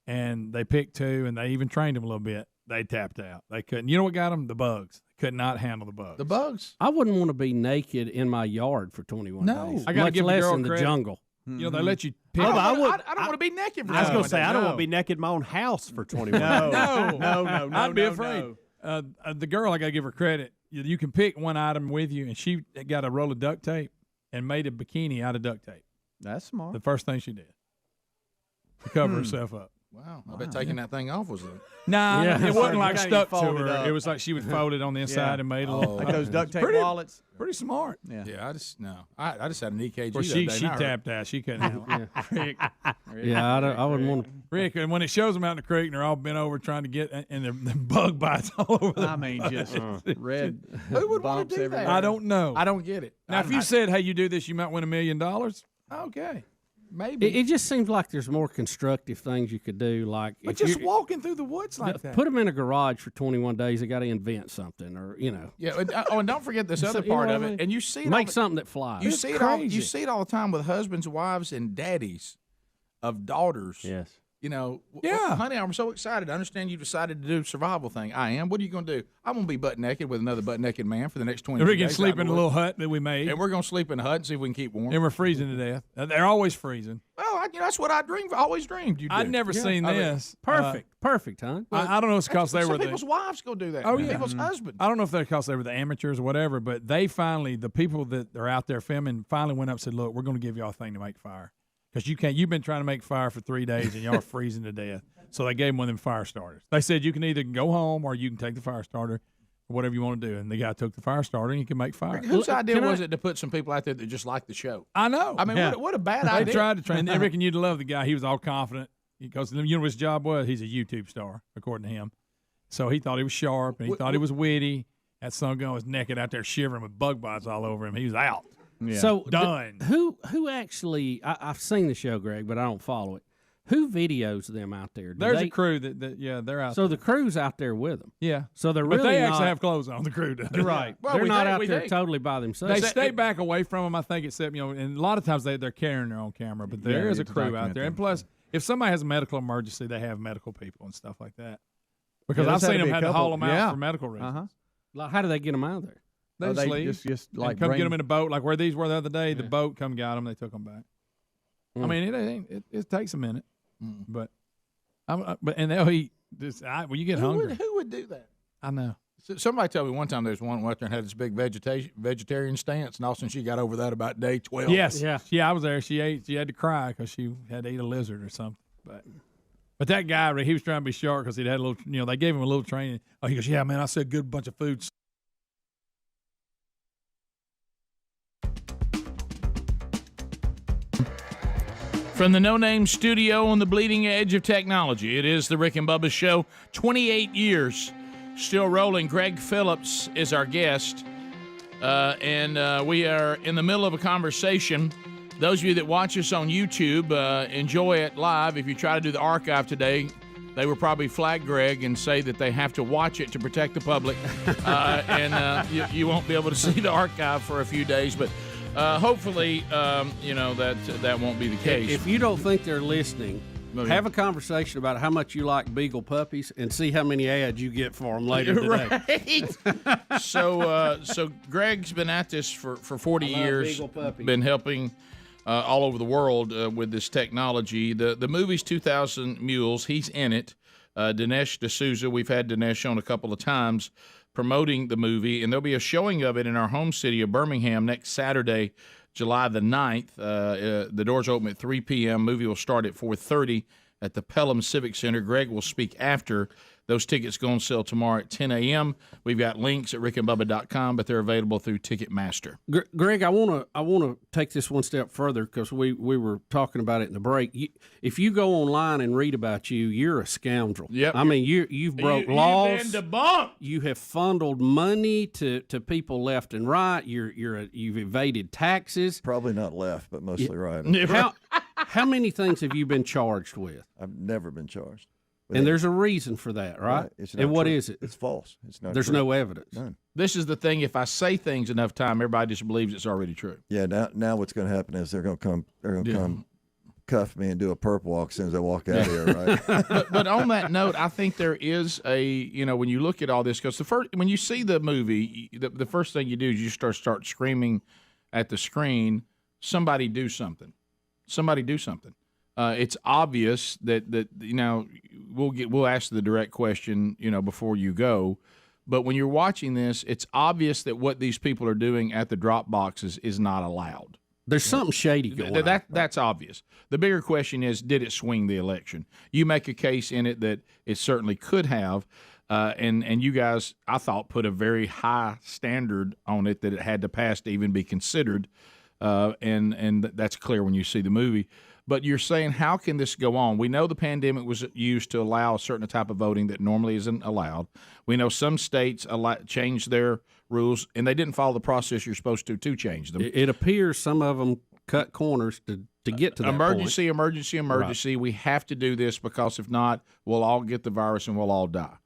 Speaker 5: And they picked two, and they even trained them a little bit. They tapped out. They couldn't. You know what got them? The bugs. They could not handle the bugs.
Speaker 1: The bugs?
Speaker 11: I wouldn't want to be naked in my yard for 21 days.
Speaker 5: I got to give
Speaker 11: less
Speaker 5: the girl
Speaker 11: in the
Speaker 5: credit.
Speaker 11: jungle.
Speaker 5: You know, they let you pick.
Speaker 1: I don't want to be naked for
Speaker 17: I was going to
Speaker 1: 21
Speaker 17: say,
Speaker 1: days.
Speaker 17: I don't want to be naked in my own house for 21 days.
Speaker 5: No. I'd be afraid. The girl, I got to give her credit. You can pick one item with you, and she got a roll of duct tape and made a bikini out of duct tape.
Speaker 3: That's smart.
Speaker 5: The first thing she did to cover herself up.
Speaker 1: Wow. I bet taking that thing off was
Speaker 5: Nah,
Speaker 11: Yeah.
Speaker 5: it wasn't like
Speaker 3: Kinda
Speaker 5: stuck to
Speaker 3: folded
Speaker 5: her.
Speaker 3: up.
Speaker 5: It was like she would fold it on the inside and made a little.
Speaker 3: Like those duct tape
Speaker 5: Pretty-
Speaker 3: wallets.
Speaker 5: Pretty smart.
Speaker 1: Yeah, I just had an EKG.
Speaker 5: Well,
Speaker 1: that
Speaker 5: she
Speaker 1: day, and I heard-
Speaker 5: tapped out. She couldn't handle it. Rick,
Speaker 11: Yeah, I wouldn't want to.
Speaker 5: Rick, and when it shows them out in the creek and they're all bent over trying to get, and the bug bites all over them.
Speaker 3: I mean, just red
Speaker 1: Who would want
Speaker 3: bumps
Speaker 1: to do
Speaker 3: everywhere.
Speaker 1: that?
Speaker 5: I don't know.
Speaker 1: I don't get it.
Speaker 5: Now, if you said, "Hey, you do this, you might win $1 million,"
Speaker 1: okay, maybe.
Speaker 11: It just seems like there's more constructive things you could do, like
Speaker 5: But
Speaker 11: if
Speaker 5: just
Speaker 11: you're-
Speaker 5: walking through the woods like that.
Speaker 11: Put them in a garage for 21 days. They got to invent something, or
Speaker 1: Yeah, and don't forget this other
Speaker 11: You know
Speaker 1: part
Speaker 11: what
Speaker 1: of
Speaker 11: I
Speaker 1: it.
Speaker 11: mean?
Speaker 1: And you see it
Speaker 11: Make
Speaker 1: all,
Speaker 11: something that flies.
Speaker 1: You
Speaker 11: It's
Speaker 1: see it all. You
Speaker 11: crazy.
Speaker 1: see it all the time with husbands, wives, and daddies of daughters.
Speaker 17: Yes.
Speaker 1: You know,
Speaker 5: Yeah.
Speaker 1: honey, I'm so excited. I understand you decided to do a survival thing. I am. What are you going to do? I'm going to be butt naked with another butt naked man for the next 20
Speaker 5: And
Speaker 1: days.
Speaker 5: we can sleep in a little hut that we made,
Speaker 1: And we're going to sleep in a hut and see if we can keep warm.
Speaker 5: and we're freezing to death. They're always freezing.
Speaker 1: Well, that's what I dreamed. Always dreamed you'd do.
Speaker 5: I'd never seen
Speaker 1: I mean,
Speaker 5: this.
Speaker 11: Perfect, huh?
Speaker 5: I don't know if it's because they
Speaker 1: some
Speaker 5: were the
Speaker 1: people's wives go do that.
Speaker 5: Oh, yeah.
Speaker 1: People's husbands.
Speaker 5: I don't know if they're because they were the amateurs or whatever, but they finally, the people that are out there filming, finally went up and said, "Look, we're going to give y'all a thing to make fire because you can't. You've been trying to make fire for 3 days and y'all are freezing to death." So they gave them one of them fire starters. They said you can either go home or you can take the fire starter, or whatever you want to do. And the guy took the fire starter and you can make fire.
Speaker 1: Whose idea was it to put some people out there that just like the show?
Speaker 5: I know.
Speaker 1: I mean, what a bad
Speaker 5: They
Speaker 1: idea.
Speaker 5: tried to train. And Rick and you'd love the guy. He was all confident because you know what his job was. He's a YouTube star, according to him. So he thought he was sharp and he thought he was witty. That son gun was naked out there shivering with bug bites all over him. He was out.
Speaker 3: Yeah.
Speaker 11: So
Speaker 5: Done.
Speaker 11: who actually? I've seen the show, Greg, but I don't follow it. Who videos them out there?
Speaker 5: There's a crew that they're out.
Speaker 11: So
Speaker 5: there.
Speaker 11: the crew's out there with them.
Speaker 5: Yeah.
Speaker 11: So they're
Speaker 5: but
Speaker 11: really
Speaker 5: they
Speaker 11: not,
Speaker 5: actually have clothes on. The crew does.
Speaker 11: Right.
Speaker 5: Well,
Speaker 11: they're not out there
Speaker 5: think.
Speaker 11: totally by themselves.
Speaker 5: They stay back away from them, I think, except, and a lot of times they're carrying their own camera, but there is a crew out there. And plus, if somebody has a medical emergency, they have medical people and stuff like that. Because I've seen them had to haul them out for medical reasons.
Speaker 11: Like, how do they get them out of there?
Speaker 5: They just leave.
Speaker 3: Like
Speaker 5: come get them in a boat, like where these were the other day. The boat come got them. They took them back. I mean, it takes a minute, but they'll eat. When you get hungry,
Speaker 1: who would do that?
Speaker 5: I know.
Speaker 1: Somebody told me one time there's one out there and had this big vegetarian stance, and all of a sudden she got over that about day 12.
Speaker 5: Yes, yeah, I was there. She had to cry because she had to eat a lizard or something. But that guy, he was trying to be sharp because he'd had a little, they gave him a little training. Oh, he goes, yeah, man, I said a good bunch of food.
Speaker 1: From the No Name Studio on the bleeding edge of technology, it is the Rick and Bubba Show. 28 years, still rolling. Greg Phillips is our guest, and we are in the middle of a conversation. Those of you that watch us on YouTube, enjoy it live. If you try to do the archive today, they will probably flag Greg and say that they have to watch it to protect the public, and you won't be able to see the archive for a few days, but hopefully, that won't be the case.
Speaker 11: If you don't think they're listening, have a conversation about how much you like Beagle puppies and see how many ads you get for them later today.
Speaker 1: Right. So Greg's been at this for 40 years, been helping all over the world with this technology. The movie's 2000 Mules. He's in it. Dinesh D'Souza. We've had Dinesh on a couple of times promoting the movie, and there'll be a showing of it in our home city of Birmingham next Saturday, July the 9th. The doors open at 3 p.m. Movie will start at 4:30 at the Pelham Civic Center. Greg will speak after. Those tickets go on sale tomorrow at 10 a.m. We've got links at rickandbubba.com, but they're available through Ticketmaster.
Speaker 11: Greg, I want to take this one step further because we were talking about it in the break. If you go online and read about you, you're a scoundrel.
Speaker 1: Yep.
Speaker 11: I mean, you've broke laws.
Speaker 1: You've been debunked.
Speaker 11: You have funneled money to people left and right. You've evaded taxes.
Speaker 18: Probably not left, but mostly right.
Speaker 11: How many things have you been charged with?
Speaker 18: I've never been charged.
Speaker 11: And there's a reason for that, right? And what is it?
Speaker 18: It's false. It's not.
Speaker 11: There's
Speaker 18: true.
Speaker 11: no evidence.
Speaker 18: None.
Speaker 1: This is the thing. If I say things enough time, everybody just believes it's already true.
Speaker 18: Yeah. Now what's going to happen is they're going to come. They're going to come cuff me and do a perp walk as soon as I walk out of here, right?
Speaker 1: but on that note, I think there is when you look at all this, because when you see the movie, the first thing you do is you start screaming at the screen, somebody do something. Somebody do something. It's obvious that we'll ask the direct question, before you go. But when you're watching this, it's obvious that what these people are doing at the drop boxes is not allowed.
Speaker 11: There's something shady going on.
Speaker 1: That's obvious. The bigger question is, did it swing the election? You make a case in it that it certainly could have, and you guys, I thought, put a very high standard on it that it had to pass to even be considered, and that's clear when you see the movie. But you're saying, how can this go on? We know the pandemic was used to allow a certain type of voting that normally isn't allowed. We know some states changed their rules, and they didn't follow the process you're supposed to change them.
Speaker 11: It appears some of them cut corners to get to that
Speaker 1: emergency,
Speaker 11: point.
Speaker 1: emergency. Right. We have to do this because if not, we'll all get the virus and we'll all die.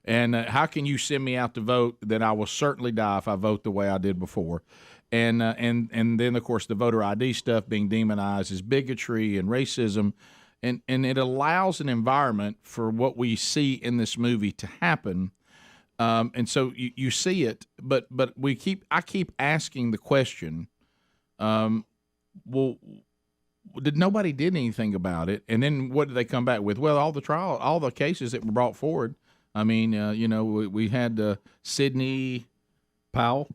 Speaker 1: And how can you send me out to vote that I will certainly die if I vote the way I did before? And then, of course, the voter ID stuff being demonized as bigotry and racism. And it allows an environment for what we see in this movie to happen. And so you see it, but I keep asking the question, well, did nobody did anything about it? And then what did they come back with? Well, all the cases that were brought forward. I mean, we had Sidney Powell,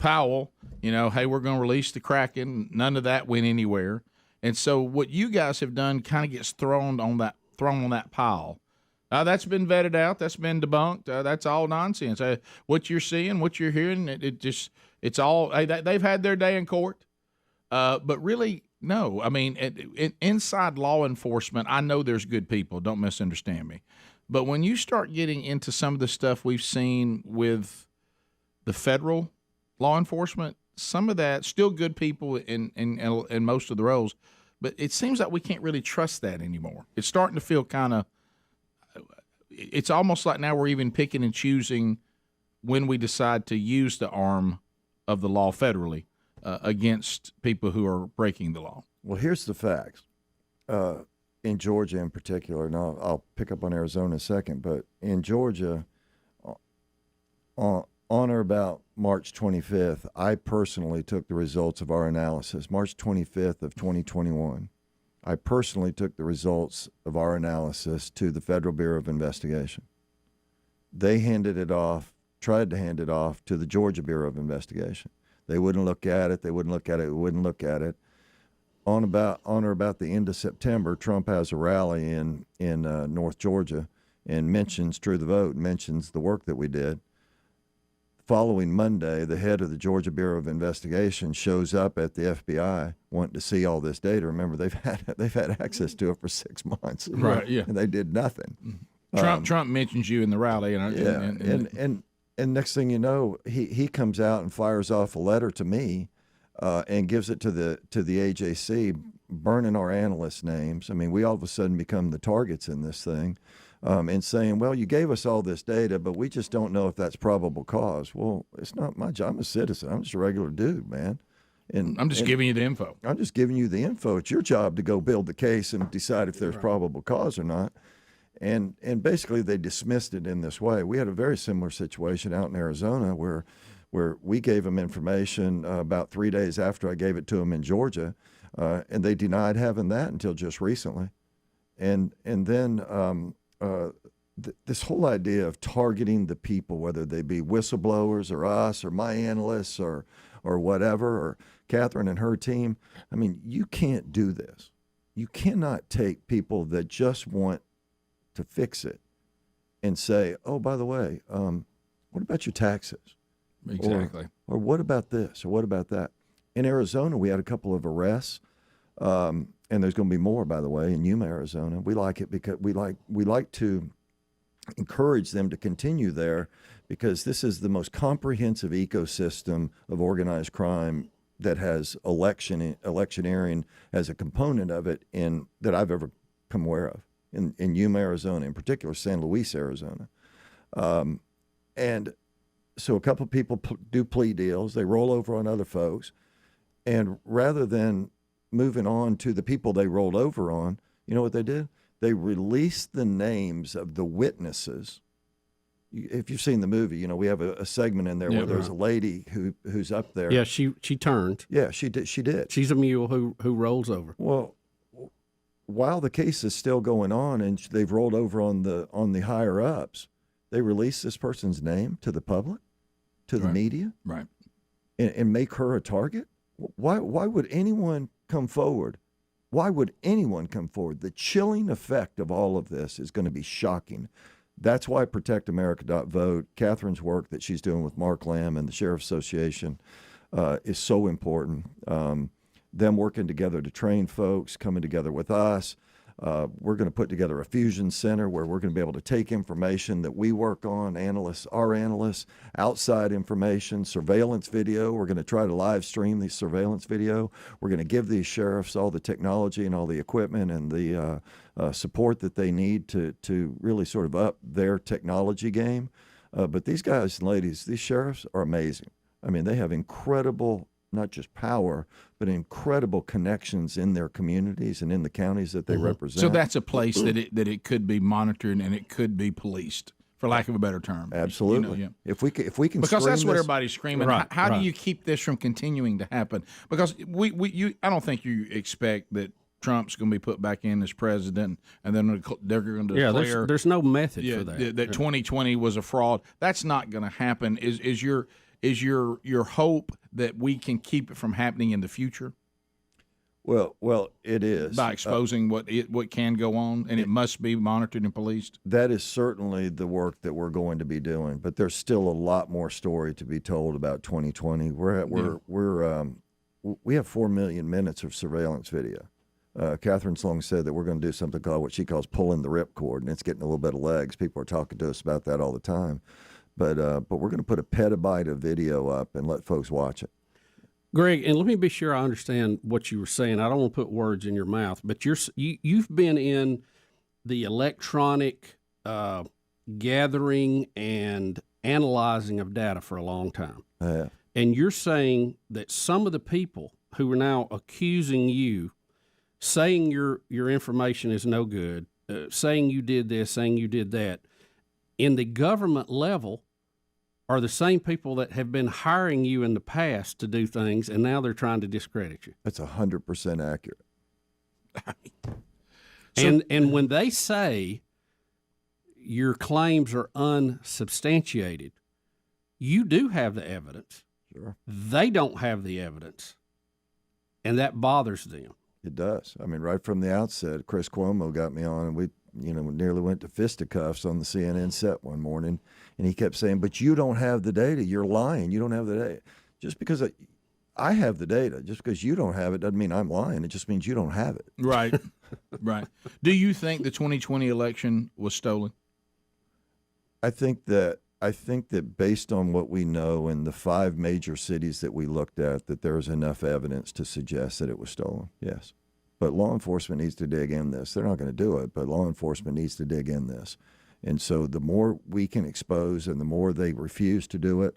Speaker 1: hey, we're going to release the Kraken. None of that went anywhere. And so what you guys have done kind of gets thrown on that pile. That's been vetted out. That's been debunked. That's all nonsense. What you're seeing, what you're hearing, it's all, they've had their day in court. But really, no. I mean, inside law enforcement, I know there's good people. Don't misunderstand me. But when you start getting into some of the stuff we've seen with the federal law enforcement, some of that, still good people in most of the roles, But it seems like we can't really trust that anymore. It's starting to feel kind of – it's almost like now we're even picking and choosing when we decide to use the arm of the law federally against people who are breaking the law.
Speaker 18: Well, here's the facts. In Georgia in particular, and I'll pick up on Arizona in a second, but in Georgia, on or about March 25th, I personally took the results of our analysis. March 25th of 2021, I personally took the results of our analysis to the Federal Bureau of Investigation. They handed it off, tried to hand it off to the Georgia Bureau of Investigation. They wouldn't look at it. They wouldn't look at it. Wouldn't look at it. On or about the end of September, Trump has a rally in North Georgia and mentions True the Vote, mentions the work that we did. Following Monday, the head of the Georgia Bureau of Investigation shows up at the FBI wanting to see all this data. Remember, they've had access to it for 6 months,
Speaker 1: right? Yeah,
Speaker 18: and they did nothing.
Speaker 1: Trump mentions you in the rally,
Speaker 18: and next thing you know, he comes out and fires off a letter to me. And gives it to the AJC, burning our analysts' names. I mean, we all of a sudden become the targets in this thing, and saying, well, you gave us all this data, but we just don't know if that's probable cause. Well, it's not my job. I'm a citizen. I'm just a regular dude, man. And
Speaker 1: I'm just giving you the info.
Speaker 18: I'm just giving you the info. It's your job to go build the case and decide if there's probable cause or not. And basically they dismissed it in this way. We had a very similar situation out in Arizona where we gave them information about 3 days after I gave it to them in Georgia, and they denied having that until just recently. And then this whole idea of targeting the people, whether they be whistleblowers or us or my analysts or whatever, or Catherine and her team, I mean, you can't do this. You cannot take people that just want to fix it and say, oh, by the way, what about your taxes?
Speaker 1: Exactly.
Speaker 18: Or what about this? Or what about that? In Arizona, we had a couple of arrests, and there's going to be more, by the way, in Yuma, Arizona. We like it because we like to encourage them to continue there because this is the most comprehensive ecosystem of organized crime that has electioneering as a component of it that I've ever come aware of in Yuma, Arizona, in particular, San Luis, Arizona. And so a couple of people do plea deals. They roll over on other folks. And rather than moving on to the people they rolled over on, you know what they did? They released the names of the witnesses. If you've seen the movie, you know, we have a segment in there where there's a lady who's up there.
Speaker 11: Yeah, she turned.
Speaker 18: Yeah, she did.
Speaker 11: She's a mule who rolls over.
Speaker 18: Well, while the case is still going on and they've rolled over on the higher ups, they release this person's name to the public, to the media,
Speaker 1: right,
Speaker 18: and make her a target. Why would anyone come forward? Why would anyone come forward? The chilling effect of all of this is going to be shocking. That's why ProtectAmerica.vote, Catherine's work that she's doing with Mark Lamb and the Sheriff's Association is so important. Them working together to train folks, coming together with us. We're going to put together a fusion center where we're going to be able to take information that we work on, our analysts, outside information, surveillance video. We're going to try to live stream the surveillance video. We're going to give these sheriffs all the technology and all the equipment and the support that they need to really sort of up their technology game. But these guys and ladies, these sheriffs are amazing. I mean, they have incredible not just power, but incredible connections in their communities and in the counties that they represent.
Speaker 1: So that's a place that it could be monitored and it could be policed, for lack of a better term.
Speaker 18: Absolutely. You know, If we can,
Speaker 1: because that's what
Speaker 18: this,
Speaker 1: everybody's screaming.
Speaker 18: Right,
Speaker 1: how do you keep this from continuing to happen? Because I don't think you expect that Trump's going to be put back in as president, and then they're going to declare.
Speaker 11: There's no method for that.
Speaker 1: That 2020 was a fraud. That's not going to happen. Is your hope that we can keep it from happening in the future?
Speaker 18: Well, it is
Speaker 1: by exposing what can go on, and it must be monitored and policed.
Speaker 18: That is certainly the work that we're going to be doing, but there's still a lot more story to be told about 2020. We have 4 million minutes of surveillance video. Catherine's long said that we're going to do something called what she calls pulling the ripcord, and it's getting a little bit of legs. People are talking to us about that all the time. But we're going to put a petabyte of video up and let folks watch it.
Speaker 11: Greg, and let me be sure I understand what you were saying. I don't want to put words in your mouth, but you've been in the electronic gathering and analyzing of data for a long time.
Speaker 18: Yeah.
Speaker 11: And you're saying that some of the people who are now accusing you, saying your information is no good, saying you did this, saying you did that, in the government level, are the same people that have been hiring you in the past to do things, and now they're trying to discredit you.
Speaker 18: That's 100% accurate.
Speaker 11: And when they say your claims are unsubstantiated, you do have the evidence.
Speaker 18: Sure.
Speaker 11: They don't have the evidence, and that bothers them.
Speaker 18: It does. I mean, right from the outset, Chris Cuomo got me on, and we nearly went to fisticuffs on the CNN set one morning, and he kept saying, but you don't have the data. You're lying. You don't have the data. Just because I have the data, just because you don't have it doesn't mean I'm lying. It just means you don't have it.
Speaker 1: Right. Right. Do you think the 2020 election was stolen?
Speaker 18: I think that based on what we know in the 5 major cities that we looked at, that there is enough evidence to suggest that it was stolen, yes. But law enforcement needs to dig in this. They're not going to do it, but law enforcement needs to dig in this. And so the more we can expose and the more they refuse to do it,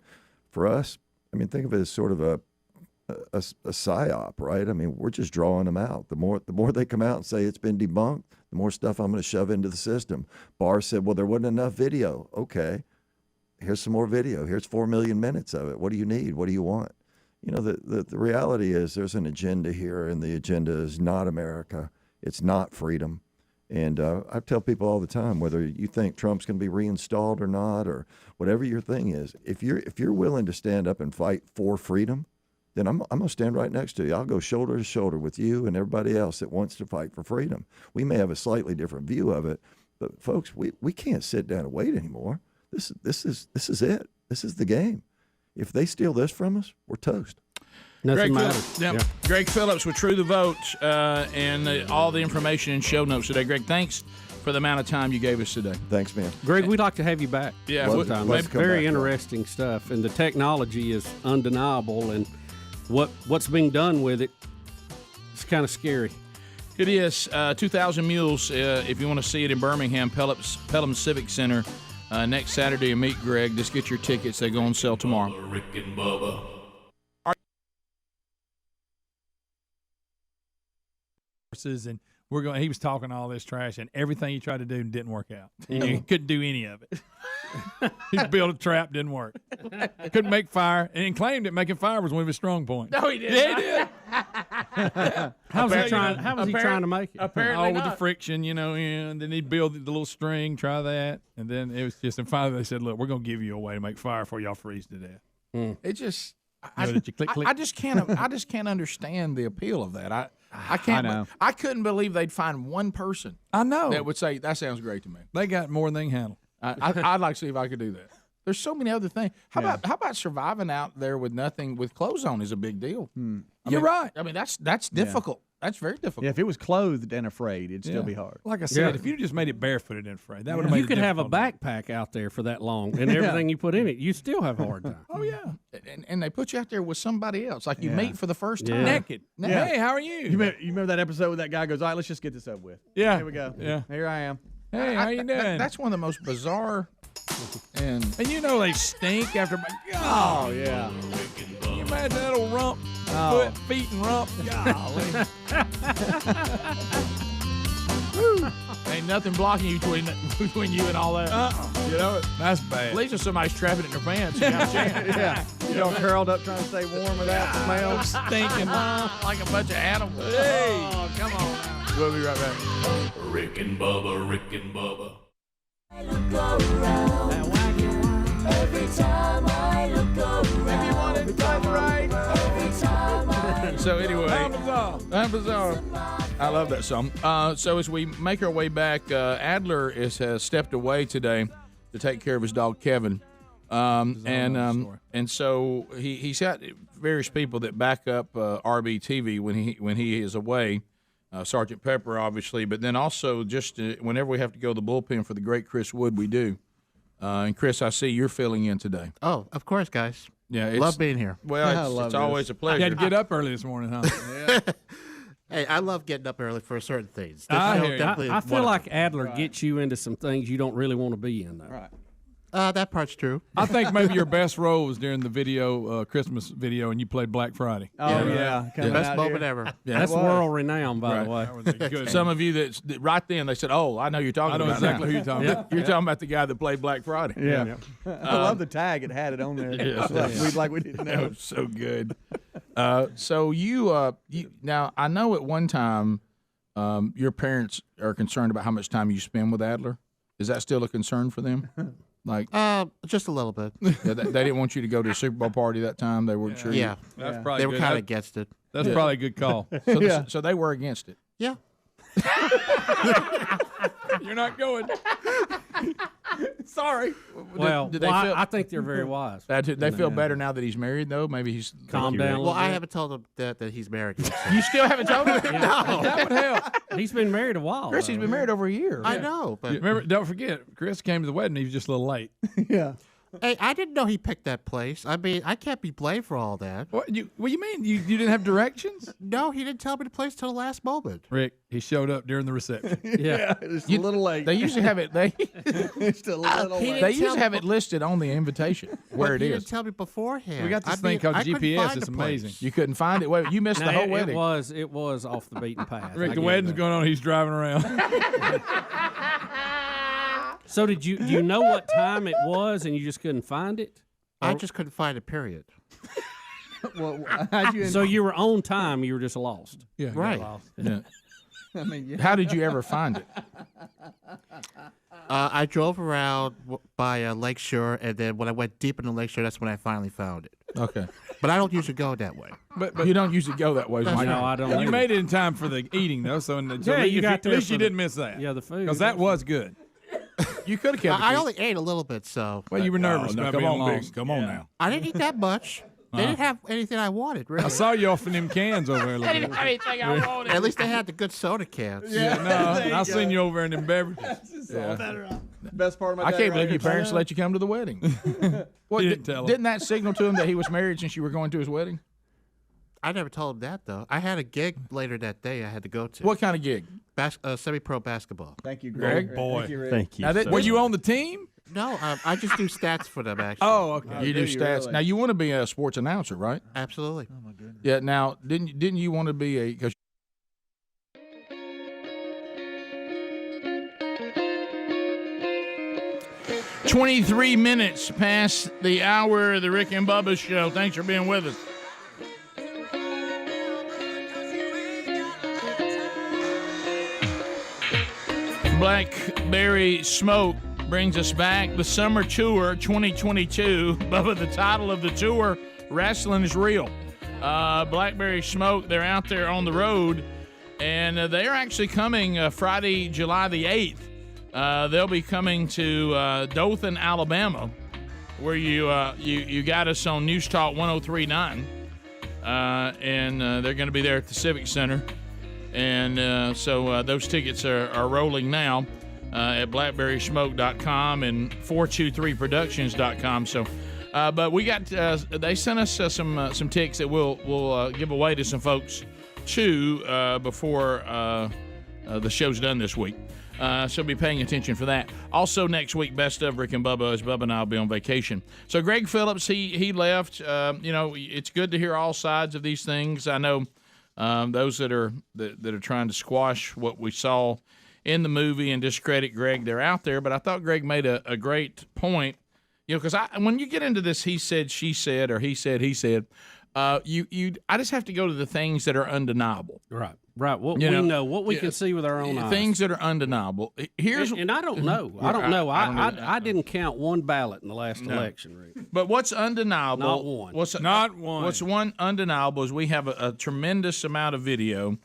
Speaker 18: for us, I mean, think of it as sort of a psyop, right? I mean, we're just drawing them out. The more they come out and say it's been debunked, the more stuff I'm going to shove into the system. Barr said, well, there wasn't enough video. Okay. Here's some more video. Here's 4 million minutes of it. What do you need? What do you want? The reality is there's an agenda here, and the agenda is not America. It's not freedom. And I tell people all the time, whether you think Trump's going to be reinstalled or not, or whatever your thing is, if you're willing to stand up and fight for freedom, then I'm going to stand right next to you. I'll go shoulder to shoulder with you and everybody else that wants to fight for freedom. We may have a slightly different view of it, but folks, we can't sit down and wait anymore. This is it. This is the game. If they steal this from us, we're toast.
Speaker 11: Nothing
Speaker 1: Greg
Speaker 11: matters.
Speaker 1: Phillips, yeah. Greg Phillips with True the Vote and all the information in show notes today. Greg, thanks for the amount of time you gave us today.
Speaker 18: Thanks, man.
Speaker 11: Greg, we'd like to have you back.
Speaker 1: Yeah,
Speaker 11: sometime. It's very interesting stuff, and the technology is undeniable, and what's being done with it is kind of scary.
Speaker 1: It is 2,000 Mules. If you want to see it in Birmingham, Pelham Civic Center next Saturday, and meet Greg. Just get your tickets. They go on sale tomorrow.
Speaker 2: Rick and Bubba.
Speaker 5: And he was talking all this trash, and everything he tried to do didn't work out. He couldn't do any of it. He built a trap, didn't work. Couldn't make fire, and he claimed that making fire was one of his strong points.
Speaker 1: No, he didn't.
Speaker 5: Yeah, he did.
Speaker 11: How was he trying to make it?
Speaker 1: Apparently
Speaker 5: with the friction, and then he'd build the little string, try that, and then it was just. And finally, they said, "Look, we're gonna give you a way to make fire before y'all freeze to death."
Speaker 1: It just.
Speaker 5: I
Speaker 1: just can't understand the appeal of that. I can't.
Speaker 3: I know.
Speaker 1: I couldn't believe they'd find one person.
Speaker 5: I know
Speaker 1: that would say that sounds great to me.
Speaker 5: They got more than they can handle.
Speaker 1: I'd like to see if I could do that. There's so many other things. How about surviving out there with nothing, with clothes on is a big deal.
Speaker 5: You're right.
Speaker 1: I mean, that's difficult. That's very difficult.
Speaker 3: Yeah, if it was clothed and afraid, it'd still be hard.
Speaker 5: Like I said, if you just made it barefooted and afraid, that would have made
Speaker 11: You could have a backpack out there for that long, and everything you put in it, you still have a hard time.
Speaker 1: Oh yeah, and they put you out there with somebody else, like you meet for the first time,
Speaker 5: naked.
Speaker 1: Yeah.
Speaker 5: Hey, how are you?
Speaker 3: You remember that episode where that guy goes, "All right, let's just get this over with."
Speaker 5: Yeah.
Speaker 3: Here we go.
Speaker 5: Yeah.
Speaker 3: Here I am.
Speaker 5: Hey, how you doing?
Speaker 1: That's one of the most bizarre. And
Speaker 5: they stink after.
Speaker 3: Oh yeah.
Speaker 5: Can you imagine that old rump, foot, feet, and rump? Golly.
Speaker 1: Ain't nothing blocking you between you and all that.
Speaker 5: That's bad.
Speaker 1: At least if somebody's trapping it in their pants, you got a chance.
Speaker 3: Yeah. You all curled up trying to stay warm without the smell.
Speaker 1: Stinking like a bunch of animals.
Speaker 5: Hey.
Speaker 1: Oh, come on now. We'll be right back.
Speaker 2: Rick and Bubba, Rick and Bubba.
Speaker 19: I look around. Every time I look around.
Speaker 1: If you want it done right.
Speaker 19: Every time I
Speaker 1: So anyway,
Speaker 5: I'm bizarre.
Speaker 1: I love that song. So as we make our way back, Adler has stepped away today to take care of his dog Kevin, and so he's got various people that back up RBTV when he is away. Sergeant Pepper, obviously, but then also just whenever we have to go to the bullpen for the great Chris Wood, we do. And Chris, I see you're filling in today.
Speaker 6: Oh, of course, guys.
Speaker 5: Yeah,
Speaker 6: love being here.
Speaker 1: Well, it's always a pleasure.
Speaker 5: You had to get up early this morning, huh?
Speaker 6: Hey, I love getting up early for certain things.
Speaker 11: I feel like Adler gets you into some things you don't really want to be in, though.
Speaker 6: Right. That part's true.
Speaker 5: I think maybe your best role was during the video, Christmas video, and you played Black Friday.
Speaker 3: Oh, yeah.
Speaker 6: Best moment ever.
Speaker 5: Yeah,
Speaker 11: That's world renowned, by the way.
Speaker 5: That was a good
Speaker 1: Some of you that right then they said, "Oh, I know you're talking
Speaker 5: I know
Speaker 1: about
Speaker 5: exactly
Speaker 1: now."
Speaker 5: who you're talking about.
Speaker 1: You're talking about the guy that played Black Friday.
Speaker 3: Yeah. I love the tag. It had it on there. We didn't know.
Speaker 1: That was so good. So you now I know at one time your parents are concerned about how much time you spend with Adler. Is that still a concern for them? Like,
Speaker 6: just a little bit.
Speaker 1: Yeah, they didn't want you to go to a Super Bowl party that time. They weren't sure.
Speaker 6: Yeah,
Speaker 5: That's probably
Speaker 6: they were
Speaker 5: good.
Speaker 6: kind of against it.
Speaker 5: That's probably a good call.
Speaker 1: So they were against it.
Speaker 6: Yeah.
Speaker 5: You're not going.
Speaker 1: Sorry.
Speaker 11: Well,
Speaker 1: Did they feel,
Speaker 11: I think they're very wise.
Speaker 1: They feel better now that he's married, though. Maybe he's
Speaker 11: Calm down a
Speaker 6: Well,
Speaker 11: little
Speaker 6: I
Speaker 11: bit.
Speaker 6: haven't told him that he's married. Yet, so.
Speaker 1: You still haven't told him?
Speaker 6: No.
Speaker 1: That would help.
Speaker 11: He's been married a while.
Speaker 1: Chris, he's been married over a year.
Speaker 6: I know, but
Speaker 5: Remember, don't forget, Chris came to the wedding. He was just a little late.
Speaker 3: Yeah.
Speaker 6: hey, I didn't know he picked that place. I mean, I can't be blamed for all that.
Speaker 5: What you mean? You didn't have directions?
Speaker 6: No, he didn't tell me the place till the last moment.
Speaker 5: Rick, he showed up during the reception.
Speaker 11: Yeah.
Speaker 3: Just a little late.
Speaker 1: They usually have it.
Speaker 3: Just a little late.
Speaker 1: They usually have it listed on the invitation where it
Speaker 6: He
Speaker 1: is.
Speaker 6: didn't tell me beforehand.
Speaker 5: We got this
Speaker 6: I
Speaker 5: thing
Speaker 6: mean,
Speaker 5: called
Speaker 6: I couldn't
Speaker 5: GPS.
Speaker 6: find
Speaker 5: It's
Speaker 6: the place.
Speaker 5: amazing.
Speaker 1: You couldn't find it. Wait, you missed the
Speaker 11: Now,
Speaker 1: whole wedding.
Speaker 11: It was off the beaten path.
Speaker 5: Rick,
Speaker 11: I
Speaker 5: the
Speaker 11: get
Speaker 5: wedding's
Speaker 11: that.
Speaker 5: going on. He's driving around.
Speaker 11: So do you know what time it was and you just couldn't find it?
Speaker 6: I just couldn't find it, period.
Speaker 3: Well, how'd you
Speaker 11: So you were on time, you were just lost.
Speaker 5: Yeah,
Speaker 6: Right.
Speaker 1: Yeah.
Speaker 3: I mean, yeah.
Speaker 1: How did you ever find it?
Speaker 6: I drove around by Lakeshore, and then when I went deep into Lakeshore, that's when I finally found it.
Speaker 1: Okay.
Speaker 6: But I don't usually go that way.
Speaker 1: But you don't usually go that way. Mike.
Speaker 11: No, I don't.
Speaker 5: You
Speaker 11: either.
Speaker 5: made it in time for the eating, though. So
Speaker 11: Yeah, you got
Speaker 5: at
Speaker 11: there
Speaker 5: least
Speaker 11: for
Speaker 5: you
Speaker 11: the-
Speaker 5: didn't miss that.
Speaker 11: Yeah, the food.
Speaker 5: Because that was good.
Speaker 1: You could have kept.
Speaker 6: I only ate a little bit, so
Speaker 5: Well, you were nervous about
Speaker 1: come
Speaker 5: being
Speaker 1: on,
Speaker 5: lost.
Speaker 1: Big. Come on now.
Speaker 6: I didn't eat that much. They didn't have anything I wanted, really.
Speaker 5: I saw you off in them cans over there. Looking.
Speaker 1: anything I wanted.
Speaker 6: At least they had the good soda cans.
Speaker 5: No, I seen you over in them beverages.
Speaker 3: Best part of my
Speaker 1: I
Speaker 3: day
Speaker 1: can't
Speaker 3: right
Speaker 1: believe
Speaker 3: here.
Speaker 1: your parents let you come to the wedding. What,
Speaker 5: You didn't tell him.
Speaker 1: Didn't that signal to him that he was married since you were going to his wedding?
Speaker 6: I never told him that, though. I had a gig later that day I had to go to.
Speaker 1: What kind of gig?
Speaker 6: Semi-pro basketball.
Speaker 3: Thank you,
Speaker 1: Greg.
Speaker 3: Greg.
Speaker 5: Boy.
Speaker 3: Thank you, Rick.
Speaker 17: Thank you.
Speaker 1: Now,
Speaker 5: Were you on the team?
Speaker 6: No, I just do stats for them, actually.
Speaker 5: Oh, okay.
Speaker 1: You do
Speaker 3: do you
Speaker 1: stats.
Speaker 3: really?
Speaker 1: Now you want to be a sports announcer, right?
Speaker 6: Absolutely.
Speaker 1: Yeah. Now, didn't you want to be a? Cause 23 minutes past the hour of the Rick and Bubba Show. Thanks for being with us. Blackberry Smoke brings us back. The Summer Tour 2022. Bubba, the title of the tour, Wrestling is Real. Blackberry Smoke, they're out there on the road, and they're actually coming Friday, July the 8th. They'll be coming to Dothan, Alabama, where you got us on News Talk 103.9, and they're going to be there at the Civic Center. And so those tickets are rolling now at blackberrysmoke.com and 423productions.com. So, but we got they sent us some tickets that we'll give away to some folks too before the show's done this week. So be paying attention for that. Also next week, Best of Rick and Bubba, as Bubba and I will be on vacation. So Greg Phillips, he left. It's good to hear all sides of these things. I know. Those that are trying to squash what we saw in the movie and discredit Greg, they're out there. But I thought Greg made a great point, because when you get into this he said, she said, or he said, I just have to go to the things that are undeniable.
Speaker 11: Right. What we know, what we can see with our own eyes.
Speaker 1: Things that are undeniable. Here's
Speaker 11: and I don't know. I don't know. I didn't count one ballot in the last election, Rick.
Speaker 1: But what's undeniable?
Speaker 11: Not one.
Speaker 5: Not one.
Speaker 1: What's one undeniable is we have a tremendous amount of video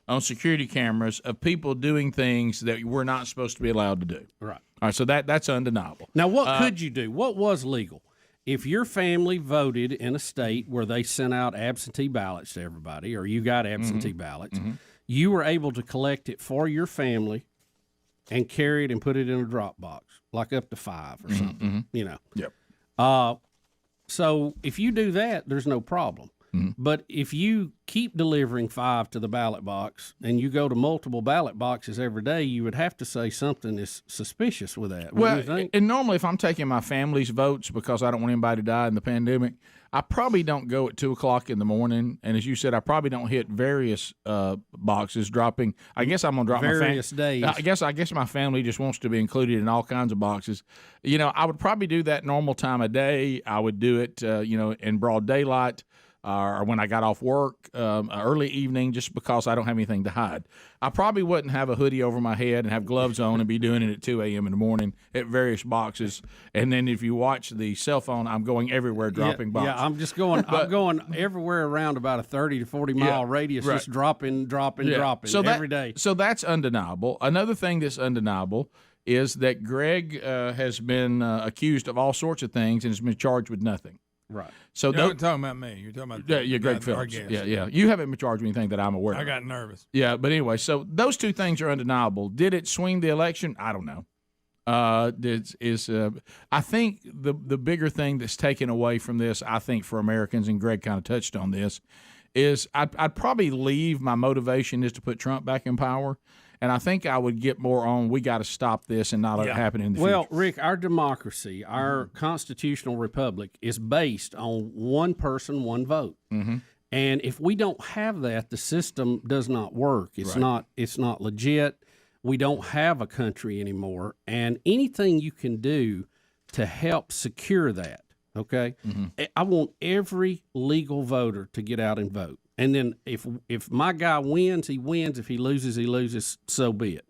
Speaker 1: on security cameras of people doing things that we're not supposed to be allowed to do.
Speaker 11: Right.
Speaker 1: All right. So that's undeniable.
Speaker 11: Now, what could you do? What was legal? If your family voted in a state where they sent out absentee ballots to everybody, or you got absentee ballots, you were able to collect it for your family and carry it and put it in a drop box, like up to 5 or something,
Speaker 1: Yep.
Speaker 11: So if you do that, there's no problem. But if you keep delivering 5 to the ballot box and you go to multiple ballot boxes every day, you would have to say something is suspicious with that.
Speaker 1: Well,
Speaker 11: you think?
Speaker 1: and normally if I'm taking my family's votes because I don't want anybody to die in the pandemic, I probably don't go at 2 o'clock in the morning. And as you said, I probably don't hit various boxes dropping. I guess I'm going to drop
Speaker 11: various
Speaker 1: my
Speaker 11: days.
Speaker 1: I guess my family just wants to be included in all kinds of boxes. You know, I would probably do that normal time of day. I would do it, in broad daylight. Or when I got off work, early evening, just because I don't have anything to hide. I probably wouldn't have a hoodie over my head and have gloves on and be doing it at 2 a.m. in the morning at various boxes. And then if you watch the cell phone, I'm going everywhere dropping boxes.
Speaker 11: Yeah, I'm just going. I'm going everywhere around about a 30 to 40 mile radius, just dropping every day.
Speaker 1: So that's undeniable. Another thing that's undeniable is that Greg has been accused of all sorts of things and has been charged with nothing.
Speaker 11: Right.
Speaker 1: So
Speaker 5: you're not talking about me. You're talking about
Speaker 1: Greg Phillips. Yeah. You haven't been charged with anything that I'm aware of.
Speaker 5: I got nervous.
Speaker 1: Yeah, but anyway, so those two things are undeniable. Did it swing the election? I don't know. I think the bigger thing that's taken away from this, I think for Americans, and Greg kind of touched on this, is I'd probably leave my motivation is to put Trump back in power. And I think I would get more on, we got to stop this and not let it happen in the future.
Speaker 11: Well, Rick, our democracy, our constitutional republic is based on one person, one vote.
Speaker 1: Mm-hmm.
Speaker 11: And if we don't have that, the system does not work. It's not legit. We don't have a country anymore. And anything you can do to help secure that, okay? I want every legal voter to get out and vote. And then if my guy wins, he wins. If he loses, so be it.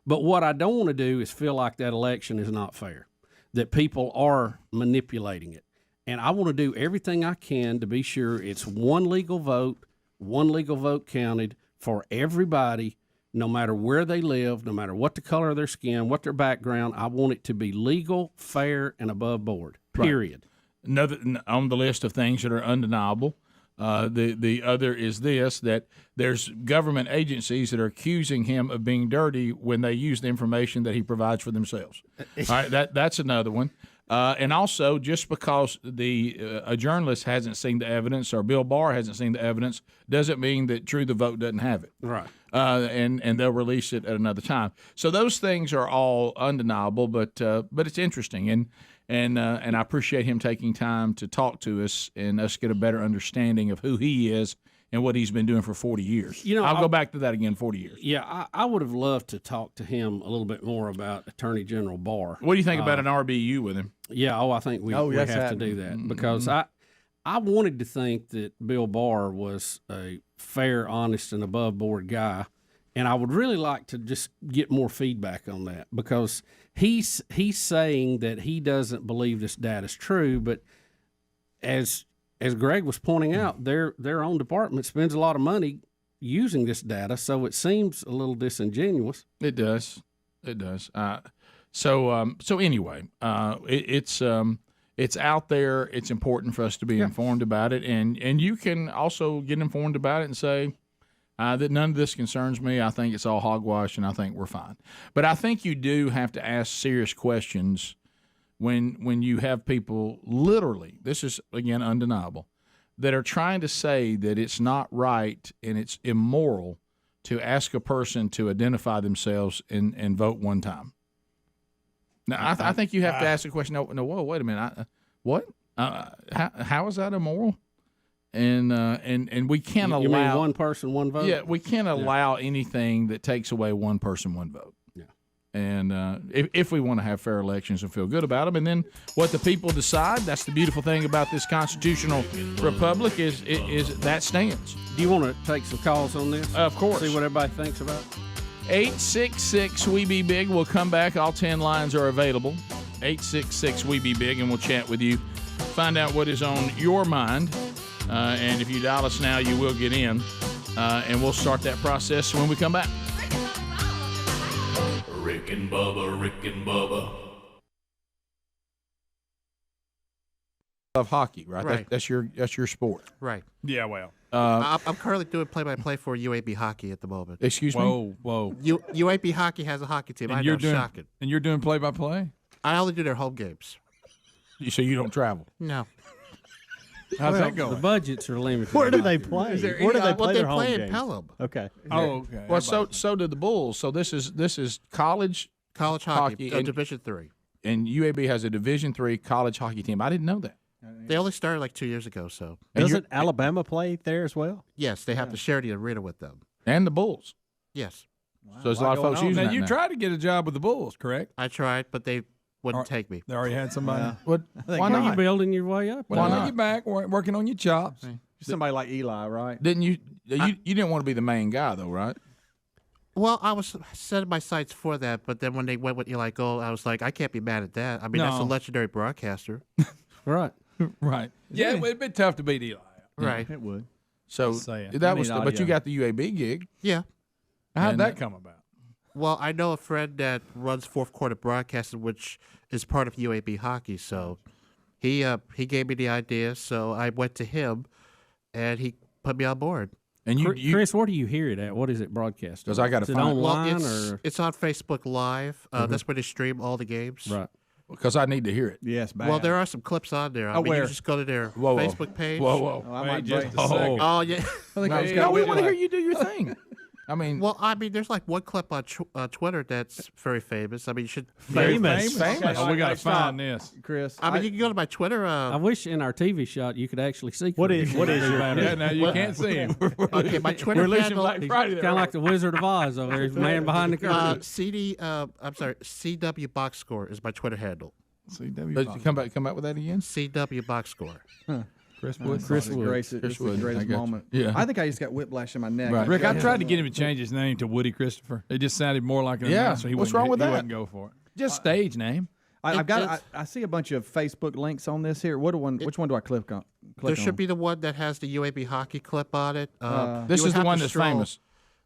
Speaker 11: But what I don't want to do is feel like that election is not fair, that people are manipulating it. And I want to do everything I can to be sure it's one legal vote counted for everybody, no matter where they live, no matter what the color of their skin, what their background. I want it to be legal, fair, and above board, period.
Speaker 1: Right. Another on the list of things that are undeniable. The other is this, that there's government agencies that are accusing him of being dirty when they use the information that he provides for themselves. All right, that's another one. And also, just because a journalist hasn't seen the evidence or Bill Barr hasn't seen the evidence doesn't mean that True the Vote doesn't have it.
Speaker 11: Right.
Speaker 1: And they'll release it at another time. So those things are all undeniable, but it's interesting. And I appreciate him taking time to talk to us and us get a better understanding of who he is and what he's been doing for 40 years. I'll go back to that again, 40 years.
Speaker 11: Yeah, I would have loved to talk to him a little bit more about Attorney General Barr.
Speaker 1: What do you think about an RBU with him?
Speaker 11: Yeah, I think we have to do that because I wanted to think that Bill Barr was a fair, honest, and above-board guy, and I would really like to just get more feedback on that because he's saying that he doesn't believe this data is true, but as Greg was pointing out, their own department spends a lot of money using this data, so it seems a little disingenuous.
Speaker 1: It does. So anyway, it's out there. It's important for us to be informed about it, and you can also get informed about it and say that none of this concerns me. I think it's all hogwash, and I think we're fine. But I think you do have to ask serious questions when you have people literally, this is again undeniable, that are trying to say that it's not right and it's immoral to ask a person to identify themselves and vote one time. Now, I think you have to ask the question. No, whoa, wait a minute. What? How is that immoral? And we can't allow.
Speaker 11: You mean one person, one vote?
Speaker 1: Yeah, we can't allow anything that takes away one person, one vote.
Speaker 11: Yeah.
Speaker 1: And if we want to have fair elections and feel good about them, and then what the people decide, that's the beautiful thing about this constitutional republic is that stands.
Speaker 11: Do you want to take some calls on this?
Speaker 1: Of course.
Speaker 11: See what everybody thinks about it?
Speaker 1: 866-WE-BE-BIG. We'll come back. All 10 lines are available. 866-WE-BE-BIG, and we'll chat with you. Find out what is on your mind. And if you dial us now, you will get in. And we'll start that process when we come back.
Speaker 2: Rick and Bubba, Rick and Bubba.
Speaker 1: Of hockey, right?
Speaker 23: Right.
Speaker 1: That's your sport.
Speaker 23: Right.
Speaker 5: Yeah, well.
Speaker 23: I'm currently doing play-by-play for UAB hockey at the moment.
Speaker 1: Excuse me?
Speaker 5: Whoa.
Speaker 23: UAB hockey has a hockey team.
Speaker 5: And
Speaker 23: shocking.
Speaker 5: And you're doing play-by-play?
Speaker 23: I only do their home games.
Speaker 1: So you don't travel?
Speaker 23: No.
Speaker 5: How's that
Speaker 11: The
Speaker 5: going?
Speaker 11: budgets are limited.
Speaker 12: Where do they play?
Speaker 3: Is there
Speaker 12: Where do
Speaker 3: any-
Speaker 12: they play
Speaker 3: they
Speaker 12: their home
Speaker 3: play in
Speaker 12: games?
Speaker 3: Pelham.
Speaker 12: Okay.
Speaker 5: Oh, okay.
Speaker 1: Well, so did the Bulls. So this is college
Speaker 9: hockey,
Speaker 1: and,
Speaker 9: Division III.
Speaker 1: and UAB has a Division III college hockey team. I didn't know that.
Speaker 9: They only started like 2 years ago. So
Speaker 12: Doesn't Alabama play there as well?
Speaker 9: yes, they have to share the arena with them.
Speaker 1: And the Bulls.
Speaker 9: Yes.
Speaker 1: So there's a lot of folks using
Speaker 5: Now
Speaker 1: that
Speaker 5: you
Speaker 1: now.
Speaker 5: tried to get a job with the Bulls, correct?
Speaker 9: I tried, but they wouldn't take me.
Speaker 5: They already had somebody.
Speaker 1: What?
Speaker 11: Why
Speaker 1: Why
Speaker 11: are you
Speaker 1: not?
Speaker 11: building your way up?
Speaker 5: Well,
Speaker 1: Why
Speaker 5: now
Speaker 1: not?
Speaker 5: you're back working on your chops.
Speaker 3: Somebody like Eli, right?
Speaker 1: Didn't you? You didn't want to be the main guy though, right?
Speaker 9: Well, I was setting my sights for that, but then when they went with Eli Gold, I was like, I can't be mad at that. I mean, that's a
Speaker 5: No.
Speaker 9: legendary broadcaster.
Speaker 11: Right.
Speaker 5: Right. Yeah, it'd be tough to beat Eli.
Speaker 9: Right.
Speaker 3: It would.
Speaker 1: So
Speaker 5: Just saying.
Speaker 1: that
Speaker 3: I
Speaker 1: was,
Speaker 3: need
Speaker 1: but you
Speaker 3: audio.
Speaker 1: got the UAB gig.
Speaker 9: Yeah.
Speaker 5: How'd
Speaker 1: And
Speaker 5: that come about?
Speaker 9: Well, I know a friend that runs fourth quarter broadcasting, which is part of UAB hockey. So he gave me the idea. So I went to him, and he put me on board.
Speaker 1: And
Speaker 11: Chris, where do you hear it at? What is it broadcast?
Speaker 1: 'Cause I gotta
Speaker 11: Is it
Speaker 1: find it.
Speaker 11: online
Speaker 9: Well,
Speaker 11: or
Speaker 9: it's on Facebook Live. That's where they stream all the games.
Speaker 11: right?
Speaker 1: Because I need to hear it.
Speaker 3: Yes, bad.
Speaker 9: Well, there are some clips on there. I mean,
Speaker 3: where?
Speaker 9: you just go to their
Speaker 1: Whoa, whoa.
Speaker 9: Facebook page.
Speaker 1: Whoa.
Speaker 3: Oh, I
Speaker 5: Wait
Speaker 3: might
Speaker 5: just
Speaker 3: break.
Speaker 5: a second.
Speaker 9: Oh yeah.
Speaker 3: I think I just
Speaker 1: No,
Speaker 3: got
Speaker 1: we want to hear
Speaker 3: whiplash.
Speaker 1: you do your thing. I mean,
Speaker 9: Well, I mean, there's like one clip on Twitter that's very famous. I mean, you should.
Speaker 5: Famous.
Speaker 3: Famous.
Speaker 5: Oh, we got to
Speaker 3: Stop.
Speaker 5: find this.
Speaker 3: Chris.
Speaker 9: I mean, you can go to my Twitter.
Speaker 11: I wish in our TV shot you could actually see.
Speaker 12: What
Speaker 11: Chris.
Speaker 12: is your
Speaker 5: Yeah, now you can't see him.
Speaker 9: Okay, my Twitter
Speaker 5: We're losing
Speaker 9: handle.
Speaker 5: Black Friday there.
Speaker 11: Kind of like the Wizard of Oz over there. He's the man behind the curtain.
Speaker 9: CW Box Score is my Twitter handle.
Speaker 1: but you come back with that again.
Speaker 9: CW Box Score.
Speaker 5: Chris Wood.
Speaker 3: Chris Wood. This is
Speaker 1: Chris
Speaker 3: the
Speaker 1: Wood. I
Speaker 3: greatest
Speaker 1: got you.
Speaker 3: moment.
Speaker 1: Yeah.
Speaker 3: I think I just got whiplash in my neck.
Speaker 1: Right.
Speaker 5: Rick, I
Speaker 3: Yeah.
Speaker 5: tried to get him to change his name to Woody Christopher. It just sounded more like an
Speaker 1: Yeah.
Speaker 5: announcer. He
Speaker 1: What's
Speaker 5: wouldn't-
Speaker 1: wrong with
Speaker 5: he
Speaker 1: that?
Speaker 5: wouldn't go for it. Just stage name.
Speaker 3: I've got. I see a bunch of Facebook links on this here. Which one do I click on?
Speaker 9: There should be the one that has the UAB hockey clip on it.
Speaker 1: This
Speaker 9: you would
Speaker 1: is the
Speaker 9: have
Speaker 1: one
Speaker 9: to
Speaker 1: that's
Speaker 9: stroll-
Speaker 1: famous.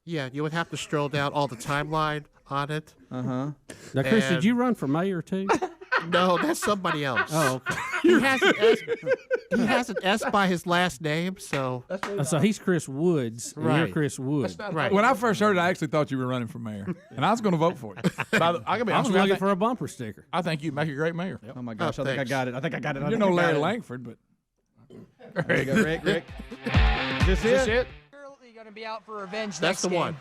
Speaker 9: Yeah, you would have to stroll down all the timeline on it.
Speaker 11: Now, Chris, did
Speaker 9: and-
Speaker 11: you run for mayor too?
Speaker 9: No, that's somebody else.
Speaker 11: Oh, okay.
Speaker 9: He has an S by his last name, so
Speaker 11: So he's Chris Woods, and you're
Speaker 9: Right.
Speaker 11: Chris Wood.
Speaker 9: right.
Speaker 5: When I first heard it, I actually thought you were running for mayor, and I was going to vote for you.
Speaker 1: By the, I can be
Speaker 11: I
Speaker 1: honest
Speaker 11: was
Speaker 1: with you,
Speaker 11: looking for a bumper sticker.
Speaker 1: I think you'd make a great mayor.
Speaker 3: Oh my gosh!
Speaker 9: Oh,
Speaker 3: I think I
Speaker 9: thanks.
Speaker 3: got it. I think I got it.
Speaker 5: You're no Larry Langford, but
Speaker 3: There you go, Rick. Is this it?
Speaker 20: You're going to be out for revenge
Speaker 9: That's
Speaker 20: next
Speaker 9: the
Speaker 20: game.
Speaker 9: one.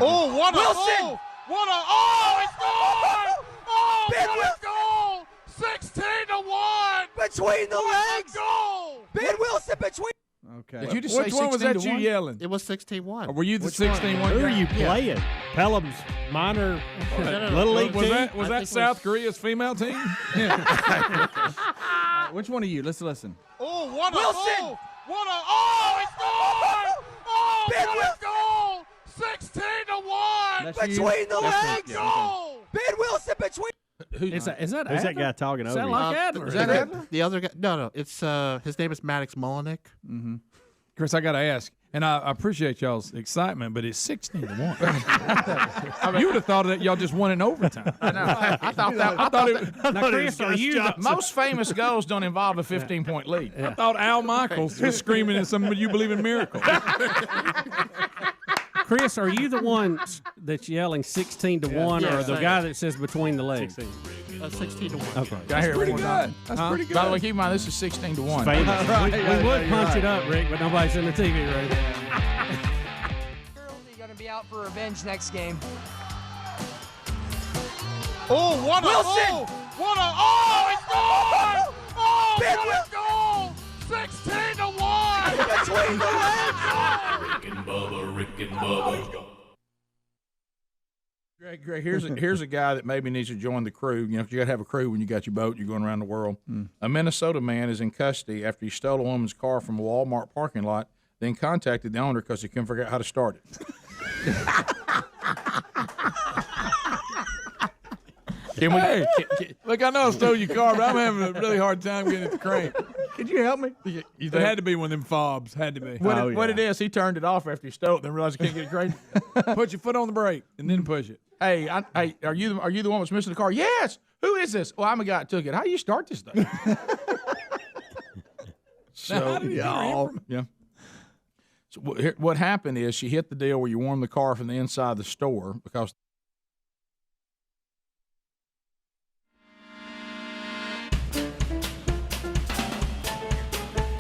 Speaker 10: Oh, what a
Speaker 20: Wilson!
Speaker 10: oh, what a oh, he scored! Oh,
Speaker 20: Ben
Speaker 10: what a goal! 16-1
Speaker 20: Between the
Speaker 10: What
Speaker 20: legs!
Speaker 10: a goal!
Speaker 20: Ben Wilson between.
Speaker 3: Okay.
Speaker 1: Did you just
Speaker 5: which
Speaker 1: say
Speaker 5: one was that
Speaker 1: 16
Speaker 5: you
Speaker 1: to 1?
Speaker 5: yelling?
Speaker 9: It was 16-1.
Speaker 5: Or were you the
Speaker 3: Which one?
Speaker 5: 16-1
Speaker 12: Who
Speaker 5: guy?
Speaker 12: are you playing? Pelham's minor little league
Speaker 5: Was
Speaker 12: team?
Speaker 5: that, was
Speaker 9: I
Speaker 5: that
Speaker 9: think
Speaker 5: South
Speaker 9: was-
Speaker 5: Korea's female team?
Speaker 3: Which one are you? Let's listen.
Speaker 10: Oh, what a
Speaker 20: Wilson!
Speaker 10: oh, what a oh, he scored! Oh,
Speaker 20: Ben
Speaker 10: what a goal! 16-1
Speaker 3: That's you?
Speaker 20: Between the
Speaker 10: What a
Speaker 20: legs!
Speaker 10: goal!
Speaker 20: Ben Wilson between.
Speaker 11: Is that
Speaker 12: Who's that
Speaker 11: Adler?
Speaker 12: guy talking over
Speaker 11: Sound
Speaker 12: you?
Speaker 11: like Adler.
Speaker 1: Is that Adler?
Speaker 9: The other guy? No. It's his name is Maddox Molinik.
Speaker 5: Chris, I got to ask, and I appreciate y'all's excitement, but it's 16-1. You would have thought that y'all just won in overtime.
Speaker 1: I know. I thought that. I thought it.
Speaker 11: Now, Chris, are you the,
Speaker 1: Most famous goals don't involve a 15-point lead.
Speaker 5: I thought Al Michaels was screaming at some of you believe in miracles.
Speaker 11: Chris? Are you the one that's yelling 16-1,
Speaker 9: Yes,
Speaker 11: or the
Speaker 9: I
Speaker 11: guy
Speaker 9: am.
Speaker 11: that says between the legs?
Speaker 9: 16-1.
Speaker 11: Okay.
Speaker 1: Can I hear it
Speaker 5: Pretty
Speaker 1: one
Speaker 5: good.
Speaker 1: more time?
Speaker 5: That's
Speaker 1: Huh?
Speaker 5: pretty good.
Speaker 1: By the way, keep in mind this is 16-1.
Speaker 12: Famous.
Speaker 11: We would punch it up, Rick, but nobody's in the TV right now.
Speaker 20: You're going to be out for revenge next game.
Speaker 10: Oh, what a
Speaker 20: Wilson!
Speaker 10: oh, what a oh, he scored! Oh,
Speaker 20: Ben
Speaker 10: what a goal! 16-1
Speaker 20: Between the legs!
Speaker 2: Rick and Bubba, Rick and Bubba.
Speaker 1: Greg, here's a guy that maybe needs to join the crew. You know, 'cause you got to have a crew when you got your boat. You're going around the world. A Minnesota man is in custody after he stole a woman's car from a Walmart parking lot, then contacted the owner because he couldn't figure out how to start it. Can we?
Speaker 5: Hey, look, I know I stole your car, but I'm having a really hard time getting it to crank.
Speaker 1: Could you help me?
Speaker 5: It had to be one of them fobs. Had to be.
Speaker 1: What it is, he turned it off after he stole it, then realized he can't get it cranked.
Speaker 5: Put your foot on the brake and then push it.
Speaker 1: Hey, are you the one that's missing the car? Yes. Who is this? Well, I'm the guy that took it. How do you start this thing?
Speaker 5: How did he
Speaker 1: So what happened is she hit the deal where you warm the car from the inside of the store because.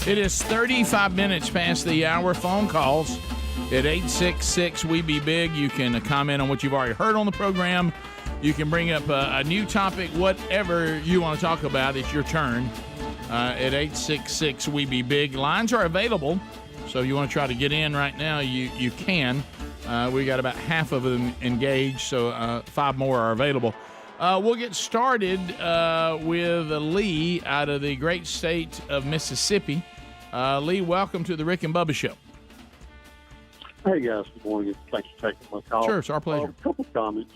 Speaker 1: It is 35 minutes past the hour. Phone calls at 866-WE-BE-BIG. You can comment on what you've already heard on the program. You can bring up a new topic, whatever you want to talk about. It's your turn at 866-WE-BE-BIG. Lines are available, so if you want to try to get in right now, you can. We got about half of them engaged, so 5 more are available. We'll get started with Lee out of the great state of Mississippi. Lee, welcome to the Rick and Bubba Show.
Speaker 7: Hey, guys. Good morning. Thanks for taking my call.
Speaker 1: Sure, it's our pleasure.
Speaker 7: A couple of comments.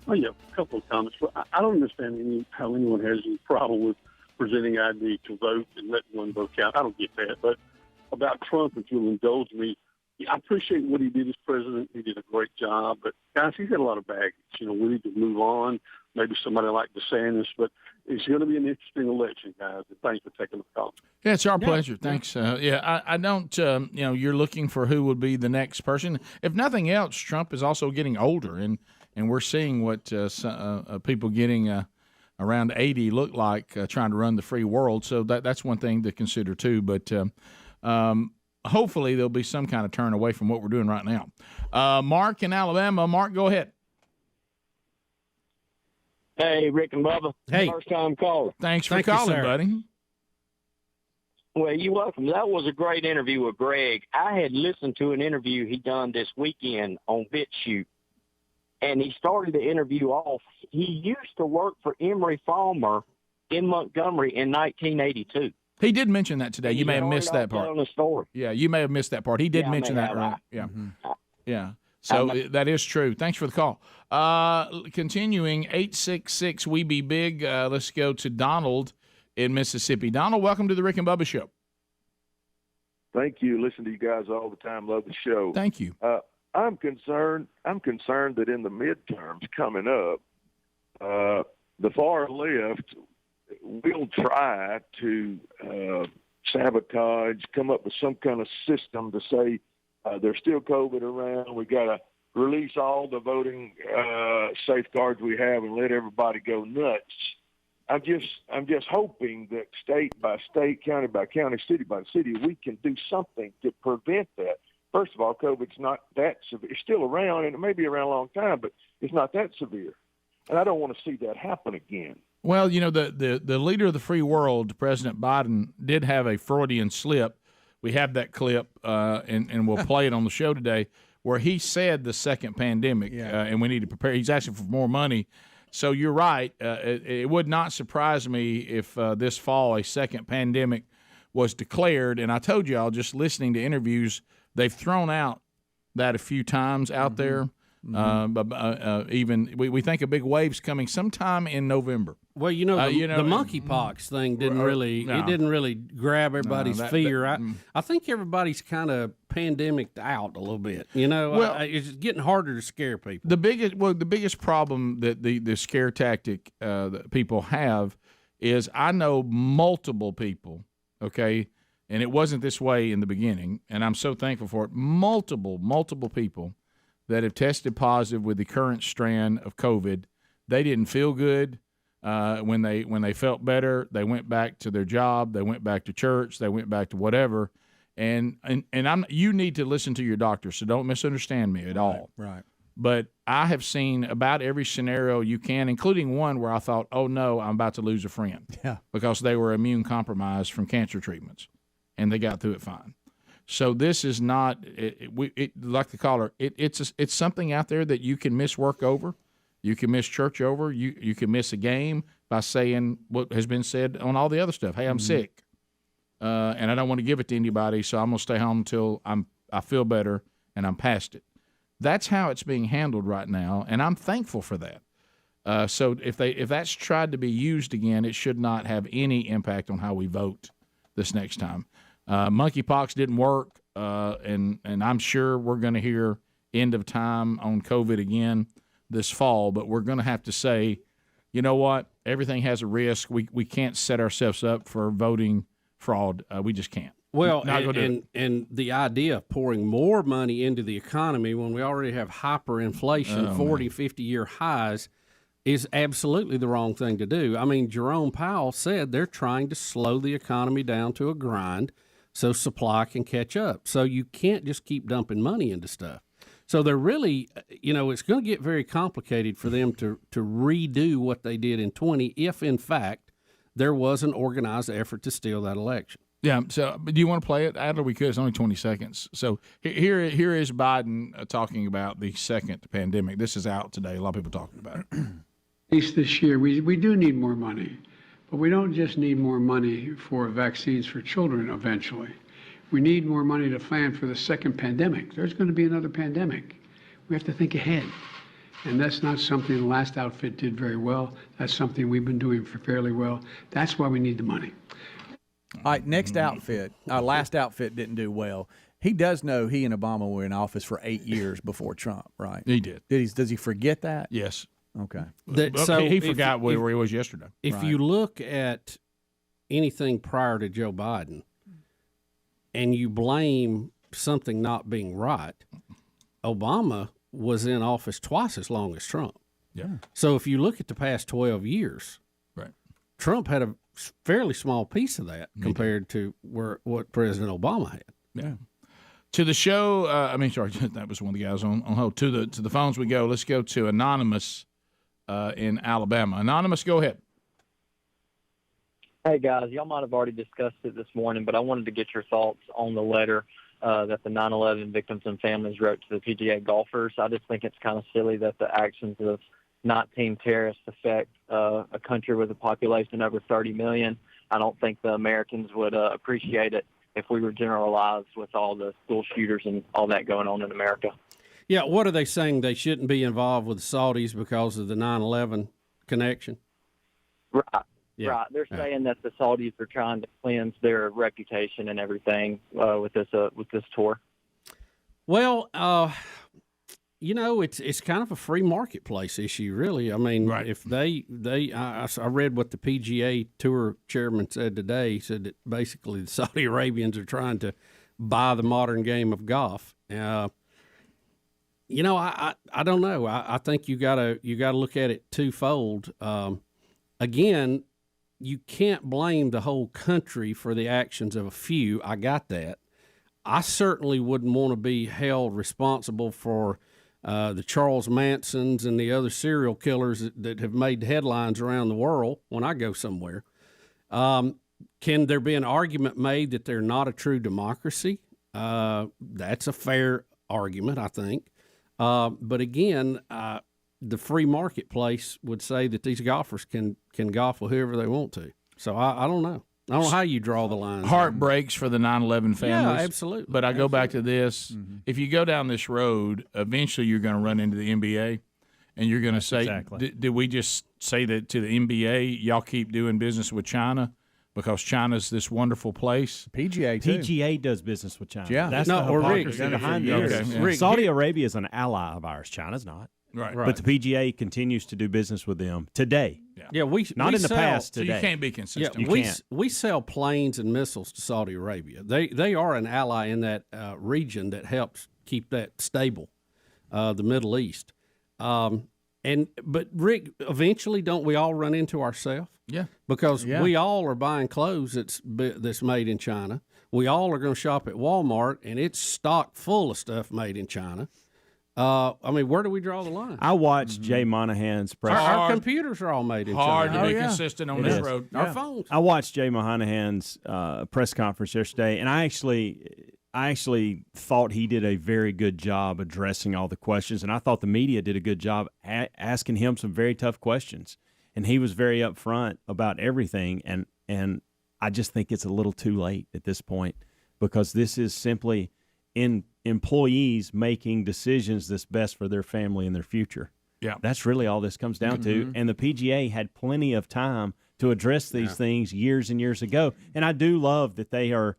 Speaker 7: A couple of comments. I don't understand how anyone has any problem with presenting ID to vote and letting one vote count. I don't get that. But about Trump, if you'll indulge me, I appreciate what he did as president. He did a great job. But, guys, he's got a lot of baggage. We need to move on. Maybe somebody like DeSantis. But it's going to be an interesting election, guys. And thanks for taking the call.
Speaker 1: Yeah, it's our pleasure. Thanks. I don't, you're looking for who would be the next person. If nothing else, Trump is also getting older, and we're seeing what people getting around 80 look like trying to run the free world. So that's one thing to consider, too. But hopefully there'll be some kind of turn away from what we're doing right now. Mark in Alabama. Mark, go ahead.
Speaker 14: Hey, Rick and Bubba.
Speaker 1: Hey.
Speaker 14: First time caller.
Speaker 1: Thanks for calling, buddy.
Speaker 14: Well, you're welcome. That was a great interview with Greg. I had listened to an interview he done this weekend on BitChute, and he started the interview off. He used to work for Emory Farmer in Montgomery in 1982.
Speaker 1: He did mention that today. You may have missed that part.
Speaker 14: The story.
Speaker 1: Yeah, you may have missed that part. He did mention that, right? Yeah. Yeah. So that is true. Thanks for the call. Continuing, 866-WE-BE-BIG. Let's go to Donald in Mississippi. Donald, welcome to the Rick and Bubba Show.
Speaker 21: Thank you. Listen to you guys all the time. Love the show.
Speaker 1: Thank you.
Speaker 21: I'm concerned that in the midterms coming up, the far left will try to sabotage, come up with some kind of system to say there's still COVID around. We got to release all the voting safeguards we have and let everybody go nuts. I'm just hoping that state by state, county by county, city by city, we can do something to prevent that. First of all, COVID's not that severe. It's still around, and it may be around a long time, but it's not that severe. And I don't want to see that happen again.
Speaker 1: Well, the leader of the free world, President Biden, did have a Freudian slip. We have that clip, and we'll play it on the show today, where he said the second pandemic, and we need to prepare. He's asking for more money. So you're right. It would not surprise me if this fall a second pandemic was declared. And I told you all, just listening to interviews, they've thrown out that a few times out there. Even we think a big wave's coming sometime in November.
Speaker 11: Well, the monkeypox thing didn't really grab everybody's fear. I think everybody's kind of pandemic'd out a little bit. It's getting harder to scare people.
Speaker 1: The biggest problem that the scare tactic that people have is I know multiple people, okay, and it wasn't this way in the beginning, and I'm so thankful for it. Multiple people that have tested positive with the current strand of COVID. They didn't feel good. When they felt better, they went back to their job, they went back to church, they went back to whatever. And you need to listen to your doctor, so don't misunderstand me at all.
Speaker 3: Right.
Speaker 1: But I have seen about every scenario you can, including one where I thought, oh no, I'm about to lose a friend.
Speaker 3: Yeah.
Speaker 1: Because they were immune compromised from cancer treatments, and they got through it fine. So this is not like the caller. It's something out there that you can miss work over, you can miss church over, you can miss a game by saying what has been said on all the other stuff. Hey, I'm sick, and I don't want to give it to anybody, so I'm gonna stay home until I feel better and I'm past it. That's how it's being handled right now, and I'm thankful for that. So if that's tried to be used again, it should not have any impact on how we vote this next time. Monkeypox didn't work, and I'm sure we're going to hear end of time on COVID again this fall, but we're going to have to say, you know what, everything has a risk. We can't set ourselves up for voting fraud. We just can't.
Speaker 11: Well, and the idea of pouring more money into the economy when we already have hyperinflation, 40, 50-year highs, is absolutely the wrong thing to do. I mean, Jerome Powell said they're trying to slow the economy down to a grind so supply can catch up. So you can't just keep dumping money into stuff. So they're really, it's going to get very complicated for them to redo what they did in 20 if, in fact, there was an organized effort to steal that election.
Speaker 1: Yeah. So, but do you want to play it, Adler? We could. It's only 20 seconds. So here is Biden talking about the second pandemic. This is out today. A lot of people talking about it.
Speaker 8: At least this year, we do need more money, but we don't just need more money for vaccines for children eventually. We need more money to plan for the second pandemic. There's going to be another pandemic. We have to think ahead. And that's not something the last outfit did very well. That's something we've been doing fairly well. That's why we need the money.
Speaker 3: All right, next outfit. Last outfit didn't do well. He does know he and Obama were in office for 8 years before Trump, right?
Speaker 1: He did.
Speaker 3: Does he forget that?
Speaker 1: Yes.
Speaker 3: Okay.
Speaker 1: So he forgot where he was yesterday.
Speaker 11: If you look at anything prior to Joe Biden and you blame something not being right, Obama was in office twice as long as Trump.
Speaker 1: Yeah.
Speaker 11: So if you look at the past 12 years,
Speaker 1: right,
Speaker 11: Trump had a fairly small piece of that compared to what President Obama had.
Speaker 1: Yeah. To the show, that was one of the guys on hold. To the phones we go. Let's go to Anonymous in Alabama. Anonymous, go ahead.
Speaker 15: Hey, guys, y'all might have already discussed it this morning, but I wanted to get your thoughts on the letter that the 9/11 victims and families wrote to the PGA golfers. I just think it's kind of silly that the actions of 19 terrorists affect a country with a population over 30 million. I don't think the Americans would appreciate it if we were generalized with all the school shooters and all that going on in America.
Speaker 11: Yeah, what are they saying? They shouldn't be involved with the Saudis because of the 9/11 connection?
Speaker 15: Right.
Speaker 11: Yeah.
Speaker 15: Right. They're saying that the Saudis are trying to cleanse their reputation and everything with this tour.
Speaker 11: Well, it's kind of a free marketplace issue, really. I mean, if I read what the PGA Tour chairman said today. He said that basically the Saudi Arabians are trying to buy the modern game of golf. I don't know. I think you gotta look at it twofold. Again, you can't blame the whole country for the actions of a few. I got that. I certainly wouldn't want to be held responsible for the Charles Mansons and the other serial killers that have made headlines around the world when I go somewhere. Can there be an argument made that they're not a true democracy? That's a fair argument, I think. But again, the free marketplace would say that these golfers can golf with whoever they want to. So I don't know. I don't know how you draw the line.
Speaker 1: Heartbreaks for the 9/11 families.
Speaker 11: Yeah, absolutely.
Speaker 1: But I go back to this. Mm-hmm. If you go down this road, eventually you're going to run into the NBA, and you're going to say, did we just say that to the NBA, y'all keep doing business with China because China's this wonderful place?
Speaker 3: PGA, too.
Speaker 17: PGA does business with China.
Speaker 3: Yeah.
Speaker 17: That's the hypocrisy behind this.
Speaker 1: Okay, yeah.
Speaker 17: Saudi Arabia is an ally of ours. China's not.
Speaker 1: Right.
Speaker 17: But the PGA continues to do business with them today.
Speaker 11: Yeah,
Speaker 17: not in the past
Speaker 1: so
Speaker 17: today.
Speaker 1: you can't be consistent.
Speaker 11: Yeah, we sell planes and missiles to Saudi Arabia. They are an ally in that region that helps keep that stable, the Middle East. But Rick, eventually, don't we all run into ourselves?
Speaker 1: Yeah,
Speaker 11: because we all are buying clothes that's made in China. We all are going to shop at Walmart, and it's stocked full of stuff made in China. Where do we draw the line?
Speaker 17: I watched Jay Monahan's press.
Speaker 11: Our compcomputers are all made in China.
Speaker 1: Hard to be consistent on this road.
Speaker 11: Our phones.
Speaker 17: I watched Jay Monahan's press conference yesterday, and I actually thought he did a very good job addressing all the questions, and I thought the media did a good job asking him some very tough questions, and he was very upfront about everything, and I just think it's a little too late at this point because this is simply in employees making decisions that's best for their family and their future.
Speaker 1: Yeah,
Speaker 17: that's really all this comes down to. And the PGA had plenty of time to address these things years and years ago. And I do love that they're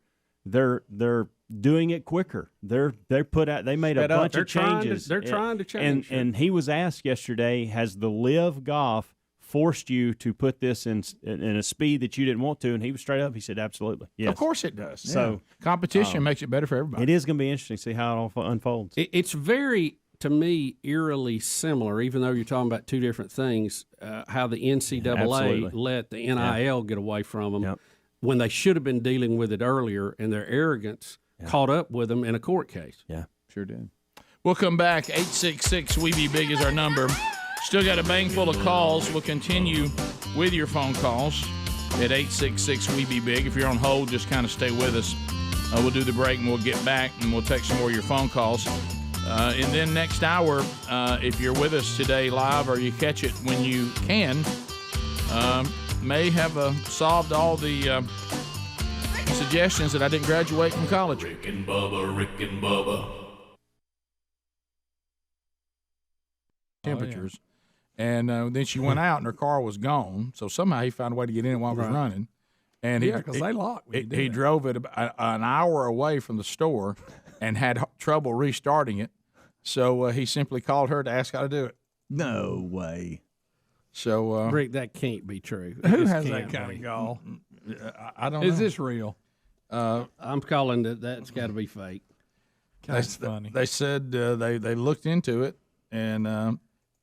Speaker 17: doing it quicker. They made a bunch of changes.
Speaker 11: They're trying to change.
Speaker 17: And he was asked yesterday, has the Live Golf forced you to put this in a speed that you didn't want to? And he was straight up. He said, absolutely. Yes.
Speaker 1: Of course it does.
Speaker 17: So
Speaker 1: competition makes it better for everybody.
Speaker 17: It is going to be interesting to see how it all unfolds.
Speaker 11: It's very, to me, eerily similar, even though you're talking about two different things, how the NCAA let the NIL get away from them. when they should have been dealing with it earlier, and their arrogance caught up with them in a court case.
Speaker 17: Yeah,
Speaker 3: sure did.
Speaker 1: We'll come back. 866 We Be Big is our number. Still got a bank full of calls. We'll continue with your phone calls at 866 We Be Big. If you're on hold, just kind of stay with us. We'll do the break and we'll get back and we'll take some more of your phone calls. And then next hour, if you're with us today live or you catch it when you can, may have solved all the suggestions that I didn't graduate from college.
Speaker 2: Rick and Bubba.
Speaker 1: Temperatures. And then she went out and her car was gone. So somehow he found a way to get in while it was running. And
Speaker 5: Yeah, 'cause they lock when you do
Speaker 1: he
Speaker 5: that.
Speaker 1: drove it about an hour away from the store and had trouble restarting it. So he simply called her to ask how to do it.
Speaker 3: No way.
Speaker 1: So
Speaker 11: Rick, that can't be true. It
Speaker 5: Who
Speaker 11: just
Speaker 5: has that
Speaker 11: can't
Speaker 5: kind
Speaker 11: be.
Speaker 5: of gall?
Speaker 1: I don't know.
Speaker 5: Is this real?
Speaker 11: I'm calling that's got to be fake.
Speaker 5: That's funny.
Speaker 1: They said they looked into it, and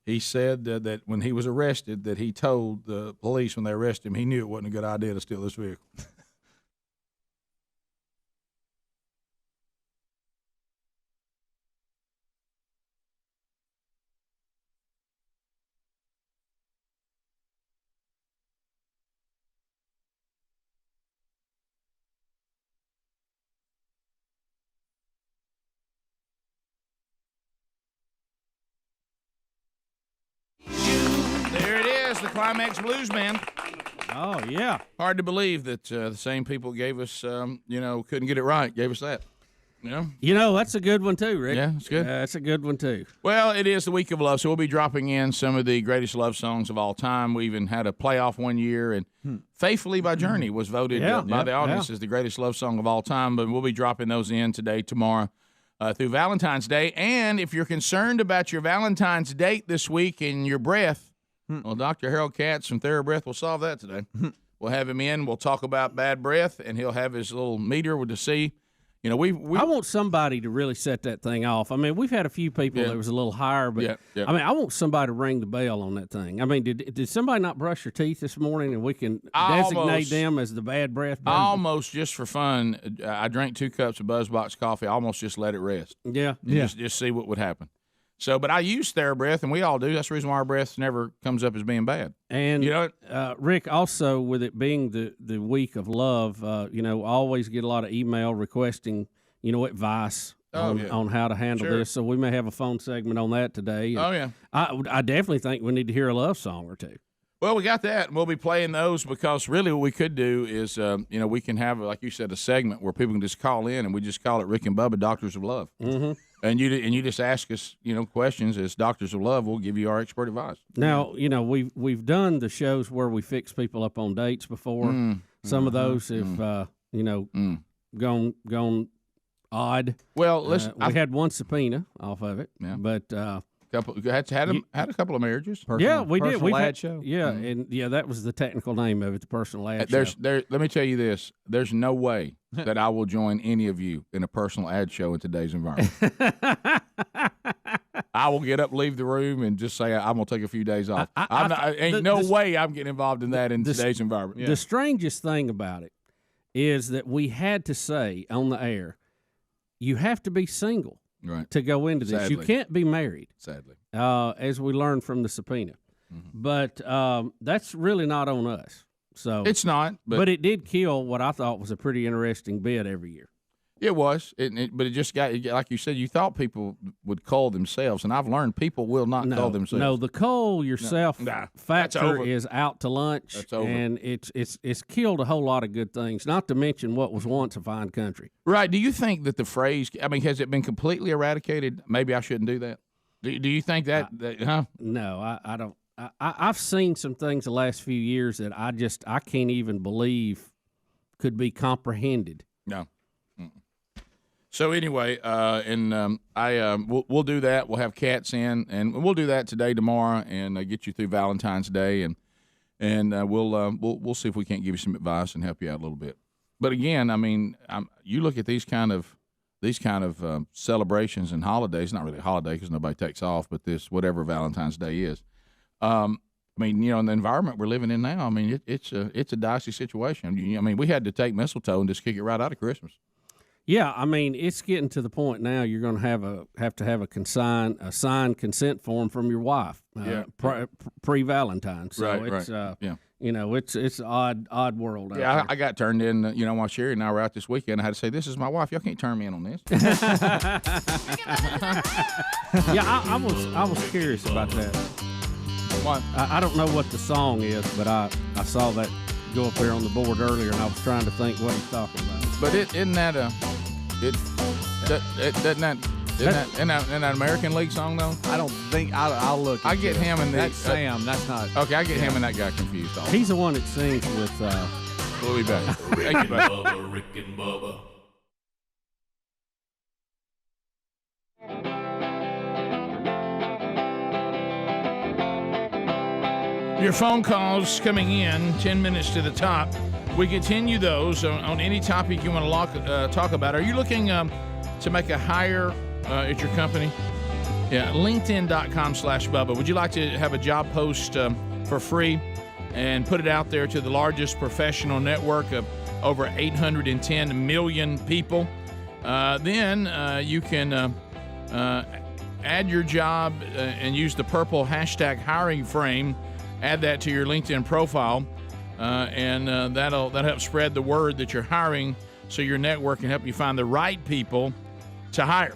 Speaker 1: he said that when he was arrested, that he told the police when they arrested him, he knew it wasn't a good idea to steal this vehicle. There it is, the Climax Blues Band.
Speaker 11: Oh, yeah.
Speaker 1: Hard to believe that the same people gave us, couldn't get it right, gave us that.
Speaker 11: That's a good one too, Rick.
Speaker 1: Yeah, it's good.
Speaker 11: That's a good one too.
Speaker 1: Well, it is the week of love, so we'll be dropping in some of the greatest love songs of all time. We even had a playoff one year, and Faithfully by Journey was voted by the audience as the greatest love song of all time, but we'll be dropping those in today, tomorrow, through Valentine's Day. And if you're concerned about your Valentine's date this week and your breath, well, Dr. Harold Katz from TheraBreath will solve that today. We'll have him in. We'll talk about bad breath, and he'll have his little meter to see. I
Speaker 11: want somebody to really set that thing off. I mean, we've had a few people that was a little higher, but I mean, I want somebody to ring the bell on that thing. I mean, did somebody not brush their teeth this morning, and we can designate them as the bad breath?
Speaker 1: I almost, just for fun, I drank 2 cups of BuzzBox coffee. I almost just let it rest.
Speaker 11: Yeah.
Speaker 1: Just see what would happen. So, but I use TheraBreath, and we all do. That's the reason why our breath never comes up as being bad.
Speaker 11: And Rick, also with it being the week of love, I always get a lot of email requesting, advice on how to handle this. So we may have a phone segment on that today. I definitely think we need to hear a love song or two.
Speaker 1: Well, we got that, and we'll be playing those because really what we could do is, we can have, like you said, a segment where people can just call in, and we just call it Rick and Bubba Doctors of Love.
Speaker 11: Mm-hmm.
Speaker 1: And you just ask us, questions as Doctors of Love. We'll give you our expert advice.
Speaker 11: Now, we've done the shows where we fix people up on dates before. Some of those have, gone odd.
Speaker 1: Well,
Speaker 11: we had one subpoena off of it, but
Speaker 1: had a couple of marriages.
Speaker 11: We did. We've
Speaker 3: ad
Speaker 11: had,
Speaker 3: show.
Speaker 11: Yeah, and that was the technical name of it, the personal ad show.
Speaker 1: Let me tell you this: there's no way that I will join any of you in a personal ad show in today's environment. I will get up, leave the room, and just say I'm gonna take a few days off. Ain't no way I'm getting involved in that in today's environment.
Speaker 11: The strangest thing about it is that we had to say on the air, you have to be single to go into this.
Speaker 1: Sadly.
Speaker 11: You can't be married.
Speaker 1: Sadly.
Speaker 11: As we learned from the subpoena. But that's really not on us. So
Speaker 1: It's not.
Speaker 11: But it did kill what I thought was a pretty interesting bid every year.
Speaker 1: It was, but it just got, like you said, you thought people would cull themselves, and I've learned people will not cull themselves.
Speaker 11: No, the cull yourself
Speaker 1: that's
Speaker 11: factor
Speaker 1: over.
Speaker 11: is out to lunch,
Speaker 1: That's over.
Speaker 11: and it's killed a whole lot of good things, not to mention what was once a fine country.
Speaker 1: Right. Do you think that the phrase, has it been completely eradicated? Maybe I shouldn't do that. Do you think that
Speaker 11: No, I don't. I've seen some things the last few years that I can't even believe could be comprehended.
Speaker 1: No. So anyway, we'll do that. We'll have cats in, and we'll do that today, tomorrow, and get you through Valentine's Day, and we'll see if we can't give you some advice and help you out a little bit. But again, you look at these kind of celebrations and holidays. Not really a holiday because nobody takes off, but this whatever Valentine's Day is. I mean, in the environment we're living in now, I mean, it's a dicey situation. I mean, we had to take mistletoe and just kick it right out of Christmas.
Speaker 11: Yeah, I mean, it's getting to the point now. You're going to have a signed consent form from your wife. Pre Valentine's. So it's it's an odd world out there.
Speaker 1: I got turned in. While Sherry and I were out this weekend, I had to say, "This is my wife. Y'all can't turn me in on this."
Speaker 11: Yeah, I was curious about that.
Speaker 1: What?
Speaker 11: I don't know what the song is, but I saw that go up there on the board earlier, and I was trying to think what he's talking about.
Speaker 1: But isn't that an American League song though?
Speaker 3: I don't think I'll look.
Speaker 1: I get him and
Speaker 3: that's Sam. That's not.
Speaker 1: Okay, I get him and that guy confused. Also.
Speaker 11: He's the one that sings with.
Speaker 1: We'll be back.
Speaker 2: Rick and Bubba, Rick and Bubba.
Speaker 1: Your phone calls coming in, 10 minutes to the top. We continue those on any topic you want to talk about. Are you looking to make a hire at your company? Yeah, LinkedIn.com/Bubba. Would you like to have a job post for free and put it out there to the largest professional network of over 810 million people? Then you can add your job and use the purple hashtag hiring frame. Add that to your LinkedIn profile, and that'll help spread the word that you're hiring, so your network can help you find the right people to hire.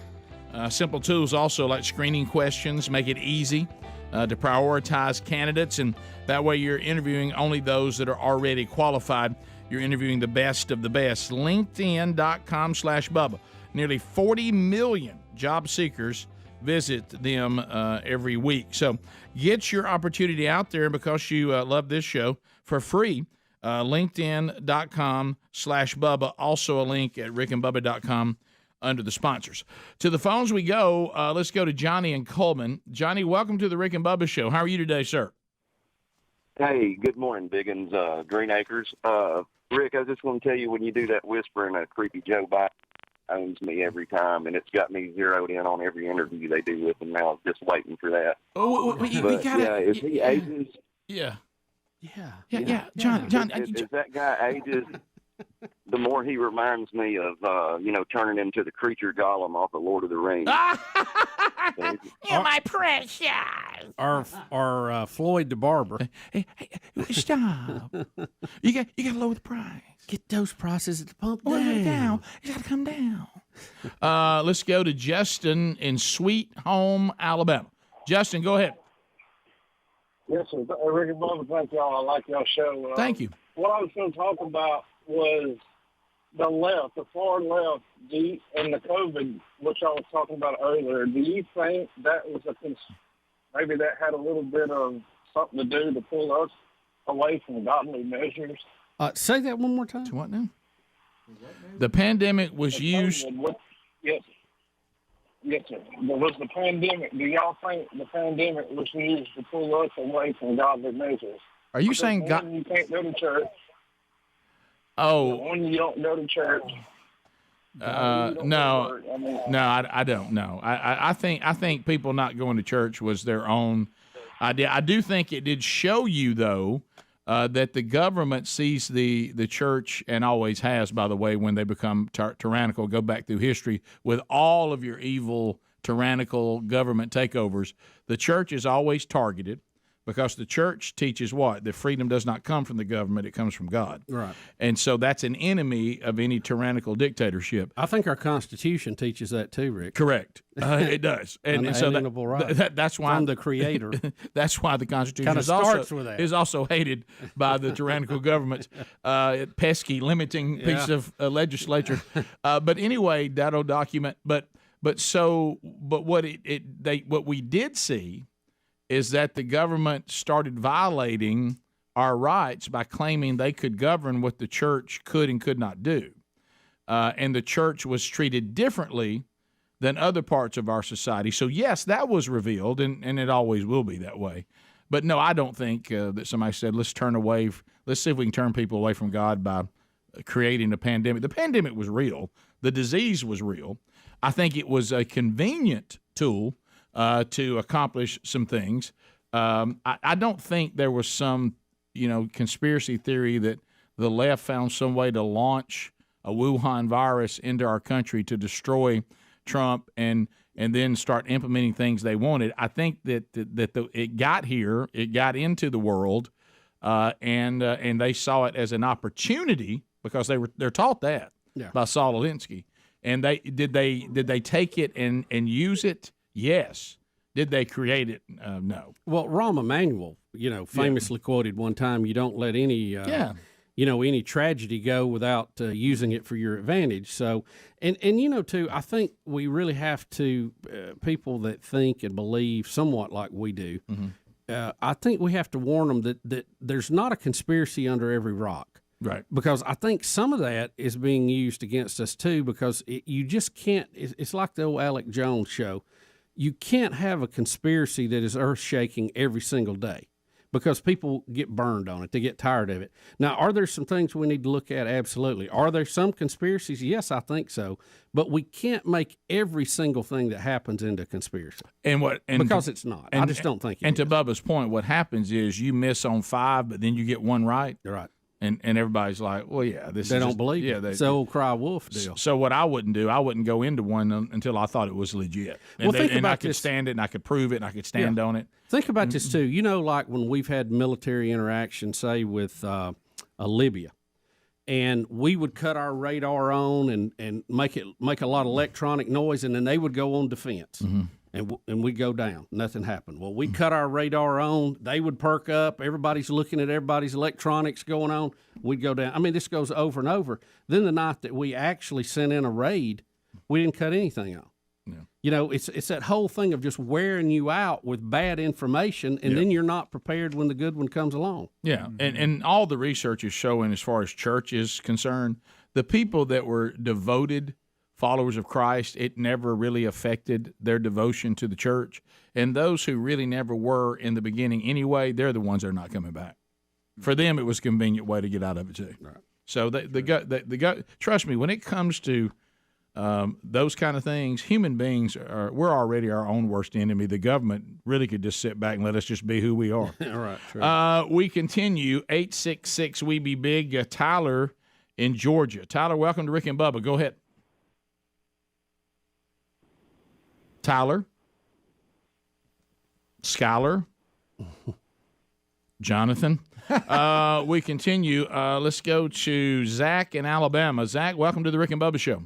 Speaker 1: Simple tools also like screening questions make it easy to prioritize candidates, and that way you're interviewing only those that are already qualified. You're interviewing the best of the best. LinkedIn.com/Bubba. Nearly 40 million job seekers visit them every week. So get your opportunity out there because you love this show for free. LinkedIn.com/Bubba. Also a link at rickandbubba.com under the sponsors. To the phones we go. Let's go to Johnny and Coleman. Johnny, welcome to the Rick and Bubba Show. How are you today, sir?
Speaker 4: Hey, good morning, Biggins, Green Acres. Rick, I just want to tell you, when you do that whispering, Creepy Joe Biden owns me every time, and it's got me zeroed in on every interview they do with him now. Just waiting for that.
Speaker 1: Oh, we got it.
Speaker 4: Yeah, if he ages,
Speaker 1: Yeah, John.
Speaker 4: If that guy ages, the more he reminds me of, turning into the creature Gollum off of Lord of the Rings.
Speaker 1: You're my precious.
Speaker 11: Or Floyd the Barber.
Speaker 1: Hey, stop. You got to lower the price.
Speaker 11: Get those prices at the pump
Speaker 1: down. You got to come down. Let's go to Justin in Sweet Home, Alabama. Justin, go ahead.
Speaker 16: Yes, sir. Rick and Bubba, thank y'all. I like y'all show.
Speaker 1: Thank you.
Speaker 16: What I was going to talk about was the left, the far left, and the COVID, which I was talking about earlier. Do you think that was maybe that had a little bit of something to do to pull us away from godly measures?
Speaker 11: Say that one more time.
Speaker 1: To what now? The pandemic was used.
Speaker 16: Yes. Yes, sir. Was the pandemic? Do y'all think the pandemic was used to pull us away from godly measures?
Speaker 1: Are you saying God?
Speaker 16: You can't go to church.
Speaker 1: Oh.
Speaker 16: When you don't go to church.
Speaker 1: No, I don't know. I think people not going to church was their own idea. I do think it did show you though that the government sees the church, and always has, by the way, when they become tyrannical. Go back through history with all of your evil tyrannical government takeovers. The church is always targeted. Because the church teaches what? That freedom does not come from the government, it comes from God.
Speaker 11: Right.
Speaker 1: And so that's an enemy of any tyrannical dictatorship.
Speaker 11: I think our Constitution teaches that too, Rick.
Speaker 1: Correct. It does. And so that's why
Speaker 11: from the Creator.
Speaker 1: That's why the Constitution is also hated by the tyrannical government, pesky, limiting piece of legislature. But anyway, that'll document. But what we did see is that the government started violating our rights by claiming they could govern what the church could and could not do. And the church was treated differently than other parts of our society. So, yes, that was revealed, and it always will be that way. But, no, I don't think that somebody said, let's see if we can turn people away from God by creating a pandemic. The pandemic was real. The disease was real. I think it was a convenient tool to accomplish some things. I don't think there was some, conspiracy theory that the left found some way to launch a Wuhan virus into our country to destroy Trump and then start implementing things they wanted. I think that it got here, it got into the world, and they saw it as an opportunity because they're taught that by Saul Alinsky. And did they take it and use it? Yes. Did they create it? No.
Speaker 11: Well, Rahm Emanuel, famously quoted one time, "You don't let any any tragedy go without using it for your advantage." So, and too, I think we really have to, people that think and believe somewhat like we do, I think we have to warn them that there's not a conspiracy under every rock.
Speaker 1: Right.
Speaker 11: Because I think some of that is being used against us too, because you just can't, it's like the old Alec Jones show. You can't have a conspiracy that is earth-shaking every single day because people get burned on it. They get tired of it. Now, are there some things we need to look at? Absolutely. Are there some conspiracies? Yes, I think so. But we can't make every single thing that happens into a conspiracy. Because it's not. I just don't think it
Speaker 1: And
Speaker 11: is.
Speaker 1: to Bubba's point, what happens is you miss on 5, but then you get 1 right.
Speaker 11: Right.
Speaker 1: And everybody's like, well, yeah, this
Speaker 11: They
Speaker 1: is
Speaker 11: don't
Speaker 1: just,
Speaker 11: believe
Speaker 1: yeah,
Speaker 11: it. It's the old cry wolf deal.
Speaker 1: So what I wouldn't do, I wouldn't go into one until I thought it was legit.
Speaker 11: Well, think about
Speaker 1: I could
Speaker 11: this.
Speaker 1: stand it, and I could prove it, and I could stand on it.
Speaker 11: Think about this too. Like when we've had military interaction, say with Libya, and we would cut our radar on and make a lot of electronic noise, and then they would go on defense, and we'd go down. Nothing happened. Well, we cut our radar on. They would perk up. Everybody's looking at everybody's electronics going on. We'd go down. I mean, this goes over and over. Then the night that we actually sent in a raid, we didn't cut anything on. It's that whole thing of just wearing you out with bad information, and then you're not prepared when the good one comes along.
Speaker 1: Yeah, and all the research is showing, as far as church is concerned, the people that were devoted followers of Christ, it never really affected their devotion to the church. And those who really never were in the beginning anyway, they're the ones that are not coming back. For them, it was a convenient way to get out of it too. Right. So trust me, when it comes to those kind of things, human beings we're already our own worst enemy. The government really could just sit back and let us just be who we are.
Speaker 11: Right. True.
Speaker 1: We continue. 866 We Be Big. Tyler in Georgia. Tyler, welcome to Rick and Bubba. Go ahead. Tyler, Skyler, Jonathan. We continue. Let's go to Zach in Alabama. Zach, welcome to the Rick and Bubba Show.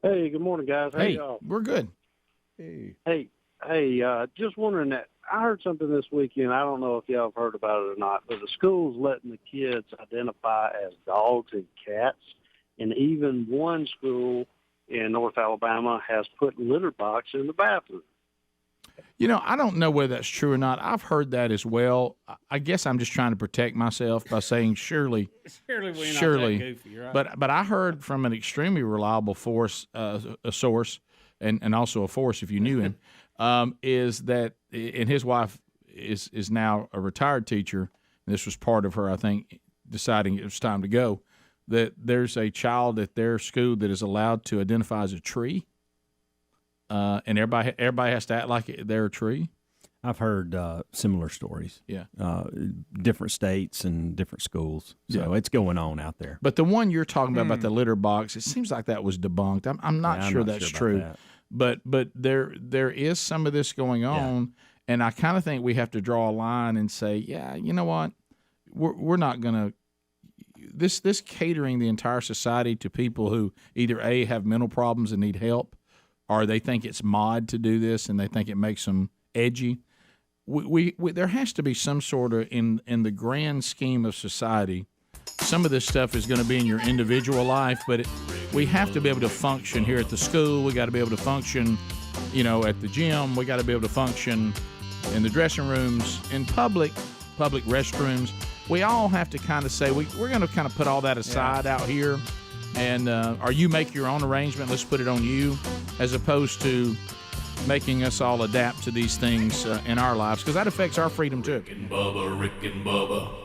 Speaker 13: Hey, good morning, guys. How y'all?
Speaker 1: We're good.
Speaker 13: Hey, just wondering that I heard something this weekend. I don't know if y'all have heard about it or not, but the school's letting the kids identify as dogs and cats, and even one school in North Alabama has put litter box in the bathroom.
Speaker 1: I don't know whether that's true or not. I've heard that as well. I guess I'm just trying to protect myself by saying surely
Speaker 11: we're not that goofy, right?
Speaker 1: But I heard from an extremely reliable source, and also a force if you knew him, is that, and his wife is now a retired teacher, and this was part of her, I think, deciding it was time to go, that there's a child at their school that is allowed to identify as a tree, and everybody has to act like they're a tree.
Speaker 17: I've heard similar stories.
Speaker 1: Yeah.
Speaker 17: Different states and different schools. So it's going on out there.
Speaker 1: But the one you're talking about the litter box, it seems like that was debunked. I'm not sure that's true. But there is some of this going on, and I kind of think we have to draw a line and say, yeah, you know what, we're not going to. This catering the entire society to people who either A, have mental problems and need help, or they think it's mod to do this and they think it makes them edgy. We there has to be some sort of, in the grand scheme of society, some of this stuff is going to be in your individual life, but we have to be able to function here at the school. We got to be able to function, at the gym. We got to be able to function in the dressing rooms, in public restrooms. We all have to kind of say, we're going to kind of put all that aside out here, and or you make your own arrangement, let's put it on you, as opposed to making us all adapt to these things in our lives, because that affects our freedom too.
Speaker 2: Rick and Bubba.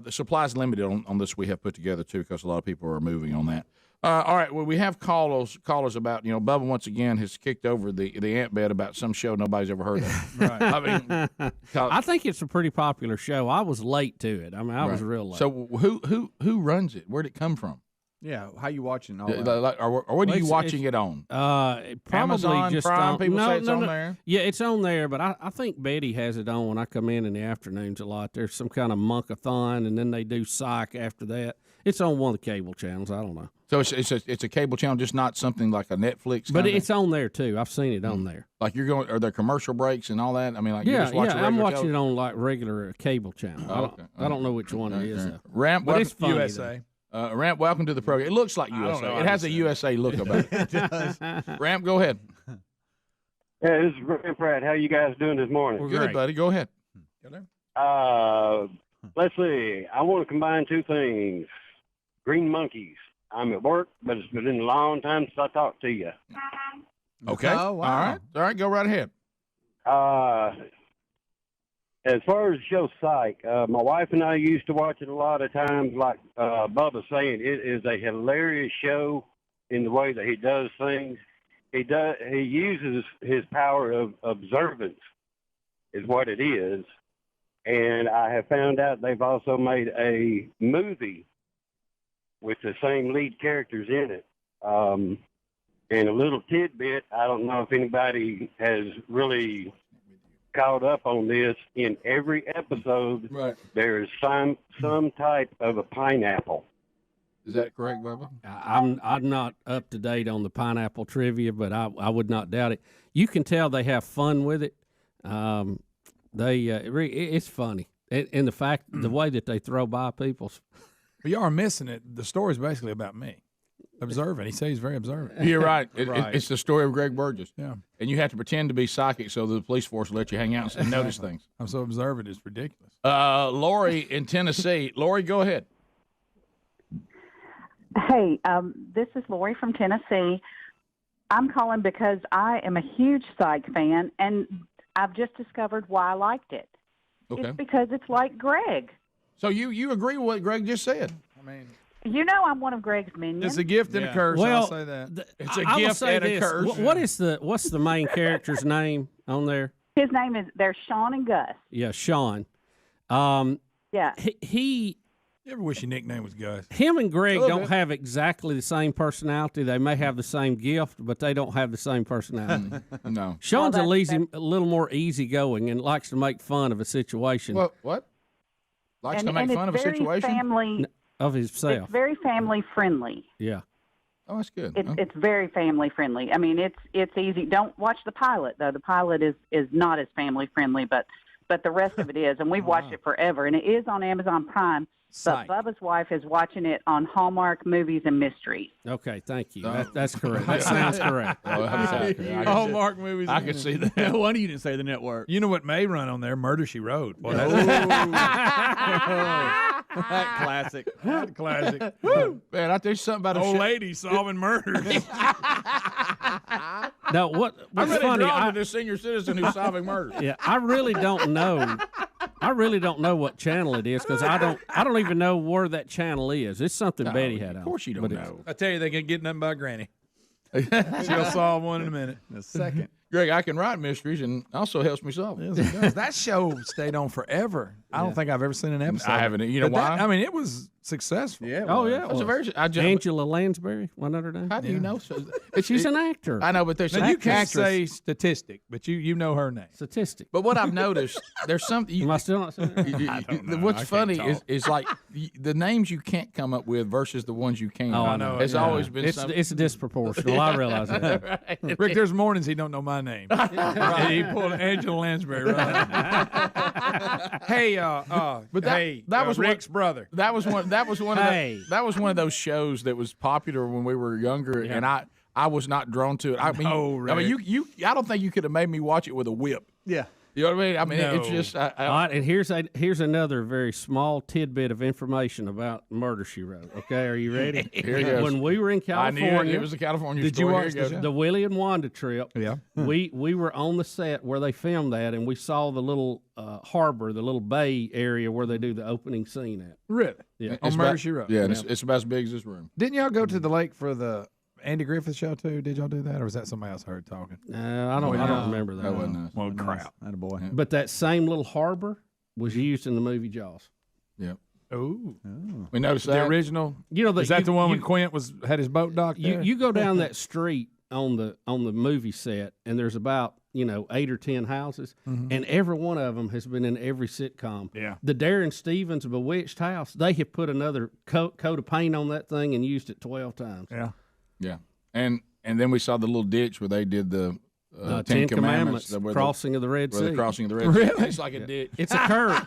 Speaker 1: The supply's limited on this we have put together too, because a lot of people are moving on that. All right. Well, we have callers about, Bubba once again has kicked over the ant bed about some show nobody's ever heard of.
Speaker 11: Right.
Speaker 1: I mean,
Speaker 11: I think it's a pretty popular show. I was late to it. I mean, I was real late.
Speaker 1: So who runs it? Where'd it come from?
Speaker 3: Yeah, how you watching all
Speaker 1: Yeah,
Speaker 3: that?
Speaker 1: or what are you watching it on?
Speaker 11: Probably
Speaker 1: Amazon
Speaker 11: just
Speaker 1: Prime,
Speaker 11: on.
Speaker 1: people
Speaker 11: no,
Speaker 1: say it's
Speaker 11: no,
Speaker 1: on
Speaker 11: no.
Speaker 1: there?
Speaker 11: Yeah, it's on there, but I think Betty has it on when I come in the afternoons a lot. There's some kind of monkathon, and then they do psych after that. It's on one of the cable channels. I don't know.
Speaker 1: So it's a cable channel, just not something like a Netflix.
Speaker 11: But
Speaker 1: kind of
Speaker 11: it's on there too. I've seen it on there.
Speaker 1: like you're going. Are there commercial breaks and all that? I mean, like you
Speaker 11: Yeah,
Speaker 1: just watch
Speaker 11: yeah. I'm watching
Speaker 1: television?
Speaker 11: it on like regular cable channel.
Speaker 1: Oh, okay.
Speaker 11: I don't know which one it is. though.
Speaker 1: Ramp,
Speaker 11: But it's
Speaker 1: welcome-
Speaker 11: funny,
Speaker 5: USA.
Speaker 1: Ramp, welcome to the program. It looks like
Speaker 5: I don't
Speaker 1: USA.
Speaker 5: know,
Speaker 1: It has a USA look about it.
Speaker 5: It does.
Speaker 1: Ramp, go ahead.
Speaker 18: Yeah, this is Grant Pratt. How you guys doing this morning?
Speaker 1: We're good, buddy. Go ahead.
Speaker 18: Let's see. I want to combine two things. Green monkeys. I'm at work, but it's been a long time since I talked to you.
Speaker 1: Okay.
Speaker 18: Oh, wow.
Speaker 1: All right. Go right ahead.
Speaker 18: As far as the show Psych, my wife and I used to watch it a lot of times. Like Bubba's saying, it is a hilarious show in the way that he does things. He uses his power of observance, is what it is. And I have found out they've also made a movie with the same lead characters in it. And a little tidbit, I don't know if anybody has really caught up on this. In every episode, there is some type of a pineapple.
Speaker 1: Is that correct, Bubba?
Speaker 11: I'm not up to date on the pineapple trivia, but I would not doubt it. You can tell they have fun with it. It's funny, and the way that they throw by people.
Speaker 5: But you are missing it. The story's basically about me. Observant. He says he's very observant.
Speaker 1: You're right. It's the story of Greg Burgess.
Speaker 5: Yeah.
Speaker 1: And you have to pretend to be psychic so the police force will let you hang out and notice things.
Speaker 5: I'm so observant, it's ridiculous.
Speaker 1: Lori in Tennessee. Lori, go ahead.
Speaker 19: Hey, this is Lori from Tennessee. I'm calling because I am a huge Psych fan, and I've just discovered why I liked it.
Speaker 1: Okay.
Speaker 19: It's because it's like Greg.
Speaker 1: So you agree with what Greg just said?
Speaker 5: I mean,
Speaker 19: You know I'm one of Greg's minions.
Speaker 5: it's a gift and a curse.
Speaker 11: Well,
Speaker 5: I'll say that.
Speaker 1: It's a
Speaker 11: I will
Speaker 1: gift
Speaker 11: say
Speaker 1: and a
Speaker 11: this.
Speaker 1: curse.
Speaker 11: What's the main character's name on there?
Speaker 19: His name is, they're Sean and Gus.
Speaker 11: Yeah, Sean.
Speaker 19: Yeah.
Speaker 11: He
Speaker 5: You ever wish your nickname was Gus?
Speaker 11: Him and Greg
Speaker 5: A little
Speaker 11: don't
Speaker 5: bit.
Speaker 11: have exactly the same personality. They may have the same gift, but they don't have the same personality.
Speaker 1: No.
Speaker 11: Sean's
Speaker 19: Well,
Speaker 11: a little more easygoing and likes to make fun of a situation.
Speaker 1: What? Likes to make
Speaker 19: and
Speaker 1: fun of a
Speaker 19: it's very
Speaker 1: situation?
Speaker 19: Family,
Speaker 11: of himself.
Speaker 19: It's very family friendly.
Speaker 11: Yeah.
Speaker 1: Oh, that's good.
Speaker 19: It's very family friendly. I mean, it's easy. Don't watch the pilot though. The pilot is not as family friendly, but the rest of it is, and we've watched it forever, and it is on Amazon Prime.
Speaker 11: Psych.
Speaker 19: But Bubba's wife is watching it on Hallmark Movies and Mysteries.
Speaker 11: Okay, thank you. That's correct. That sounds correct.
Speaker 5: Hallmark movies.
Speaker 1: I can see that.
Speaker 3: No wonder you didn't say the network.
Speaker 5: You know what may run on there? Murder, She Wrote. Boy, that's
Speaker 3: Classic.
Speaker 5: classic.
Speaker 1: Woo! Man, I tell you something about a
Speaker 5: Old
Speaker 1: show.
Speaker 5: lady solving murders.
Speaker 11: Now, what's
Speaker 1: I'm really
Speaker 11: funny?
Speaker 1: drawn to this senior citizen who's solving murders.
Speaker 11: Yeah, I really don't know. I really don't know what channel it is because I don't even know where that channel is. It's something
Speaker 1: No,
Speaker 11: Betty had on.
Speaker 1: Of course you don't know.
Speaker 5: I tell you, they can get nothing by Granny. She'll solve one in a minute.
Speaker 3: In a second.
Speaker 1: Greg, I can write mysteries and also helps me solve them.
Speaker 5: Yes, it does. That show stayed on forever. I don't think I've ever seen an episode.
Speaker 1: I haven't. You know
Speaker 5: But that-
Speaker 1: why?
Speaker 5: I mean, it was successful.
Speaker 3: Yeah.
Speaker 11: Oh yeah, it
Speaker 1: That's
Speaker 11: was.
Speaker 1: a very.
Speaker 11: Angela Lansbury, wasn't that her name?
Speaker 1: How do you know? So,
Speaker 11: She's an actor.
Speaker 1: I know, but there's
Speaker 5: Now,
Speaker 1: an
Speaker 5: you can't
Speaker 1: actress.
Speaker 5: say statistic, but you know her name.
Speaker 11: Statistic.
Speaker 1: But what I've noticed, there's something.
Speaker 11: Am I still not saying that?
Speaker 5: I don't know.
Speaker 1: What's
Speaker 5: I can't
Speaker 1: funny
Speaker 5: talk.
Speaker 1: is like the names you can't come up with versus the ones you can.
Speaker 11: Oh, I know.
Speaker 1: It's
Speaker 11: Yeah.
Speaker 1: always been.
Speaker 11: It's disproportional. I realize that.
Speaker 1: Right.
Speaker 5: Rick, there's mornings he don't know my name. And he pulled Angela Lansbury right. Hey,
Speaker 1: But that was
Speaker 5: Rick's brother.
Speaker 1: That was one. That was one.
Speaker 11: Hey.
Speaker 1: That was one of those shows that was popular when we were younger, and I was not drawn to it. I mean,
Speaker 5: No,
Speaker 1: I mean,
Speaker 5: Rick.
Speaker 1: you. I don't think you could have made me watch it with a whip.
Speaker 3: Yeah.
Speaker 1: You know what I mean? I mean,
Speaker 11: No.
Speaker 1: it's just.
Speaker 11: All right, and here's another very small tidbit of information about Murder, She Wrote. Okay, are you ready?
Speaker 1: Here it goes.
Speaker 11: When we were in
Speaker 1: I knew
Speaker 11: California,
Speaker 1: it was a California
Speaker 11: did
Speaker 1: story.
Speaker 11: you
Speaker 1: Here
Speaker 11: watch
Speaker 1: it goes.
Speaker 11: the Willie and Wanda trip?
Speaker 6: Yeah.
Speaker 11: We were on the set where they filmed that, and we saw the little harbor, the little bay area where they do the opening scene at.
Speaker 6: Really?
Speaker 11: Yeah.
Speaker 6: On Murder, She Wrote.
Speaker 1: Yeah, and it's about as big as this room.
Speaker 6: Didn't y'all go to the lake for the Andy Griffith show too? Did y'all do that, or was that somebody else I heard talking?
Speaker 11: I don't remember that.
Speaker 1: That wasn't us.
Speaker 6: Well, crap. That a boy.
Speaker 11: But that same little harbor was used in the movie Jaws.
Speaker 1: Yeah.
Speaker 6: Ooh.
Speaker 1: We noticed
Speaker 6: The
Speaker 1: that.
Speaker 6: original.
Speaker 11: You know,
Speaker 6: Is that the one when Quint had his boat docked there?
Speaker 11: You go down that street on the movie set, and there's about 8 or 10 houses, and every one of them has been in every sitcom.
Speaker 6: Yeah.
Speaker 11: The Darren Stevens Bewitched house, they have put another coat of paint on that thing and used it 12 times.
Speaker 6: Yeah.
Speaker 1: Yeah, and then we saw the little ditch where they did the
Speaker 11: Ten Commandments,
Speaker 1: where
Speaker 11: crossing of the Red
Speaker 1: where
Speaker 11: Sea.
Speaker 1: the crossing of the Red Sea.
Speaker 6: Really?
Speaker 1: It's like a ditch.
Speaker 11: It's a curve.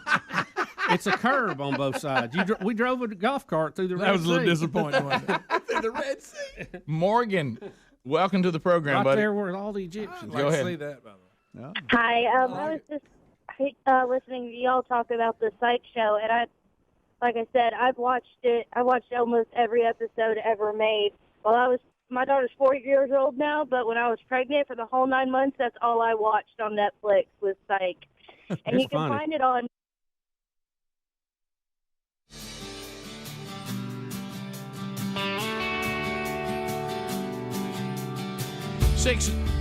Speaker 11: It's a curve on both sides. We drove a golf cart through the Red Sea.
Speaker 5: That was a little disappointing, wasn't it?
Speaker 1: Through the Red Sea. Morgan, welcome to the program,
Speaker 11: Right
Speaker 1: buddy.
Speaker 11: there where all the Egyptians.
Speaker 1: Go ahead.
Speaker 5: See that, by the way.
Speaker 22: Hi, I was just listening to y'all talk about the psych show, and like I said, I've watched it. I watched almost every episode ever made. My daughter's 4 years old now, but when I was pregnant for the whole 9 months, that's all I watched on Netflix was Psych. And you can find it on.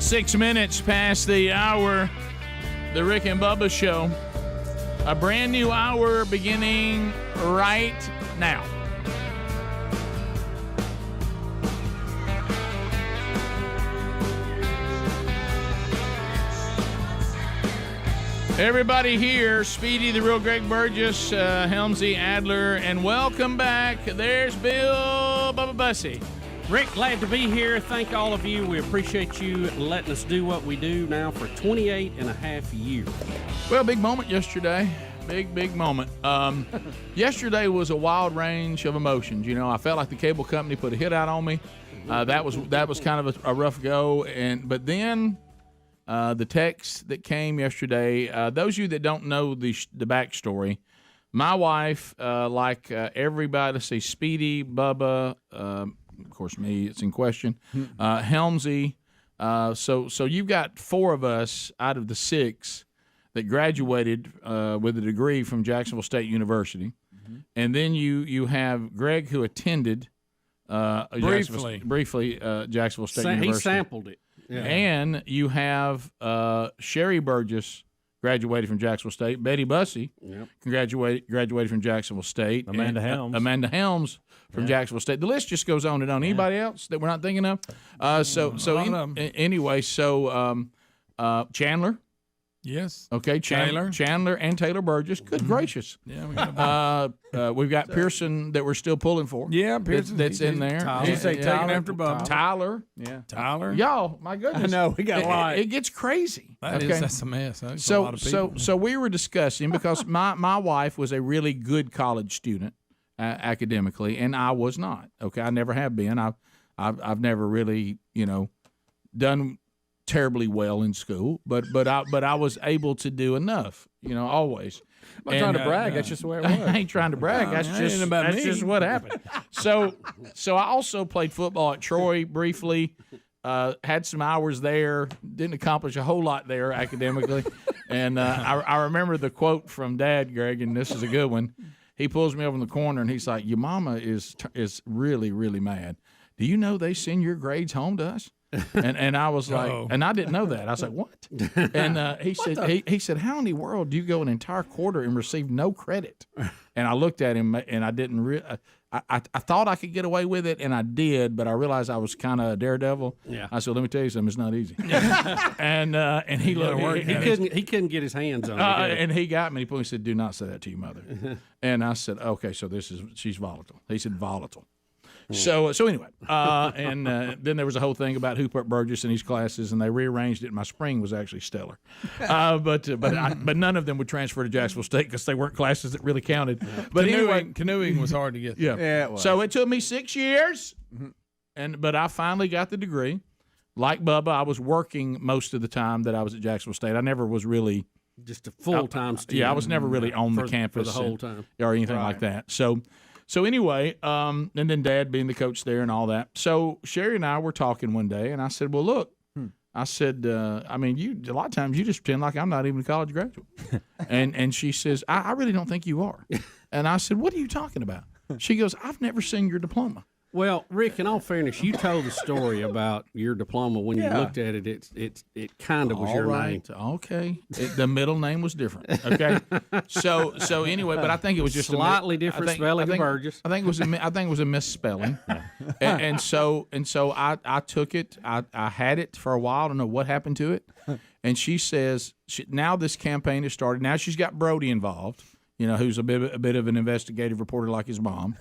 Speaker 1: Six minutes past the hour, the Rick and Bubba Show. A brand new hour beginning right now. Everybody here, Speedy, the real Greg Burgess, Helmsy, Adler, and welcome back. There's Bill Bubba Bussy.
Speaker 11: Rick, glad to be here. Thank all of you. We appreciate you letting us do what we do now for 28 and a half years.
Speaker 1: Well, big moment yesterday. Big moment. Yesterday was a wild range of emotions. You know, I felt like the cable company put a hit out on me. That was kind of a rough go. But then the text that came yesterday, those of you that don't know the backstory, my wife, like everybody, let's say Speedy, Bubba, of course me, it's in question, Helmsy. So you've got 4 of us out of the 6 that graduated with a degree from Jacksonville State University. And then you have Greg, who attended briefly Jacksonville State University.
Speaker 11: He sampled it. Yeah.
Speaker 1: And you have Sherry Burgess graduated from Jacksonville State. Betty Bussey graduated from Jacksonville State.
Speaker 17: Amanda Helms.
Speaker 1: Amanda Helms from Jacksonville State. The list just goes on and on. Anybody else that we're not thinking of? Anyway, Chandler.
Speaker 5: Yes.
Speaker 1: Okay, Chandler and Taylor Burgess. Good gracious.
Speaker 5: Yeah, we got
Speaker 1: we've got Pearson that we're still pulling for.
Speaker 5: Yeah, Pearson.
Speaker 1: That's in there.
Speaker 5: Tyler. Taking after Bubba.
Speaker 1: Tyler.
Speaker 6: Yeah.
Speaker 5: Tyler.
Speaker 1: Y'all, my goodness.
Speaker 6: I know, we got a lot.
Speaker 1: It gets crazy.
Speaker 5: That's a mess. That's a lot of people.
Speaker 1: So we were discussing, because my wife was a really good college student academically, and I was not. Okay, I never have been. I've never really, done terribly well in school, but I was able to do enough, always.
Speaker 6: I'm not trying to brag. That's just the way it was.
Speaker 1: I ain't trying to brag. That's just what happened. So I also played football at Troy briefly. Had some hours there. Didn't accomplish a whole lot there academically. And I remember the quote from Dad, Greg, and this is a good one. He pulls me over in the corner and he's like, "Your mama is really, really mad. Do you know they send your grades home to us?" And I was like, and I didn't know that. I was like, "What?" And he said, "How in the world do you go an entire quarter and receive no credit?" And I looked at him and I didn't I thought I could get away with it, and I did, but I realized I was kind of a daredevil.
Speaker 11: Yeah.
Speaker 1: I said, "Let me tell you something. It's not easy." and he looked.
Speaker 11: He couldn't get his hands on it.
Speaker 1: And he got me. He pulled me and said, "Do not say that to your mother." And I said, "Okay, so she's volatile." He said, "Volatile." So anyway, and then there was a whole thing about Hooper Burgess and his classes, and they rearranged it. And my spring was actually stellar, but none of them would transfer to Jacksonville State because they weren't classes that really counted. But
Speaker 5: canoeing was hard to get.
Speaker 1: Yeah,
Speaker 6: it was.
Speaker 1: So it took me 6 years, but I finally got the degree. Like Bubba, I was working most of the time that I was at Jacksonville State. I never was really
Speaker 11: just a full-time student.
Speaker 1: Yeah, I was never really on the campus
Speaker 11: for the whole time
Speaker 1: or anything like that. So anyway, and then Dad being the coach there and all that. So Sherry and I were talking one day, and I said, "Well, look," I said, "I mean, a lot of times you just pretend like I'm not even a college graduate," and she says, "I really don't think you are," and I said, "What are you talking about?" She goes, "I've never seen your diploma."
Speaker 11: Well, Rick, in all fairness, you told the story about your diploma. When you looked at it, it kind of was your name.
Speaker 1: Okay. The middle name was different. Okay. So anyway, but I think it was just
Speaker 11: slightly different spelling of Burgess.
Speaker 1: I think it was a misspelling. and so I took it. I had it for a while. I don't know what happened to it. And she says now this campaign has started. Now she's got Brody involved. Who's a bit of an investigative reporter like his mom,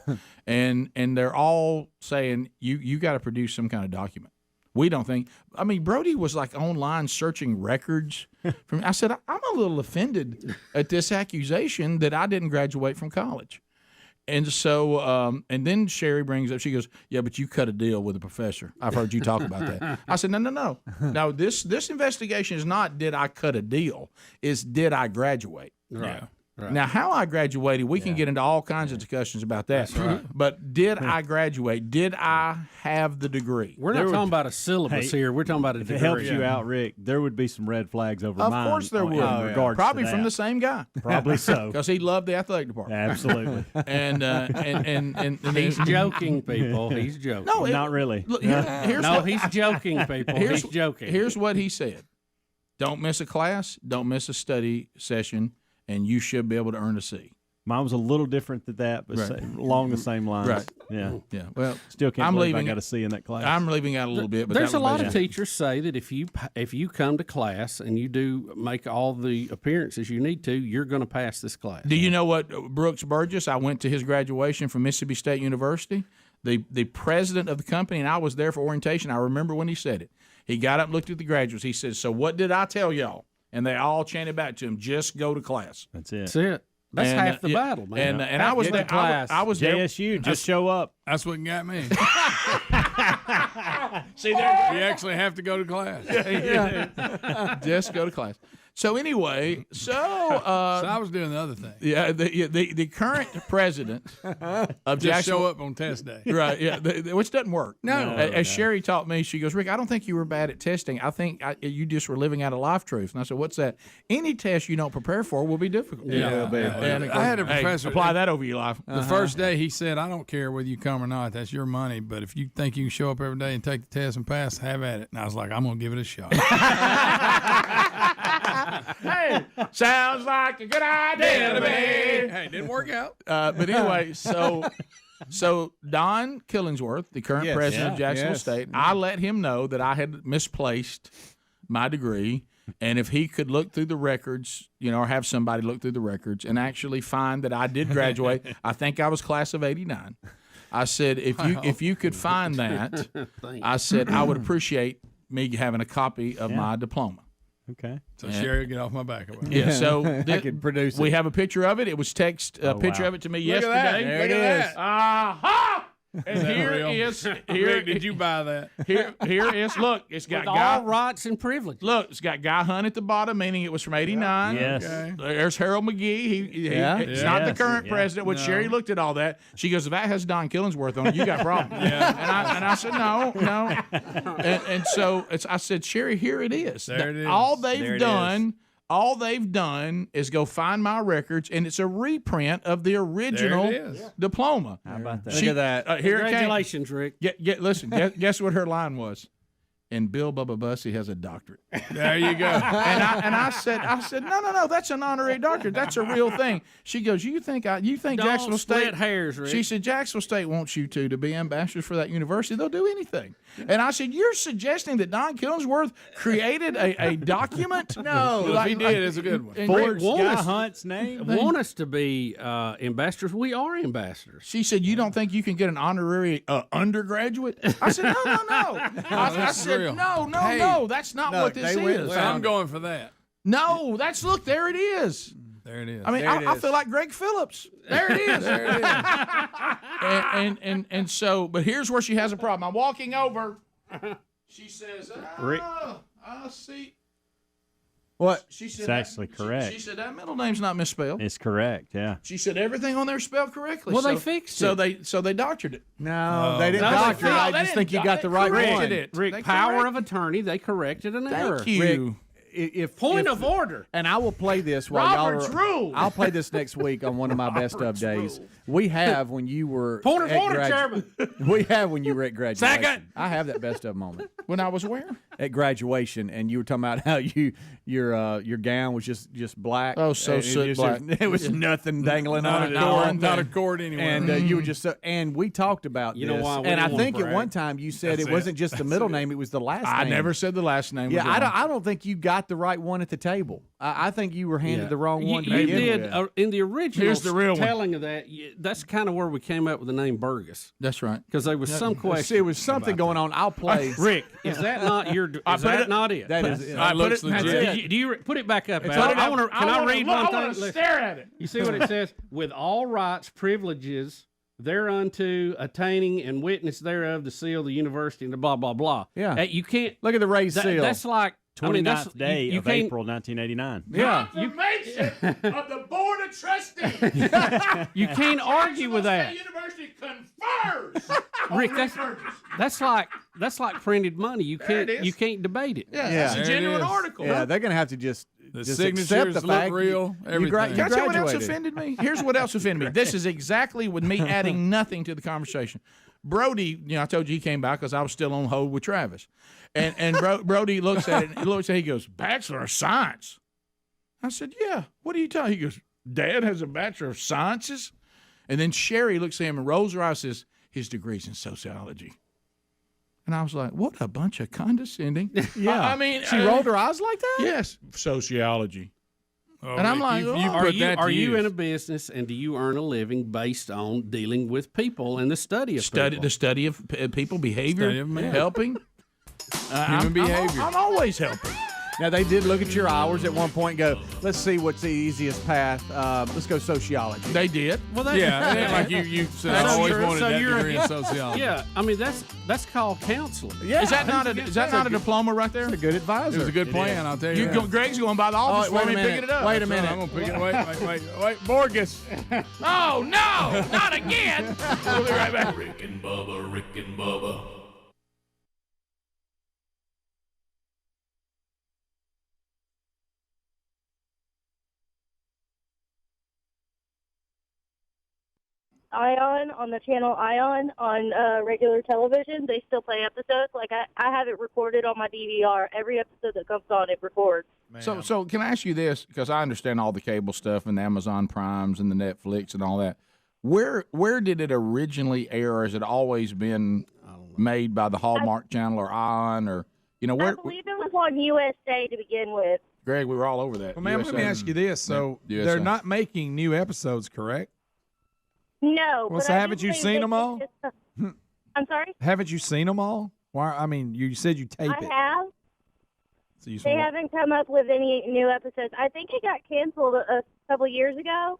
Speaker 1: and they're all saying you got to produce some kind of document. We don't think. I mean, Brody was like online searching records. I said I'm a little offended at this accusation that I didn't graduate from college, and so and then Sherry brings up. She goes, "Yeah, but you cut a deal with a professor. I've heard you talk about that." I said, "No. Now this investigation is not did I cut a deal. It's did I graduate."
Speaker 11: Right.
Speaker 1: Yeah. Right. Now, how I graduated, we can get into all kinds of discussions about that. That's right. But did I graduate? Did I have the degree?
Speaker 11: We're not talking about a syllabus here. We're talking about a degree.
Speaker 17: If it helps you out, Rick, there would be some red flags over mine.
Speaker 1: Of course there would.
Speaker 17: In regards
Speaker 1: Probably
Speaker 17: to
Speaker 1: from
Speaker 17: that.
Speaker 1: the same guy.
Speaker 17: Probably so.
Speaker 1: Because he loved the athletic department.
Speaker 17: Absolutely.
Speaker 1: and
Speaker 11: he's joking, people. He's joking.
Speaker 1: No,
Speaker 17: not really.
Speaker 1: Look, he's
Speaker 11: joking, people. He's joking.
Speaker 1: Here's what he said. Don't miss a class. Don't miss a study session. And you should be able to earn a C.
Speaker 17: Mine was a little different than that, but along the same lines.
Speaker 1: Right.
Speaker 17: Yeah.
Speaker 1: Well,
Speaker 17: still can't believe I got a C in that class.
Speaker 1: I'm leaving out a little bit, but
Speaker 11: there's a lot of teachers say that if you come to class and you do make all the appearances you need to, you're going to pass this class.
Speaker 1: Do you know what Brooks Burgess? I went to his graduation from Mississippi State University. The president of the company, and I was there for orientation. I remember when he said it. He got up and looked at the graduates. He said, "So what did I tell y'all?" And they all chanted back to him, "Just go to class."
Speaker 17: That's it.
Speaker 11: That's it. That's half the battle, man.
Speaker 1: And I was there. I was there.
Speaker 17: JSU, just show up.
Speaker 5: That's what got me.
Speaker 1: See there,
Speaker 5: you actually have to go to class.
Speaker 1: Just go to class. So anyway, so
Speaker 5: I was doing the other thing.
Speaker 1: Yeah, the current president of
Speaker 5: just
Speaker 1: Jacksonville,
Speaker 5: show up on test day,
Speaker 1: right? Yeah, which doesn't work.
Speaker 5: No.
Speaker 1: As Sherry taught me, she goes, "Rick, I don't think you were bad at testing. I think you just were living out a life truth." And I said, "What's that?" Any test you don't prepare for will be difficult.
Speaker 5: Yeah.
Speaker 1: And
Speaker 5: I had a professor
Speaker 1: apply that over your life.
Speaker 5: The first day he said, "I don't care whether you come or not. That's your money. But if you think you can show up every day and take the test and pass, have at it." And I was like, "I'm gonna give it a shot."
Speaker 1: Hey, sounds like a good idea to me.
Speaker 5: Hey, it didn't work out.
Speaker 1: But anyway, so Don Killingsworth, the current president of Jacksonville State, I let him know that I had misplaced my degree, and if he could look through the records, or have somebody look through the records and actually find that I did graduate. I think I was class of '89. I said, if you could find that, I said I would appreciate me having a copy of my diploma.
Speaker 17: Okay.
Speaker 5: So Sherry, get off my back about it.
Speaker 1: Yeah, so
Speaker 3: I could produce it.
Speaker 1: We have a picture of it. It was text a picture of it to me
Speaker 5: Look
Speaker 1: yesterday.
Speaker 5: At that.
Speaker 1: There
Speaker 5: Look
Speaker 1: it
Speaker 5: at
Speaker 1: is.
Speaker 5: that.
Speaker 1: Aha! And here
Speaker 5: real?
Speaker 1: is
Speaker 5: Rick, did you buy that?
Speaker 1: Here is look. It's got
Speaker 11: With
Speaker 1: Guy
Speaker 11: all rights and privileges.
Speaker 1: Look, it's got Guy Hunt at the bottom, meaning it was from '89.
Speaker 17: Yes.
Speaker 5: Okay.
Speaker 1: There's Harold McGee. It's not the current president. When Sherry looked at all that, she goes, "If that has Don Killingsworth on it, you got problems." And I said, "No." And so I said, "Sherry, here it is.
Speaker 5: There it is.
Speaker 1: All they've done is go find my records, and it's a reprint of the original
Speaker 5: There it is.
Speaker 1: diploma."
Speaker 17: How about that?
Speaker 3: Look at that.
Speaker 1: Here it came.
Speaker 11: Congratulations, Rick.
Speaker 1: Listen, guess what her line was? And Bill Bubba Bussey has a doctorate.
Speaker 5: There you go.
Speaker 1: And I said, no, that's an honorary doctorate. That's a real thing. She goes, you think
Speaker 11: Don't
Speaker 1: Jacksonville
Speaker 11: split
Speaker 1: State?
Speaker 11: hairs, Rick.
Speaker 1: She said, Jacksonville State wants you to be ambassadors for that university. They'll do anything. And I said, you're suggesting that Don Killingsworth created a document?
Speaker 3: No.
Speaker 5: Well, if he did, it's a good one.
Speaker 17: Forged
Speaker 11: want
Speaker 17: Guy
Speaker 11: us-
Speaker 17: Hunt's name.
Speaker 11: Want us to be ambassadors? We are ambassadors.
Speaker 1: She said, you don't think you can get an honorary undergraduate? I said, no. I said,
Speaker 5: real.
Speaker 1: no, that's not
Speaker 3: No,
Speaker 1: what this
Speaker 3: they went
Speaker 1: is.
Speaker 3: with-
Speaker 5: I'm going for that.
Speaker 1: No, look, there it is.
Speaker 5: There it is.
Speaker 1: I mean, I feel like Greg Phillips. There it is.
Speaker 5: There it is.
Speaker 1: and so, but here's where she has a problem. I'm walking over. She says,
Speaker 17: Rick.
Speaker 1: I see.
Speaker 3: What?
Speaker 1: She said
Speaker 17: It's
Speaker 1: that-
Speaker 17: actually correct.
Speaker 1: She said that middle name's not misspelled.
Speaker 17: It's correct. Yeah.
Speaker 1: She said everything on there spelled correctly.
Speaker 11: Well, they
Speaker 1: so,
Speaker 11: fixed
Speaker 1: so
Speaker 11: it.
Speaker 1: So they doctored it.
Speaker 3: No, they didn't doctor it. I just think you got the right one.
Speaker 11: Rick, power of attorney, they corrected an error.
Speaker 3: Rick, if
Speaker 11: Point of order.
Speaker 3: And I will play this while
Speaker 11: Robert's
Speaker 3: y'all are,
Speaker 11: rule.
Speaker 3: I'll play this next week on one of my best of days. We have when you were
Speaker 11: Point of
Speaker 3: at
Speaker 11: order, Chairman.
Speaker 3: We have when you were at graduation.
Speaker 1: Second.
Speaker 3: I have that best of moment.
Speaker 1: When I was where?
Speaker 3: At graduation, and you were talking about how your gown was just black.
Speaker 1: Oh, so
Speaker 3: And
Speaker 1: soot
Speaker 3: it was
Speaker 1: black.
Speaker 3: There was nothing dangling
Speaker 5: Not
Speaker 3: on
Speaker 5: a
Speaker 3: it.
Speaker 5: cord, not a cord anywhere.
Speaker 3: And you were just and we talked about
Speaker 11: You
Speaker 3: this.
Speaker 11: know why we
Speaker 3: and I
Speaker 11: didn't wanna
Speaker 3: think at
Speaker 11: brag?
Speaker 3: one time you said
Speaker 5: That's
Speaker 3: it wasn't
Speaker 5: it.
Speaker 3: just the middle name; it was the last
Speaker 1: I
Speaker 3: name.
Speaker 1: never said the last name.
Speaker 3: Yeah,
Speaker 1: was wrong.
Speaker 3: I don't think you got the right one at the table. I think you were handed
Speaker 11: Yeah.
Speaker 3: the wrong one. to
Speaker 11: You
Speaker 3: begin
Speaker 11: did
Speaker 3: with.
Speaker 11: in the original
Speaker 1: Here's the real one.
Speaker 11: telling of that. That's kind of where we came up with the name Burgess
Speaker 1: That's right.
Speaker 11: because there was some
Speaker 3: See,
Speaker 11: question.
Speaker 3: it was something going on. I'll play.
Speaker 11: Rick, is that not your? Is
Speaker 1: put
Speaker 11: that
Speaker 1: it-
Speaker 11: not it?
Speaker 3: That is.
Speaker 5: That looks
Speaker 3: that's
Speaker 5: legit.
Speaker 3: it.
Speaker 11: Do you put it back up?
Speaker 1: It's
Speaker 11: Al?
Speaker 1: on it.
Speaker 11: I want to. Can I read one thing?
Speaker 1: I want to
Speaker 11: Listen.
Speaker 1: stare at it.
Speaker 11: You see what it says? With all rights, privileges thereunto, attaining and witness thereof, the seal of the university, and the blah blah blah.
Speaker 3: Yeah.
Speaker 11: You can't.
Speaker 3: Look at the raised seal.
Speaker 11: That's like
Speaker 17: 29th day
Speaker 11: you
Speaker 17: of
Speaker 11: can't-
Speaker 17: April 1989.
Speaker 3: Yeah.
Speaker 1: Confirmation of the board of trustees.
Speaker 11: You can't argue with that.
Speaker 1: University confers.
Speaker 11: Rick, that's like printed money. You
Speaker 1: There it
Speaker 11: can't
Speaker 1: is.
Speaker 11: you can't debate it.
Speaker 1: Yeah,
Speaker 3: Yeah.
Speaker 1: that's a
Speaker 5: There it
Speaker 1: genuine
Speaker 5: is.
Speaker 1: article.
Speaker 3: Yeah, they're gonna have to just
Speaker 5: The
Speaker 3: just
Speaker 5: signatures
Speaker 3: accept the
Speaker 5: look
Speaker 3: fact
Speaker 5: real,
Speaker 3: You,
Speaker 5: everything.
Speaker 3: you
Speaker 1: Can I tell you what else
Speaker 3: graduated.
Speaker 1: offended me? Here's what else offended me. This is exactly with me adding nothing to the conversation. Brody, I told you he came by because I was still on hold with Travis, and Brody looks at it. He goes, "Bachelor of Science." I said, "Yeah." What are you talking? He goes, "Dad has a Bachelor of Sciences," and then Sherry looks at him and rolls her eyes and says, "His degree's in sociology." And I was like, "What a bunch of condescending."
Speaker 3: Yeah,
Speaker 1: I mean,
Speaker 3: she rolled her eyes like that.
Speaker 1: Yes, sociology.
Speaker 5: Oh,
Speaker 1: And I'm
Speaker 5: Rick,
Speaker 1: like,
Speaker 5: you
Speaker 1: oh.
Speaker 5: put that to
Speaker 11: Are you
Speaker 5: use.
Speaker 11: in a business and do you earn a living based on dealing with people and the study of people?
Speaker 1: The study of people behavior,
Speaker 5: Study of man.
Speaker 1: helping.
Speaker 5: Human behavior.
Speaker 1: I'm always helping.
Speaker 3: Now they did look at your hours at one point and go, let's see what's the easiest path. Let's go sociology.
Speaker 1: They did.
Speaker 11: Well, that,
Speaker 5: Yeah, it ain't like you said I
Speaker 11: That's
Speaker 5: always
Speaker 11: true.
Speaker 5: wanted
Speaker 11: So
Speaker 5: that
Speaker 11: you're-
Speaker 5: degree in sociology.
Speaker 11: Yeah, I mean that's called counseling.
Speaker 3: Yeah,
Speaker 1: Is that not a diploma right there?
Speaker 3: That's a good advisor.
Speaker 5: It was a good plan, I'll tell you.
Speaker 1: You
Speaker 5: that.
Speaker 1: go, Greg's going by the office
Speaker 3: wait
Speaker 1: for
Speaker 3: a
Speaker 1: me
Speaker 3: minute.
Speaker 1: picking it up.
Speaker 3: Wait a
Speaker 5: So
Speaker 3: minute.
Speaker 5: I'm gonna pick it. Wait, Burgess.
Speaker 1: Oh no, not again. We'll be right back.
Speaker 2: Rick and Bubba, Rick and Bubba.
Speaker 22: Ion on the channel Ion on regular television. They still play episodes. Like I have it recorded on my DVR. Every episode that comes on, it records.
Speaker 1: So can I ask you this? Because I understand all the cable stuff and the Amazon Primes and the Netflix and all that. Where did it originally air? Or has it always been made by the Hallmark Channel or Ion or where?
Speaker 22: I believe it was on USA to begin with.
Speaker 1: Greg, we were all over that.
Speaker 6: Well, ma'am, let me
Speaker 1: USA.
Speaker 6: ask you this. So
Speaker 1: Yeah,
Speaker 6: they're
Speaker 1: USA.
Speaker 6: not making new episodes, correct?
Speaker 22: No.
Speaker 6: Well,
Speaker 22: but
Speaker 6: so
Speaker 22: I do
Speaker 6: haven't you
Speaker 22: believe
Speaker 6: seen
Speaker 22: they
Speaker 6: them all?
Speaker 22: just- I'm sorry?
Speaker 6: Haven't you seen them all? Why? I mean, you said you tape
Speaker 22: I
Speaker 6: it.
Speaker 22: have.
Speaker 6: So you
Speaker 22: They haven't come up with any new episodes. I think it got canceled a couple years ago.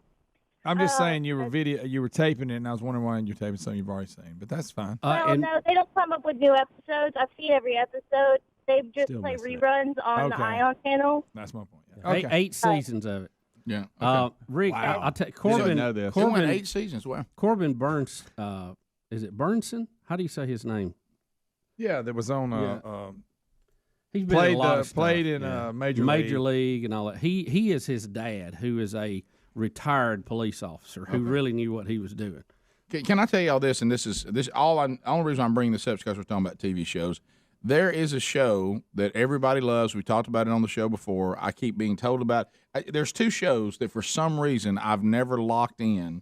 Speaker 6: I'm just saying you were taping it, and I was wondering why you're taping something you've already seen. But that's fine.
Speaker 22: Well, no, they don't come up with new episodes. I've seen every episode. They just
Speaker 6: Still
Speaker 22: play
Speaker 6: miss it.
Speaker 22: reruns on the
Speaker 6: Okay.
Speaker 22: Ion channel.
Speaker 6: That's my point.
Speaker 11: Eight seasons of it.
Speaker 1: Yeah.
Speaker 11: Rick,
Speaker 1: Wow.
Speaker 11: I'll tell you,
Speaker 1: Didn't
Speaker 11: Corbin.
Speaker 1: know this. It
Speaker 11: Corbin
Speaker 1: went 8 seasons. Wow.
Speaker 11: Corbin Burns. Is it Burnson? How do you say his name?
Speaker 6: Yeah, that was on.
Speaker 11: He's been in a lot of stuff.
Speaker 6: played in Major
Speaker 11: League and all that. He is his dad, who is a retired police officer who really knew what he was doing.
Speaker 1: Can I tell you all this? And this only reason I'm bringing this up is because we're talking about TV shows. There is a show that everybody loves. We talked about it on the show before. I keep being told about. There's two shows that for some reason I've never locked in,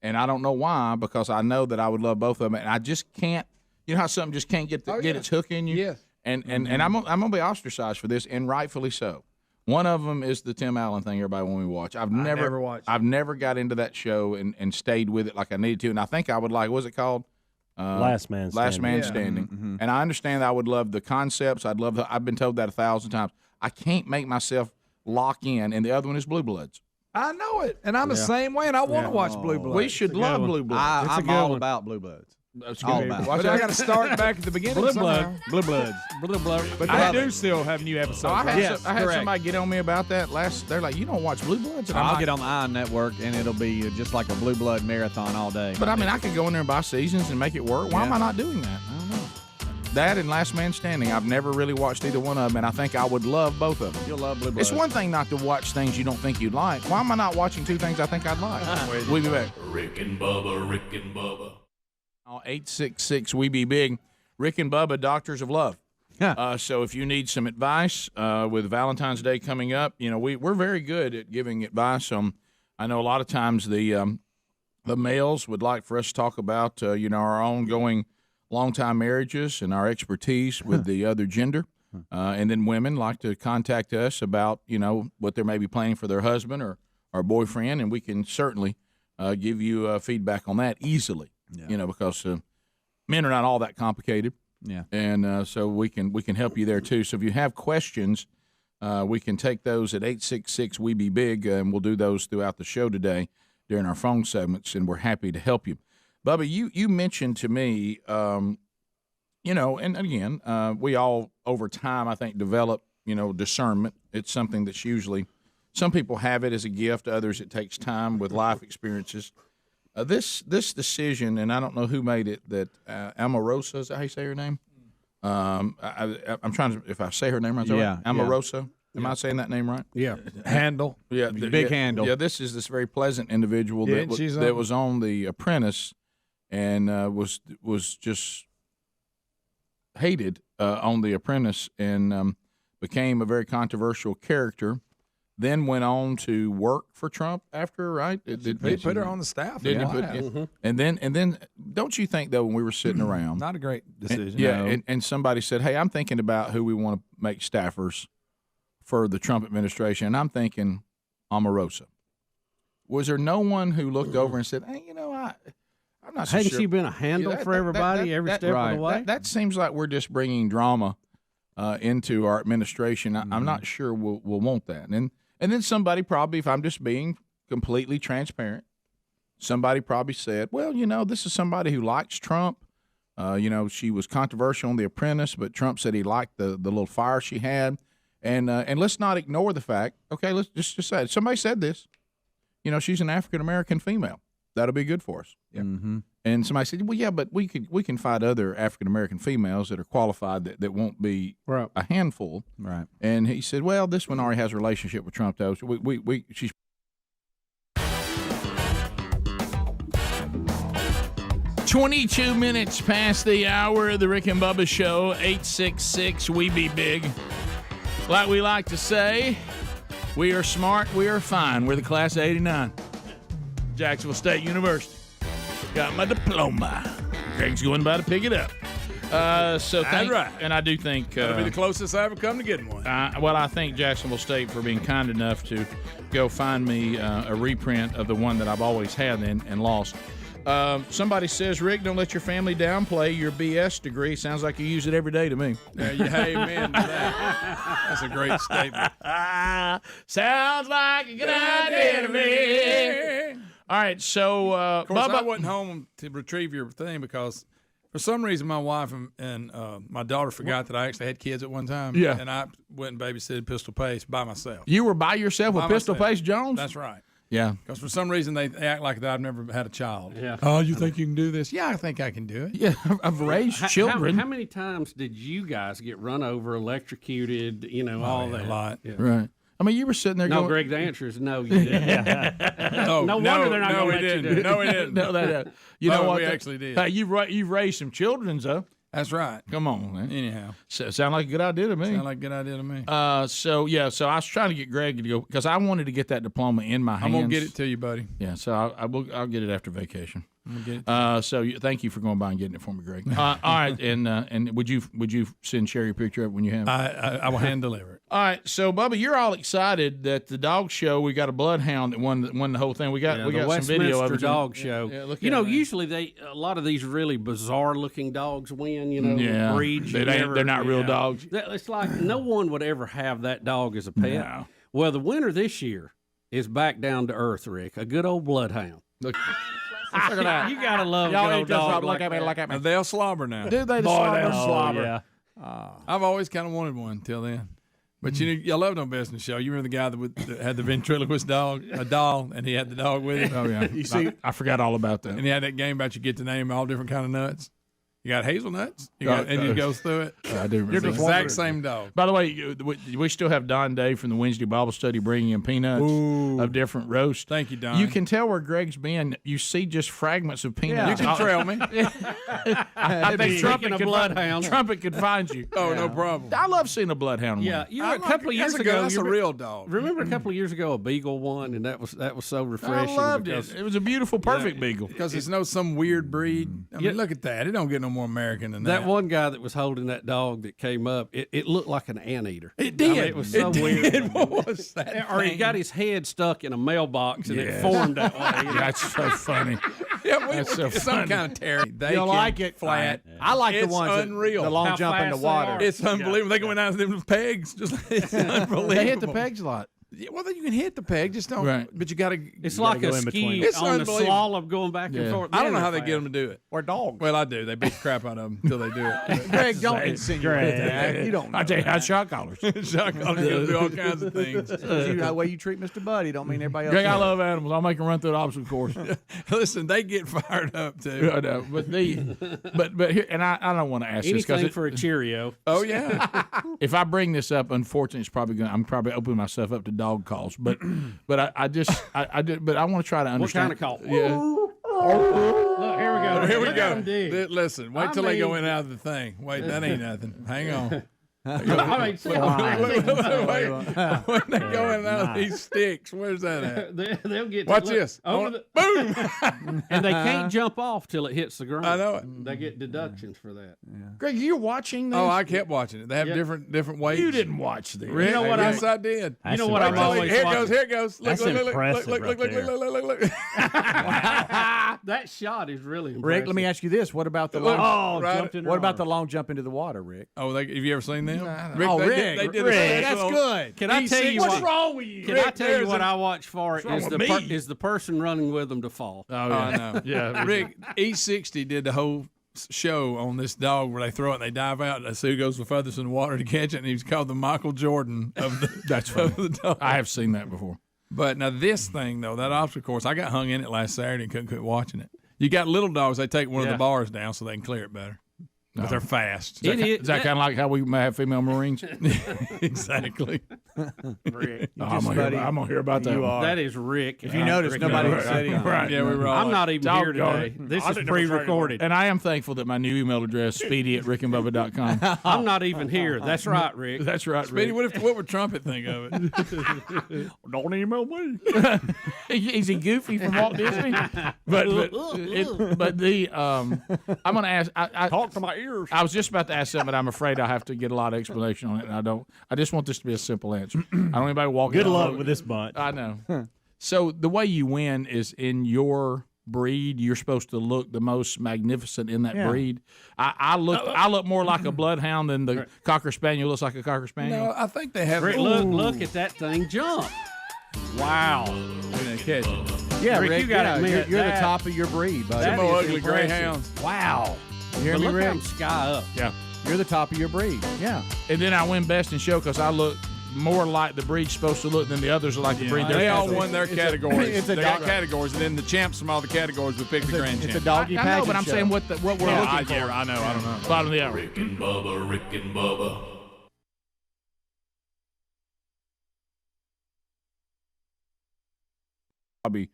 Speaker 1: and I don't know why. Because I know that I would love both of them, and I just can't. You know how something just can't get its hook in you.
Speaker 6: Yes.
Speaker 1: And I'm gonna be ostracized for this, and rightfully so. One of them is the Tim Allen thing. Everybody when we watch, I've never
Speaker 6: watched.
Speaker 1: I've never got into that show and stayed with it like I needed to, and I think I would like. What's it called?
Speaker 17: Last Man
Speaker 1: Standing.
Speaker 6: Mm-hmm.
Speaker 1: And I understand that I would love the concepts. I've been told that 1,000 times. I can't make myself lock in. And the other one is Blue Bloods.
Speaker 6: I know it, and I'm the same way, and I want to watch Blue Bloods.
Speaker 1: We should love Blue Bloods.
Speaker 3: I'm all about Blue Bloods. All about it.
Speaker 6: Watch, I got to start back at the beginning.
Speaker 3: Blue
Speaker 6: somehow.
Speaker 3: Bloods. Blue Bloods.
Speaker 6: But I do still have new episodes.
Speaker 1: I had,
Speaker 3: Yes,
Speaker 1: I had
Speaker 3: correct.
Speaker 1: somebody get on me about that last. They're like, you don't watch Blue Bloods? And I'm
Speaker 3: I'll
Speaker 1: like,
Speaker 3: get on the Iron Network, and it'll be just like a Blue Blood marathon all day.
Speaker 1: But I mean, I could go in there and buy seasons and make it work. Why am I not doing that?
Speaker 3: I don't know.
Speaker 1: That and Last Man Standing. I've never really watched either one of them, and I think I would love both of them.
Speaker 3: You'll love Blue Bloods.
Speaker 1: It's one thing not to watch things you don't think you'd like. Why am I not watching two things I think I'd like? We'll be back.
Speaker 2: Rick and Bubba, Rick and Bubba.
Speaker 1: 866 We Be Big. Rick and Bubba, Doctors of Love. So if you need some advice with Valentine's Day coming up, we're very good at giving advice. I know a lot of times the males would like for us to talk about our ongoing long-time marriages and our expertise with the other gender. And then women like to contact us about, what they may be planning for their husband or boyfriend, and we can certainly give you feedback on that easily, because men are not all that complicated.
Speaker 3: Yeah.
Speaker 1: And so we can help you there, too. So if you have questions, we can take those at 866-WE-BE-BIG, and we'll do those throughout the show today during our phone segments, and we're happy to help you. Bubba, you mentioned to me, and again, we all over time, I think, develop, discernment. It's something that's usually, some people have it as a gift, others it takes time with life experiences. This decision, and I don't know who made it, that Amorosa, is that how you say her name? I'm trying to, if I say her name right, Amorosa. Am I saying that name right?
Speaker 6: Yeah. Handle.
Speaker 1: Yeah,
Speaker 6: Big Handle.
Speaker 1: Yeah, this is this very pleasant individual that was on The Apprentice and was just hated on The Apprentice and became a very controversial character. Then went on to work for Trump after, right?
Speaker 6: They put her on the staff.
Speaker 1: And then don't you think, though, when we were sitting around.
Speaker 6: Not a great decision.
Speaker 1: And somebody said, hey, I'm thinking about who we want to make staffers for the Trump administration. And I'm thinking Omarosa. Was there no one who looked over and said, hey, I'm not so
Speaker 11: Hadn't
Speaker 1: sure.
Speaker 11: she been a handle for everybody every step of the way?
Speaker 1: That seems like we're just bringing drama into our administration. I'm not sure we'll want that. And then somebody probably, if I'm just being completely transparent, somebody probably said, well, this is somebody who likes Trump. She was controversial on The Apprentice, but Trump said he liked the little fire she had. And let's not ignore the fact, okay, let's just say it. Somebody said this. She's an African-American female. That'll be good for us.
Speaker 6: Yep.
Speaker 3: Mm-hmm.
Speaker 1: And somebody said, well, yeah, but we can find other African-American females that are qualified that won't be a handful.
Speaker 3: Right.
Speaker 1: And he said, well, this one already has a relationship with Trump, though. So she's 22 minutes past the hour of the Rick and Bubba Show, 866 We Be Big. Like we like to say, we are smart, we are fine. We're the class of 89. Jacksonville State University. Got my diploma. Greg's going by to pick it up.
Speaker 5: Right.
Speaker 1: And I do think
Speaker 5: that'll be the closest I ever come to getting one.
Speaker 1: I thank Jacksonville State for being kind enough to go find me a reprint of the one that I've always had and lost. Somebody says, Rick, don't let your family downplay your BS degree. Sounds like you use it every day to me.
Speaker 5: Amen to that. That's a great statement.
Speaker 1: Sounds like a good idea to me. All right, so
Speaker 5: of course,
Speaker 1: Bubba,
Speaker 5: I wasn't home to retrieve your thing because for some reason my wife and my daughter forgot that I actually had kids at one time.
Speaker 1: Yeah.
Speaker 5: And I went and babysitted Pistol Pace by myself.
Speaker 1: You were by yourself with Pistol Pace Jones?
Speaker 5: That's right.
Speaker 1: Yeah.
Speaker 5: Because for some reason they act like that I've never had a child.
Speaker 11: Yeah.
Speaker 5: Oh, you think you can do this? Yeah, I think I can do it.
Speaker 1: Yeah, I've raised children.
Speaker 11: How many times did you guys get run over, electrocuted, all that?
Speaker 5: A lot.
Speaker 11: Yeah.
Speaker 1: Right. I mean, you were sitting there
Speaker 11: No,
Speaker 1: going...
Speaker 11: Greg, the answer is no, you didn't. No wonder they're not going to let you do it.
Speaker 5: No, we didn't.
Speaker 1: You know what?
Speaker 5: We actually did.
Speaker 1: Hey, you've raised some children, though.
Speaker 5: That's right.
Speaker 1: Come on, man.
Speaker 5: Anyhow.
Speaker 1: Sound like a good idea to me.
Speaker 5: Sound like a good idea to me.
Speaker 1: So I was trying to get Greg to go because I wanted to get that diploma in my hands.
Speaker 5: I'm going to get it to you, buddy.
Speaker 1: Yeah, so I'll get it after vacation.
Speaker 5: I'm gonna get it
Speaker 1: so thank you for going by and getting it for me, Greg. All right, and would you send Sherry a picture of it when you have it?
Speaker 5: I will hand deliver it.
Speaker 1: All right, so Bubba, you're all excited that the dog show. We got a bloodhound that won the whole thing. We got some video of
Speaker 11: Westminster
Speaker 1: it.
Speaker 11: dog show.
Speaker 1: Yeah,
Speaker 11: usually a lot of these really bizarre looking dogs win.
Speaker 1: Yeah,
Speaker 11: breeds.
Speaker 1: they're not real dogs.
Speaker 11: It's like no one would ever have that dog as a pet.
Speaker 1: No.
Speaker 11: Well, the winner this year is back down to earth, Rick. A good old bloodhound.
Speaker 1: Look.
Speaker 3: Look at that.
Speaker 11: You gotta love a
Speaker 3: Y'all
Speaker 11: good
Speaker 3: ain't
Speaker 11: old
Speaker 3: just
Speaker 11: dog
Speaker 3: look
Speaker 11: like
Speaker 3: at me,
Speaker 11: that.
Speaker 3: look at me.
Speaker 5: And they'll slobber now.
Speaker 1: Do they? The
Speaker 3: Boy,
Speaker 1: slobber?
Speaker 3: they'll slobber.
Speaker 11: Yeah.
Speaker 5: I've always kind of wanted one till then. But you know, I loved on Best in Show. You remember the guy that had the ventriloquist dog, a doll, and he had the dog with him?
Speaker 1: Oh, yeah.
Speaker 3: You see,
Speaker 1: I forgot all about that.
Speaker 5: And he had that game about you get to name all different kind of nuts. You got hazelnuts, and you go through it.
Speaker 1: I do remember.
Speaker 5: You're the
Speaker 1: that.
Speaker 5: exact same dog.
Speaker 1: By the way, we still have Don Day from the Wednesday Bible Study bringing in peanuts of different roasts.
Speaker 5: Thank you, Don.
Speaker 1: You can tell where Greg's been. You see just fragments of peanuts.
Speaker 5: You can trail me.
Speaker 1: I think
Speaker 11: bloodhound.
Speaker 1: Trumpet could find you.
Speaker 5: Oh, no problem.
Speaker 1: I love seeing a bloodhound.
Speaker 11: Yeah,
Speaker 1: one.
Speaker 11: you were a couple of years
Speaker 5: That's
Speaker 11: ago.
Speaker 5: That's a real dog.
Speaker 11: Remember a couple of years ago, a beagle won, and that was so
Speaker 1: I
Speaker 11: refreshing.
Speaker 1: loved
Speaker 11: because
Speaker 1: it. It was a beautiful, perfect beagle.
Speaker 5: Because it's no some weird breed. I mean,
Speaker 11: Yeah.
Speaker 5: look at that. It don't get no more American than
Speaker 11: That one guy that was holding that dog that came up, it looked like an anteater.
Speaker 5: It did.
Speaker 11: I mean, it was so weird.
Speaker 5: What was that?
Speaker 11: Or he got his head stuck in a mailbox and it formed that way.
Speaker 1: That's so funny.
Speaker 5: Yeah,
Speaker 1: That's so
Speaker 5: some
Speaker 1: funny.
Speaker 5: kind of terry. They
Speaker 3: You'll
Speaker 5: can
Speaker 3: like it.
Speaker 5: flat.
Speaker 3: I like the
Speaker 5: It's
Speaker 3: ones that-
Speaker 5: unreal.
Speaker 3: the long
Speaker 11: How
Speaker 3: jump into
Speaker 11: fast they
Speaker 3: water.
Speaker 11: are.
Speaker 5: It's unbelievable. They go down to them pegs. Just it's unbelievable.
Speaker 1: They hit the pegs a lot.
Speaker 5: Yeah, well, then you can hit the peg. Just don't.
Speaker 1: Right.
Speaker 5: But you got to.
Speaker 11: It's like a ski
Speaker 5: It's
Speaker 11: on the
Speaker 5: unbelievable.
Speaker 11: slalom going back and forth.
Speaker 5: I don't know
Speaker 11: Man,
Speaker 5: how they
Speaker 11: they're
Speaker 5: get them
Speaker 11: fast.
Speaker 5: to do it.
Speaker 3: Or dogs.
Speaker 5: Well, I do. They beat the crap out of them until they do it.
Speaker 3: Greg, don't insinuate that. You don't know.
Speaker 1: I tell you how shot callers.
Speaker 5: Shot callers do all kinds of things.
Speaker 3: The way you treat Mr. Buddy don't mean everybody else.
Speaker 1: Greg, I
Speaker 3: does.
Speaker 1: love animals. I'll make them run through the obstacle course.
Speaker 5: Listen, they get fired up too.
Speaker 1: I know, but here, and I don't want to ask this
Speaker 11: Anything
Speaker 1: because
Speaker 11: for a Cheerio.
Speaker 5: Oh yeah.
Speaker 1: if I bring this up, unfortunately, I'm probably opening myself up to dog calls. But I want to try to understand.
Speaker 11: What kind of call?
Speaker 1: Yeah.
Speaker 11: Look, here we go.
Speaker 5: Here we
Speaker 11: Look
Speaker 5: go.
Speaker 11: at 'em dig.
Speaker 5: Listen, wait till they go in and out of the thing. Wait, that ain't nothing. Hang on.
Speaker 11: I mean, see,
Speaker 5: Wait, when they go in and out of these sticks, where's that at?
Speaker 11: they'll get.
Speaker 5: Watch
Speaker 11: look,
Speaker 5: this.
Speaker 11: Over the,
Speaker 5: Boom!
Speaker 11: and they can't jump off till it hits the ground.
Speaker 5: I know it.
Speaker 11: They get deductions for that.
Speaker 1: Greg, you're watching this?
Speaker 5: Oh, I kept watching it. They have different weights.
Speaker 1: You didn't watch this.
Speaker 5: Rick,
Speaker 11: You know what
Speaker 5: yes, I did.
Speaker 11: You know what I'm
Speaker 5: Wait till
Speaker 11: always
Speaker 5: Here it
Speaker 11: watching?
Speaker 5: goes. Here it goes. Look,
Speaker 17: That's
Speaker 5: look, look,
Speaker 17: impressive
Speaker 5: look,
Speaker 17: right
Speaker 5: look,
Speaker 17: there.
Speaker 5: look.
Speaker 11: That shot is really impressive.
Speaker 3: Rick, let me ask you this: what about the
Speaker 5: Look,
Speaker 3: long?
Speaker 5: right.
Speaker 3: Jumped in what about the long jump into the water, Rick?
Speaker 5: Oh, have you ever seen them?
Speaker 3: Rick,
Speaker 5: they did
Speaker 3: Rick,
Speaker 5: a
Speaker 3: that's
Speaker 5: special-
Speaker 3: good.
Speaker 11: Can I tell you
Speaker 1: What's
Speaker 11: what?
Speaker 1: wrong with you?
Speaker 11: Can
Speaker 5: Rick,
Speaker 11: I tell you
Speaker 5: there's
Speaker 11: what
Speaker 5: a-
Speaker 11: I watch for?
Speaker 1: wrong
Speaker 11: Is
Speaker 1: with
Speaker 11: the
Speaker 1: me?
Speaker 11: is the person running with them to fall?
Speaker 1: Oh,
Speaker 5: I
Speaker 1: yeah.
Speaker 5: know.
Speaker 1: Yeah.
Speaker 5: Rick, E60 did the whole show on this dog where they throw it and they dive out and see who goes the furthest in the water to catch it, and he's called the Michael Jordan of the
Speaker 1: That's
Speaker 5: of
Speaker 1: funny.
Speaker 5: the dog.
Speaker 1: I have seen that before.
Speaker 5: But now this thing though, that obstacle course, I got hung in it last Saturday and couldn't quit watching it. You got little dogs, they take one of
Speaker 11: Yeah.
Speaker 5: the bars down so they can clear it better. But they're fast.
Speaker 1: Is that kind of like how we may have female Marines?
Speaker 5: Exactly.
Speaker 11: Rick,
Speaker 1: I'm gonna hear about that.
Speaker 3: You
Speaker 1: one.
Speaker 3: are.
Speaker 11: that is Rick.
Speaker 3: If you notice, nobody
Speaker 1: Right.
Speaker 3: said anything.
Speaker 1: Right.
Speaker 5: Yeah, we were all
Speaker 11: I'm not even here today. This is pre-recorded.
Speaker 1: And I am thankful that my new email address, speedy@rickandbubba.com.
Speaker 11: I'm not even here. That's right, Rick.
Speaker 1: That's right,
Speaker 5: Speedy,
Speaker 1: Rick.
Speaker 5: what would Trumpet think of it?
Speaker 1: Don't email me. Is he goofy from Walt Disney? But I'm going to ask. I
Speaker 3: Talk to my ears.
Speaker 1: I was just about to ask something, but I'm afraid I have to get a lot of explanation on it, and I don't. I just want this to be a simple answer. I don't want anybody walking.
Speaker 17: Good
Speaker 1: all
Speaker 17: luck
Speaker 1: over.
Speaker 17: with this bunch.
Speaker 1: I know. So the way you win is in your breed. You're supposed to look the most magnificent in that breed. I look more like a bloodhound than the cocker spaniel looks like a cocker spaniel.
Speaker 5: No, I think they have.
Speaker 11: Rick, look at that thing jump. Wow.
Speaker 5: Catch it.
Speaker 3: Yeah,
Speaker 11: Rick,
Speaker 3: Rick,
Speaker 11: you gotta admit
Speaker 3: you're the
Speaker 11: that-
Speaker 3: top of your breed, buddy.
Speaker 11: that
Speaker 5: Some
Speaker 11: is
Speaker 5: ugly
Speaker 11: impressive.
Speaker 5: greyhounds.
Speaker 3: Wow. You hear
Speaker 11: But
Speaker 3: me,
Speaker 11: look
Speaker 3: Rick?
Speaker 11: how them sky up.
Speaker 1: Yeah.
Speaker 3: You're the top of your breed. Yeah.
Speaker 1: And then I win best in show because I look more like the breed's supposed to look than the others are like the breed.
Speaker 5: They
Speaker 1: they're
Speaker 5: all
Speaker 1: supposed to
Speaker 5: won their
Speaker 3: It's a-
Speaker 5: categories.
Speaker 3: it's a
Speaker 5: They got
Speaker 3: dog-
Speaker 5: categories, and then the champs from all the categories would pick the grand
Speaker 3: It's a
Speaker 5: champ.
Speaker 3: doggy
Speaker 1: I know,
Speaker 3: pageant
Speaker 1: but I'm
Speaker 3: show.
Speaker 1: saying what we're looking for.
Speaker 5: I know. I don't know.
Speaker 1: Bottom of the hour.
Speaker 2: Rick and Bubba, Rick and Bubba.
Speaker 1: I'll be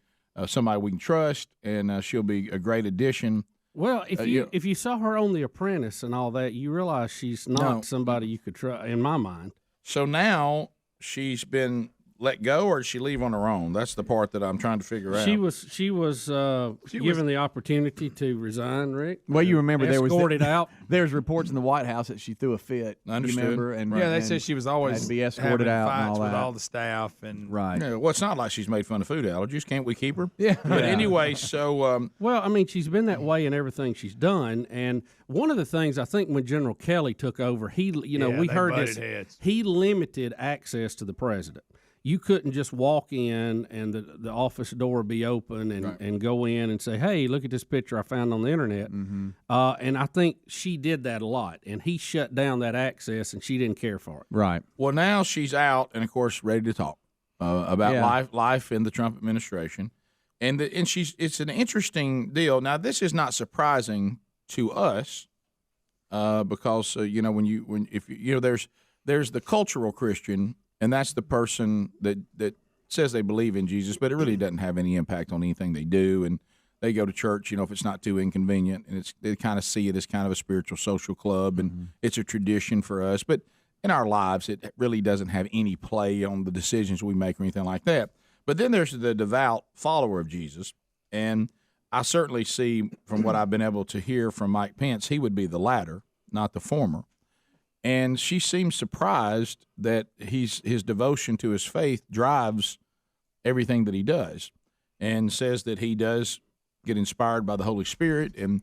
Speaker 1: somebody we can trust, and she'll be a great addition.
Speaker 11: Well, if you saw her on The Apprentice and all that, you realize she's not
Speaker 1: No.
Speaker 11: somebody you could trust. In my mind,
Speaker 1: So now she's been let go, or did she leave on her own? That's the part that I'm trying to figure out.
Speaker 11: she was given the opportunity to resign. Rick,
Speaker 3: Well, you remember there was
Speaker 11: escorted out.
Speaker 3: There's reports in the White House that she threw a fit.
Speaker 1: Understood.
Speaker 3: You remember? And
Speaker 5: Yeah, they
Speaker 3: and
Speaker 5: said she was always
Speaker 3: had to be escorted
Speaker 5: having
Speaker 3: out and
Speaker 5: fights
Speaker 3: all
Speaker 5: with
Speaker 3: that.
Speaker 5: all the staff and
Speaker 3: Right.
Speaker 1: Yeah, well, it's not like she's made fun of food allergies. Can't we keep her?
Speaker 3: Yeah.
Speaker 1: But anyway, so
Speaker 11: Well, I mean, she's been that way in everything she's done, and one of the things I think when General Kelly took over, we
Speaker 5: Yeah,
Speaker 11: heard
Speaker 5: they
Speaker 11: this.
Speaker 5: butted heads.
Speaker 11: He limited access to the president. you couldn't just walk in and the office door be open and go in and say, hey, look at this picture I found on the internet.
Speaker 3: Mm-hmm.
Speaker 11: And I think she did that a lot, and he shut down that access, and she didn't care for it.
Speaker 3: Right.
Speaker 1: Well, now she's out and, of course, ready to talk about life in the Trump administration. And it's an interesting deal. Now, this is not surprising to us because there's the cultural Christian, and that's the person that says they believe in Jesus, but it really doesn't have any impact on anything they do, and they go to church, if it's not too inconvenient, and they kind of see it as kind of a spiritual social club, and it's a tradition for us. But in our lives, it really doesn't have any play on the decisions we make or anything like that. But then there's the devout follower of Jesus, and I certainly see from what I've been able to hear from Mike Pence, he would be the latter, not the former. And she seems surprised that his devotion to his faith drives everything that he does, and says that he does get inspired by the Holy Spirit and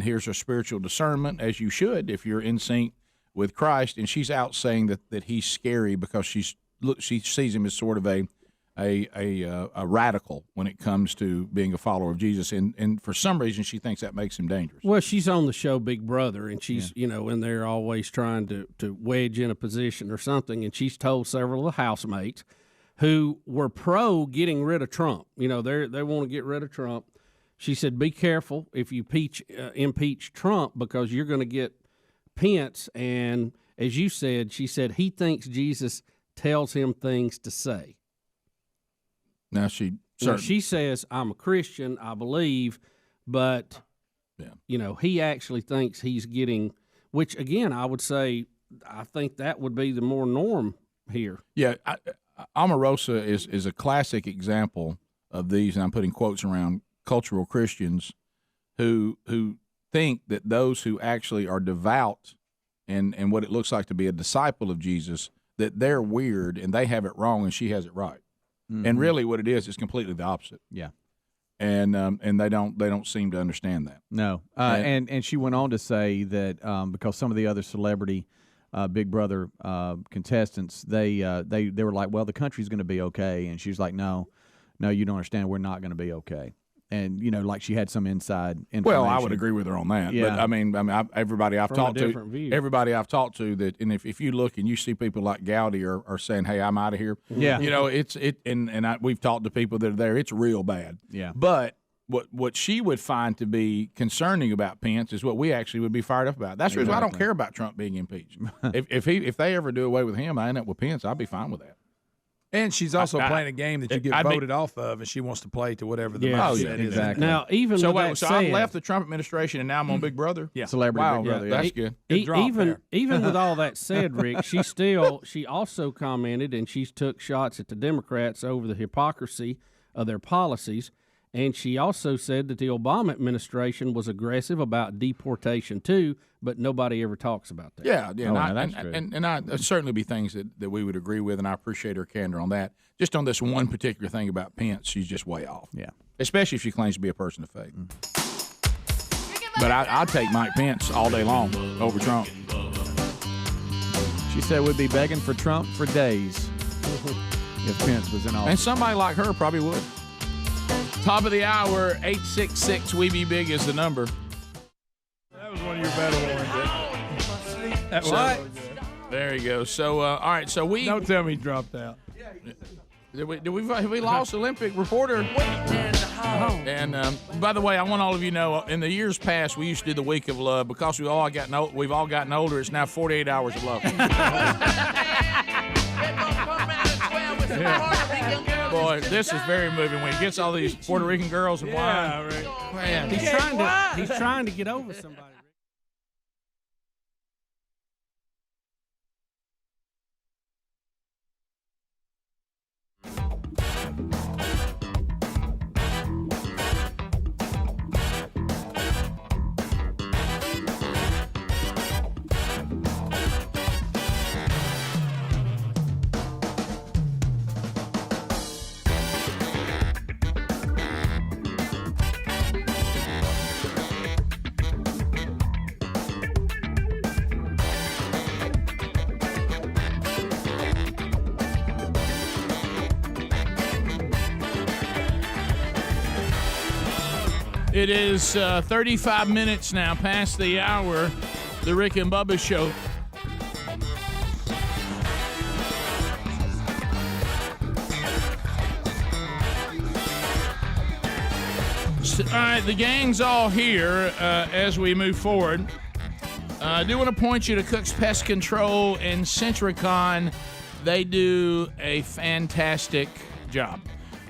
Speaker 1: here's a spiritual discernment, as you should if you're in sync with Christ. And she's out saying that he's scary because she sees him as sort of a radical when it comes to being a follower of Jesus, and for some reason she thinks that makes him dangerous.
Speaker 11: Well, she's on the show Big Brother, and she's and they're always trying to wedge in a position or something, and she's told several of the housemates who were pro getting rid of Trump. They want to get rid of Trump. She said, be careful if you impeach Trump, because you're going to get Pence, and as you said, she said he thinks Jesus tells him things to say.
Speaker 1: Now she
Speaker 11: says, I'm a Christian, I believe, but he actually thinks he's getting, which again, I would say, I think that would be the more norm here.
Speaker 1: Yeah, Omarosa is a classic example of these, and I'm putting quotes around cultural Christians who think that those who actually are devout and what it looks like to be a disciple of Jesus, that they're weird and they have it wrong and she has it right. Mm-hmm. And really, what it is completely the opposite.
Speaker 3: Yeah,
Speaker 1: and they don't seem to understand that.
Speaker 3: No, and she went on to say that because some of the other celebrity Big Brother contestants, they were like, well, the country's going to be okay, and she's like, no, you don't understand, we're not going to be okay. And like she had some inside information.
Speaker 1: Well, I would agree with her on that. Yeah. But I mean, everybody I've talked to, that, and if you look and you see people like Gowdy are saying, "Hey, I'm out of here."
Speaker 3: Yeah.
Speaker 1: We've talked to people that are there. It's real bad.
Speaker 3: Yeah.
Speaker 1: But what she would find to be concerning about Pence is what we actually would be fired up about. That's the reason I don't care about Trump being impeached. if they ever do away with him, I end up with Pence, I'll be fine with that.
Speaker 5: And she's also playing a game that you get voted off of, and she wants to play to whatever the mindset is.
Speaker 3: Exactly.
Speaker 11: Now, even
Speaker 1: so,
Speaker 11: with that
Speaker 1: said, I left the Trump administration, and now I'm on Big Brother.
Speaker 5: Yeah,
Speaker 3: celebrity Big Brother.
Speaker 1: That's good.
Speaker 11: Even with all that said, Rick, she also commented, and she took shots at the Democrats over the hypocrisy of their policies. And she also said that the Obama administration was aggressive about deportation too, but nobody ever talks about that.
Speaker 1: Yeah,
Speaker 3: and
Speaker 1: I certainly be things that we would agree with, and I appreciate her candor on that. Just on this one particular thing about Pence, she's just way off.
Speaker 3: Yeah,
Speaker 1: especially if she claims to be a person of faith. But I'd take Mike Pence all day long over Trump.
Speaker 3: She said we'd be begging for Trump for days if Pence was in office.
Speaker 1: And somebody like her probably would. Top of the hour, 866-WE-BE-BIG is the number.
Speaker 5: That was one of your better ones.
Speaker 1: What? There you go. So, all right. So we
Speaker 5: don't tell me he dropped out.
Speaker 1: Have we lost Olympic reporter? And by the way, I want all of you to know, in the years past, we used to do the Week of Love because we've all gotten older. It's now 48 hours of love. Boy, this is very moving when he gets all these Puerto Rican girls and wine.
Speaker 5: Right.
Speaker 1: Man,
Speaker 11: He's trying to get over somebody.
Speaker 1: It is 35 minutes now past the hour. The Rick and Bubba Show. All right, the gang's all here as we move forward. I do want to point you to Cook's Pest Control and Centricon. They do a fantastic job.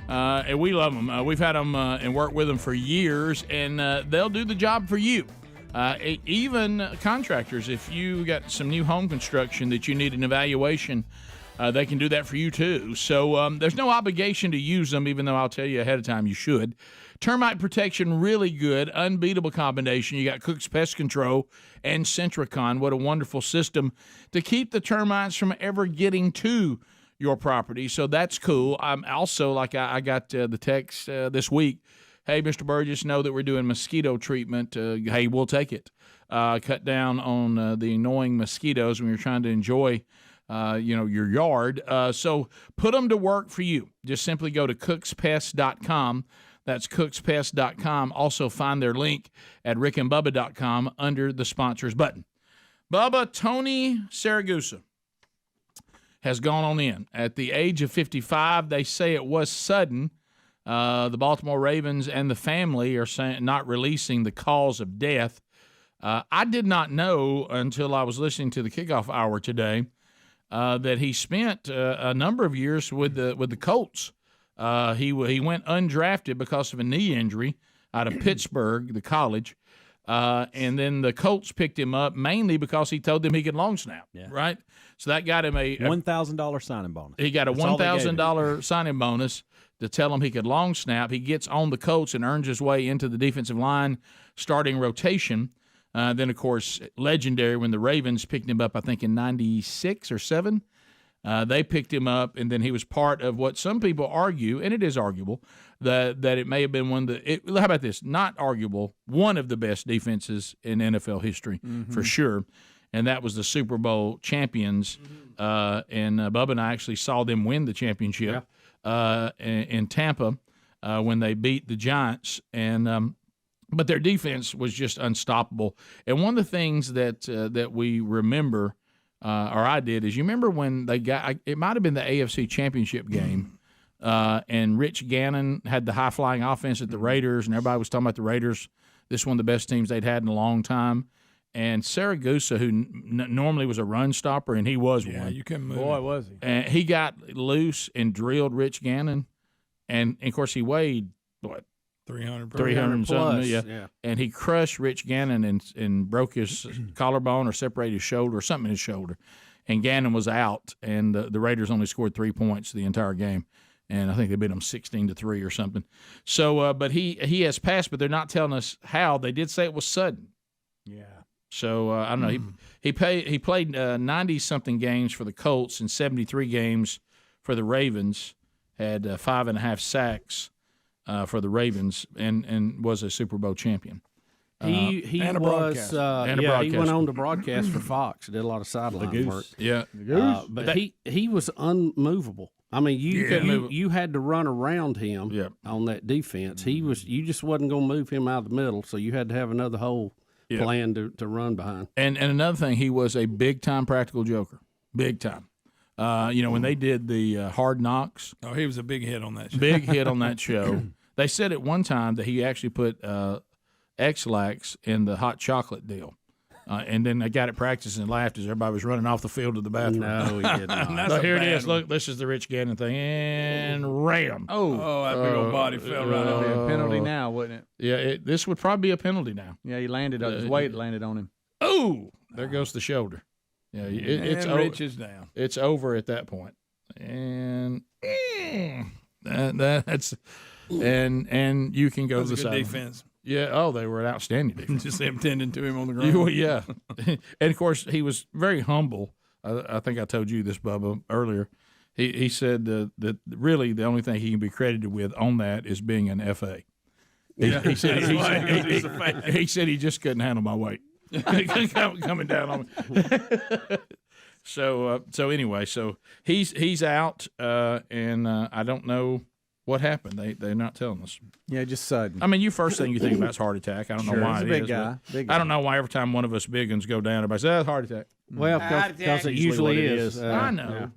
Speaker 1: And we love them. We've had them and worked with them for years, and they'll do the job for you. Even contractors, if you got some new home construction that you need an evaluation, they can do that for you too. So there's no obligation to use them, even though I'll tell you ahead of time you should. Termite protection, really good, unbeatable combination. You got Cook's Pest Control and Centricon. What a wonderful system to keep the termites from ever getting to your property. So that's cool. I'm also, like I got the text this week, hey, Mr. Burgess, know that we're doing mosquito treatment. Hey, we'll take it. Cut down on the annoying mosquitoes when you're trying to enjoy your yard. So put them to work for you. Just simply go to cookspest.com. That's cookspest.com. Also find their link at rickandbubba.com under the sponsors button. Bubba, Tony Siragusa has gone on in. At the age of 55, they say it was sudden. The Baltimore Ravens and the family are saying not releasing the cause of death. I did not know until I was listening to the kickoff hour today that he spent a number of years with the Colts. He went undrafted because of a knee injury out of Pittsburgh, the college, and then the Colts picked him up mainly because he told them he could long snap, right? So that got him a
Speaker 17: $1,000 signing bonus.
Speaker 1: He got a $1,000 signing bonus to tell him he could long snap. He gets on the Colts and earns his way into the defensive line starting rotation. Then, of course, legendary when the Ravens picked him up, I think in 96 or 7. They picked him up, and then he was part of what some people argue, and it is arguable, that it may have been how about this? Not arguable, one of the best defenses in NFL history, for sure, and that was the Super Bowl champions. And Bubba and I actually saw them win the championship in Tampa when they beat the Giants, and but their defense was just unstoppable. And one of the things that we remember, or I did, is you remember when they got it might have been the AFC Championship game, and Rich Gannon had the high-flying offense at the Raiders, and everybody was talking about the Raiders. This is one of the best teams they'd had in a long time. And Siragusa, who normally was a run stopper, and he was one.
Speaker 5: You couldn't move.
Speaker 6: Boy, was he.
Speaker 1: And he got loose and drilled Rich Gannon. And of course, he weighed,
Speaker 5: 300
Speaker 1: something,
Speaker 11: plus,
Speaker 1: yeah. And he crushed Rich Gannon and broke his collarbone or separated his shoulder or something in his shoulder. And Gannon was out, and the Raiders only scored 3 points the entire game. And I think they beat him 16-3 or something. So, but he has passed, but they're not telling us how. They did say it was sudden.
Speaker 6: Yeah.
Speaker 1: So I don't know. He played 90-something games for the Colts and 73 games for the Ravens. Had 5.5 sacks for the Ravens and was a Super Bowl champion.
Speaker 11: He
Speaker 1: and a
Speaker 11: was
Speaker 1: broadcaster.
Speaker 11: he went on to broadcast for Fox. Did a lot of sideline work.
Speaker 1: Yeah,
Speaker 6: the Goose.
Speaker 11: But he was unmovable. I mean, you had to run around him on that defense. You just wasn't going to move him out of the middle, so you had to have another whole plan to run behind.
Speaker 1: And another thing, he was a big time practical joker, big time. When they did the Hard Knocks,
Speaker 5: he was a big hit on that show.
Speaker 1: Big hit on that show. They said at one time that he actually put X-Lax in the hot chocolate deal. And then they got it practicing and laughed as everybody was running off the field to the bathroom.
Speaker 11: No, he did not.
Speaker 1: So here it is. Look, this is the Rich Gannon thing. And ram.
Speaker 5: Oh, that big old body fell right
Speaker 6: That'd be
Speaker 5: over.
Speaker 6: a penalty now, wouldn't it?
Speaker 1: Yeah, this would probably be a penalty now.
Speaker 6: Yeah, he landed on his weight landed on him.
Speaker 1: Oh, there goes the shoulder. Yeah, it's
Speaker 5: Rich is down.
Speaker 1: It's over at that point. And that's and you can go to the
Speaker 5: Good
Speaker 1: side.
Speaker 5: defense.
Speaker 1: Yeah. Oh, they were an outstanding defense.
Speaker 5: Just him tending to him on the ground.
Speaker 1: Yeah. And of course, he was very humble. I think I told you this, Bubba, earlier. He said that really the only thing he can be credited with on that is being an FA. He said he just couldn't handle my weight coming down on me. So anyway, so he's out, and I don't know What happened? They're not telling us.
Speaker 3: Yeah, just sudden.
Speaker 1: I mean, first thing you think about is heart attack. I don't know why
Speaker 3: He's a big guy.
Speaker 1: I don't know why every time one of us big uns go down, everybody says heart attack.
Speaker 11: Well, because it usually is.
Speaker 1: I know.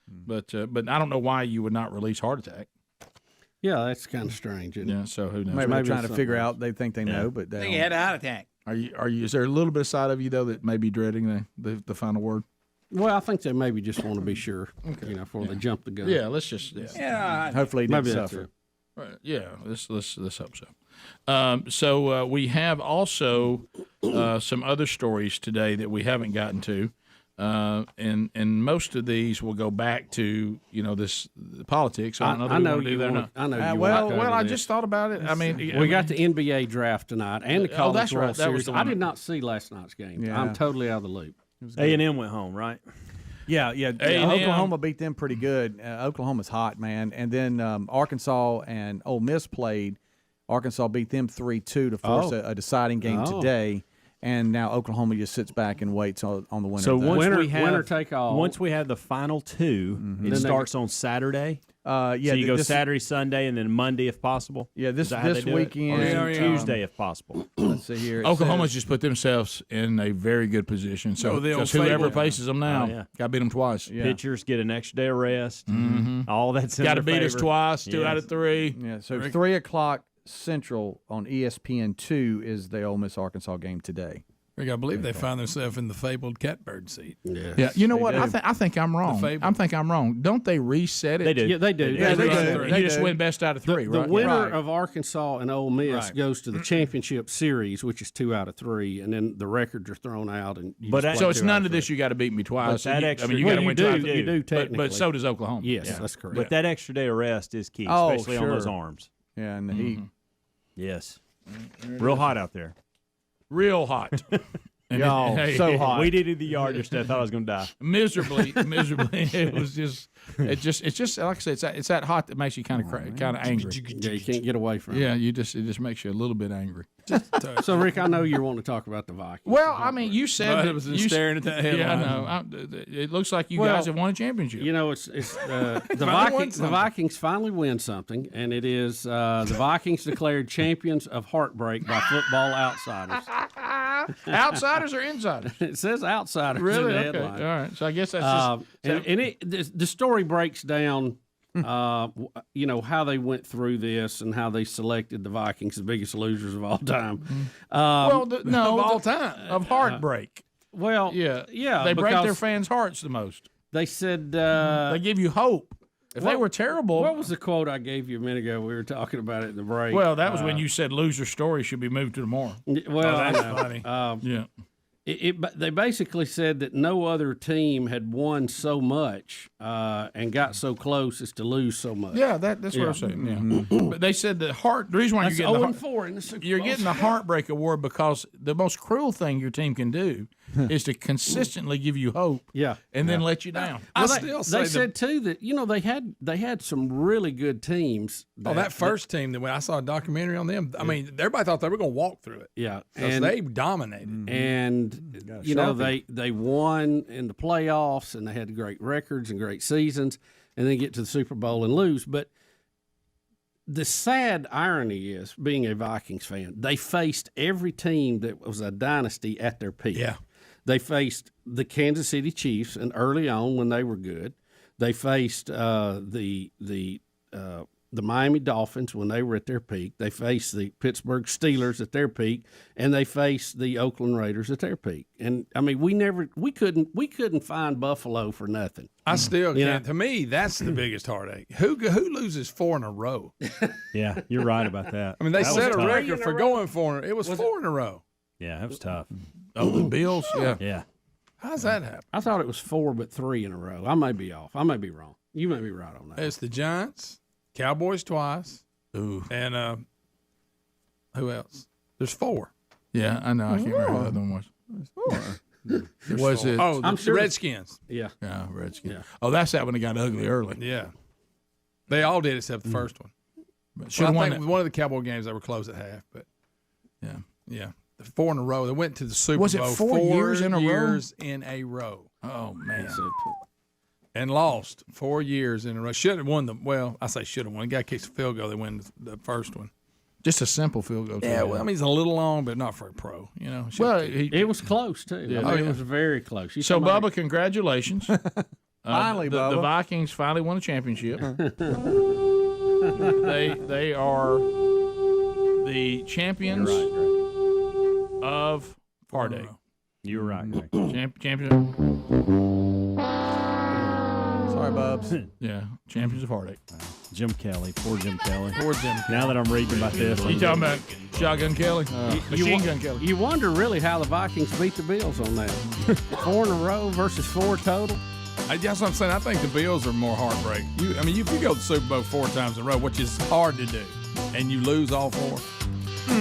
Speaker 1: But I don't know why you would not release heart attack.
Speaker 11: Yeah, that's kind of strange. Isn't it?
Speaker 1: So who knows?
Speaker 3: Maybe they're trying to figure out. They think they know, but they
Speaker 9: I think he had a heart attack.
Speaker 1: Are you? Is there a little bit of side of you though that may be dreading the final word?
Speaker 11: Well, I think they maybe just want to be sure, before they jump the gun.
Speaker 1: Yeah, let's just
Speaker 3: hopefully he didn't suffer.
Speaker 1: Right. Yeah, let's hope so. So we have also some other stories today that we haven't gotten to, and most of these will go back to this politics. I know you want. I just thought about it. I mean,
Speaker 11: we got the NBA draft tonight and the College World Series. I did not see last night's game.
Speaker 3: Yeah.
Speaker 11: I'm totally out of the loop.
Speaker 17: A&M went home, right?
Speaker 3: Yeah. Oklahoma beat them pretty good. Oklahoma's hot, man. And then Arkansas and Ole Miss played. Arkansas beat them 3-2 to force a deciding game today. And now Oklahoma just sits back and waits on the winner.
Speaker 17: So
Speaker 11: winner take all.
Speaker 17: Once we have the final two, it starts on Saturday.
Speaker 3: So
Speaker 17: you go Saturday, Sunday, and then Monday if possible.
Speaker 3: Yeah, this weekend,
Speaker 17: or Tuesday if possible.
Speaker 3: Let's see here.
Speaker 1: Oklahoma's just put themselves in a very good position. So whoever faces them now, got to beat them twice.
Speaker 17: Yeah. Pitchers get an extra day of rest. All that's
Speaker 1: got to beat us twice. 2 out of 3.
Speaker 3: Yeah. So 3:00 Central on ESPN2 is the Ole Miss Arkansas game today.
Speaker 5: Rick, I believe they find themselves in the fabled catbird seat.
Speaker 1: Yeah. You know what? I think I'm wrong. I'm wrong. Don't they reset it?
Speaker 17: They do.
Speaker 11: Yeah, they do.
Speaker 3: Yeah, they do.
Speaker 1: You just win best out of 3, right?
Speaker 11: The winner of Arkansas and Ole Miss goes to the championship series, which is 2 out of 3, and then the records are thrown out.
Speaker 1: So it's none of this. You got to beat me twice.
Speaker 17: But that extra,
Speaker 1: you got to win twice.
Speaker 11: You do technically,
Speaker 1: but so does Oklahoma.
Speaker 11: Yes, that's correct.
Speaker 17: But that extra day of rest is key, especially on those arms.
Speaker 3: Yeah, and the heat.
Speaker 17: Yes, real hot out there.
Speaker 1: Real hot.
Speaker 3: So hot.
Speaker 17: We did in the yard yesterday. I thought I was going to die.
Speaker 1: Miserably. It's just like I said, it's that hot that makes you kind of angry.
Speaker 11: Yeah, you can't get away from it.
Speaker 1: Yeah, it just makes you a little bit angry.
Speaker 11: So, Rick, I know you're wanting to talk about the Vikings.
Speaker 1: Well, I mean, you said
Speaker 5: it was staring at that headline.
Speaker 1: Yeah, I know. It looks like you guys have won a championship.
Speaker 11: You know, it's the Vikings finally win something, and it is the Vikings declared champions of heartbreak by Football Outsiders.
Speaker 1: Outsiders or insiders?
Speaker 11: It says outsiders.
Speaker 1: Really?
Speaker 11: In the
Speaker 1: Okay.
Speaker 11: headline.
Speaker 1: All right. So I guess that's just.
Speaker 11: The story breaks down, how they went through this and how they selected the Vikings, the biggest losers of all time.
Speaker 1: Of all time of heartbreak.
Speaker 11: Yeah.
Speaker 1: They break their fans' hearts the most.
Speaker 11: They said
Speaker 1: they give you hope. If they were terrible,
Speaker 11: what was the quote I gave you a minute ago? We were talking about it in the break.
Speaker 1: Well, that was when you said loser story should be moved to tomorrow.
Speaker 11: Well,
Speaker 5: that's funny.
Speaker 1: Yeah.
Speaker 11: They basically said that no other team had won so much and got so close as to lose so much.
Speaker 1: Yeah, that's what I'm saying. Yeah. But they said the reason why you're getting the heartbreak award because the most cruel thing your team can do is to consistently give you hope.
Speaker 11: Yeah.
Speaker 1: And then let you down.
Speaker 11: They said too that they had some really good teams.
Speaker 5: That first team that when I saw a documentary on them, I mean, everybody thought they were going to walk through it.
Speaker 11: Yeah,
Speaker 5: and they dominated.
Speaker 11: And they won in the playoffs, and they had great records and great seasons, and then get to the Super Bowl and lose. But the sad irony is, being a Vikings fan, they faced every team that was a dynasty at their peak.
Speaker 5: Yeah.
Speaker 11: They faced the Kansas City Chiefs, and early on when they were good, they faced the Miami Dolphins when they were at their peak. They faced the Pittsburgh Steelers at their peak, and they faced the Oakland Raiders at their peak. And I mean, we couldn't find Buffalo for nothing.
Speaker 5: I still can't. To me, that's the biggest heartache. Who loses 4 in a row?
Speaker 17: Yeah, you're right about that.
Speaker 5: I mean, they set a record for going 4. It was 4 in a row.
Speaker 17: Yeah, that was tough.
Speaker 1: Oh, the Bills.
Speaker 17: Yeah.
Speaker 5: How's that happen?
Speaker 11: I thought it was 4, but 3 in a row. I may be off. I may be wrong. You may be right on that.
Speaker 5: It's the Giants, Cowboys twice.
Speaker 1: Ooh.
Speaker 5: And who else? There's 4.
Speaker 1: Yeah, I know. I can't remember who the other one was. Was it?
Speaker 5: Oh,
Speaker 11: I'm sure
Speaker 5: Redskins.
Speaker 11: Yeah.
Speaker 1: Yeah, Redskins.
Speaker 11: Yeah.
Speaker 1: Oh, that's that one that got ugly early.
Speaker 5: Yeah. They all did except the first one. I think one of the Cowboy games they were close at half, but yeah. The 4 in a row. They went to the Super Bowl.
Speaker 1: Was it 4 years in a row?
Speaker 5: years in a row.
Speaker 1: Oh man.
Speaker 5: and lost 4 years in a row. Should have won I say should have won. The guy kicks a field goal, they win the first one.
Speaker 1: Just a simple field goal.
Speaker 5: Yeah, well, I mean, he's a little long, but not for a pro. You know.
Speaker 1: Well,
Speaker 11: it was close too.
Speaker 1: Yeah.
Speaker 11: It was very close.
Speaker 1: So, Bubba, congratulations.
Speaker 3: Finally,
Speaker 1: the
Speaker 3: Bubba.
Speaker 1: Vikings finally won a championship. They are the champions of Heartache.
Speaker 17: You were right, Greg.
Speaker 1: Champion.
Speaker 3: Sorry, Bubs.
Speaker 1: Yeah, champions of Heartache.
Speaker 17: Jim Kelly. Poor Jim Kelly.
Speaker 1: Poor Jim.
Speaker 17: Now that I'm reading about this.
Speaker 1: You talking about Shotgun Kelly? Machine Gun Kelly.
Speaker 11: You wonder really how the Vikings beat the Bills on that. 4 in a row versus 4 total.
Speaker 5: That's what I'm saying. I think the Bills are more heartbreak. If you go to the Super Bowl 4 times in a row, which is hard to do, and you lose all 4.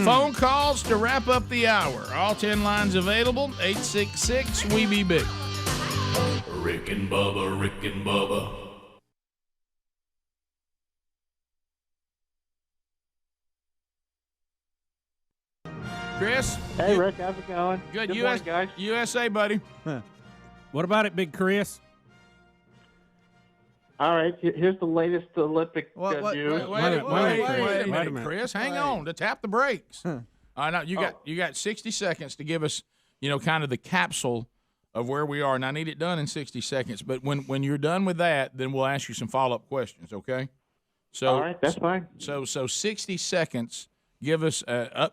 Speaker 1: Phone calls to wrap up the hour. All 10 lines available. 866-WE-BE-BIG.
Speaker 2: Rick and Bubba, Rick and Bubba.
Speaker 1: Chris?
Speaker 9: Hey, Rick, how's it going?
Speaker 1: Good.
Speaker 9: Good morning, guys.
Speaker 1: USA, buddy.
Speaker 11: What about it, Big Chris?
Speaker 9: All right, here's the latest Olympic news.
Speaker 1: Wait a minute, Chris. Hang on to tap the brakes. Now you got 60 seconds to give us, kind of the capsule of where we are, and I need it done in 60 seconds. But when you're done with that, then we'll ask you some follow-up questions. Okay? So
Speaker 9: all right, that's fine.
Speaker 1: So 60 seconds. Give us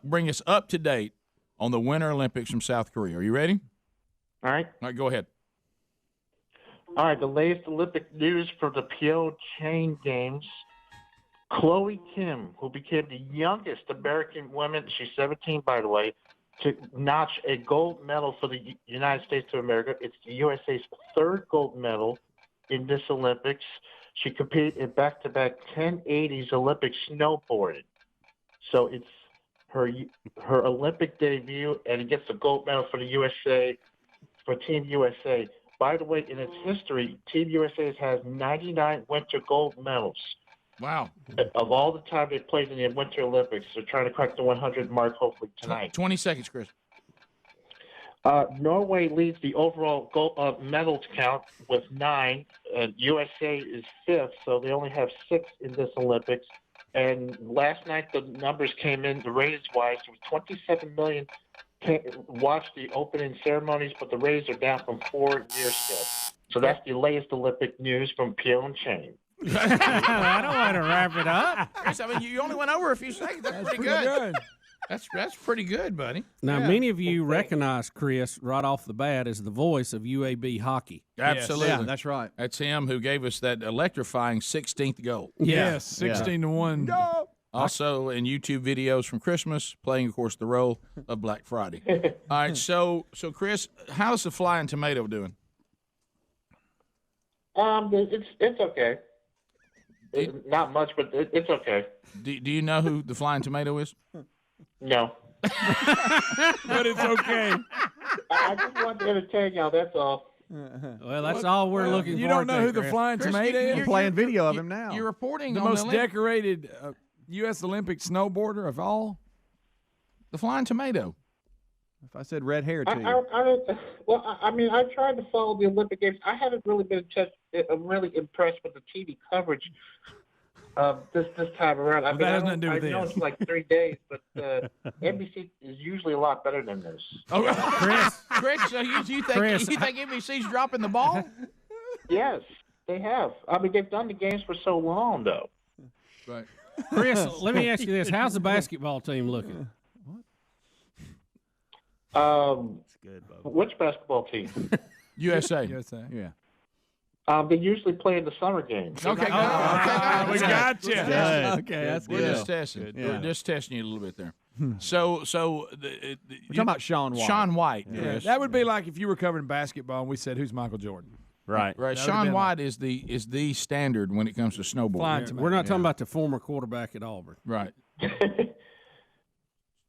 Speaker 1: bring us up to date on the Winter Olympics from South Korea. Are you ready?
Speaker 9: All right.
Speaker 1: All right, go ahead.
Speaker 9: All right, the latest Olympic news for the Pyeongchang Games. Chloe Kim, who became the youngest American woman, she's 17 by the way, to notch a gold medal for the United States of America. It's the USA's 3rd gold medal in this Olympics. She competed in back-to-back 1080s Olympic snowboarding. So it's her Olympic debut, and it gets a gold medal for the USA, for Team USA. By the way, in its history, Team USA has 99 winter gold medals.
Speaker 1: Wow.
Speaker 9: Of all the time they played in the Winter Olympics. They're trying to crack the 100 mark hopefully tonight.
Speaker 1: 20 seconds, Chris.
Speaker 9: Norway leads the overall gold medals count with 9, and USA is 5th, so they only have 6 in this Olympics. And last night the numbers came in, the ratings-wise, there was 27 million watched the opening ceremonies, but the ratings are down from 4 years ago. So that's the latest Olympic news from Pyeongchang.
Speaker 11: I don't want to wrap it up.
Speaker 1: Chris, you only went over a few seconds. That's pretty good. That's pretty good, buddy.
Speaker 11: Now, many of you recognize Chris right off the bat as the voice of UAB hockey.
Speaker 1: Absolutely.
Speaker 3: Yeah, that's right.
Speaker 1: That's him who gave us that electrifying 16th goal.
Speaker 5: Yes, 16-1.
Speaker 1: No. Also in YouTube videos from Christmas, playing, of course, the role of Black Friday. All right, so Chris, how's the Flying Tomato doing?
Speaker 9: It's okay. It's not much, but it's okay.
Speaker 1: Do you know who the Flying Tomato is?
Speaker 9: No.
Speaker 5: But it's okay.
Speaker 9: I just wanted to entertain y'all, that's all.
Speaker 11: Well, that's all we're looking for.
Speaker 5: You don't know who the
Speaker 11: Chris.
Speaker 5: Flying Tomato is?
Speaker 3: I'm playing video of him now.
Speaker 1: You're reporting
Speaker 5: The
Speaker 1: on
Speaker 5: most
Speaker 1: the
Speaker 5: decorated U.S. Olympic snowboarder of all?
Speaker 1: The Flying Tomato.
Speaker 3: If I said red hair to you.
Speaker 9: I tried to follow the Olympic Games. I haven't really been I'm really impressed with the TV coverage this time around. I
Speaker 5: that has nothing to do with
Speaker 9: know
Speaker 5: this.
Speaker 9: it's like 3 days, but NBC is usually a lot better than this.
Speaker 1: Oh, Chris, so you think NBC's dropping the ball?
Speaker 9: Yes, they have. I mean, they've done the games for so long, though.
Speaker 1: Right.
Speaker 11: Chris, let me ask you this: how's the basketball team looking?
Speaker 17: That's good, Bubba.
Speaker 9: Which basketball team?
Speaker 1: USA.
Speaker 3: Yeah.
Speaker 9: They usually play in the summer games.
Speaker 1: Okay,
Speaker 5: we got you.
Speaker 3: Okay, that's
Speaker 1: We're
Speaker 3: good.
Speaker 1: just testing.
Speaker 3: Good.
Speaker 1: We're just testing you a little bit there. So
Speaker 3: We're talking about Shaun White.
Speaker 1: Shaun White.
Speaker 5: Yeah,
Speaker 1: Chris.
Speaker 5: that would be like if you were covering basketball and we said, "Who's Michael Jordan?"
Speaker 17: Right.
Speaker 1: Right.
Speaker 5: That would've
Speaker 1: Shaun
Speaker 5: been
Speaker 1: White is the standard when it comes to snowboarding.
Speaker 5: Flying Tomato.
Speaker 11: We're not talking about the former quarterback at Auburn.
Speaker 1: Right.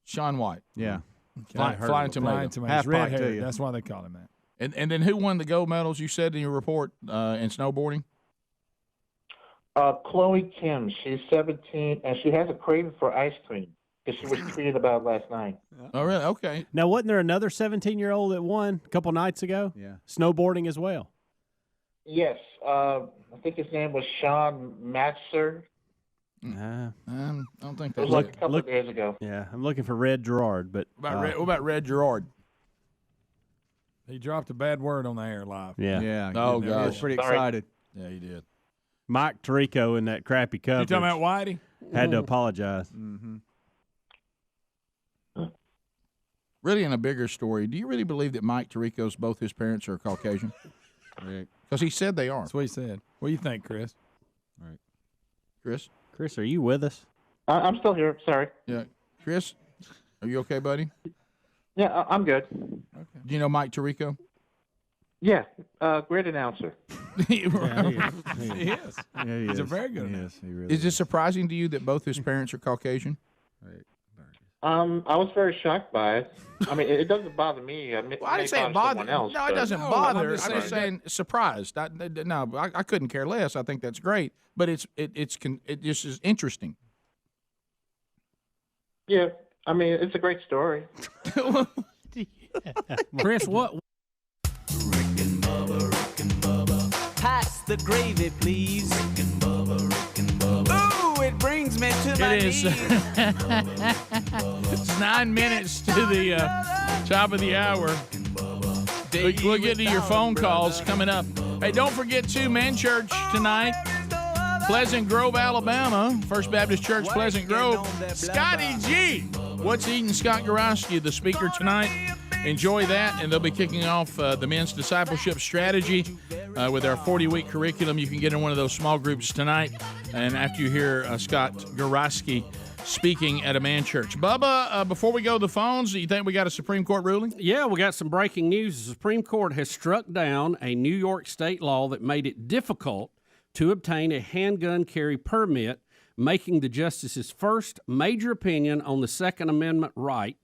Speaker 1: Shaun White.
Speaker 3: Yeah.
Speaker 1: Flying Tomato.
Speaker 5: Flying Tomato.
Speaker 3: Half
Speaker 5: Red
Speaker 3: pint to
Speaker 5: hair.
Speaker 3: you.
Speaker 5: That's why they call him that.
Speaker 1: And then who won the gold medals? You said in your report in snowboarding.
Speaker 9: Chloe Kim, she's 17, and she has a craving for ice cream because she was tweeting about it last night.
Speaker 1: Oh, really? Okay.
Speaker 17: Now, wasn't there another 17-year-old that won a couple nights ago?
Speaker 3: Yeah.
Speaker 17: Snowboarding as well.
Speaker 9: Yes, I think his name was Sean Matzer.
Speaker 1: I don't think
Speaker 9: It was
Speaker 1: that's
Speaker 9: like
Speaker 1: it.
Speaker 9: a couple of days ago.
Speaker 17: Yeah, I'm looking for Red Gerard, but
Speaker 1: What about Red Gerard?
Speaker 5: He dropped a bad word on the air live.
Speaker 17: Yeah.
Speaker 3: Yeah.
Speaker 1: Oh,
Speaker 3: he was
Speaker 1: gosh.
Speaker 3: pretty
Speaker 9: Sorry.
Speaker 3: excited.
Speaker 1: Yeah, he did.
Speaker 17: Mike Tirico in that crappy coverage
Speaker 5: You talking about Whitey?
Speaker 17: had to apologize.
Speaker 3: Mm-hmm.
Speaker 1: Really, in a bigger story, do you really believe that Mike Tirico's both his parents are Caucasian? Because he said they are.
Speaker 5: That's what he said. What do you think, Chris?
Speaker 1: Chris?
Speaker 17: Chris, are you with us?
Speaker 9: I'm still here. Sorry.
Speaker 1: Yeah. Chris, are you okay, buddy?
Speaker 9: Yeah, I'm good.
Speaker 1: Do you know Mike Tirico?
Speaker 9: Yeah, great announcer.
Speaker 1: He is.
Speaker 5: He is.
Speaker 3: Yeah, he
Speaker 5: He's a
Speaker 3: is.
Speaker 5: very good
Speaker 3: He
Speaker 5: one.
Speaker 3: is. He really
Speaker 1: Is it surprising to you that both his parents are Caucasian?
Speaker 9: I was very shocked by it. I mean, it doesn't bother me.
Speaker 1: Well, I didn't say it bothered.
Speaker 9: Else,
Speaker 1: No, it
Speaker 9: but-
Speaker 1: doesn't
Speaker 5: No,
Speaker 1: bother.
Speaker 5: I'm just
Speaker 1: I'm just saying surprised. I couldn't care less. I think that's great, but it just is interesting.
Speaker 9: Yeah, I mean, it's a great story.
Speaker 11: Chris, what?
Speaker 10: Pass the gravy, please. Ooh, it brings me to my
Speaker 1: It is.
Speaker 10: knees.
Speaker 1: It's 9 minutes to the top of the hour. We'll get to your phone calls coming up. Hey, don't forget to Men Church tonight. Pleasant Grove, Alabama. First Baptist Church, Pleasant Grove. Scotty G. What's eating Scott Gorowski, the speaker tonight. Enjoy that, and they'll be kicking off the men's discipleship strategy with our 40-week curriculum. You can get in one of those small groups tonight, and after you hear Scott Gorowski speaking at a man church. Bubba, before we go to the phones, do you think we got a Supreme Court ruling?
Speaker 11: Yeah, we got some breaking news. The Supreme Court has struck down a New York state law that made it difficult to obtain a handgun carry permit, making the justice's first major opinion on the Second Amendment right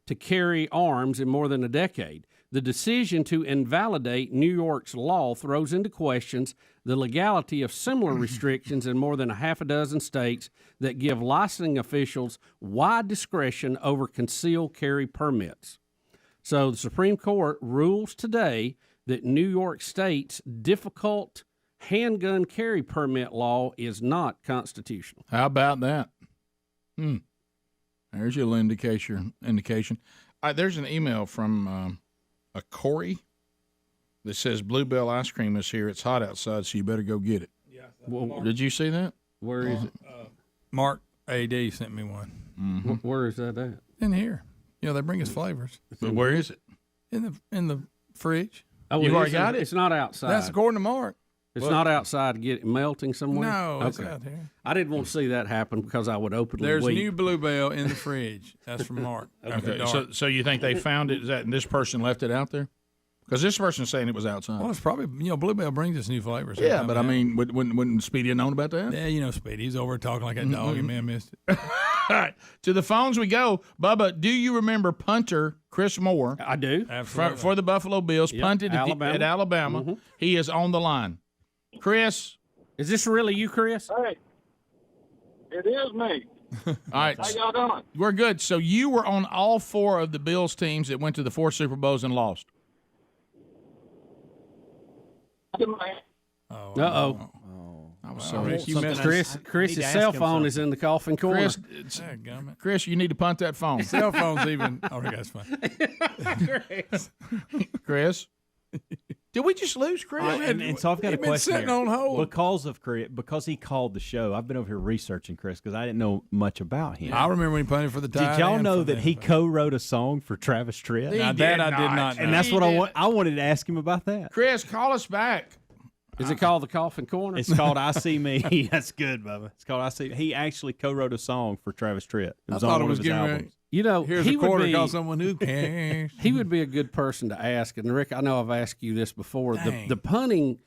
Speaker 11: to carry arms in more than a decade. The decision to invalidate New York's law throws into questions the legality of similar restrictions in more than a half a dozen states that give licensing officials wide discretion over concealed carry permits. So the Supreme Court rules today that New York State's difficult handgun carry permit law is not constitutional.
Speaker 1: How about that? There's your little indication. There's an email from a Corey that says Bluebell ice cream is here. It's hot outside, so you better go get it.
Speaker 5: Yeah.
Speaker 1: Well, did you see that?
Speaker 11: Where is it?
Speaker 5: Mark A.D. sent me one.
Speaker 1: Mm-hmm.
Speaker 11: Where is that at?
Speaker 5: In here. You know, they bring us flavors.
Speaker 1: But where is it?
Speaker 5: In the fridge.
Speaker 11: Oh,
Speaker 1: You've
Speaker 11: it
Speaker 1: already
Speaker 11: isn't-
Speaker 1: got it?
Speaker 11: It's not outside.
Speaker 5: That's according to Mark.
Speaker 11: It's not outside to get it melting somewhere?
Speaker 5: No, it's out here.
Speaker 11: I didn't want to see that happen because I would openly
Speaker 5: There's
Speaker 11: weep.
Speaker 5: new Bluebell in the fridge. That's from Mark. After
Speaker 1: Okay,
Speaker 5: dark.
Speaker 1: so you think they found it? Is that and this person left it out there? Because this person's saying it was outside.
Speaker 5: Well, it's probably, Bluebell brings us new flavors.
Speaker 1: Yeah, but I
Speaker 5: sometime,
Speaker 1: mean, wouldn't Speedy have known about that?
Speaker 5: Yeah, you know Speedy. He's over talking like that dog. You may have missed it.
Speaker 1: All right, to the phones we go. Bubba, do you remember punter Chris Moore?
Speaker 11: I do.
Speaker 1: For the Buffalo Bills,
Speaker 11: Yep,
Speaker 1: punted at
Speaker 11: Alabama.
Speaker 1: Alabama.
Speaker 11: Mhm.
Speaker 1: He is on the line. Chris?
Speaker 11: Is this really you, Chris?
Speaker 16: Hey, it is me.
Speaker 1: All right.
Speaker 16: How y'all doing?
Speaker 1: We're good. So you were on all four of the Bills teams that went to the 4 Super Bowls and lost.
Speaker 11: Uh-oh.
Speaker 1: I was sorry.
Speaker 11: You missed Chris's cell phone is in the coffin corner.
Speaker 1: Chris, you need to punt that phone.
Speaker 5: Cell phone's even. Oh, that's fine.
Speaker 1: Chris? Did we just lose Chris?
Speaker 12: And so I've got a
Speaker 5: He'd been
Speaker 12: question
Speaker 5: sitting
Speaker 12: here.
Speaker 5: on hold.
Speaker 12: Because he called the show. I've been over here researching Chris because I didn't know much about him.
Speaker 5: I remember when he punted for the tight
Speaker 12: Did y'all
Speaker 5: end
Speaker 12: know
Speaker 5: for
Speaker 12: that he co-wrote a song for Travis Tritt?
Speaker 5: Now, that I did not know.
Speaker 12: And that's
Speaker 1: He
Speaker 12: what
Speaker 1: did.
Speaker 12: I wanted to ask him about that.
Speaker 1: Chris, call us back.
Speaker 11: Is it called the coffin corner?
Speaker 12: It's called I See Me. That's good, Bubba. It's called I See. He actually co-wrote a song for Travis Tritt. It was on one of his albums.
Speaker 11: You know,
Speaker 5: Here's
Speaker 11: he
Speaker 5: a quarter,
Speaker 11: would be,
Speaker 5: call someone who cares.
Speaker 11: He would be a good person to ask. And Rick, I know I've asked you this before. The punting,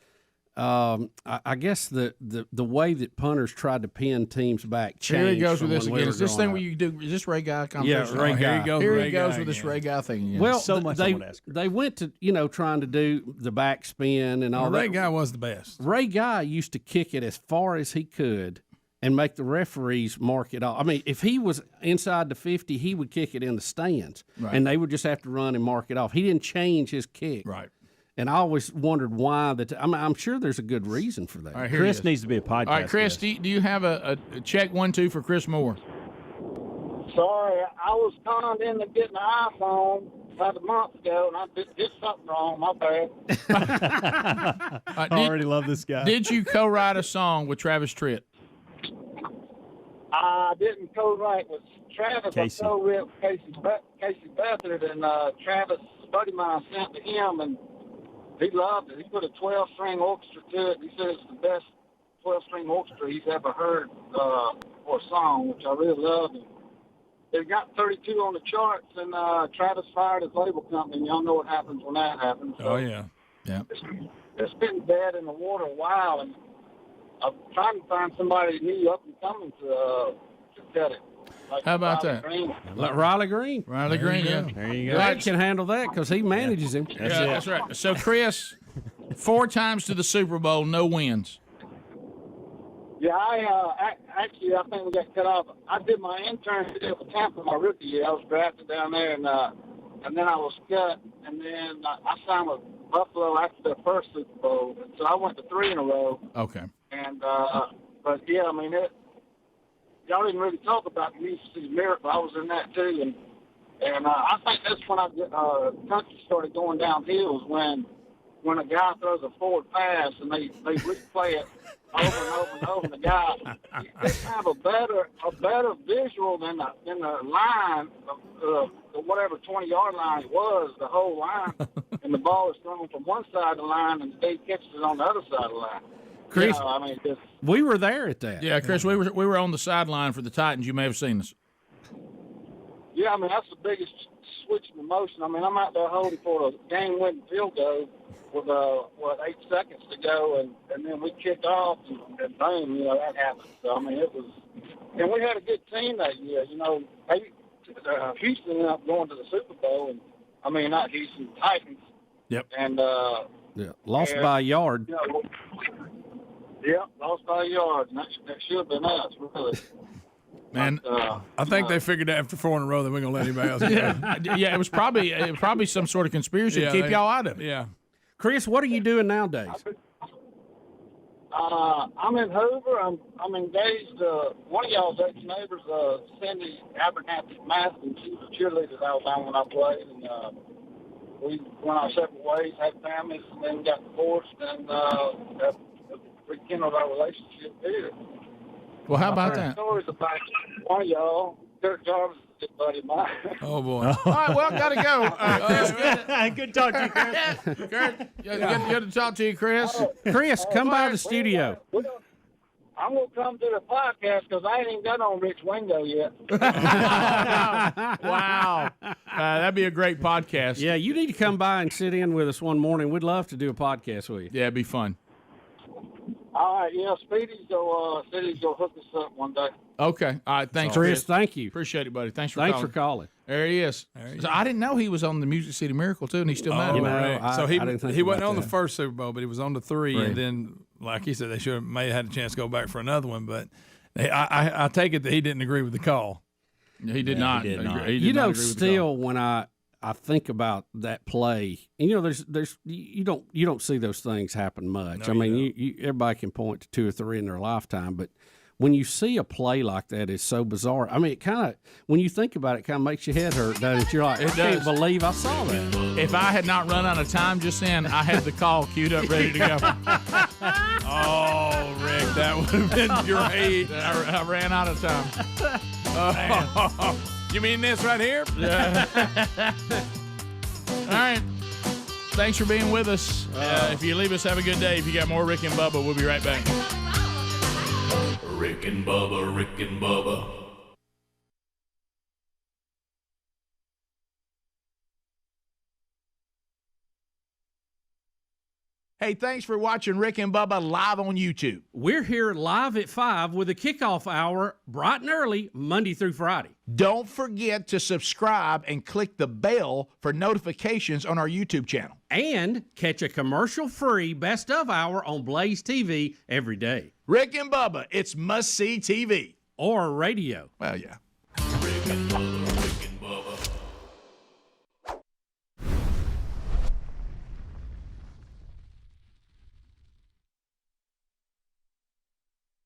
Speaker 11: I guess the way that punters tried to pin teams back changed.
Speaker 1: Here he goes with
Speaker 11: from
Speaker 1: this
Speaker 11: when we
Speaker 1: again.
Speaker 11: were
Speaker 1: Is this
Speaker 11: growing
Speaker 1: thing
Speaker 11: up.
Speaker 1: where you do? Is this Ray Guy?
Speaker 11: Yeah, Ray Guy.
Speaker 1: Here he goes with this Ray Guy thing again.
Speaker 11: Well,
Speaker 12: So much I
Speaker 11: they
Speaker 12: wanna ask
Speaker 11: they went to trying to do the backspin and all that.
Speaker 5: Ray Guy was the best.
Speaker 11: Ray Guy used to kick it as far as he could and make the referees mark it off. I mean, if he was inside the 50, he would kick it in the stands,
Speaker 1: Right.
Speaker 11: and they would just have to run and mark it off. He didn't change his kick.
Speaker 1: Right.
Speaker 11: And I always wondered why. I'm sure there's a good reason for that.
Speaker 1: All right, here
Speaker 17: Chris
Speaker 1: he is.
Speaker 17: needs to be a podcast.
Speaker 1: All right, Chris, do you have a check 1, 2 for Chris Moore?
Speaker 16: Sorry, I was conned into getting an iPhone about a month ago, and I did something wrong. My bad.
Speaker 17: I already love this guy.
Speaker 1: Did you co-write a song with Travis Tritt?
Speaker 16: I didn't co-write with Travis.
Speaker 17: Casey.
Speaker 16: I co-wrote Casey Beathard, and Travis, a buddy of mine, sent to him, and he loved it. He put a 12-string orchestra to it. He said it's the best 12-string orchestra he's ever heard for a song, which I really loved. It got 32 on the charts, and Travis fired his label company. And y'all know what happens when that happens. So
Speaker 5: Oh yeah.
Speaker 16: it's been dead in the water a while, and I'm trying to find somebody new up and coming to cut it. Like
Speaker 1: How about
Speaker 16: Riley
Speaker 1: that?
Speaker 16: Green.
Speaker 11: Like Riley Green.
Speaker 1: Riley Green, yeah.
Speaker 17: There you go.
Speaker 11: Greg can handle that because he manages him.
Speaker 1: That's right. So, Chris, 4 times to the Super Bowl, no wins.
Speaker 16: Yeah, actually, I think we got cut off. I did my internship with Tampa my rookie year. I was drafted down there, and then I was cut, and then I signed with Buffalo after their first Super Bowl. So I went to 3 in a row.
Speaker 1: Okay.
Speaker 16: And but yeah, I mean, y'all didn't really talk about the UC's miracle. I was in that too, and I think that's when country started going downhill. Was when a guy throws a forward pass and they replay it over and over and over. And the guy they have a better visual than the line, whatever 20-yard line it was, the whole line, and the ball is thrown from one side of the line and they catches it on the other side of the line.
Speaker 1: Chris,
Speaker 16: I mean, just,
Speaker 11: we were there at that.
Speaker 1: Yeah, Chris, we were on the sideline for the Titans. You may have seen us.
Speaker 16: yeah, I mean, that's the biggest switch in emotion. I mean, I'm out there holding for a game-winning field goal with 8 seconds to go, and then we kicked off, and boom, that happened. So I mean, it was, and we had a good team that year. Houston ended up going to the Super Bowl, and I mean, not Houston, Titans.
Speaker 1: Yep.
Speaker 16: And
Speaker 11: lost by a yard.
Speaker 16: Yeah, lost by a yard, and that should have been us, really.
Speaker 5: Man, I think they figured out after 4 in a row that we're gonna let anybody else go.
Speaker 1: Yeah, it was probably some sort of conspiracy to keep y'all out of it.
Speaker 5: Yeah.
Speaker 11: Chris, what are you doing nowadays?
Speaker 16: I'm in Hoover. I'm engaged. One of y'all's ex-neighbors, Cindy Abernathy-Maston, she was a cheerleader at Alabama when I played, and we went our separate ways, had families, and then got divorced, and rekindled our relationship here.
Speaker 1: Well, how about that?
Speaker 16: Stories about one of y'all, Kirk Jarvis, a good buddy of mine.
Speaker 5: Oh boy!
Speaker 1: All right, well, gotta go. Chris,
Speaker 17: good talk to you, Chris.
Speaker 1: Kurt, good to talk to you, Chris.
Speaker 11: Chris, come by the studio.
Speaker 16: I'm going to come to the podcast because I ain't even got on Rich Wingo yet.
Speaker 1: Wow. That'd be a great podcast.
Speaker 11: Yeah, you need to come by and sit in with us one morning. We'd love to do a podcast with you.
Speaker 1: Yeah, it'd be fun.
Speaker 16: All right, yeah, Speedy's going to hook us up one day.
Speaker 1: Okay. All right, thanks,
Speaker 11: Chris. Thank you.
Speaker 1: Appreciate it, buddy. Thanks for calling. There he is. So I didn't know he was on the Music City Miracle, too, and he's still mad.
Speaker 5: So he wasn't on the
Speaker 11: that.
Speaker 5: first Super Bowl, but he was on the 3, and then, like he said, they may have had a chance to go back for another one. But I take it that he didn't agree with the call.
Speaker 1: He did not.
Speaker 11: He did not.
Speaker 1: He did not agree with the
Speaker 11: Still, when I think about that play, and there's you don't see those things happen much.
Speaker 5: No,
Speaker 11: I mean, everybody can point to 2 or 3 in their lifetime, but when you see a play like that, it's so bizarre. I mean, it kind of, when you think about it, it kind of makes your head hurt, doesn't it? You're like, I can't believe I saw that.
Speaker 1: If I had not run out of time just then, I had the call queued up ready to go.
Speaker 5: Oh, Rick, that would have been great.
Speaker 1: I ran out of time.
Speaker 5: Oh, you mean this right here?
Speaker 1: Yeah. All right. Thanks for being with us. If you leave us, have a good day. If you got more Rick and Bubba, we'll be right back.
Speaker 2: Rick and Bubba, Rick and Bubba.
Speaker 1: Hey, thanks for watching Rick and Bubba live on YouTube.
Speaker 11: We're here live at 5 with a kickoff hour, bright and early, Monday through Friday.
Speaker 1: Don't forget to subscribe and click the bell for notifications on our YouTube channel.
Speaker 11: And catch a commercial-free Best of Hour on Blaze TV every day.
Speaker 1: Rick and Bubba, it's must-see TV.
Speaker 11: Or radio.
Speaker 1: Well, yeah.
Speaker 2: Rick and Bubba.